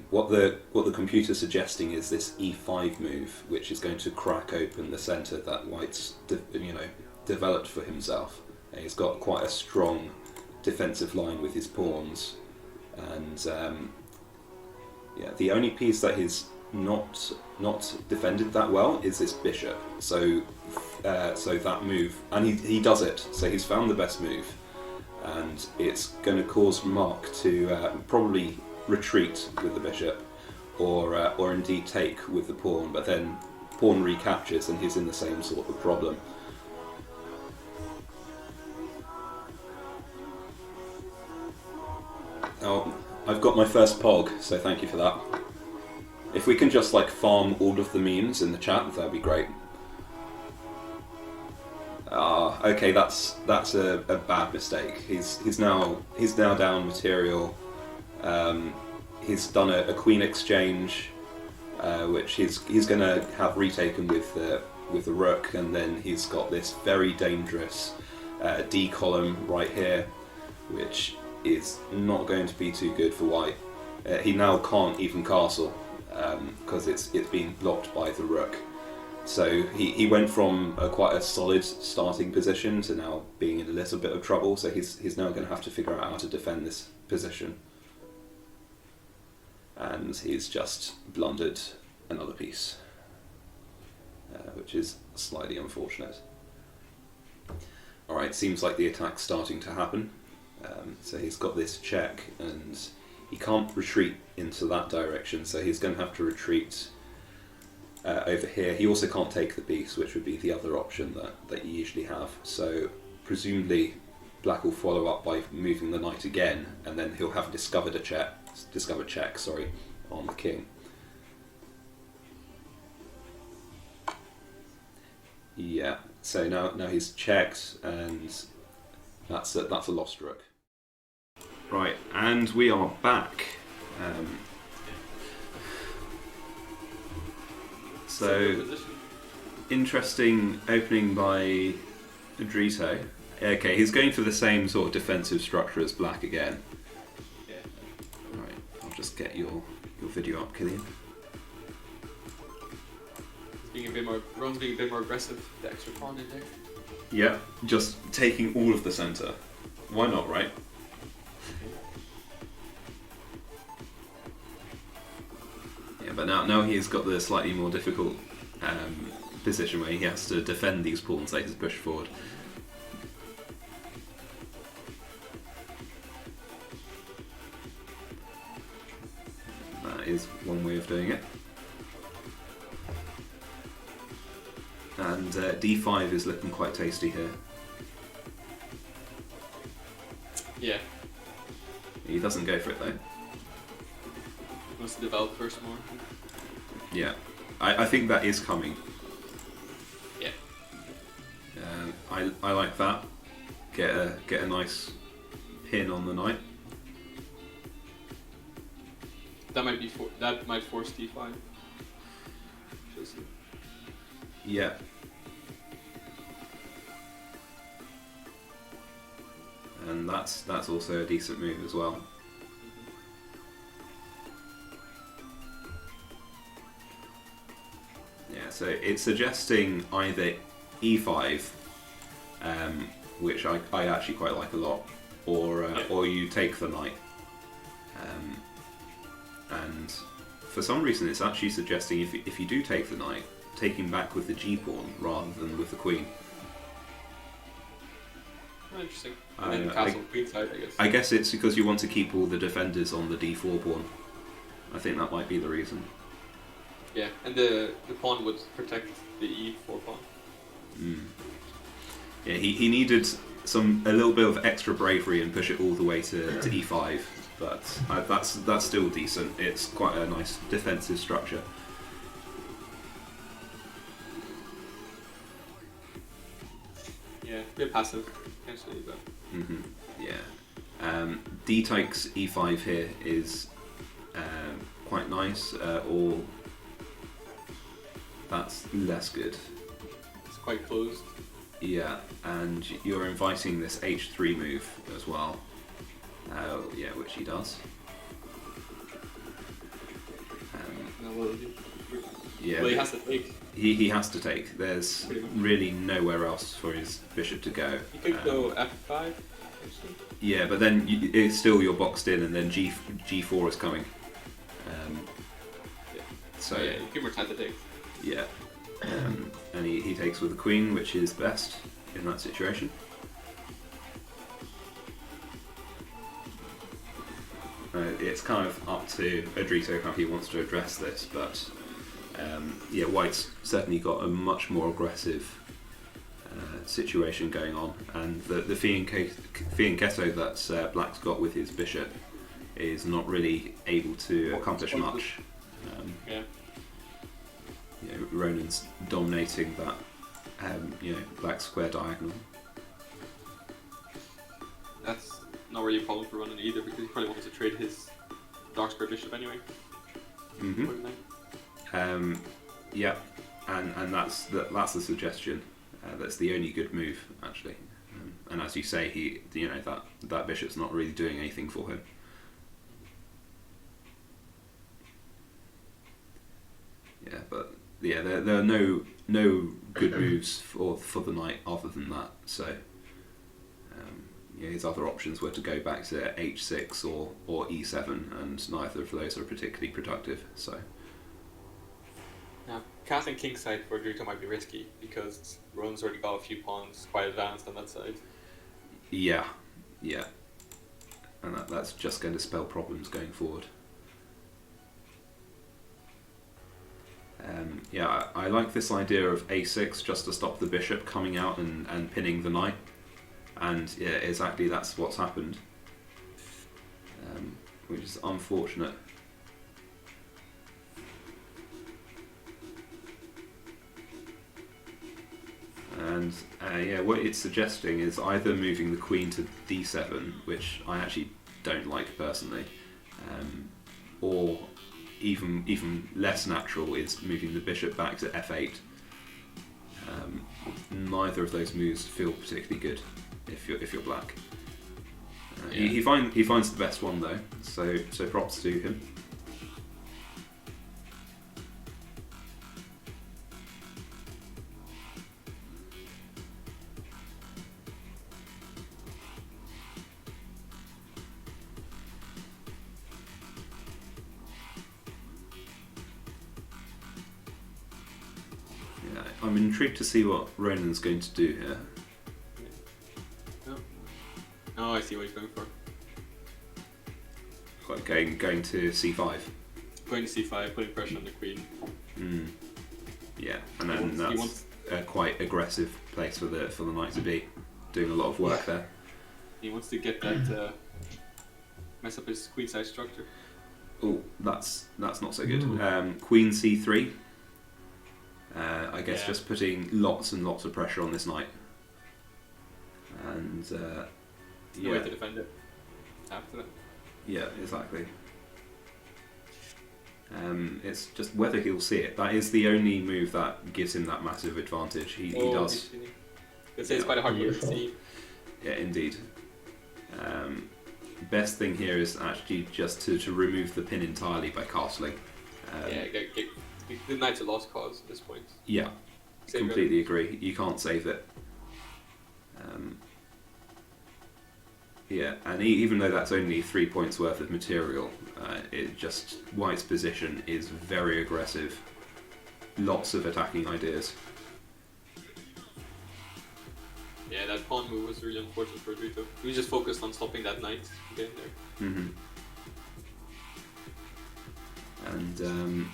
What the computer's suggesting is this E5 move, which is going to crack open the centre that White's developed for himself. And he's got quite a strong defensive line with his pawns, and the only piece that he's not defended that well is this bishop. So that move, and he does it. So he's found the best move, and it's going to cause Mark to probably retreat with the bishop, or indeed take with the pawn, but then pawn recaptures and he's in the same sort of problem. Oh, I've got my first pog, so thank you for that. If we can just farm all of the memes in the chat, that'd be great. Okay, that's a bad mistake. He's now down material. He's done a queen exchange, which he's going to have retaken with the rook, and then he's got this very dangerous D column right here, which is not going to be too good for White. He now can't even castle because it's being blocked by the rook. So he went from quite a solid starting position to now being in a little bit of trouble. So he's now going to have to figure out how to defend this position. And he's just blundered another piece, which is slightly unfortunate. Alright, seems like the attack's starting to happen. So he's got this check, and he can't retreat into that direction, so he's going to have to retreat over here. He also can't take the piece, which would be the other option that you usually have. So presumably Black will follow up by moving the knight again, and then he'll have discovered check on the king. Yeah, so now he's checked, and that's a lost rook. Right, and we are back. So interesting opening by Adrito. Okay, he's going for the same sort of defensive structure as Black again. Yeah. Right, I'll just get your video up, Killian. Ron's being a bit more aggressive. The extra pawn in there. Yeah, just taking all of the centre. Why not, right? Yeah, but now he's got the slightly more difficult position where he has to defend these pawns that he's pushed forward. That is one way of doing it. And D5 is looking quite tasty here. Yeah. He doesn't go for it though. He wants to develop first more. Yeah, I think that is coming. Yeah. I like that. Get a nice pin on the knight. That might force D5. Yeah. And that's also a decent move as well. Yeah, so it's suggesting either e5, which I actually quite like a lot, or you take the knight. And for some reason, it's actually suggesting if you do take the knight, taking back with the g pawn rather than with the queen. Oh, interesting. And then castle queen side, I guess. I guess it's because you want to keep all the defenders on the d4 pawn. I think that might be the reason. Yeah, and the pawn would protect the e4 pawn. Yeah, he needed a little bit of extra bravery and push it all the way to e5, but that's still decent. It's quite a nice defensive structure. Yeah, a bit passive, potentially, but... Yeah. D takes e5 here is quite nice, or that's less good. It's quite closed. Yeah, and you're inviting this h3 move as well. Yeah, which he does. Yeah, well, he has to take. He has to take. There's really nowhere else for his bishop to go. He could go f5. Actually. Yeah, but then it's still you're boxed in, and then g4 is coming. So yeah, you give more time to take. Yeah, and he takes with the queen, which is best in that situation. It's kind of up to Adrito how he wants to address this, but yeah, White's certainly got a much more aggressive situation going on, and the fianchetto that Black's got with his bishop is not really able to accomplish much. Yeah. You know, Ronan's dominating that, Black's square diagonal. That's not really a problem for Ronan either, because he probably wants to trade his dark square bishop anyway. Yeah, and that's the suggestion. That's the only good move, actually. And as you say, that bishop's not really doing anything for him. Yeah, but yeah, there are no good moves for the knight other than that. So his other options were to go back to h6 or e7, and neither of those are particularly productive. So now, casting kingside for Adrito might be risky because Ronan's already got a few pawns quite advanced on that side. Yeah, and that's just going to spell problems going forward. Yeah, I like this idea of a6 just to stop the bishop coming out and pinning the knight, and yeah, exactly that's what's happened, which is unfortunate. And yeah, what it's suggesting is either moving the queen to d7, which I actually don't like personally, or even less natural is moving the bishop back to f8. Neither of those moves feel particularly good if you're Black. He finds the best one though, so props to him. I'm intrigued to see what Ronan's going to do here. Oh, I see what he's going for. Like going to c5. Going to c5, putting pressure on the queen. Yeah, and then that's a quite aggressive place for the knight to be, doing a lot of work there. He wants to get that mess up his queenside structure. Oh, that's not so good. Queen c3. I guess just putting lots and lots of pressure on this knight. And no way to defend it after that. Yeah, exactly. It's just whether he'll see it. That is the only move that gives him that massive advantage. He does. It's quite a hard move to see. Yeah, indeed. Best thing here is actually just to remove the pin entirely by castling. Get The knight's a lost cause at this point. Yeah, Save completely agree. You can't save it. Yeah, and even though that's only 3 points worth of material, White's position is very aggressive. Lots of attacking ideas. Yeah, that pawn move was really unfortunate for Drito. He was just focused on stopping that knight getting there. And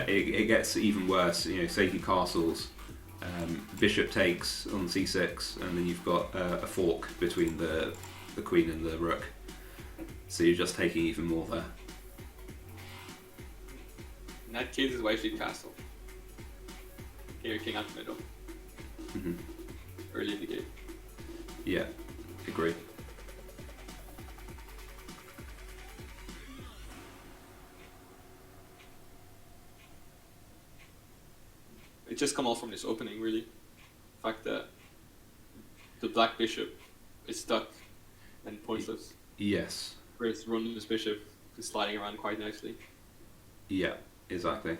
it gets even worse. You know, say he castles, bishop takes on c6, and then you've got a fork between the queen and the rook. So you're just taking even more there. In that case, his wife should castle. King out the middle. Early in the game. Yeah, agree. It just come off from this opening, really. The fact that the black bishop is stuck and pointless. Yes. Whereas Ronan's bishop is sliding around quite nicely. Yeah, exactly.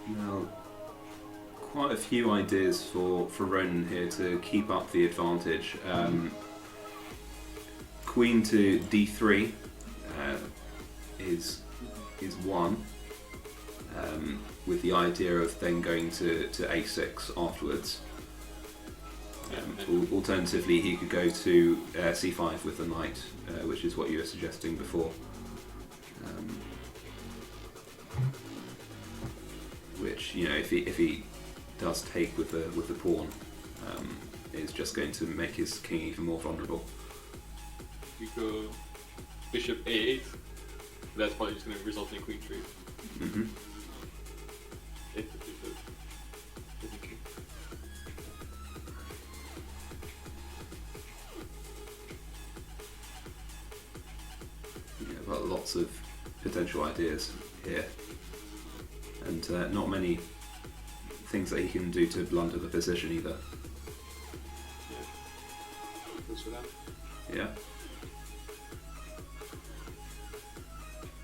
Now, quite a few ideas for Ronan here to keep up the advantage. Queen to d3 is one, with the idea of then going to a6 afterwards. Alternatively, he could go to c5 with the knight, which is what you were suggesting before. Which, you know, if he does take with the pawn, is just going to make his king even more vulnerable. You go bishop a8. That's probably just going to result in queen 3. I've got lots of potential ideas here, and not many things that he can do to blunder the position either. Yeah.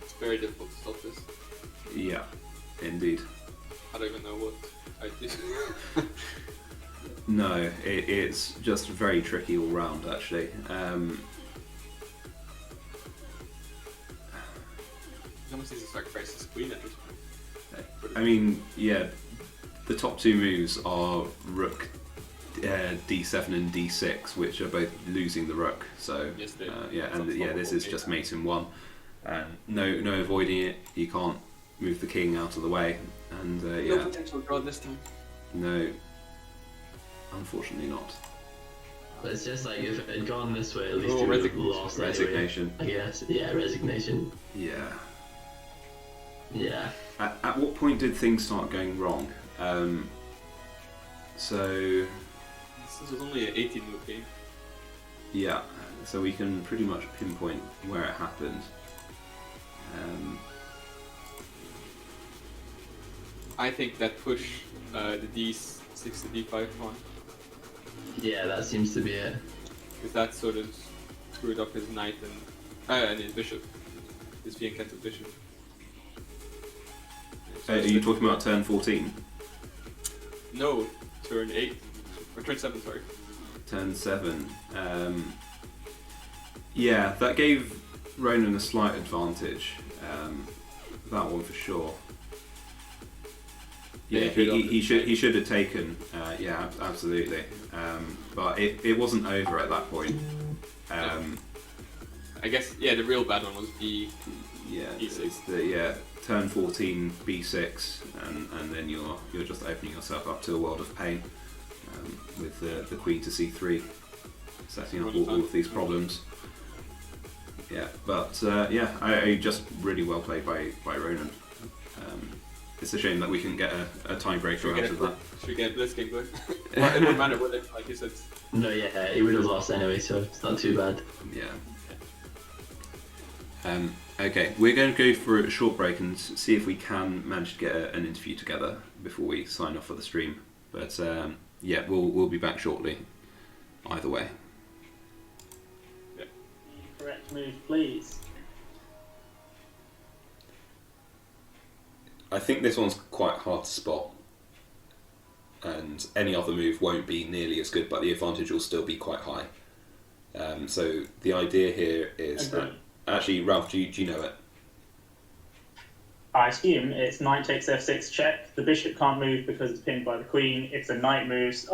It's very difficult to stop this. Yeah, indeed. I don't even know what I do. No, it's just very tricky all round, actually. He almost needs to sacrifice his queen at this point. I mean, yeah, the top two moves are rook d7 and d6, which are both losing the rook. So yes, this is just mate in one. No avoiding it. You can't move the king out of the way, and no potential draw this time. No, unfortunately not. But it's just like if it had gone this way, at least Oh, he would have lost resignation. Anyway, I guess. Yeah, resignation. Yeah. Yeah. At what point did things start going wrong? So this was only an 18 move game. Yeah, so we can pretty much pinpoint where it happened. I think that push the d6 to d5 pawn. Yeah, that seems to be it. Because that sort of screwed up his knight and his bishop. His Fianchetto bishop. Are you talking about turn 14? No, turn 8. Or turn 7, sorry. Turn 7. Yeah, that gave Ronan a slight advantage. That one for sure. Yeah, he should have taken. Yeah, absolutely. But it wasn't over at that point. I guess the real bad one was b6. It's turn 14 b6, and then you're just opening yourself up to a world of pain with the queen to c3, setting up all of these problems. Yeah, but I just really well played by Ronan. It's a shame that we can get a tiebreaker out of that. Should we get a blitzking, but it wouldn't matter, would it? Like you said. No, yeah, he would have lost anyway, so it's not too bad. Yeah. Okay, we're going to go for a short break and see if we can manage to get an interview together before we sign off for the stream. But we'll be back shortly. Either way. Move, please. I think this one's quite hard to spot, and any other move won't be nearly as good, but the advantage will still be quite high. So the idea here is that, actually, Ralph, do you know it? I assume it's knight takes f6 check. The bishop can't move because it's pinned by the queen. If the knight moves,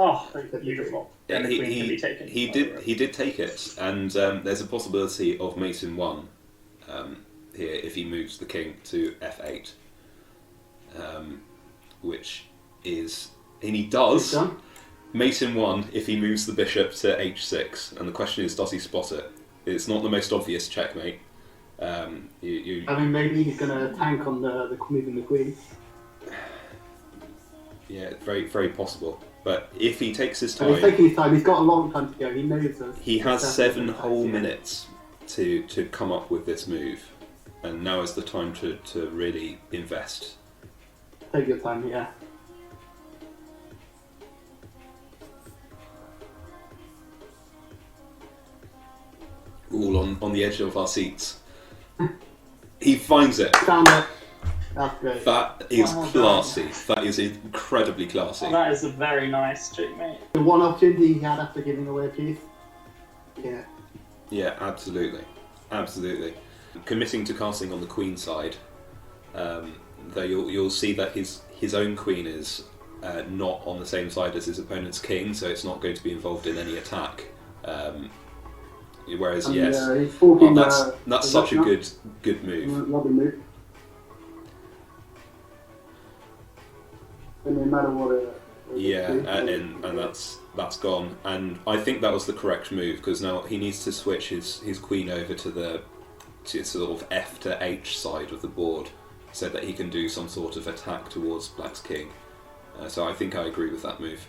beautiful. Yeah, Then the queen can be taken. He did take it, and there's a possibility of Mason 1 here if he moves the king to f8, which is, and he does. Mason 1 if he moves the bishop to h6, and the question is, does he spot it? It's not the most obvious checkmate. I mean, maybe he's going to tank on the moving the queen. Yeah, very, very possible. But if he takes his time... He's taking his time. He's got a long time to go. He knows that. He has 7 whole minutes to come up with this move. And now is the time to really invest. Take your time, yeah. All on the edge of our seats. He finds it. Found it. That's great. That is classy. That is incredibly classy. Oh, that is a very nice checkmate. The one opportunity he had after giving away a piece. Yeah. Yeah, absolutely. Absolutely. Committing to casting on the queen side, though you'll see that his own queen is not on the same side as his opponent's king, so it's not going to be involved in any attack. Whereas, yes, he's talking, that's such a good move. Lovely move. And no matter what. Yeah, and that's gone. And I think that was the correct move, because now he needs to switch his queen over to sort of F to H side of the board, so that he can do some sort of attack towards Black's king. So I think I agree with that move.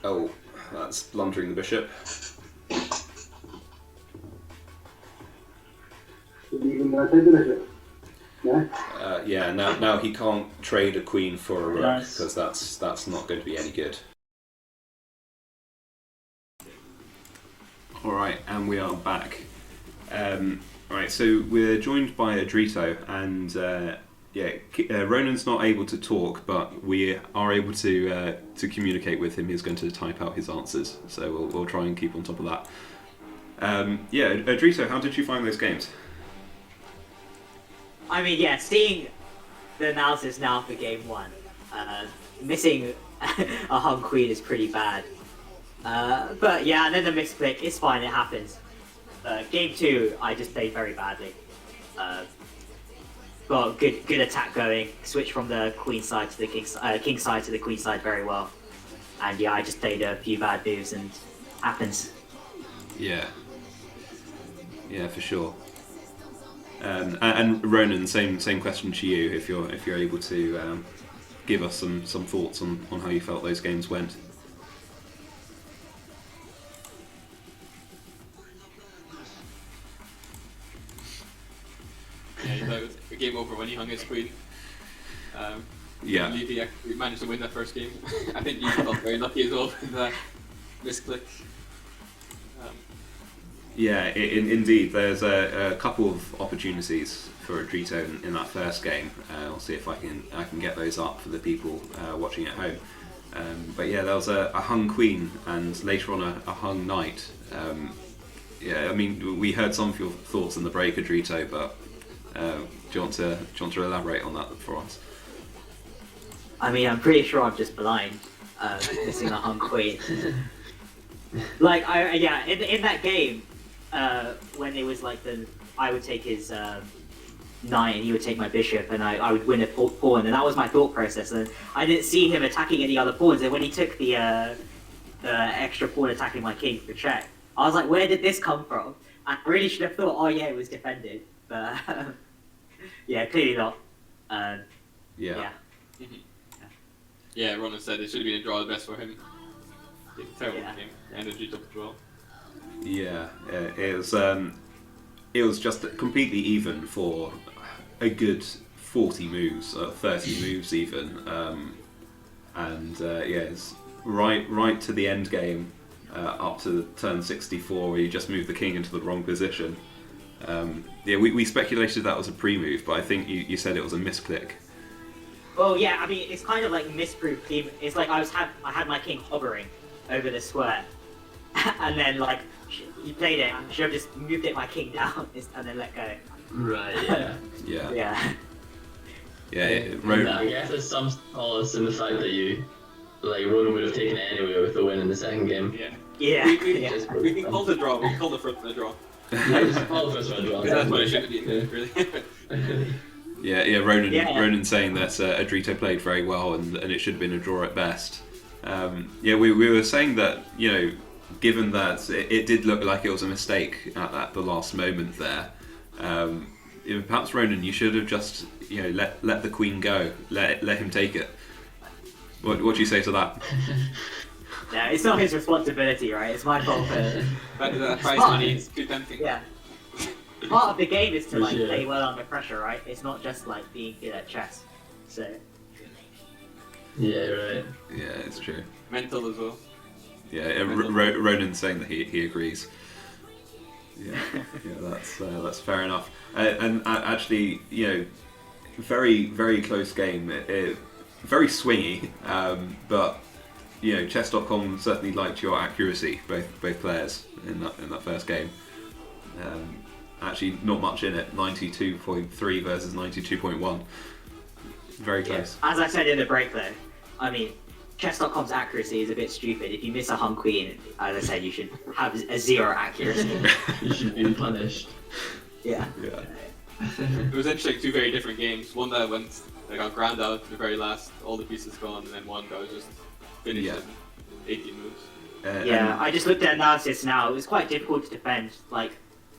Oh, that's blundering the bishop. Even though I take the bishop. Yeah. Yeah. Now he can't trade a queen for a rook, because that's not going to be any good. All right, and we are back. Right, so we're joined by Adrito, and Ronan's not able to talk, but we are able to communicate with him. He's going to type out his answers, so we'll try and keep on top of that. Adrito, how did you find those games? I mean, yeah, seeing the analysis now for game 1, missing a hung queen is pretty bad. But yeah, and then the misclick, it's fine, it happens. Game 2, I just played very badly. Got good attack going, switch from the queen side to the king side to the queen side very well. And yeah, I just played a few bad moves and happens. Yeah, for sure. And Ronan, same question to you. If you're able to give us some thoughts on how you felt those games went. Yeah, that was a game over when he hung his queen. Yeah. I believe he actually managed to win that first game. I think he felt very lucky as well with that misclick. Yeah, indeed. There's a couple of opportunities for Adrito in that first game. I'll see if I can get those up for the people watching at home. But yeah, there was a hung queen and later on a hung knight. Yeah, I mean, we heard some of your thoughts in the break, Adrito, but do you want to elaborate on that for us? I mean, I'm pretty sure I'm just blind, missing a hung queen. Like, in that game, when it was like I would take his knight and he would take my bishop, and I would win a pawn, and that was my thought process. And I didn't see him attacking any other pawns. And when he took the extra pawn attacking my king for check, I was like, where did this come from? I really should have thought, oh yeah, it was defended, but yeah, clearly not. Yeah. Yeah, Ronan said it should have been a draw the best for him. Terrible game. Energy took as well. Yeah, it was just completely even for a good 40 moves, 30 moves even, and it's right to the end game. up to turn 64 where you just move the king into the wrong position. We speculated that was a pre-move, but I think you said it was a misclick. Well, yeah, I mean, it's kind of like misproved team. It's like I had my king hovering over the square, and then like you played it. I should have just moved my king down and then let go. Right. Yeah. Yeah. Yeah. Ronan. I guess there's some solace in the fact that Ronan would have taken it anyway with the win in the second game. Yeah. Yeah. We can call the draw. We can call the first one a draw. I just call the first one a draw. That's what it should have been, really. Ronan saying that Adrito played very well and it should have been a draw at best. We were saying that, given that it did look like it was a mistake at the last moment there, perhaps Ronan, you should have just let the queen go, let him take it. What do you say to that? Yeah, it's not his responsibility, right? It's my fault. That prize money is too tempting. Yeah. Part of the game is to play well under pressure, right? It's not just being good at chess. So. Yeah, right. Yeah, it's true. Mental as well. Yeah, Ronan's saying that he agrees. Yeah, that's fair enough. And actually, very very close game. Very swingy, but Chess.com certainly liked your accuracy, both players in that first game. Actually, not much in it. 92.3 versus 92.1. Very close. Yeah. As I said in the break, though, I mean, Chess.com's accuracy is a bit stupid. If you miss a hung queen, as I said, you should have a 0 accuracy. You should be punished. Yeah. Yeah. It was interesting, 2 very different games. One that got ground out to the very last, all the pieces gone, and then one that was just finished in 18 moves. I just looked at analysis now. It was quite difficult to defend.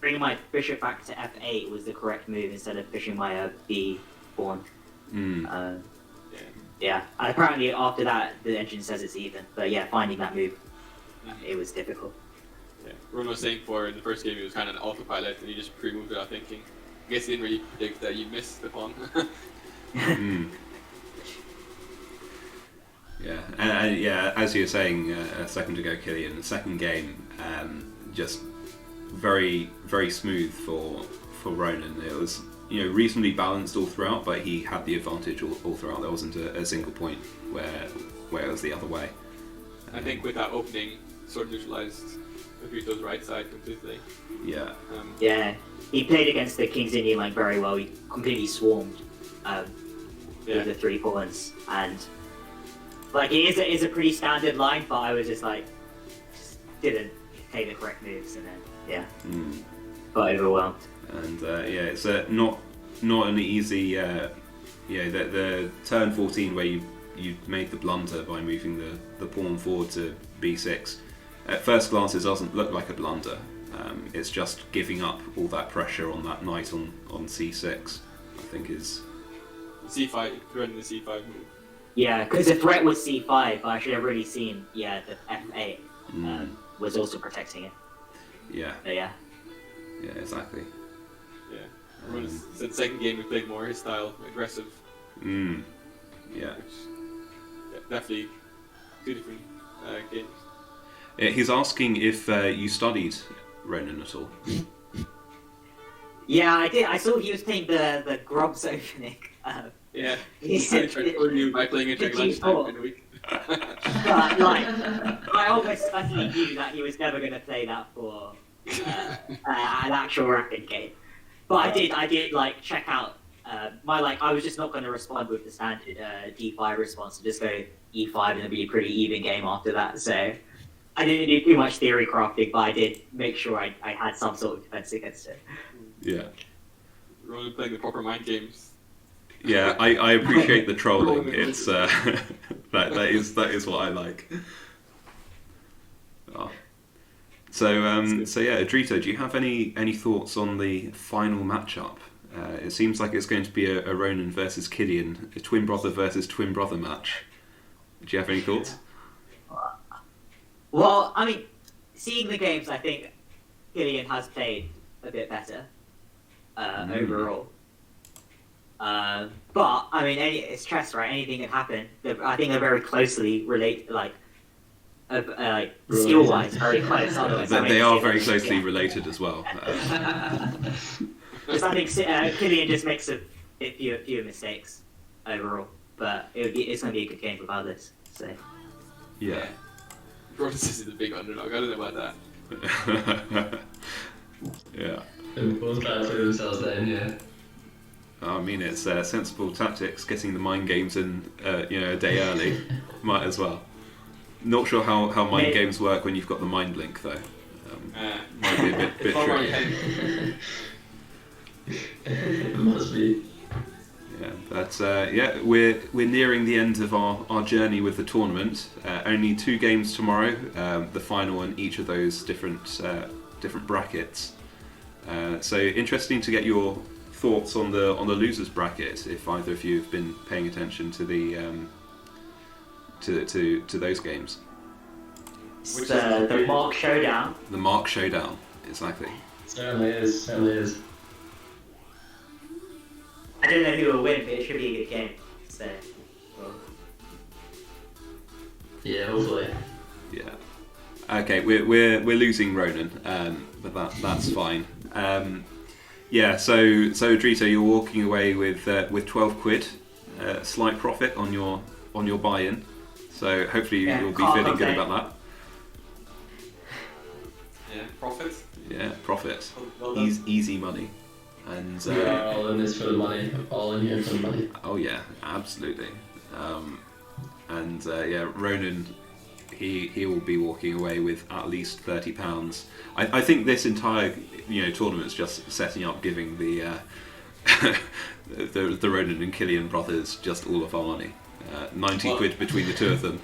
Bringing my bishop back to f8 was the correct move instead of pushing my b pawn. Apparently after that, the engine says it's even. But finding that move, it was difficult. Yeah, Ronan was saying in the first game he was kind of an autopilot and he just pre-moved without thinking. I guess he didn't really predict that you missed the pawn. As you were saying a second ago, Killian, the second game just very very smooth for Ronan. It was reasonably balanced all throughout, but he had the advantage all throughout. There wasn't a single point where it was the other way. I think with that opening, sort of neutralized Adrito's right side completely. Yeah. He played against the King's Indian line very well. He completely swarmed with the 3 pawns, and it is a pretty standard line, but I was just didn't take the correct moves, and then got overwhelmed. And it's not an easy the turn 14 where you made the blunder by moving the pawn forward to b6. At first glance, it doesn't look like a blunder. It's just giving up all that pressure on that knight on c6. I think is c5, running the c5 move. Yeah, because the threat was c5, but I should have really seen the f8 was also protecting it. Yeah. Yeah, exactly. Yeah. Since second game we played more his style, aggressive. Yeah. Definitely 2 different games. He's asking if you studied Ronan at all. Yeah, I did. I saw he was playing the Grobs opening. He tried to fool you by playing it during lunchtime in a week. But I almost certainly knew that he was never going to play that for an actual rapid game. But I did check out I was just not going to respond with the standard d5 response, to just go e5 and it'd be a pretty even game after that. So I didn't do too much theory crafting, but I did make sure I had some sort of defense against it. Yeah. Ronan playing the proper mind games. Yeah, I appreciate the trolling. It's that is what I like. Oh. So Adrito, do you have any thoughts on the final matchup? It seems like it's going to be a Ronan versus Killian, a twin brother versus twin brother match. Do you have any thoughts? Well, I mean, seeing the games, I think Killian has played a bit better overall. But I mean, it's chess, right? Anything can happen. I think they're very closely related. like skill-wise, very close. They are very closely related as well. Just I think Killian just makes a few mistakes overall, but it's going to be a good game regardless. So. Yeah. Brotus is the big underdog. I don't know about that. Yeah. They both try to play themselves then, yeah. I mean, it's sensible tactics getting the mind games in, a day early. Might as well. Not sure how mind games work when you've got the mind link though. Might be a bit tricky. It must be. Yeah, but we're nearing the end of our journey with the tournament. Only 2 games tomorrow, the final in each of those different brackets. So interesting to get your thoughts on the losers bracket. If either of you have been paying attention to the to those games. The Mark Showdown. The Mark Showdown, exactly. Certainly is. I don't know who will win, but it should be a good game. So, well. Yeah, hopefully. Yeah. Okay, we're losing Ronan, but that's fine. Yeah. So Adrito, you're walking away with 12 quid, slight profit on your buy-in. So hopefully you'll be feeling good about that. Yeah, profit. Yeah, profit. Well done. Easy money. And we are all in this for the money. All in here for the money. Oh yeah, absolutely. Ronan, he will be walking away with at least £30. I think this entire tournament's just setting up giving the the Ronan and Killian brothers just all of our money. 90 quid between the two of them.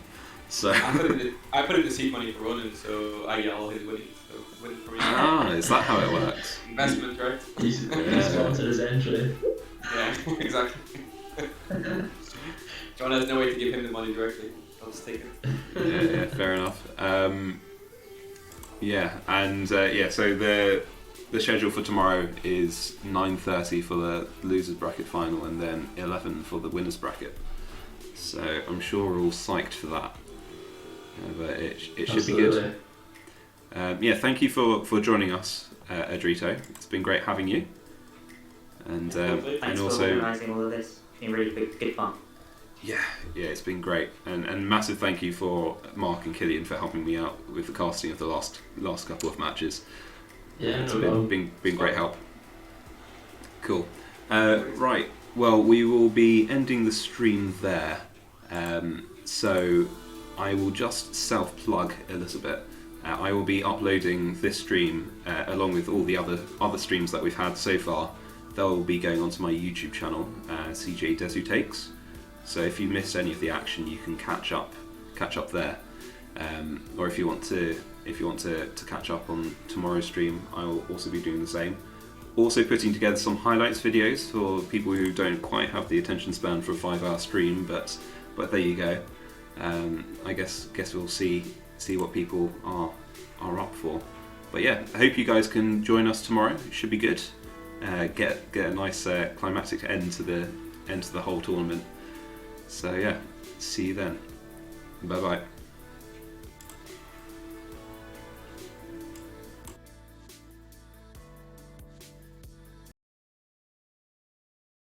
So I put in the seed money for Ronan, so I get all his winnings. So win for me. Ah, is that how it works? Investment, right? He's sponsored his entry. Yeah, exactly. John has no way to give him the money directly. I'll just take it. Yeah, fair enough. So the schedule for tomorrow is 9:30 for the losers bracket final, and then 11 for the winners bracket. So I'm sure we're all psyched for that. But it should be good. Thank you for joining us, Adrito. It's been great having you. And thanks for organising all of this. It's been really good fun. Yeah, it's been great, and massive thank you for Mark and Killian for helping me out with the casting of the last couple of matches. Yeah, it's been great help. Cool. Right. Well, we will be ending the stream there. So I will just self-plug a little bit. I will be uploading this stream along with all the other streams that we've had so far. They'll be going onto my YouTube channel, CJ Desu Takes. So if you missed any of the action, you can catch up there. Or if you want to catch up on tomorrow's stream, I will also be doing the same. Also putting together some highlights videos for people who don't quite have the attention span for a 5-hour stream, but there you go. I guess we'll see what people are up for. But yeah, I hope you guys can join us tomorrow. It should be good. Get a nice climactic end to the whole tournament. So yeah, see you then. Bye bye.